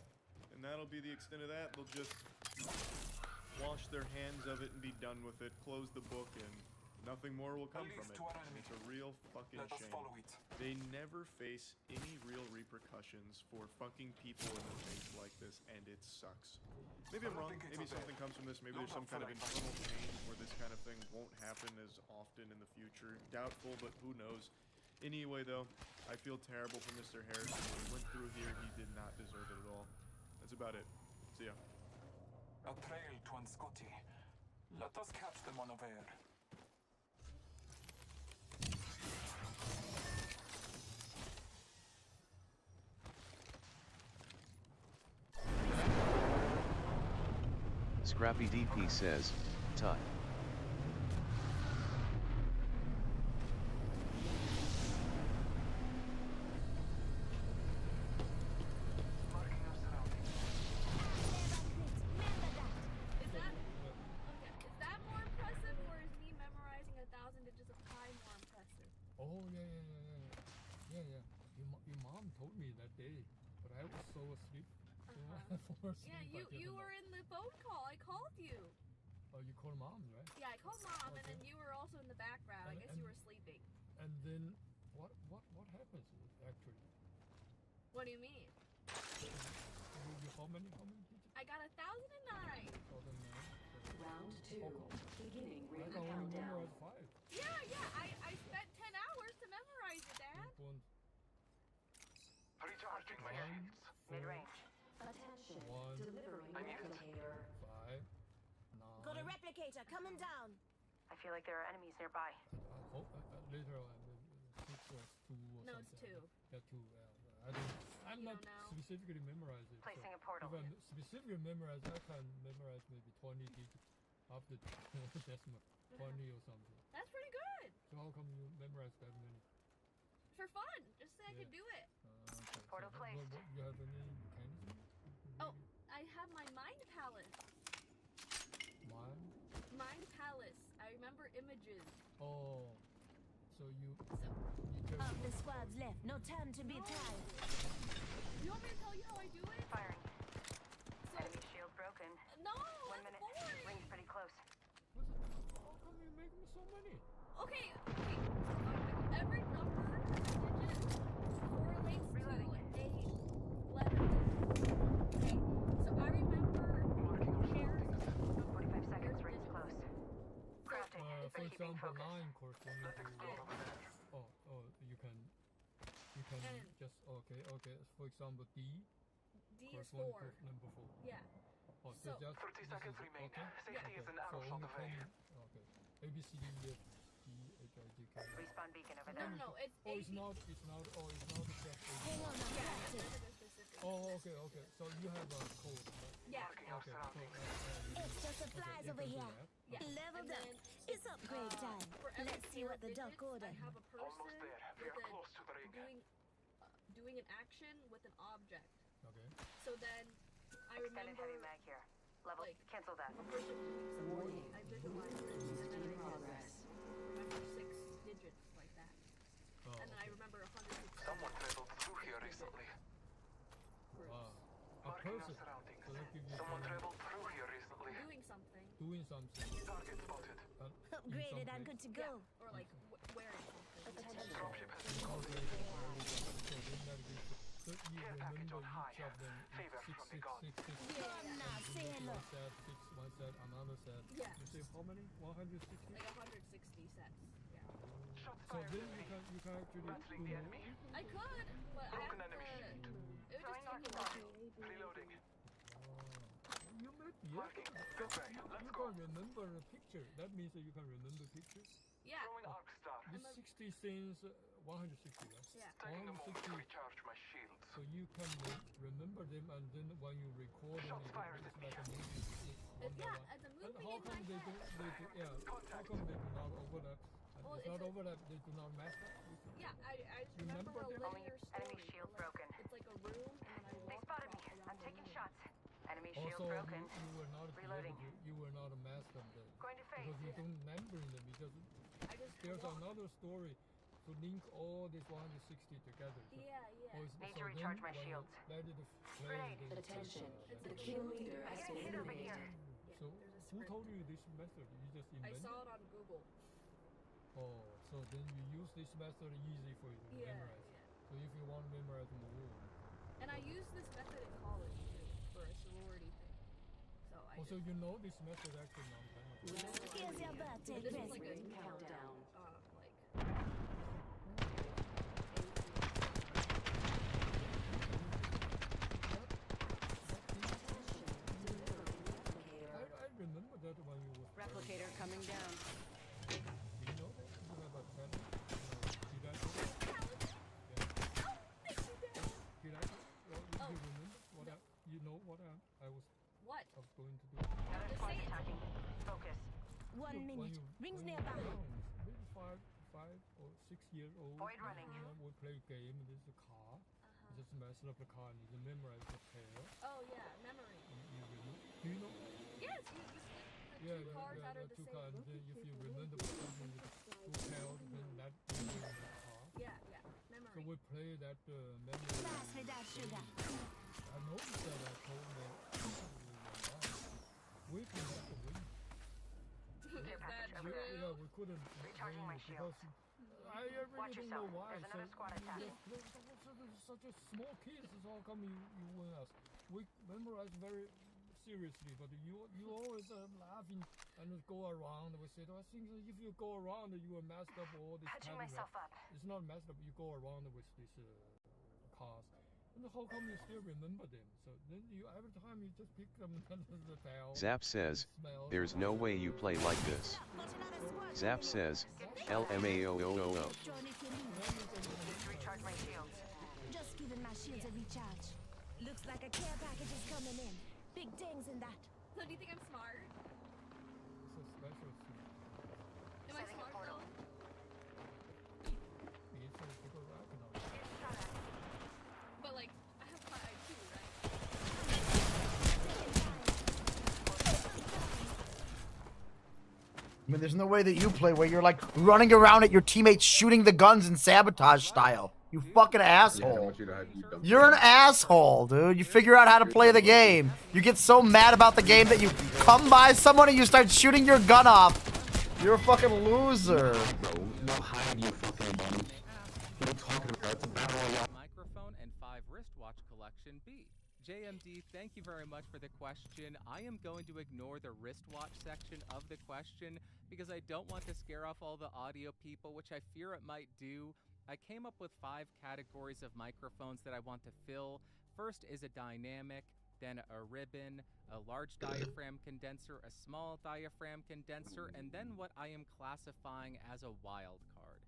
And that'll be the extent of that. They'll just wash their hands of it and be done with it, close the book, and nothing more will come from it. It's a real fucking shame. They never face any real repercussions for fucking people in the face like this, and it sucks. Maybe I'm wrong. Maybe something comes from this. Maybe there's some kind of internal change where this kind of thing won't happen as often in the future. Doubtful, but who knows. Anyway, though, I feel terrible for Mr. Harrison. What he went through here, he did not deserve it at all. That's about it. See ya. A trail to Anscotti. Let us catch them unaware. Scrappy DP says, Tut. Is that more impressive, or is me memorizing 1,000 digits of pi more impressive? Oh, yeah. Your mom told me that day, but I was so asleep. Yeah, you were in the phone call. I called you. Oh, you called mom, right? Yeah, I called mom, and then you were also in the background. I guess you were sleeping. And then what happens actually? What do you mean? How many digits? I got 1,009. Round 2. Beginning ring I only countdown. memorized 5. Yeah. I spent 10 hours to memorize it, Dad. Recharging my shields. Mid-range. Attention. Delivering replicator. 5, 9. Got a replicator coming down. I feel like there are enemies nearby. Later on, 6 or 2 or No, something. it's 2. Yeah, 2. I'm not specifically memorizing. Placing a portal. If I'm specifically memorize, I can memorize maybe 20 digits after decimal 20 or something. That's pretty good. So how come you memorize that many? For fun. Just so I could do it. Okay. Portal so placed. You have any mechanism? Oh, I have my mind palace. Mind palace. I remember images. Oh, so you Of the squads left, no time to be tied. You want me to tell you how I do it? Firing. So, Enemy shield broken. no, 1 that's minute. boring. Ring's pretty close. how come you make me so many? Okay. Every number, digit, correlates to a letter. Okay, so I remember shares. 45 seconds. Ring's close. Crafting. For But keeping example, focus. 9 corresponding to. Oh, you can just okay. For example, D. D is corresponding 4. to number 4. Yeah. Oh, So- just 30 seconds remain. Okay. Safety is an So arrow shot only away. 10. Okay. A B C D E F G H I J K. Respawn beacon over No, there. it's Oh, it's not just A. Hang on, Yeah, you have a code. Yeah. Okay. Extra supplies over here. Leveled up. It's upgrade time. Let's see what the duck ordered. I have a person Almost there. We are close to the ring. doing an action with an object. Okay. So then I Extended remember heavy mag here. Level. Cancel that. a person I visualized it, and then I remember 6 digits like that. Oh, And then I remember 160. Someone traveled through here recently. Wow. A Marking our person. surroundings. So that gives you Someone some- traveled through here recently. Doing something. doing something. Target spotted. Upgraded and good to go. Or like wearing something. Dropship has been Okay. called. So then that gives you. So you Care remember package on each high. of them. Favor from the gods. I'm not saying One look. set, one set, another set. Yeah. You say how many? 160? Like 160 sets. Yeah. Shots So fired then at me. you can actually Battling the enemy. I could, but I Broken have enemy to. shield. It would just take me like Reloading. You might be Marking. able Good bang. you Let's can go. remember a picture. That means that you can remember pictures. Yeah. Throwing arc star. This 60 things, 160, right? Yeah. Taking a moment to 160. recharge my shields. So you can remember them, and then when you record them, Shots fired it's at like a me. movie. One by Yeah, one. as a And movie how in come my they head. how come they do not overlap? And Well, it's not it's a- overlap, they do not match up? Yeah, I just Remember remember a them? linear story. Enemy shield where, broken. It's like a room, and then I They walk spotted me. around I'm the taking room. shots. Enemy shield Also, broken. you were not be Reloading. able to, you were not a master then. Going to face. Because you don't remember them, because I just there's walk. another story to link all these 160 together. So, Yeah, yeah. Need to so recharge then my when shields. you let it play, Grenade. they- Attention. It's The a kill room. leader has been Hit over eliminated. here. So who told you this method? You just I invented? saw it on Google. Oh, so then you use this method easy for you to Yeah, memorize. yeah. So if you want to memorize more. And I used this method in college too for a sorority thing. So I Also, just, you know this method actually long time ago. Here's your birthday this was like present. a countdown. I remember that when you were Replicator coming down. Do you know that? You have a channel? Did I do that? Yeah. Did I? Well, you remember what you know what I was What? going to do? Another squad attacking. Focus. Look, 1 minute. Rings when nearby. you're young, maybe 5 or 6 years old. Void running. You know, we play a game. There's a car. You just mess up the car and you memorize the pair. Oh yeah, memory. Do you know? Yes, you just the Yeah, two cars that are the the two same. cars. Then if you remember something with two pairs, then that will be in the car. Yeah, yeah, memory. So we play that memory. Fast without sugar. I noticed that I told me we can have to win. Care package over there. Yeah, we couldn't Recharging win my it shields. because I really Watch don't know yourself. why. There's another squad attacking. Such a small kids, is how come you win us? We memorize very seriously, but you always laughing and go around. We said, I think if you go around, you will mess up all this. Patching category. myself up. It's not messed up. You go around with these cars. And how come you still remember them? So then you every time you just pick them and the tail. Zap says, there's no way you play like this. Zap says, LMAOOOO. Join if you need. Need to recharge my shields. Just giving my shields a recharge. Looks like a care package is coming in. Big dings in that. So do you think I'm smart? It's a special thing. Am I smart though? It's a people recognize. But like, I have high IQ, right? I mean, there's no way that you play where you're like running around at your teammates shooting the guns in sabotage style. You fucking asshole. You're an asshole, dude. You figure out how to play the game. You get so mad about the game that you come by someone and you start shooting your gun off. You're a fucking loser. Microphone and 5 wristwatch collection B. JMD, thank you very much for the question. I am going to ignore the wristwatch section of the question because I don't want to scare off all the audio people, which I fear it might do. I came up with 5 categories of microphones that I want to fill. First is a dynamic, then a ribbon, a large diaphragm condenser, a small diaphragm condenser, and then what I am classifying as a wild card.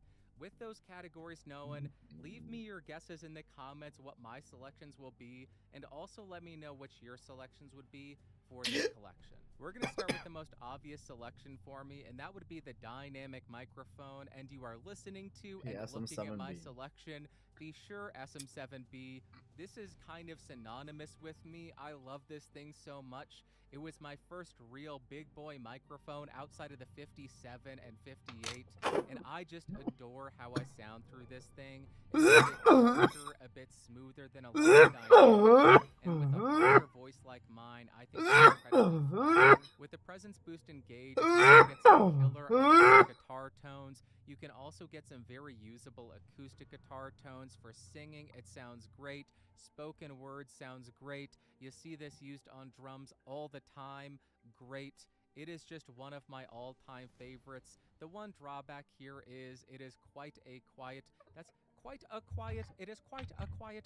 With those categories known, leave me your guesses in the comments what my selections will be, and also let me know which your selections would be for this collection. We're going to start with the most obvious selection for me, and that would be the dynamic microphone, and you are listening to The and looking at my SM7B. selection, the Shure SM7B. This is kind of synonymous with me. I love this thing so much. It was my first real big boy microphone outside of the 57 and 58, and I just adore how I sound through this thing. It's a bit darker, a bit smoother than a lot of dynamic, and with a higher voice like mine, I think it's incredibly flattering. With the presence boost engaged, you can get some killer electric guitar tones. You can also get some very usable acoustic guitar tones for singing. It sounds great. Spoken word sounds great. You see this used on drums all the time. Great. It is just one of my all-time favorites. The one drawback here is it is quite a quiet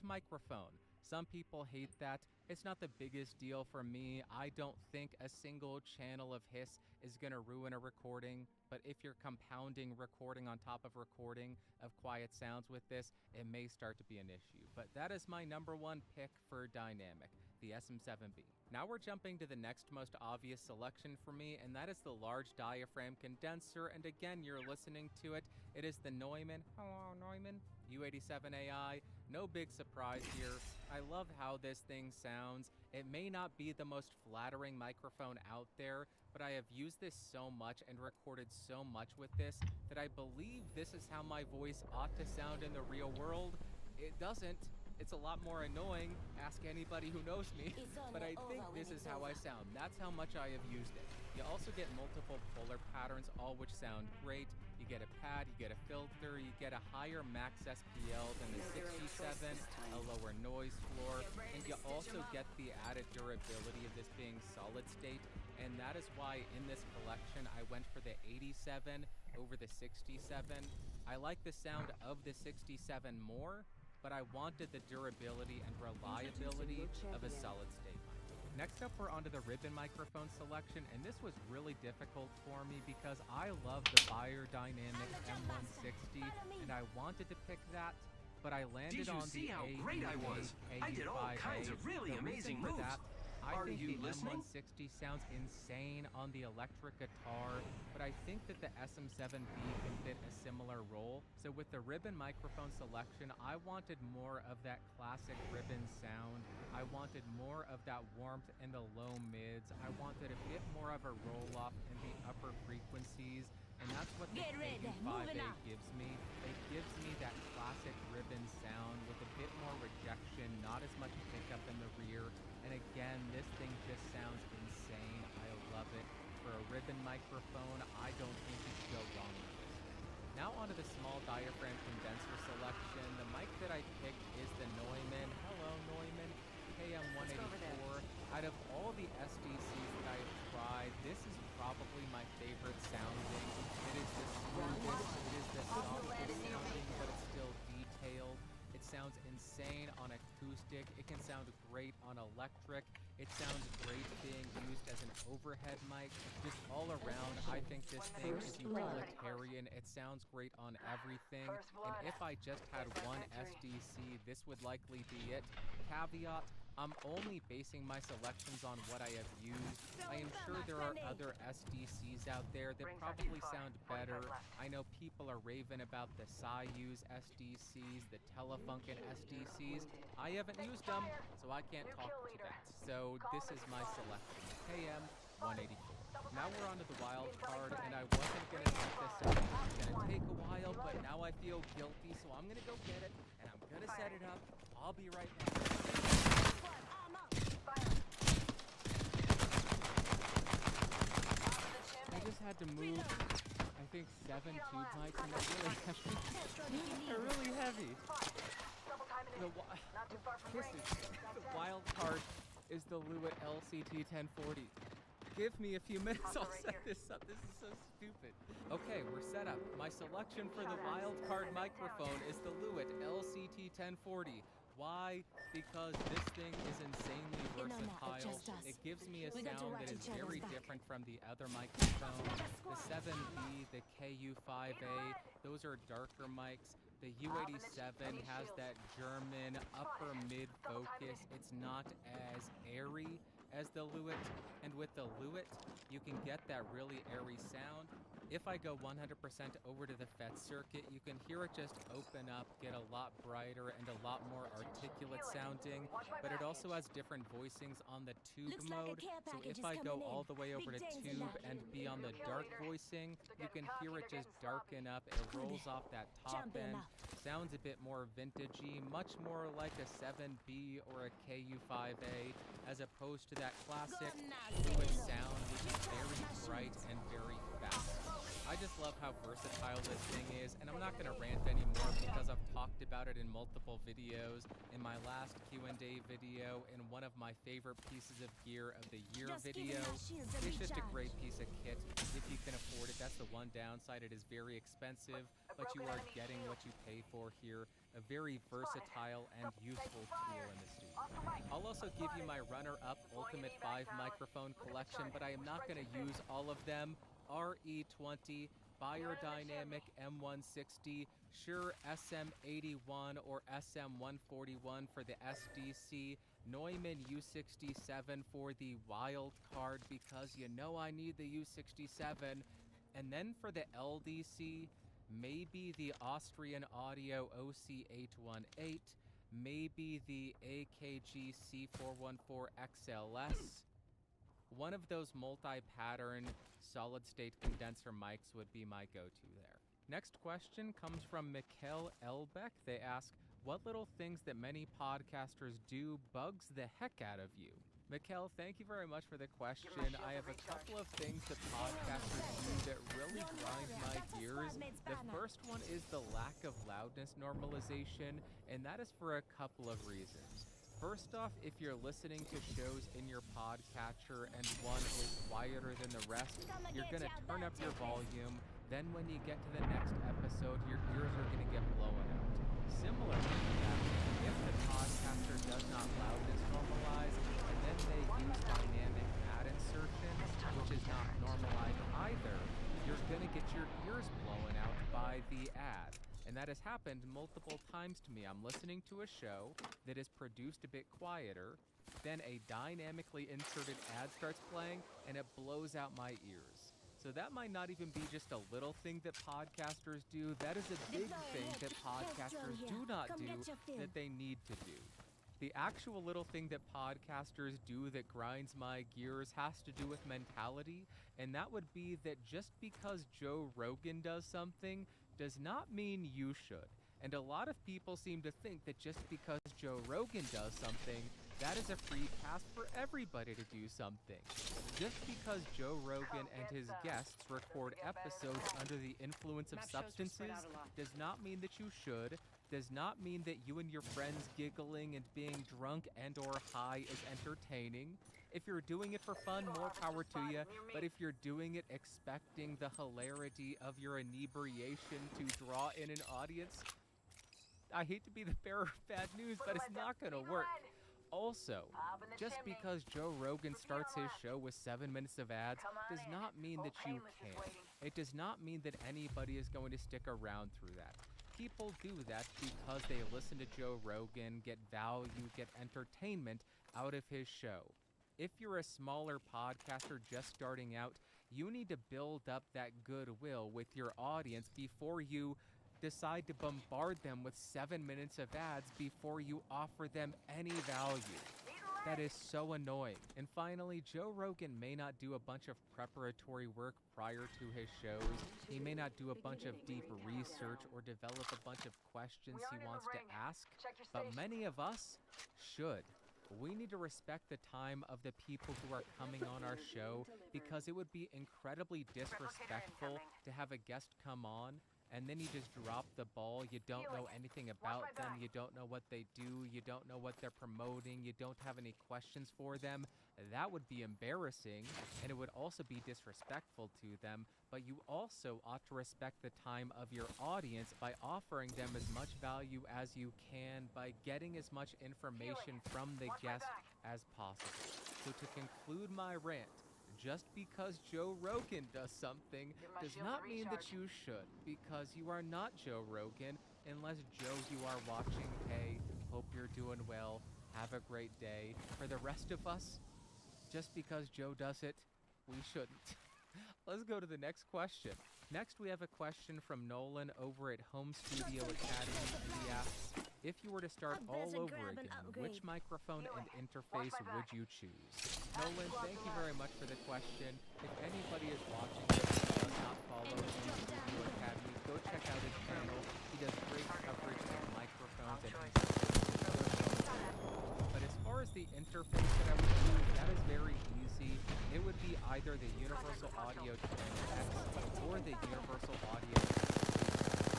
microphone. Some people hate that. It's not the biggest deal for me. I don't think a single channel of hiss is gonna ruin a recording, but if you're compounding recording on top of recording of quiet sounds with this, it may start to be an issue. But that is my number one pick for dynamic, the SM7B. Now we're jumping to the next most obvious selection for me, and that is the large diaphragm condenser, and again, you're listening to it. It is the Neumann, hello Neumann, U87AI. No big surprise here. I love how this thing sounds. It may not be the most flattering microphone out there, but I have used this so much and recorded so much with this that I believe this is how my voice ought to sound in the real world. It doesn't. It's a lot more annoying. Ask anybody who knows me. But I think this is how I sound. That's how much I have used it. You also get multiple polar patterns, all which sound great. You get a pad, you get a filter, you get a higher max SPL than the 67, a lower noise floor, and you also get the added durability of this being solid state, and that is why in this collection I went for the 87 over the 67. I like the sound of the 67 more, but I wanted the durability and reliability of a solid state mic. Next up, we're onto the ribbon microphone selection, and this was really difficult for me because I love the Beyer Dynamic M160, and I wanted to pick that, but I landed on the AE5A. For that, I think the M160 sounds insane on the electric guitar, but I think that the SM7B can fit a similar role. So with the ribbon microphone selection, I wanted more of that classic ribbon sound. I wanted more of that warmth in the low mids. I wanted a bit more of a roll-off in the upper frequencies, and that's what the AE5A gives me. It gives me that classic ribbon sound with a bit more rejection, not as much pickup in the rear. And again, this thing just sounds insane. I love it. For a ribbon microphone, I don't think you could go wrong with this thing. Now onto the small diaphragm condenser selection. The mic that I picked is the Neumann, hello Neumann, KM184. Out of all the SDCs that I have tried, this is probably my favorite sounding. It is the smoothest, it is the softest sounding, but it's still detailed. It sounds insane on acoustic. It can sound great on electric. It sounds great being used as an overhead mic. Just all around, I think this thing is utilitarian. It sounds great on everything. And if I just had one SDC, this would likely be it. Caveat, I'm only basing my selections on what I have used. I am sure there are other SDCs out there that probably sound better. I know people are raving about the Soyuz SDCs, the Telefunken SDCs. I haven't used them, so I can't talk to that. So this is my selection, KM184. Now we're on to the wild card, and I wasn't going to set this up. It's going to take a while, but now I feel guilty, so I'm going to go get it, and I'm going to set it up. I'll be right back. I just had to move, I think, 7 tube mics, and they're really heavy. They're really heavy. The wild card is the Lewitt LCT 1040. Give me a few minutes, I'll set this up. This is so stupid. Okay, we're set up. My selection for the wild card microphone is the Lewitt LCT 1040. Why? Because this thing is insanely versatile. just us. It gives me a We got to sound watch that is each other's very back. different from the other microphones. The 7B, the KU5A, those are darker mics. The U87 has that German upper mid focus. It's not as airy as the Lewitt, and with the Lewitt, you can get that really airy sound. If I go 100% over to the FET circuit, you can hear it just open up, get a lot brighter and a lot more articulate sounding, but it also has different voicings on the tube Looks like a mode. care So package if is I go coming in. all the way over Big to Dane's in tube that. and be on the dark voicing, you can hear it just darken up. It rolls off that top Jump in end. up. Sounds a bit more vintagey, much more like a 7B or a KU5A, as opposed to that classic fluid sound, which is very bright and very fast. I just love how versatile this thing is, and I'm not going to rant anymore because I've talked about it in multiple videos. In my last Q&A video, in one of my favorite pieces of gear of the year Just giving video. my shields a It's just a recharge. great piece of kit if you can afford it. That's the one downside. It is very expensive, but you are getting what you pay for here. A very versatile and useful tool in the studio. I'll also give you my runner-up Ultimate 5 microphone collection, but I am not going to use all of them. RE20, Biodynamic M160, Shure SM81 or SM141 for the SDC, Neumann U67 for the wild card because you know I need the U67, and then for the LDC, maybe the Austrian Audio OC818, maybe the AKG C414 XLS. One of those multi-pattern solid-state condenser mics would be my go-to there. Next question comes from Mikkel Elbeck. They ask, what little things that many podcasters do bugs the heck out of you? Mikkel, thank you very much for the question. I have a couple of things that podcasters do that really grind my gears. The first one is the lack of loudness normalization, and that is for a couple of reasons. First off, if you're listening to shows in your podcatcher and one is quieter than the rest, you're going to turn up your volume. Then when you get to the next episode, your ears are going to get blown out. Similarly to that, if the podcaster does not loudness normalize, and then they use dynamic ad insertion, which is not normalized either, you're going to get your ears blown out by the ad. And that has happened multiple times to me. I'm listening to a show that is produced a bit quieter, then a dynamically inserted ad starts playing, and it blows out my ears. So that might not even be just a little thing that podcasters do. That is a big thing that podcasters do not do that they need to do. The actual little thing that podcasters do that grinds my gears has to do with mentality, and that would be that just because Joe Rogan does something does not mean you should. And a lot of people seem to think that just because Joe Rogan does something, that is a free pass for everybody to do something. Just because Joe Rogan and his guests record episodes under the influence of substances does not mean that you should, does not mean that you and your friends giggling and being drunk and or high is entertaining. If you're doing it for fun, more power to you, but if you're doing it expecting the hilarity of your inebriation to draw in an audience, I hate to be the bearer of bad news, but it's not gonna work. Also, just because Joe Rogan starts his show with 7 minutes of ads does not mean that you can. It does not mean that anybody is going to stick around through that. People do that because they listen to Joe Rogan, get value, get entertainment out of his show. If you're a smaller podcaster just starting out, you need to build up that goodwill with your audience before you decide to bombard them with 7 minutes of ads before you offer them any value. That is so annoying. And finally, Joe Rogan may not do a bunch of preparatory work prior to his shows. He may not do a bunch of deep research or develop a bunch of questions he wants to ask, but many of us should. We need to respect the time of the people who are coming on our show because it would be incredibly disrespectful to have a guest come on and then you just drop the ball. You don't know anything about them. You don't know what they do. You don't know what they're promoting. You don't have any questions for them. That would be embarrassing, and it would also be disrespectful to them. But you also ought to respect the time of your audience by offering them as much value as you can, by getting as much information from the guest as possible. So to conclude my rant, just because Joe Rogan does something does not mean that you should, because you are not Joe Rogan. Unless, Joe, you are watching, hey, hope you're doing well, have a great day. For the rest of us, just because Joe does it, we shouldn't. Let's go to the next question. Next, we have a question from Nolan over at Home Studio Academy, and he asks, if you were to start all over again, which microphone and interface would you choose? Nolan, thank you very much for the question. If anybody is watching this and does not follow Home Studio Academy, go check out his channel. He does great coverage of microphones and but as far as the interface that I would use, that is very easy. It would be either the Universal Audio Channel X or the Universal Audio.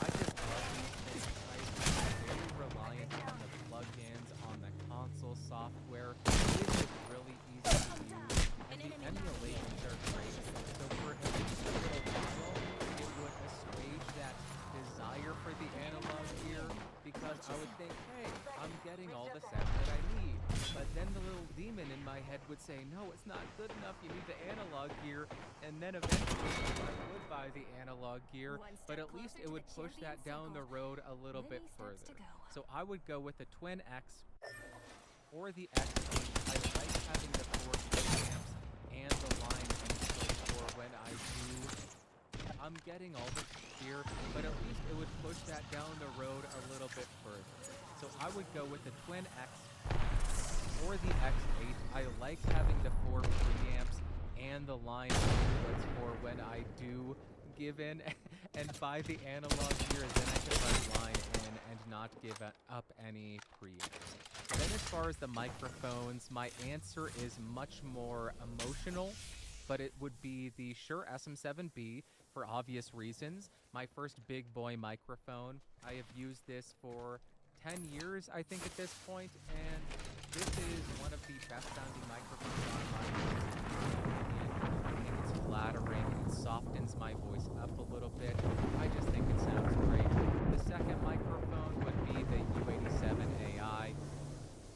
I just love these things. I'm very reliant on the plugins, on the console software. It is just really easy to use, and the emulations are great. So for at least a little while, it would assuage that desire for the analog gear, because I would think, hey, I'm getting all the sound that I need. But then the little demon in my head would say, no, it's not good enough, you need the analog gear. And then eventually I would buy the analog gear, but at least it would push that down the road a little bit further. So I would go with the Twin X or the X8. I like having the 4 amps and the line control for when I do. I'm getting all the gear, but at least it would push that down the road a little bit further. So I would go with the Twin X or the X8. I like having the 4 preamps and the line inputs for when I do give in and buy the analog gear, then I can run line in and not give up any preamps. Then as far as the microphones, my answer is much more emotional, but it would be the Shure SM7B for obvious reasons. My first big boy microphone. I have used this for 10 years, I think, at this point, and this is one of the best sounding microphones on my I think it's flattering, it softens my voice up a little bit. I just think it sounds great. The second microphone would be the U87AI.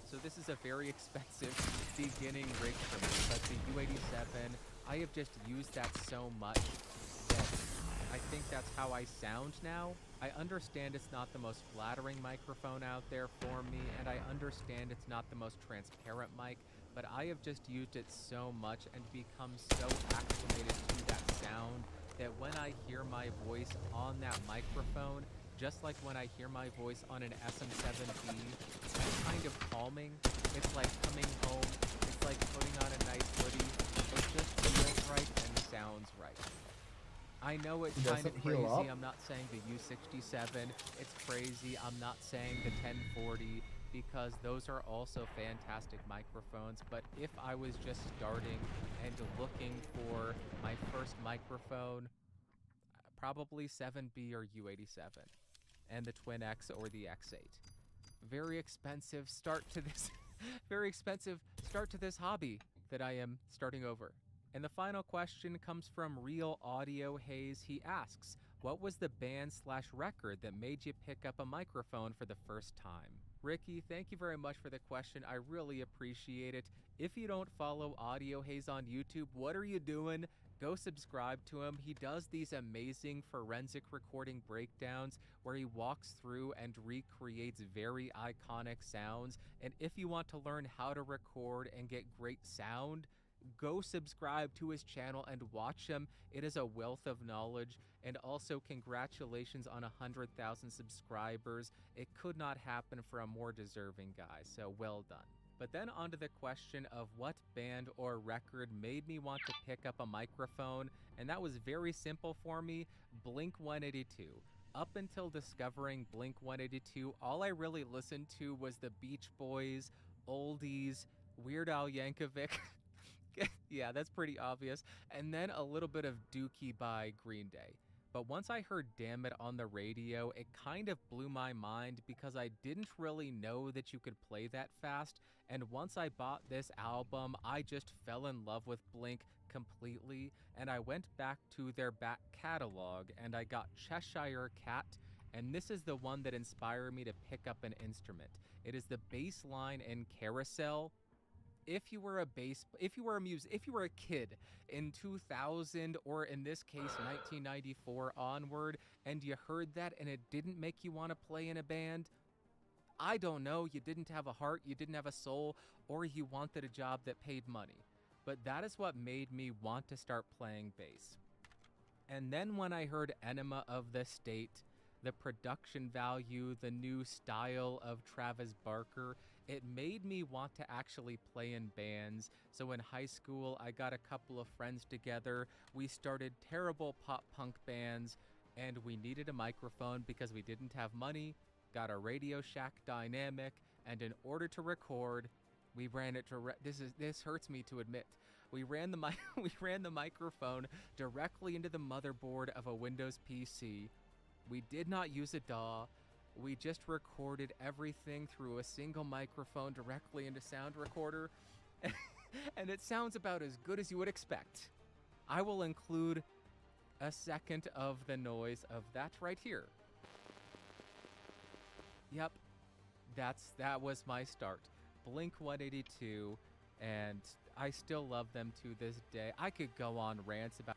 So this is a very expensive beginning rig for me, but the U87, I have just used that so much that I think that's how I sound now. I understand it's not the most flattering microphone out there for me, and I understand it's not the most transparent mic, but I have just used it so much and become so acclimated to that sound that when I hear my voice on that microphone, just like when I hear my voice on an SM7B, it's kind of calming. It's like coming home. It's like putting on a nice hoodie. It just feels right and sounds right. I know it's kind of crazy. I'm not saying the U67. It's crazy. I'm not saying the 1040, because those are also fantastic microphones. But if I was just starting and looking for my first microphone, probably 7B or U87, and the Twin X or the X8. Very expensive start to this. Very expensive start to this hobby that I am starting over. And the final question comes from Real Audio Haze. He asks, what was the band/record that made you pick up a microphone for the first time? Ricky, thank you very much for the question. I really appreciate it. If you don't follow Audio Haze on YouTube, what are you doing? Go subscribe to him. He does these amazing forensic recording breakdowns where he walks through and recreates very iconic sounds. And if you want to learn how to record and get great sound, go subscribe to his channel and watch him. It is a wealth of knowledge. And also congratulations on 100,000 subscribers. It could not happen for a more deserving guy, so well done. But then onto the question of what band or record made me want to pick up a microphone, and that was very simple for me, Blink-182. Up until discovering Blink-182, all I really listened to was the Beach Boys, oldies, Weird Al Yankovic. Yeah, that's pretty obvious. And then a little bit of Dookie by Green Day. But once I heard Damn It on the radio, it kind of blew my mind because I didn't really know that you could play that fast. And once I bought this album, I just fell in love with Blink completely. And I went back to their back catalog and I got Cheshire Cat. And this is the one that inspired me to pick up an instrument. It is the bass line in Carousel. If you were a kid in 2000, or in this case 1994 onward, and you heard that and it didn't make you want to play in a band, I don't know, you didn't have a heart, you didn't have a soul, or you wanted a job that paid money. But that is what made me want to start playing bass. And then when I heard Enema of the State, the production value, the new style of Travis Barker, it made me want to actually play in bands. So in high school, I got a couple of friends together. We started terrible pop punk bands, and we needed a microphone because we didn't have money, got a Radio Shack Dynamic, and in order to record, we ran it this hurts me to admit. We ran the microphone directly into the motherboard of a Windows PC. We did not use a DAW. We just recorded everything through a single microphone directly into Sound Recorder. And it sounds about as good as you would expect. I will include a second of the noise of that right here. Yep, that was my start. Blink-182, and I still love them to this day. I could go on rants about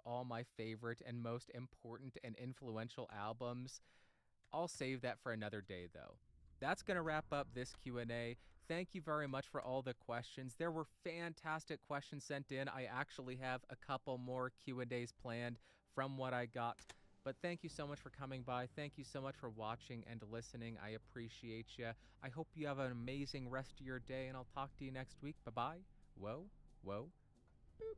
all my favorite and most important and influential albums. I'll save that for another day, though. That's going to wrap up this Q&A. Thank you very much for all the questions. There were fantastic questions sent in. I actually have a couple more Q&As planned from what I got. But thank you so much for coming by. Thank you so much for watching and listening. I appreciate you. I hope you have an amazing rest of your day, and I'll talk to you next week. Bye-bye. Whoa, whoa. Boop.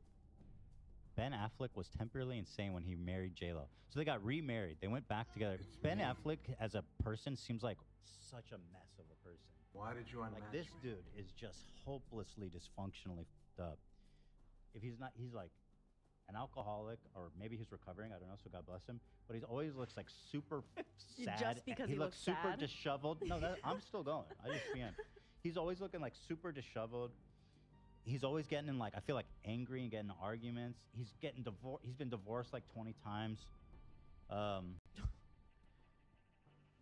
Ben Affleck was temporarily insane when he married J-Lo. So they got remarried. They went back together. Ben Affleck as a person seems like such a mess of a person. Why did you unmatch Like this dude is just hopelessly dysfunctionally f***ed up. If he's not, he's like an alcoholic, or maybe he's recovering, I don't know, so God bless him. But he always looks like super sad. Just because he he looks looks super sad? disheveled. No, I'm still going. I just am. He's always looking like super disheveled. He's always getting in, like, I feel like angry and getting in arguments. He's getting divorced. He's been divorced like 20 times.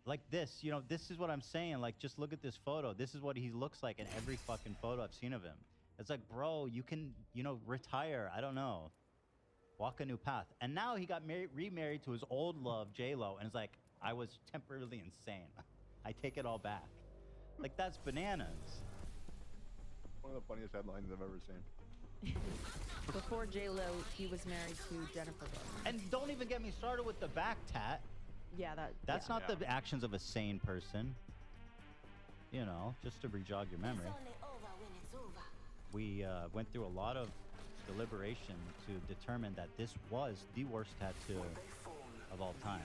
Like this, you know, this is what I'm saying. Like, just look at this photo. This is what he looks like in every fucking photo I've seen of him. It's like, bro, you can, you know, retire. I don't know. Walk a new path. And now he got remarried to his old love, J-Lo, and it's like, I was temporarily insane. I take it all back. Like, that's bananas. One of the funniest headlines I've ever seen. Before J-Lo, he was married to Jennifer Lopez. And don't even get me started with the back tat. Yeah, That's not the actions of a sane person. You know, just to re-jog your memory. We went through a lot of deliberation to determine that this was the worst tattoo of all time.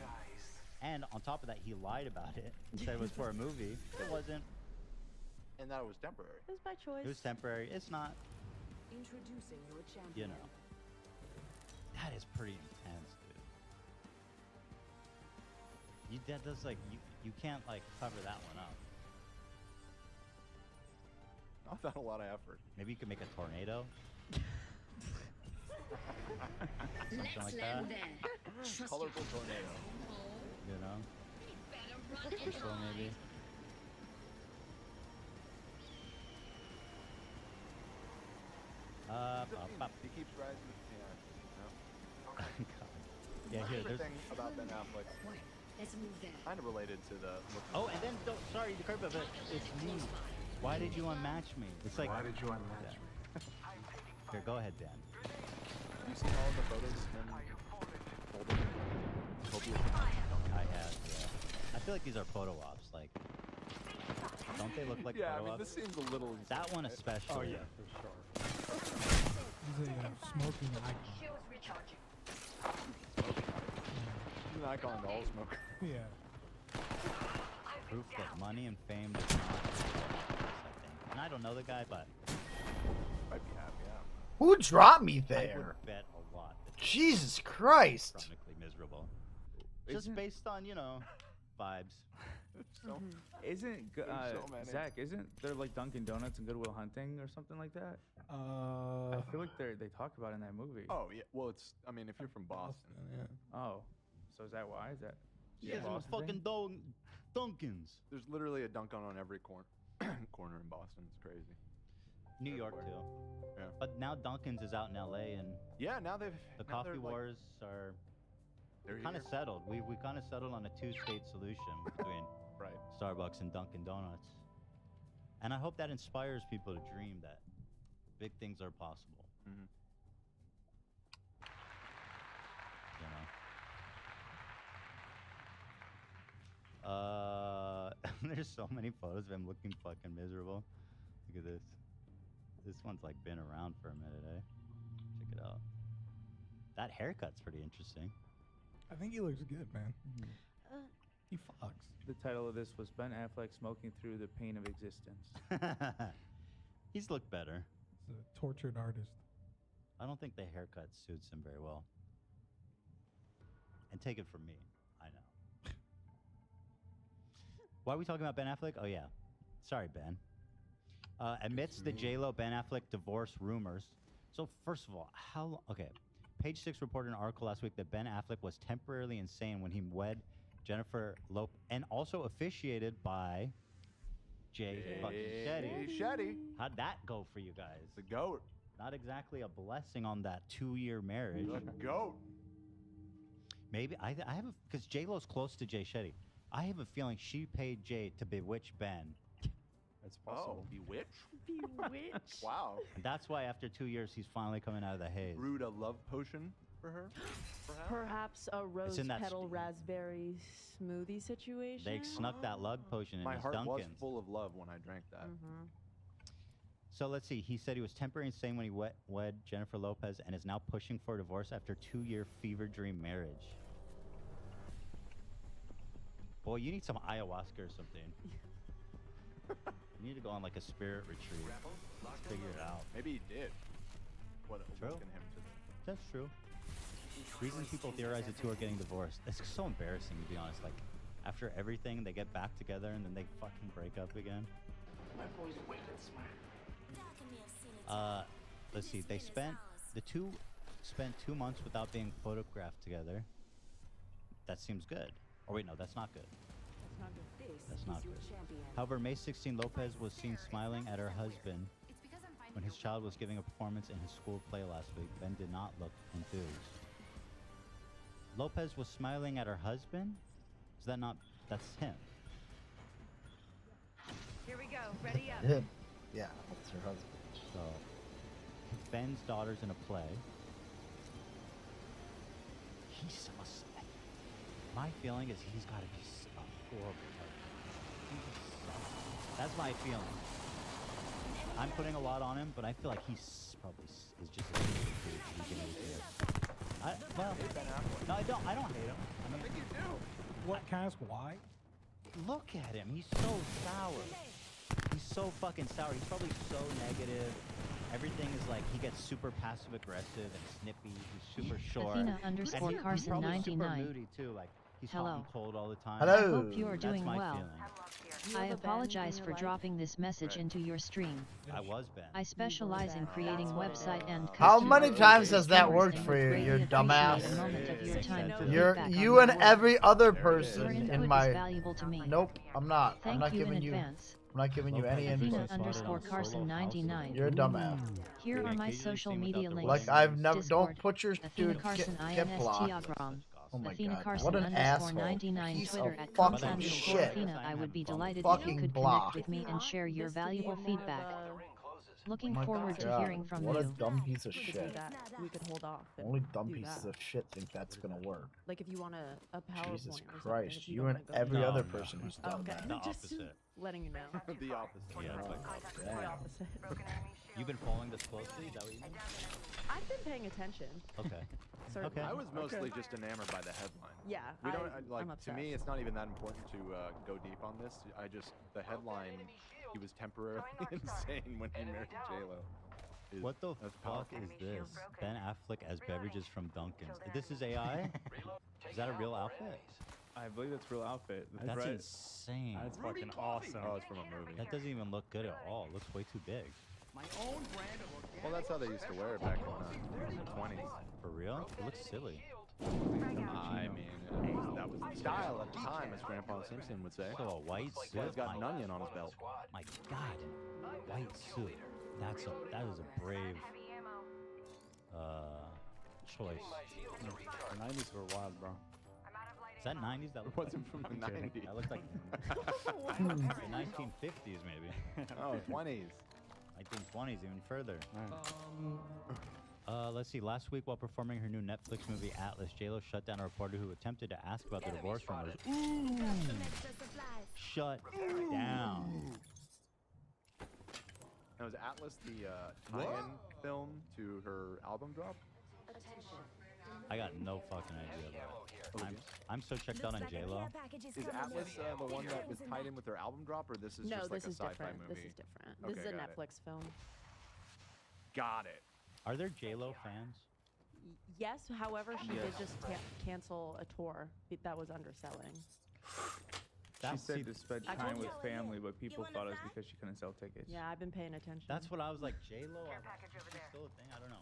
And on top of that, he lied about it. He said it was for a movie. It wasn't. And that it was temporary. It was by choice. It was temporary. It's not. Introducing your champion. You know. That is pretty intense, dude. That does, like, you can't, like, cover that one up. Not a lot of effort. Maybe you could make a tornado. Something Let's like land that. there. Colorful tornado. You know? Better run and Crystal, maybe. hide. He keeps rising. Yeah. God. Yeah, here, there's. Everything about Ben Affleck Let's move there. kind of related to the look. Oh, and then, sorry, the curve of it. It's me. Why did you unmatch me? It's like. Why did you unmatch me? Here, go ahead, Dan. Have you seen all of the photos of him holding Utopia? I have, yeah. I feel like these are photo ops. Like, don't they look like Yeah, I photo mean, ops? this seems a little. That one especially. Oh yeah, for sure. He's a smoking icon. Shields recharging. He's an icon to all smoke. Yeah. Proof that money and fame does not exist, I think. And I don't know the guy, but I'd be happy, yeah. Who dropped me I there? would bet a lot that Jesus Christ. chronically miserable. Just based on, you know, vibes. Isn't so many. Zach? Isn't there like Dunkin' Donuts and Goodwill Hunting or something like that? I feel like they talk about it in that movie. Oh yeah. Well, it's. I mean, if you're from Boston. Yeah. Oh, so is that why? Is that? Yeah, a Boston thing? Dunkins. There's literally a Dunkin' on every corner in Boston. It's crazy. New York too. Yeah. But now Dunkin's is out in LA, and Yeah. Now they've. the now coffee they're, like, wars are They're kind of here. settled. We kind of settled on a two-state solution between Right. Starbucks and Dunkin' Donuts. And I hope that inspires people to dream that big things are possible. Mhm. You know? There's so many photos of him looking fucking miserable. Look at this. This one's like been around for a minute, eh? Check it out. That haircut's pretty interesting. I think he looks good, man. He fucks. The title of this was Ben Affleck smoking through the pain of existence. He's looked better. He's a tortured artist. I don't think the haircut suits him very well. And take it from me, I know. Why are we talking about Ben Affleck? Oh yeah, sorry Ben. Amidst the J-Lo Ben Affleck divorce rumors. So first of all, okay, Page 6 reported an article last week that Ben Affleck was temporarily insane when he wed Jennifer Lopez and also officiated by Jay fucking Shetty. Shetty. How'd that go for you guys? The goat. Not exactly a blessing on that 2-year marriage. The goat. Maybe I have because J Lo's close to Jay Shetty. I have a feeling she paid Jay to bewitch Ben. That's possible. Bewitch. Bewitch. Wow. And that's why after 2 years he's finally coming out of the haze. Brewed a love potion for her. Perhaps. Perhaps a rose in that petal raspberry smoothie situation. They snuck that lug potion in My his heart was Dunkin's. full of love when I drank that. So let's see. He said he was temporarily insane when he wed Jennifer Lopez and is now pushing for a divorce after 2-year fever dream marriage. Boy, you need some ayahuasca or something. You need to go on like a spirit retreat. Figure it out. Maybe he did. What True. awakened him to That's true. Reason people theorize the two are getting divorced. It's so embarrassing to be honest. Like, after everything, they get back together and then they fucking break up again. My boy's wicked smart. Let's see. The two spent 2 months without being photographed together. That seems good. Or wait, no, that's not good. That's not good. However, May 16, Lopez was seen smiling at her husband when his child was giving a performance in his school play last week. Ben did not look enthused. Lopez was smiling at her husband? Is that not... That's him. Here we go. Ready up. Him. Yeah, that's her husband. So, Ben's daughter's in a play. He's must. My feeling is he's got to be a horrible husband. That's my feeling. I'm putting a lot on him, but I feel like he's probably is just a stupid dude to begin with. Well, no, I don't hate him. I think you do. What, Cass? Why? Look at him. He's so sour. He's so fucking sour. He's probably so negative. Everything is like he gets super passive aggressive and snippy. He's super short. Athena And _ he's Carson probably 99. super moody too. Like he's hot Hello. and cold all the time. Hello. I hope you are That's doing my well. feeling. I have a Ben apologize in for your life? dropping this message into your stream. I was Ben. I specialize in creating website and How customer many times service has that cameras worked and for would you, greatly you appreciate dumbass? a moment of your time for You're feedback on you your and work. every other Your person input in is my. valuable to me. Nope, I'm not. I'm Thank not you in giving you. advance. I'm not giving you any Athena input. _ Carson 99. You're a dumbass. Here are my social media links. Like I've never. Discord, Don't put your Athena dude. Carson Get blocked. Instagram. Oh my Athena god! Carson What an _ asshole! 99 Piece Twitter of at fucking Carson shit! Athena. I would be delighted if you Fucking could block. connect with me and share your valuable feedback. Looking My forward to God, hearing from what a you. dumb piece of We could do shit. that. We could hold off. and Only dumb do pieces that. of shit think that's gonna work. Like if you want a PowerPoint Jesus or something, Christ! if You don't and wanna go every to other that. person who's done Okay. that. The opposite. letting you know. The opposite. Yeah, it's like, The opposite. you've been following this closely? Is that what you mean? I've been paying attention. Okay. Certainly. I was mostly just enamored by the headline. Yeah, We don't I'm to me. It's not even that important to go deep on this. I just the headline. He was temporarily insane when he married J-Lo. What the that's fuck powerful. is this? Ben Affleck as beverages from Dunkin's. This is AI? Is that a real outfit? I believe it's real outfit. That's Right. insane. That's fucking awesome. Oh, it's from a movie. That doesn't even look good at all. It looks way too big. My own brand of organic. Well, that's how they used to wear it back in the 20s. For real? It looks silly. I mean, that was the style at the time, as Grandpa Simpson would say. So a white Well, suit. he's got an onion on his belt. My God, a white suit. That is a brave choice. The 90s were wild, bro. Is that 90s? That It wasn't from the I'm kidding. 90s. That looked like the 1950s, maybe. Oh, 20s. 1920s, even further. Let's see. Last week, while performing her new Netflix movie Atlas, J-Lo shut down a reporter who attempted to ask about the divorce rumors. Shut down. Now, is Atlas the tie-in film to her album drop? I got no fucking idea about it. I'm so checked out on J-Lo. Is Atlas the one that was tied in with her album drop, or this is No, just like this a is sci-fi different. movie? This is different. This is Okay, a got it. Netflix film. Got it. Are there J-Lo fans? Yes, however, she Yes. did just cancel a tour that was underselling. She said to spend I time told with you. family, but people thought it was because she couldn't sell tickets. Yeah, I've been paying attention. That's what I was like. J-Lo? Is she still a thing? I don't know.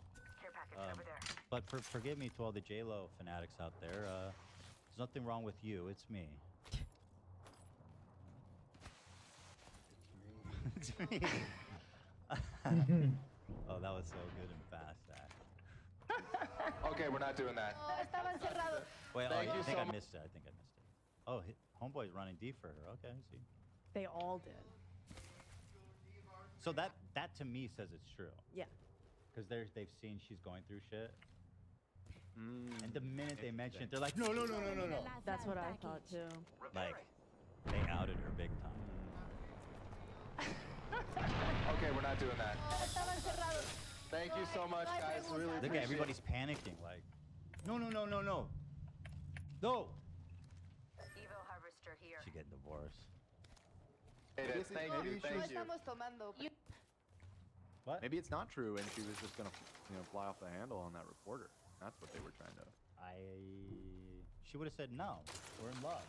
But forgive me to all the J-Lo fanatics out there. There's nothing wrong with you. It's me. It's me. Oh, that was so good and fast. Okay, we're not doing that. Wait, Thank I you think so I much. missed it. I think I missed it. Oh, Homeboy's running D for her. Okay, I see. They all did. So that to me says it's true. Yeah. Because they've seen she's going through shit. And the minute they mention it, they're like, no. That's what I thought too. Like, they outed her big time. Okay, we're not doing that. Thank you so much, guys. Really Look appreciate at everybody's panicking. Like, no. No. Evil Harvester here. She getting divorced. Thank you. Thank you. tomando. What? Maybe it's not true, and she was just gonna, fly off the handle on that reporter. That's what they were trying to. She would have said no. We're in love.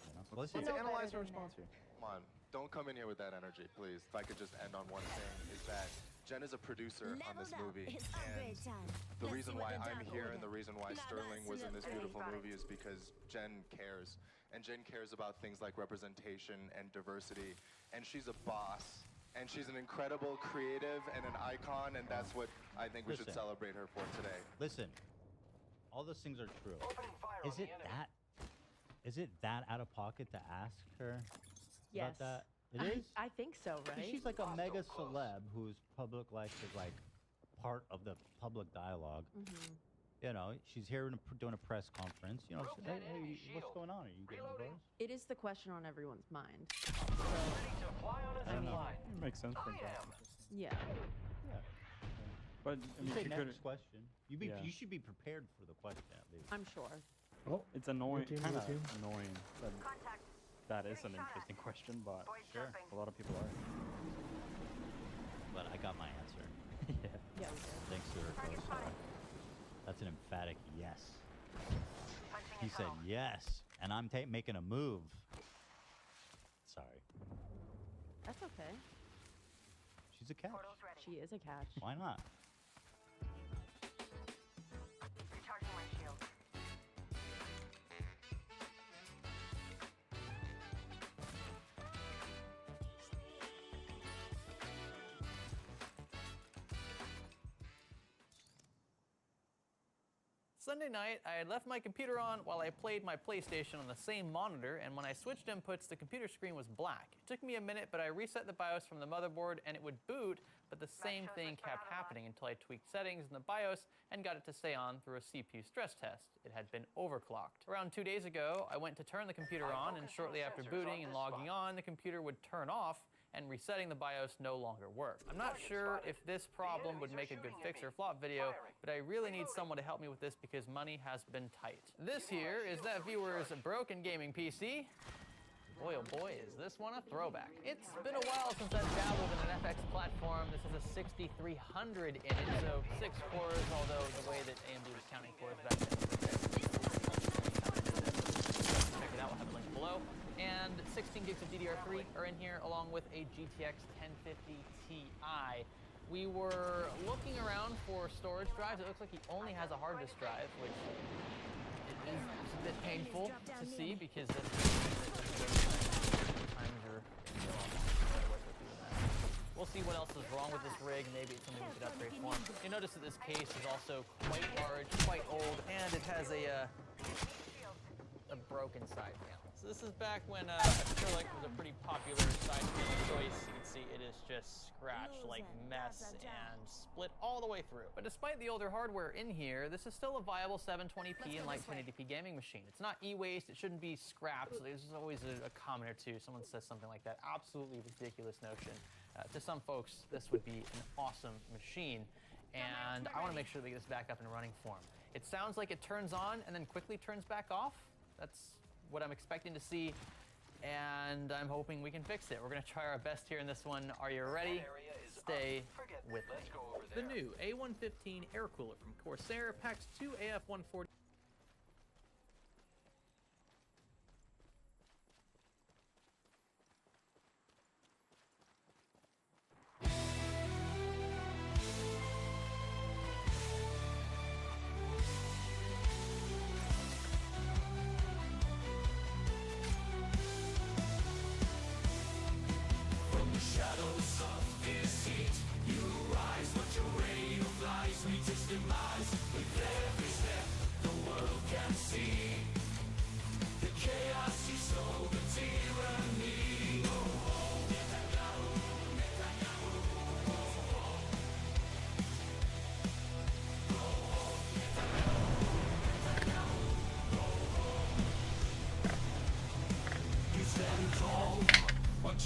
You know? Let's Listen, analyze her response here. Come on, don't come in here with that energy, please. If I could just end on one thing, is that Jen is a producer on this movie, and the reason why I'm here and the reason why Sterling was in this beautiful movie is because Jen cares. And Jen cares about things like representation and diversity, and she's a boss. And she's an incredible creative and an icon, and that's what I think we should Listen. celebrate her for today. listen. All those things are true. Is it that out of pocket to ask her Yes. about that? It is? I think so, 'Cause right? she's like a mega celeb whose public life is like part of the public dialogue. Mhm. You know, she's here doing a press conference. You know, she's, hey, what's going on? Are you getting divorced? It is the question on everyone's mind. I don't know. It makes sense for that. Yeah. But I You mean, say she next could. question. You should be prepared for the question at least. I'm sure. Well, it's annoying. team, Kind blue of team. annoying. That is an interesting question, but Sure. a lot of people are. But I got my answer. Yeah. Yeah, we did. Thanks to her co-star. That's an emphatic yes. He said yes, and I'm making a move. Sorry. That's okay. She's a catch. She is a catch. Why not? Recharging my shield. Sunday night, I had left my computer on while I played my PlayStation on the same monitor, and when I switched inputs, the computer screen was black. It took me a minute, but I reset the BIOS from the motherboard and it would boot, but the same thing kept happening until I tweaked settings in the BIOS and got it to stay on through a CPU stress test. It had been overclocked. Around 2 days ago, I went to turn the computer on, and shortly after booting and logging on, the computer would turn off, and resetting the BIOS no longer worked. I'm not sure if this problem would make a good fix or flop video, but I really need someone to help me with this because money has been tight. This here is that viewer's broken gaming PC. Boy, oh boy, is this one a throwback. It's been a while since I've dabbled in an FX platform. This is a 6300 in it, so 6 cores, although the way that AMD was counting cores back then. Check it out, we'll have a link below. And 16 gigs of DDR3 are in here, along with a GTX 1050 Ti. We were looking around for storage drives. It looks like he only has a hard disk drive, which is a bit painful to see because we'll see what else is wrong with this rig. Maybe it's something we could upgrade for. You notice that this case is also quite large, quite old, and it has a broken side panel. So this is back when acrylic was a pretty popular side panel choice. You can see it is just scratched, like mess, and split all the way through. But despite the older hardware in here, this is still a viable 720p and like 1080p gaming machine. It's not e-waste, it shouldn't be scrapped. So there's always a comment or two. Someone says something like that. Absolutely ridiculous notion. To some folks, this would be an awesome machine. And I want to make sure they get this back up and running for them. It sounds like it turns on and then quickly turns back off. That's what I'm expecting to see, and I'm hoping we can fix it. We're gonna try our best here in this one. Are you ready? Stay with me. The new A115 air cooler from Corsair packs 2 AF140.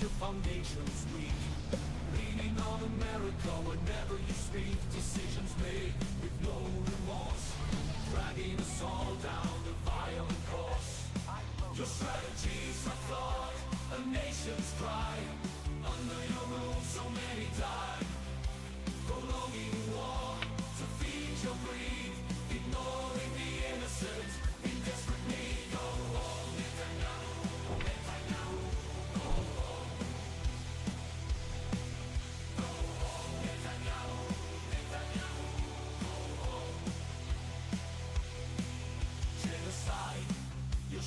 Your foundation's weak. Leaning on America whenever you speak. Decisions made with no remorse, dragging us all down the violent course. Your strategies are flawed, a nation's cry. Under your rule so many died, prolonging war to feed your greed, ignoring the innocent in desperate need. Go home, Netanyahu, Netanyahu, go home.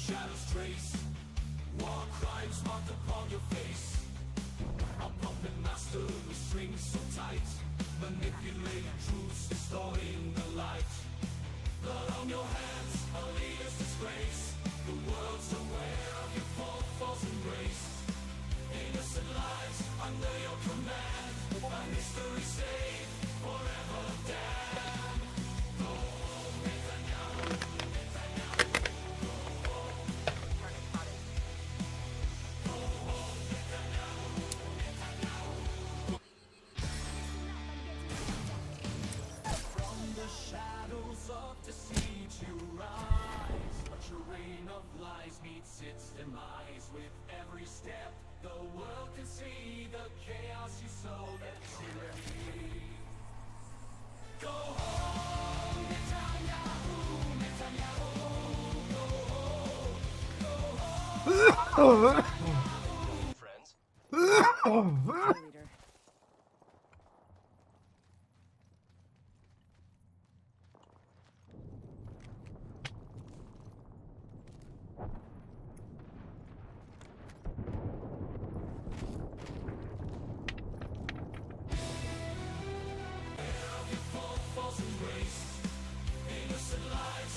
Shadows trace war crimes marked upon your face. A puppet master with strings so tight, manipulating truths, distorting the light. Blood on your hands, a leader's disgrace. The world's aware of your false embrace. Innocent lives under your command, a history saved, forever damned. Go home, Netanyahu, Netanyahu. Its demise with every step. The world can see the chaos you sowed at tyranny. Go home, Netanyahu, Netanyahu. Go home, Friends. false embrace. Innocent lives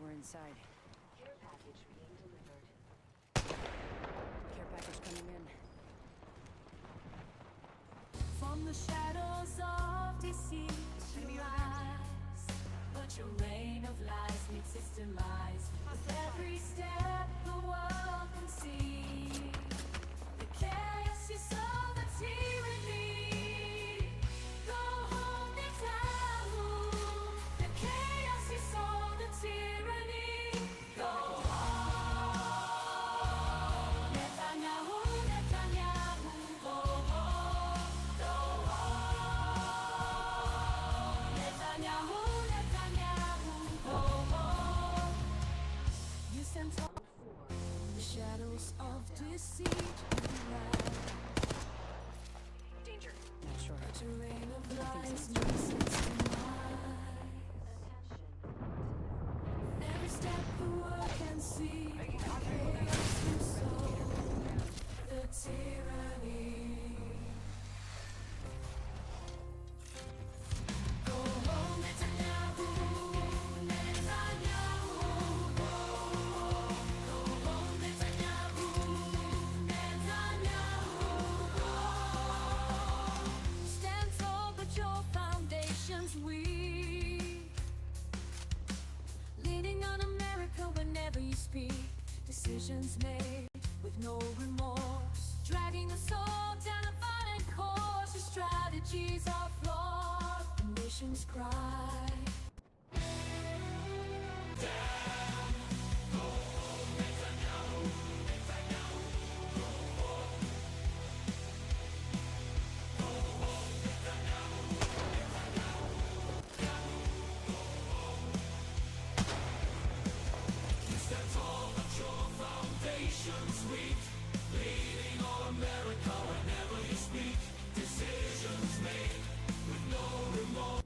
We're inside. Care package being delivered. Care package coming in. From the shadows of deceit you rise, but your reign of lies needs systemized. With every step the world can see, the chaos you saw, the tyranny. Go home, Netanyahu. The chaos you saw, the tyranny. Go home, Netanyahu, Netanyahu. Go home, go home, Netanyahu, Netanyahu. Go home. You stand tall. The shadows of deceit you rise. Danger. Not sure. But your reign of lies needs systemized. Every step the world can see, chaos you sow, the tyranny. Go home, Netanyahu, Netanyahu. Go home, Netanyahu, Netanyahu. Stand tall, but your foundation's weak. Leaning on America whenever you speak. Decisions made with no remorse. Dragging us all down a violent course. Your strategies are flawed. The nations cry. You stand tall, but your foundation's weak. Leading all America whenever you speak. Decisions made with no remorse.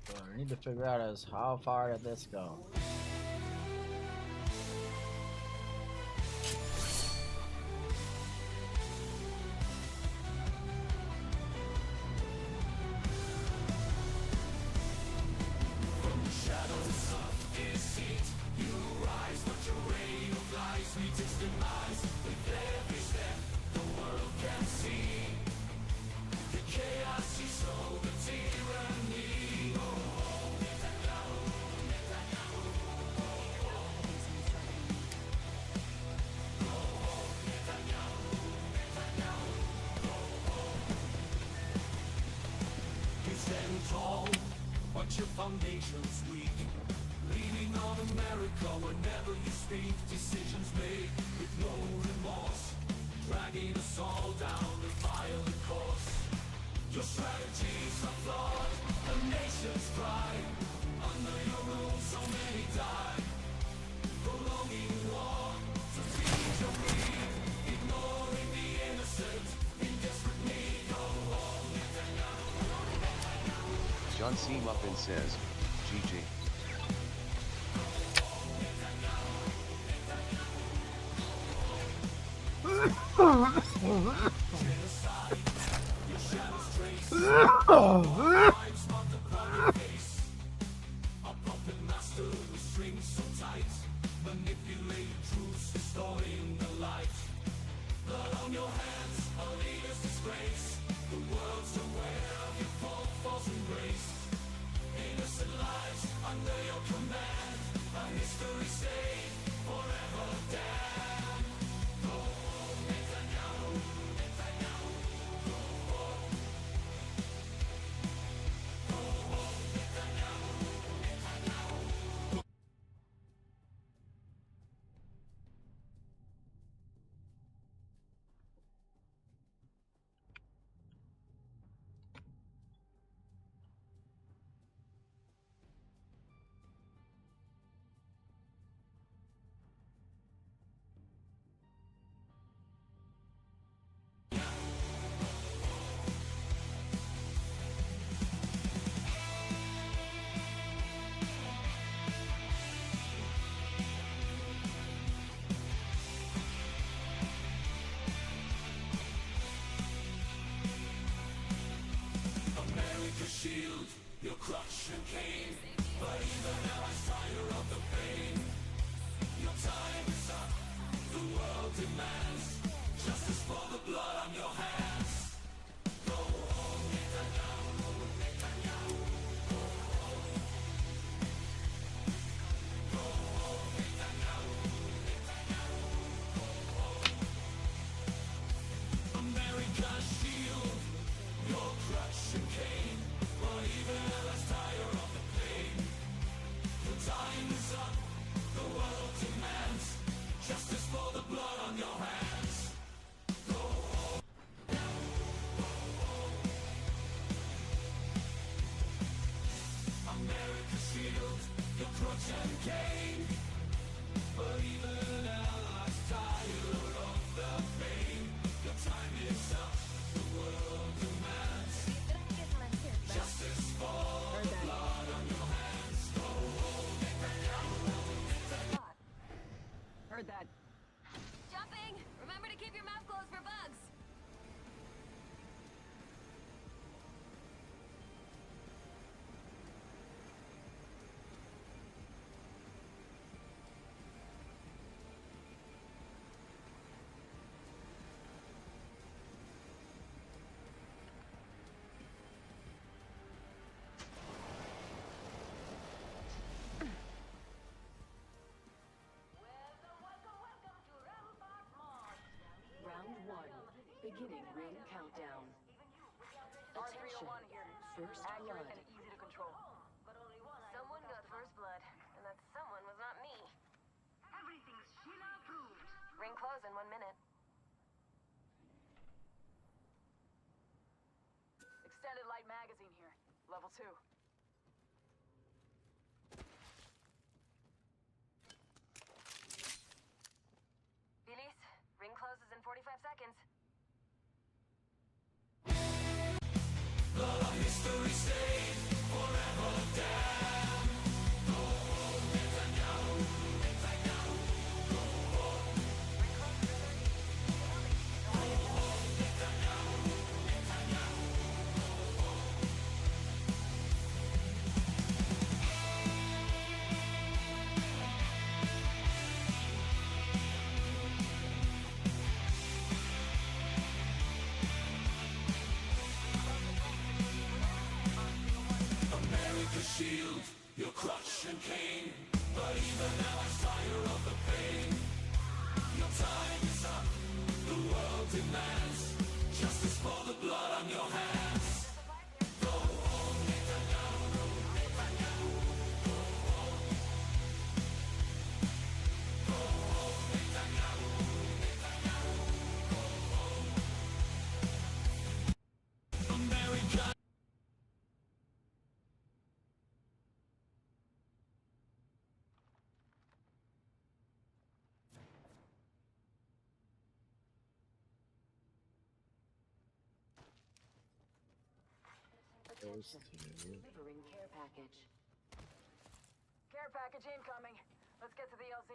What I need to figure out is how far did this go? From the shadows of deceit, you rise, but your reign of lies needs its demise. With every step, the world can see the chaos you sow, the tyranny. Go home, Netanyahu, Netanyahu. Go home, Netanyahu, Netanyahu. Go home. You stand tall, but your foundation's weak. Leaning on America whenever you speak. Decisions made with no remorse. Dragging us all down the violent course. Your strategies are flawed. The nations cry. Under your rule so many die. Prolonging war to feed your greed. Ignoring the innocent in desperate need. Go home, Netanyahu. John C. Muffin says, GG. A puppet master with strings so tight. Manipulating truths, distorting the light. Blood on your hands, a leader's disgrace. The world's aware of your false embrace. Innocent lives under your command. A history saved, forever damned. Go home, Netanyahu, Netanyahu. Go home. Go home, Netanyahu, Netanyahu. Beginning ring countdown. Attention. First blood. Easy to control. Someone got first blood, and that someone was not me. Everything's Sheila approved. Ring close in 1 minute. Extended light magazine here. Level 2. Felice, ring closes in 45 seconds. The history stayed forever damned. Go home, Netanyahu, Netanyahu. Go home. Go home, Netanyahu, Netanyahu. Go home. America's shield, your crutch and cane. But even now I tire of the pain. Your time is up, the world demands justice for the blood on your hands. Go home, Netanyahu, Netanyahu. Go home. Go home, Netanyahu, Netanyahu. Go home. America. Those two. Delivering care package. Care package incoming. Let's get to the LZ.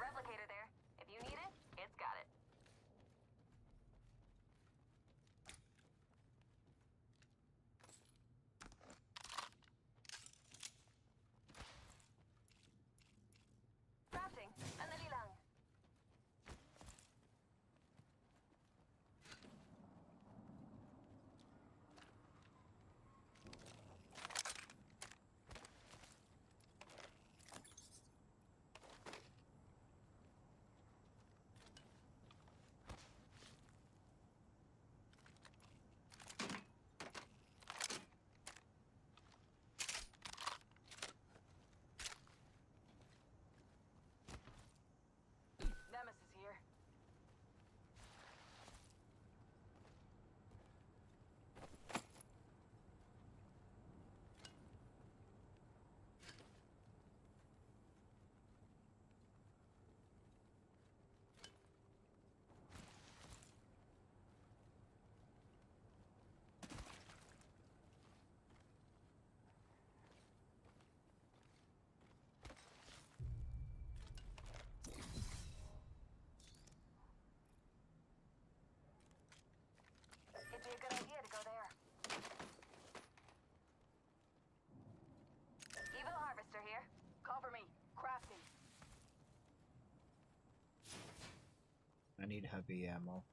Replicator there. If you need it, it's got it. Crafting. Andali lang. Nemesis here. It'd be a good idea to go there. Evil Harvester here. Cover me. Crafting. I need heavy ammo.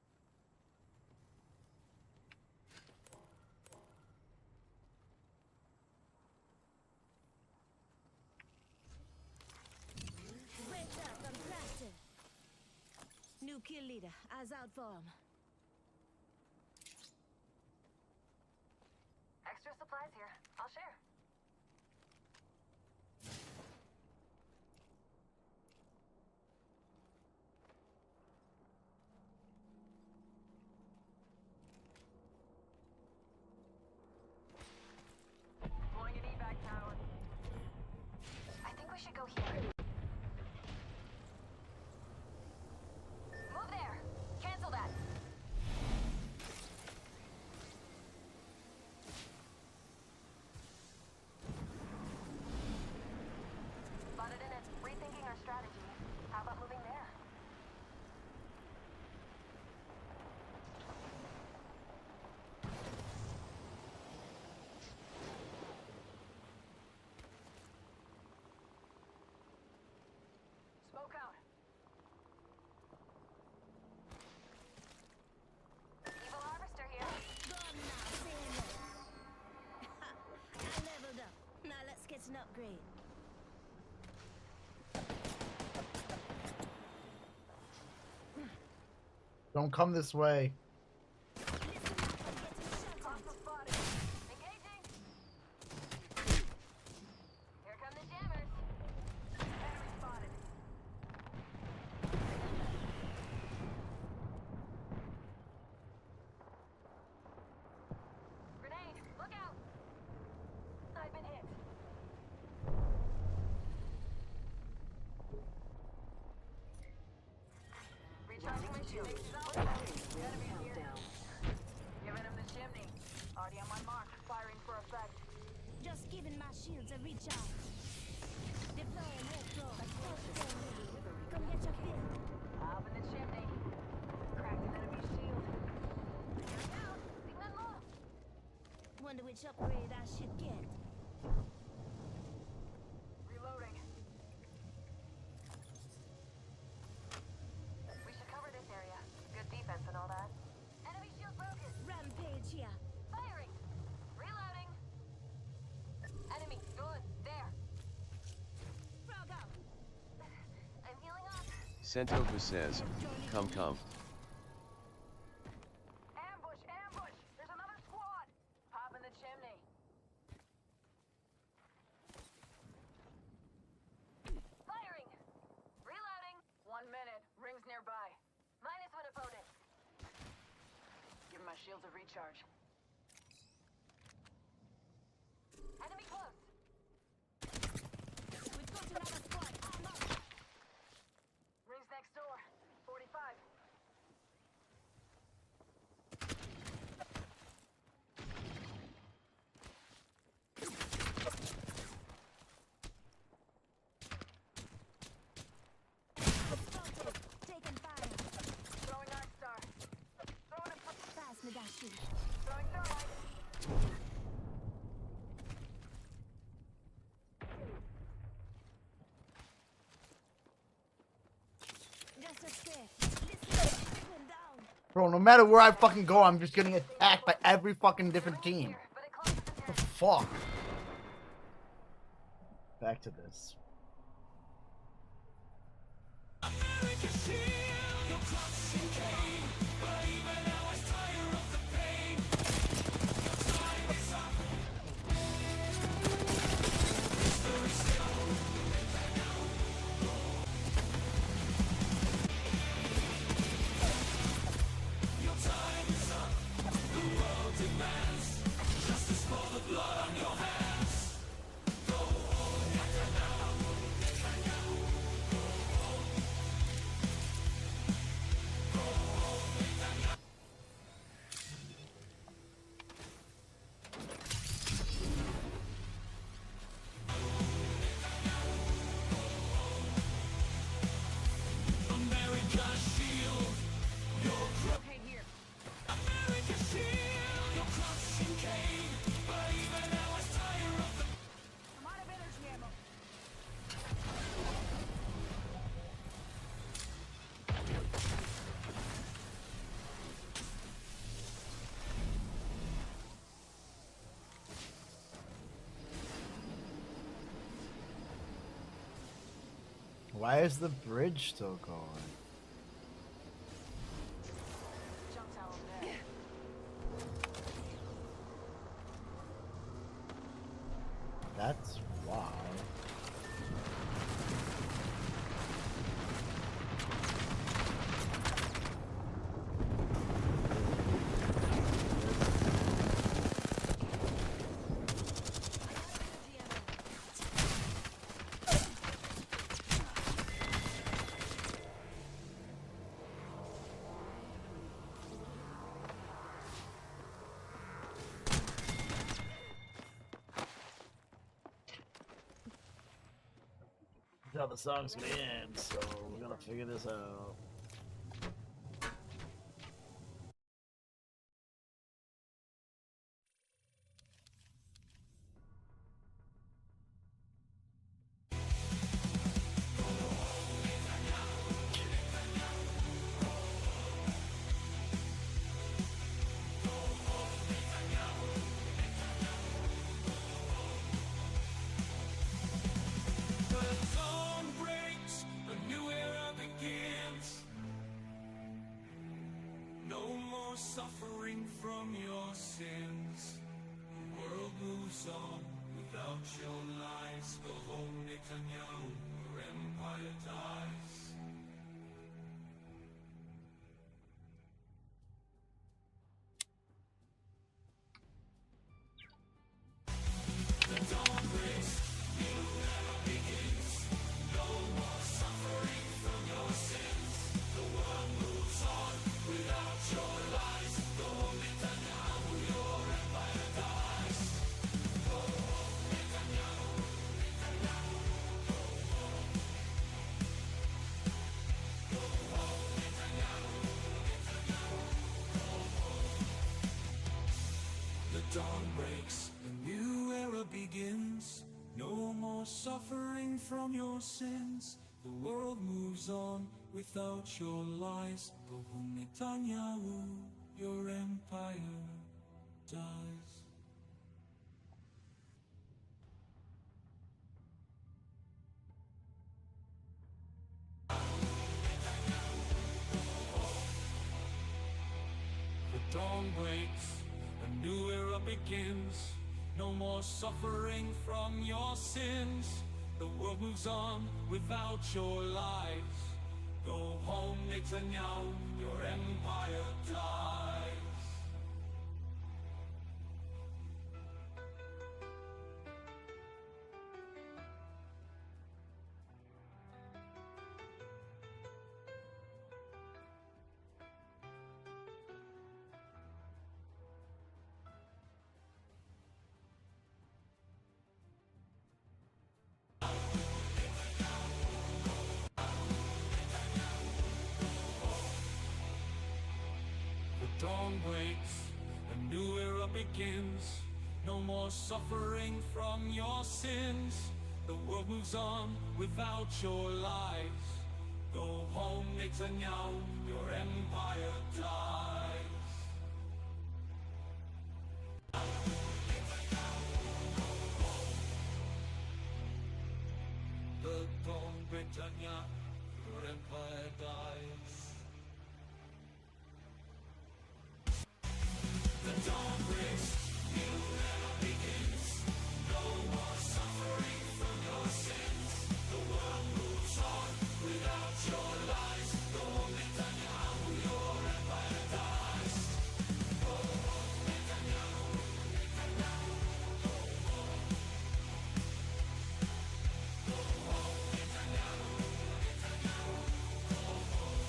Wait up, I'm crafting. New kill leader, eyes out for him. Extra supplies here. I'll share. Deploying an evac tower. I think we should go here. Move there. Cancel that. upgrade. Don't come this way. Here come the jammers. Enemy spotted. Grenade, look out! I've been hit. Recharging my shield. Enemy here. Giving him the chimney. Already on my mark. Firing for effect. Just giving my shields a recharge. Deploying airflow. Come get your fill. Up in the chimney. Cracked an enemy shield. Clearing out. Signal low. Wonder which upgrade I should get. Reloading. We should cover this area. Good defense and all that. Enemy shield broken. Rampage here. Firing. Reloading. Enemy. Good. There. Frog out. I'm healing up. Sentoku says, come. Ambush. Ambush. There's another squad. Pop in the chimney. Firing. Reloading. 1 minute. Rings nearby. Minus one opponent. Give my shields a recharge. Enemy close. We've got another squad. I'm up. Rings next door. 45. Spotted. Taking fire. Throwing Arc Star. Throwing a Pass me that shit. throwing thermite. Just a sec. Listen. Going down. Bro, no matter where I fucking go, I'm just getting attacked by every fucking different team. What the fuck? Back to this. I'm out of energy ammo. Why is the bridge still going? Jump towel there. That's why. That's how the song's gonna end, so we're gonna figure this out. more suffering from your sins. The world moves on without your lies. Go home, Netanyahu, your empire dies. The dawn breaks, new era begins. No more suffering from your sins. The world moves on without your lies. Go home, Netanyahu, your empire dies. Go home, Netanyahu, Netanyahu, go home. Go home, Netanyahu, Netanyahu, go home. The dawn breaks, a new era begins. No more suffering from your sins. The world moves on without your lies. Go home, Netanyahu, your empire dies. The dawn breaks, a new era begins. No more suffering from your sins. The world moves on without your lies. Go home, Netanyahu, your empire dies. The dawn breaks, a new era begins. No more suffering from your sins. The world moves on without your lies. Go home, Netanyahu, your empire dies. The dawn, Netanyahu, your empire dies. The dawn breaks, new era begins. No more suffering from your sins. The world moves on without your lies. Go home, Netanyahu, your empire dies. Go home, Netanyahu, Netanyahu, go home. Go home, Netanyahu, Netanyahu, go home.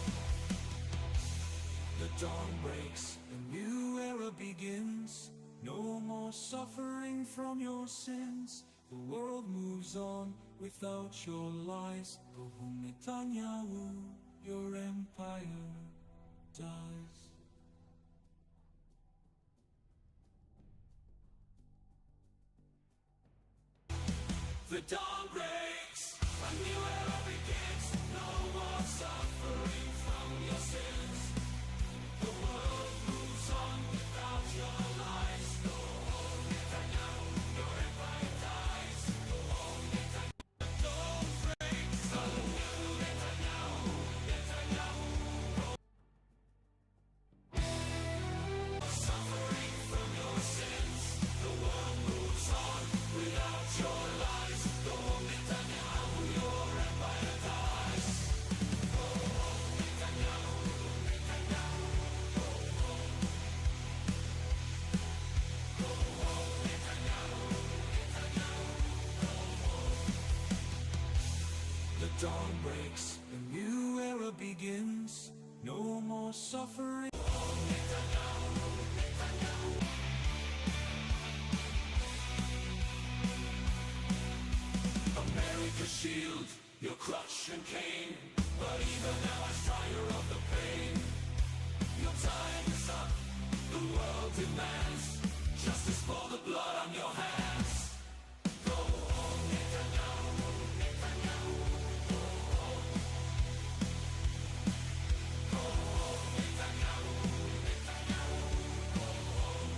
The dawn breaks, a new era begins. No more suffering from your sins. The world moves on without your lies. Go home, Netanyahu, your empire dies. The dawn breaks, a new era begins. No more suffering from your sins. The world moves on without your lies. Go home, Netanyahu, your empire dies. Go home, Netanyahu. The dawn breaks, a new Netanyahu, Netanyahu. Suffering from your sins. The world moves on without your lies. Go home, Netanyahu, your empire dies. Go home, Netanyahu, Netanyahu. Go home. Go home, Netanyahu, Netanyahu. Go home. The dawn breaks, a new era begins. No more suffering. Go home, Netanyahu, Netanyahu. America's shield, your crutch and cane. But even now I tire of the pain. Your time is up, the world demands justice for the blood on your hands. Go home, Netanyahu, Netanyahu, go home. Go home, Netanyahu, Netanyahu, go home.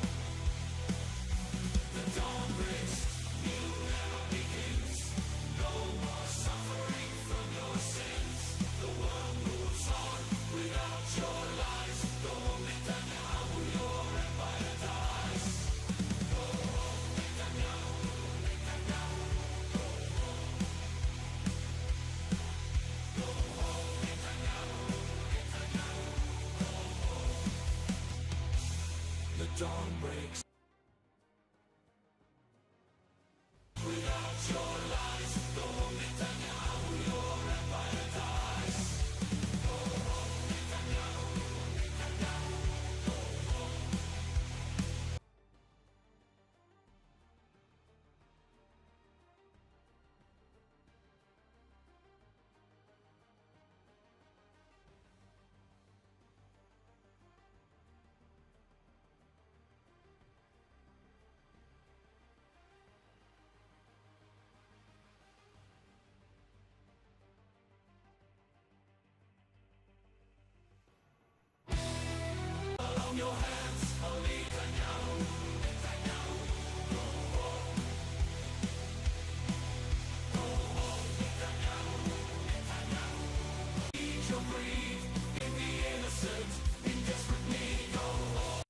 The dawn breaks, new era begins. No more suffering from your sins. The world moves on without your lies. Go home, Netanyahu, The dawn breaks. Without your lies, go home, Netanyahu, your empire dies. Go home, Netanyahu, Netanyahu, go home. On your hands, oh Netanyahu, Netanyahu, go home. Go home, Netanyahu, Netanyahu. Eat your breed in the innocent, in desperate need, go home.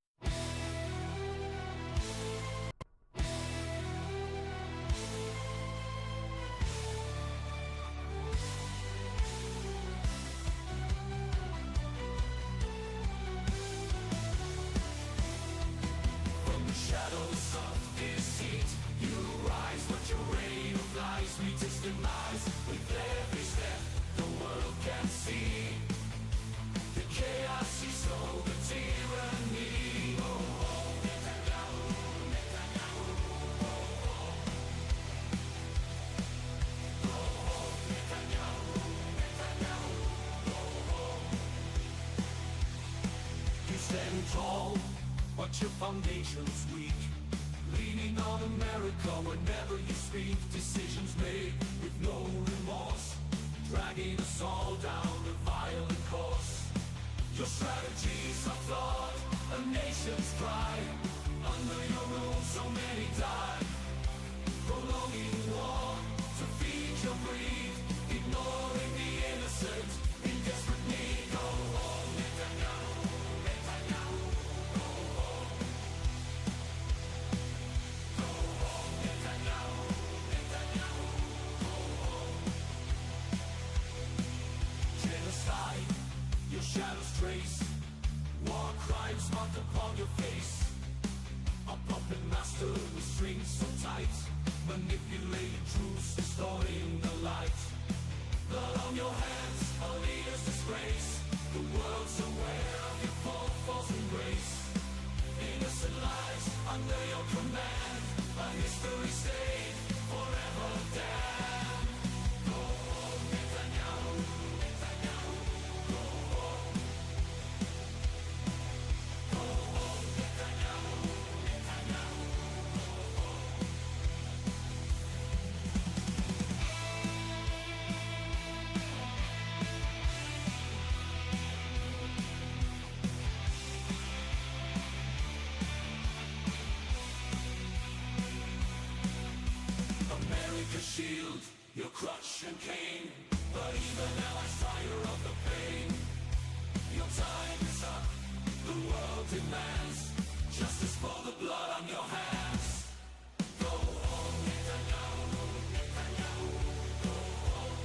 From the shadows of deceit, you rise, but your reign of lies meets its demise. With every step, the world can see the chaos, you sow the tyranny. Oh, oh, Netanyahu, Netanyahu, oh, oh. Go home, Netanyahu, Netanyahu, go home. You stand tall, but your foundation's weak. Leaning on America whenever you speak. Decisions made with no remorse, dragging us all down a violent course. Your strategies are flawed, a nation's pride. Under your rule so many died, prolonging war to feed your greed, ignoring the innocent in desperate need. Go home, Netanyahu, Netanyahu, go home. Go home, Netanyahu, Netanyahu, go home. Genocide, your shadows trace, war crimes marked upon your face. A puppet master with strings so tight, manipulating truths, distorting the light. Blood on your hands, a leader's disgrace. The world's aware of your false embrace. Innocent lives under your command, a history stained, forever damned. Go home, Netanyahu, Netanyahu, go home. Go home, Netanyahu, Netanyahu, go home. America's shield, your crutch and cane. But even now I'm tired of the pain. Your time is up, the world demands justice for the blood on your hands. Go home, Netanyahu, Netanyahu, go home.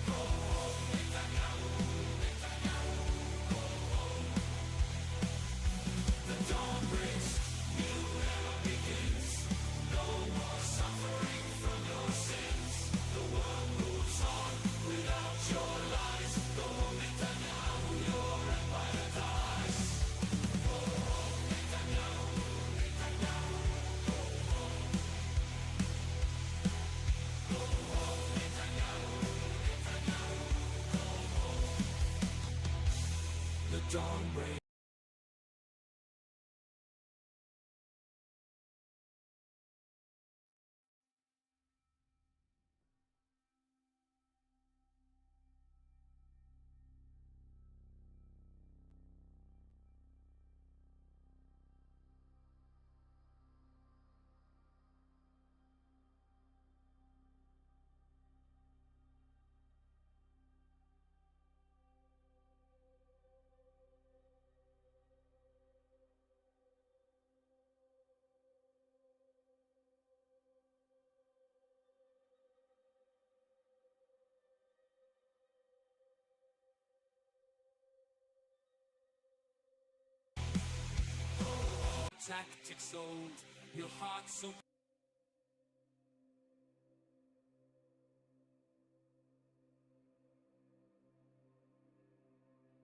Go home, Netanyahu, Netanyahu, go home. The dawn breaks, new era begins. No more suffering from your sins. The world moves on without your lies. Go home, Netanyahu, your empire dies. Go home, Netanyahu, Netanyahu, go home. Go home, Netanyahu, Netanyahu, go home. The dawn breaks. tactics old, your heart so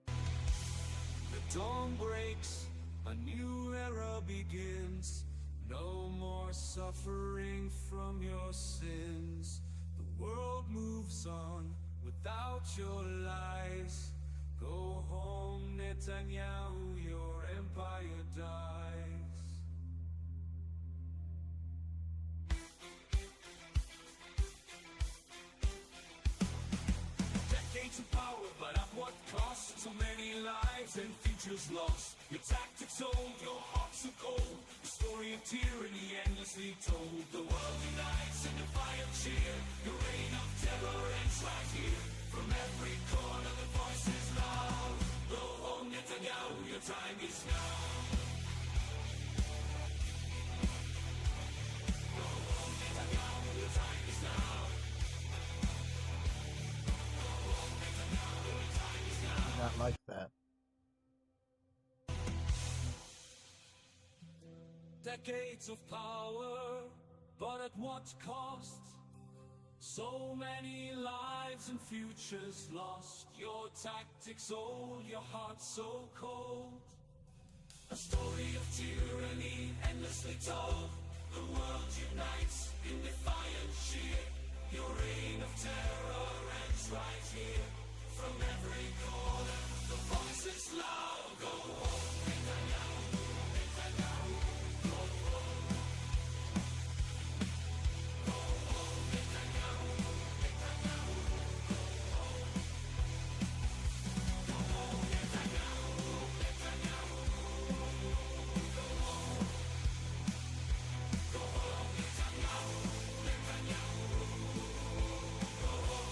the dawn breaks, a new era begins. No more suffering from your sins. The world moves on without your lies. Go home, Netanyahu, your empire dies. Decades of power, but at what cost? So many lives and futures lost. Your tactics old, your hearts are cold. The story of tyranny endlessly told. The world unites in defiant cheer. Your reign of terror ends right here. From every corner the voice is loud. Go home, Netanyahu, your time is now. Go home, Netanyahu, your time is now. Go home, Netanyahu, your time is now. Not like that. Decades of power, but at what cost? So many lives and futures lost. Your tactics old, your heart so cold. A story of tyranny endlessly told. The world unites in defiant cheer. Your reign of terror ends right here. From every corner, the voice is loud. Go home, Netanyahu, Netanyahu, go home. Go home, Netanyahu, Netanyahu, go home. Go home, Netanyahu, Netanyahu, go home. Go home, Netanyahu, Netanyahu, go home.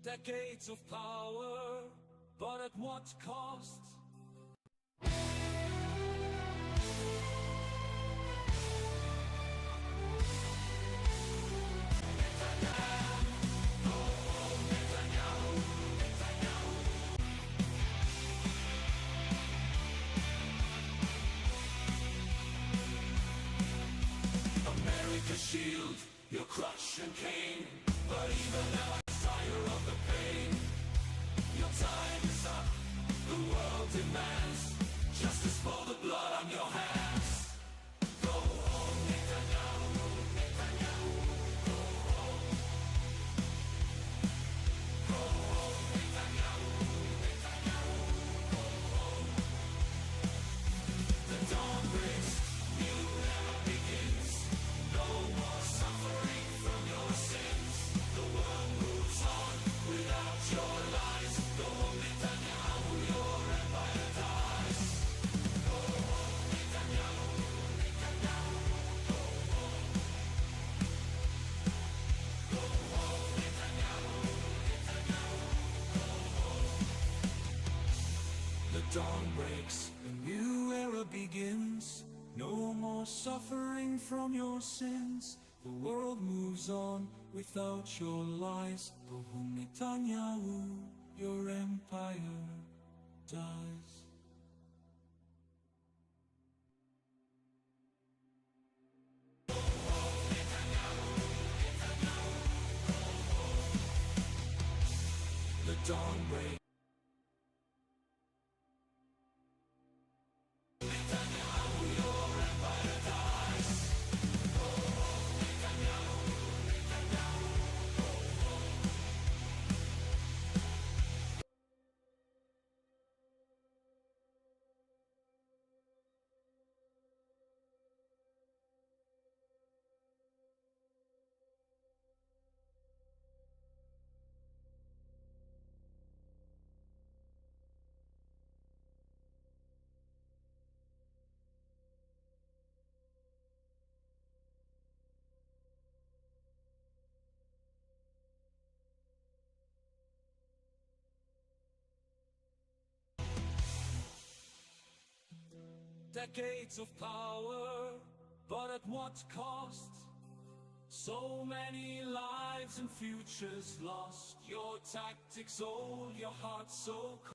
Decades of power, but at what cost? America's shield, your crush and cane, but even now I'm tired of the pain. Your time is up, the world demands justice for the blood on your hands. Go home, Netanyahu, Netanyahu, go home. Go home, Netanyahu, Netanyahu, go home. The dawn breaks, new era begins. No more suffering from your sins. The world moves on without your lies. Go home, Netanyahu, your empire dies. Go home, Netanyahu, Netanyahu, go home. Go home, Netanyahu, Netanyahu, go home. The dawn breaks, a new era begins. No more suffering from your sins. The world moves on without your lies. Go home, Netanyahu, your empire dies. Go home, Netanyahu, Netanyahu, go home. The dawn breaks. Netanyahu, your empire dies. Go home, Netanyahu, Netanyahu, go home. Decades of power, but at what cost? So many lives and futures lost, your tactics old, your heart so cold.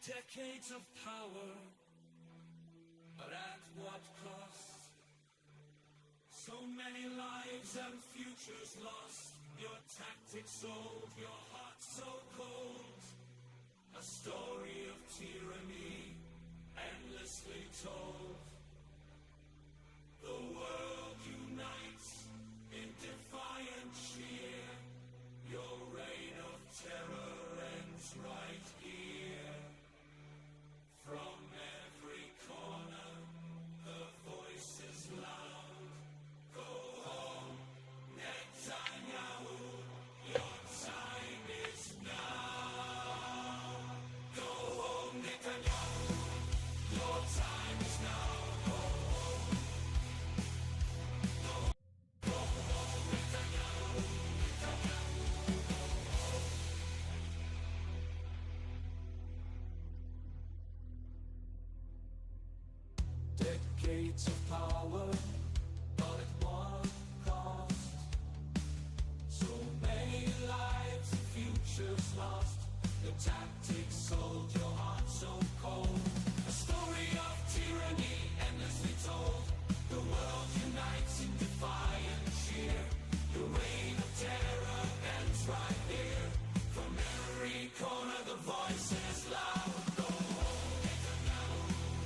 Decades of power, but at what cost? So many lives and futures lost, your tactics old, your heart so cold. A story of tyranny, endlessly told. The world unites in defiant cheer. Your reign of terror ends right here. From every corner, the voice is loud. Go home, Netanyahu, your time is now. Go home, Netanyahu, your time is now. Go home. Go home, Netanyahu, Netanyahu, go home. Decades of power, but at what cost? So many lives and futures lost. Your tactics sold, your heart so cold. A story of tyranny endlessly told. The world unites in defiant cheer. Your reign of terror ends right here. From every corner the voice is loud. Go home, Netanyahu,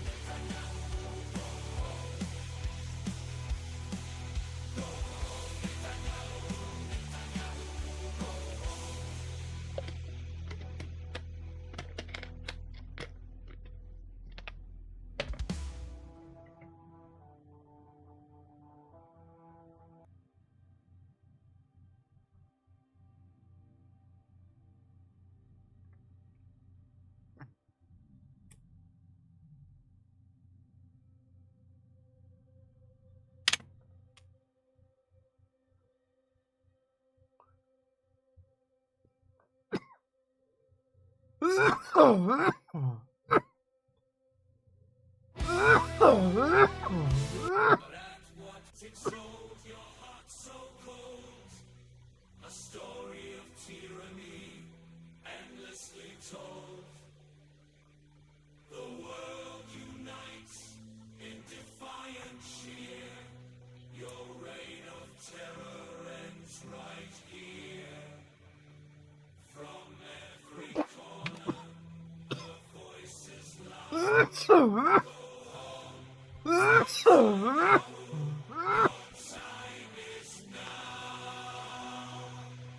Netanyahu, go home. Go home, Netanyahu, Netanyahu, go home. A story of tyranny, endlessly told. The world unites in defiant cheer. Your reign of terror ends right here. From every corner, the voice is loud. Go home, Netanyahu. Your time is now.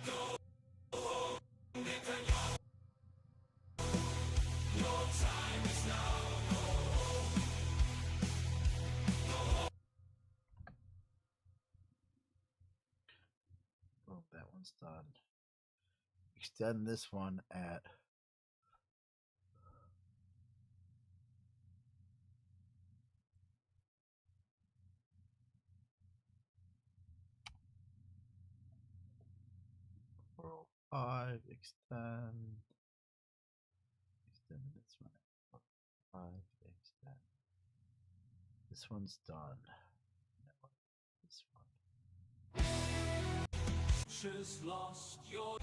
Go home, Netanyahu. Your time is now. Go home. Go home. Oh, that one's done. Extend this one at World 5, extend this one at 5, extend. This one's done. This one. Just lost your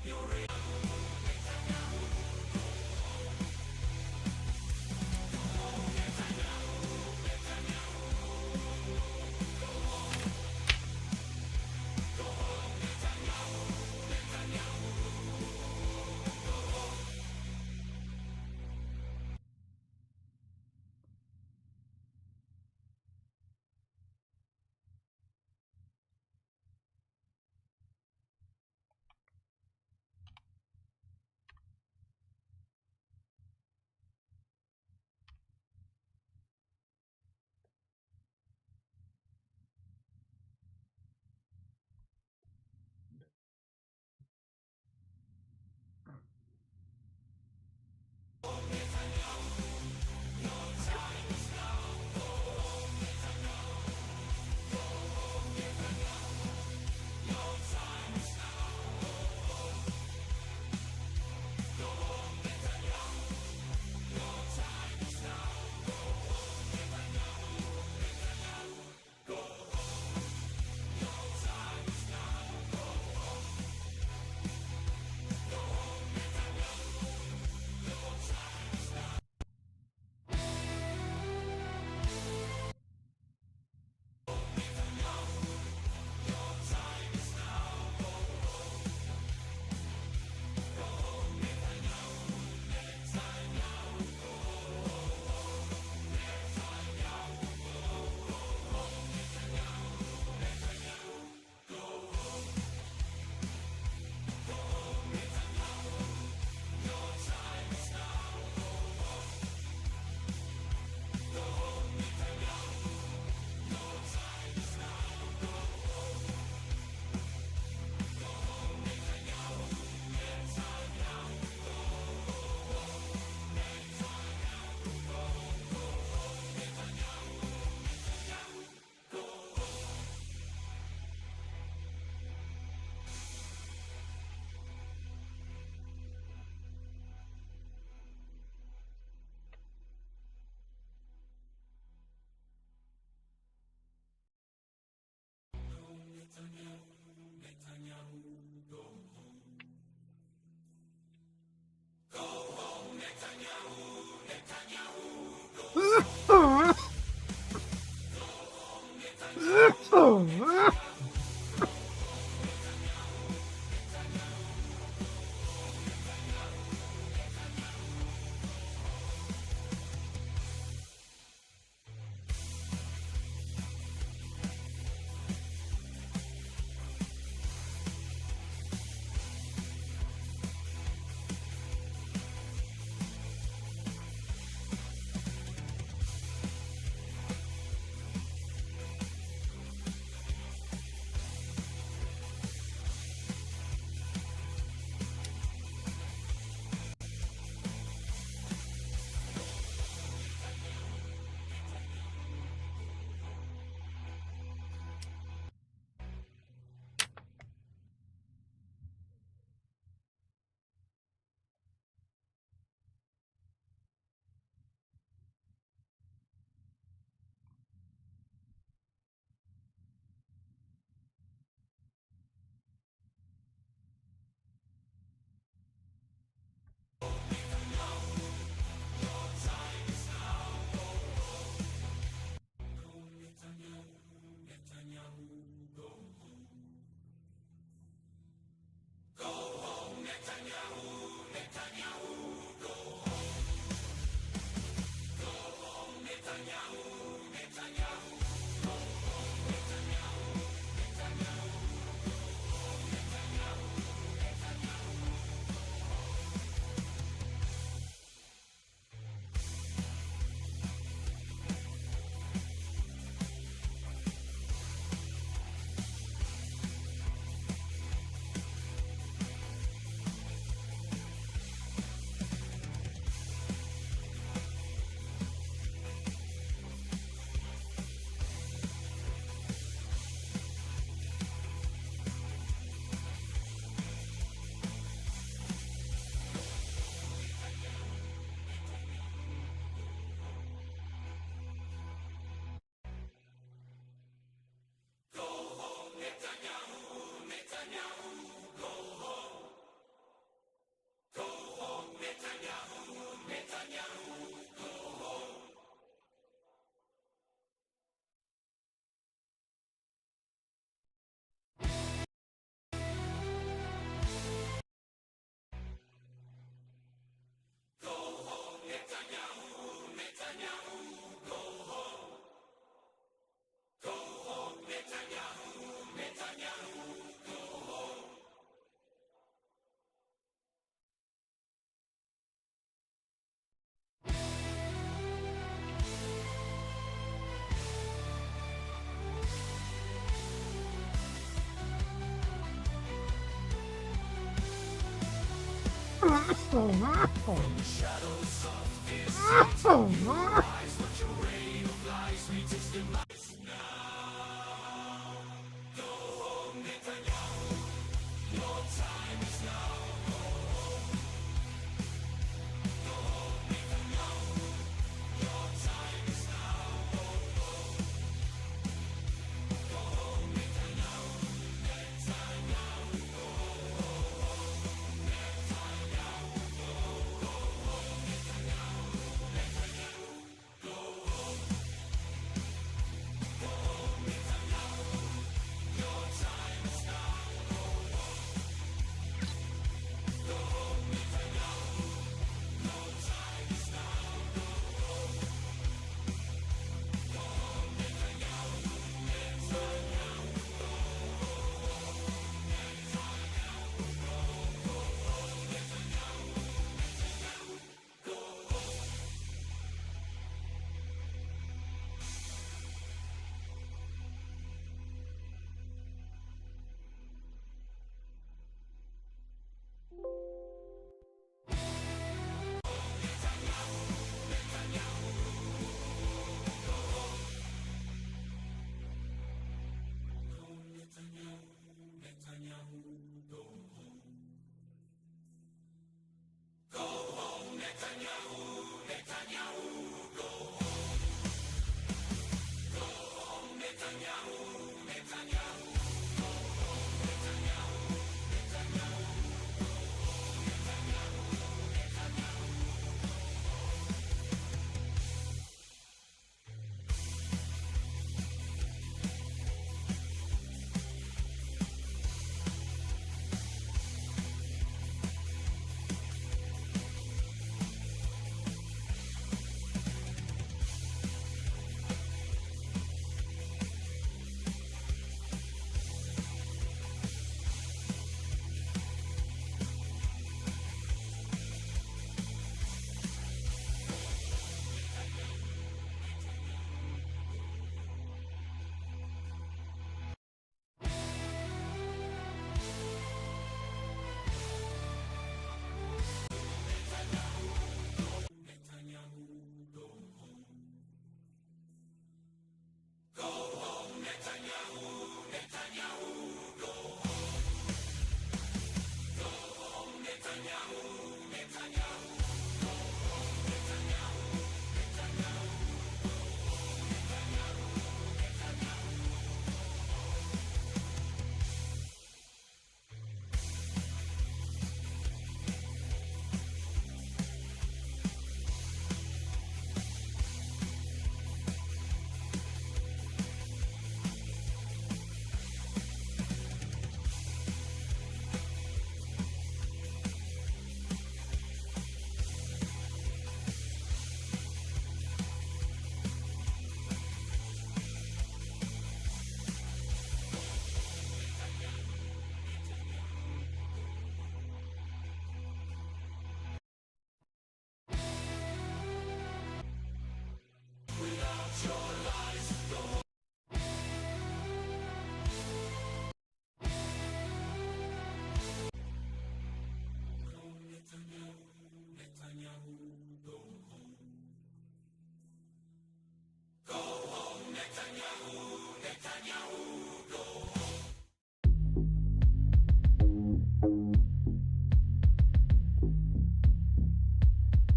shadows of his eyes, what your ray of light reaches the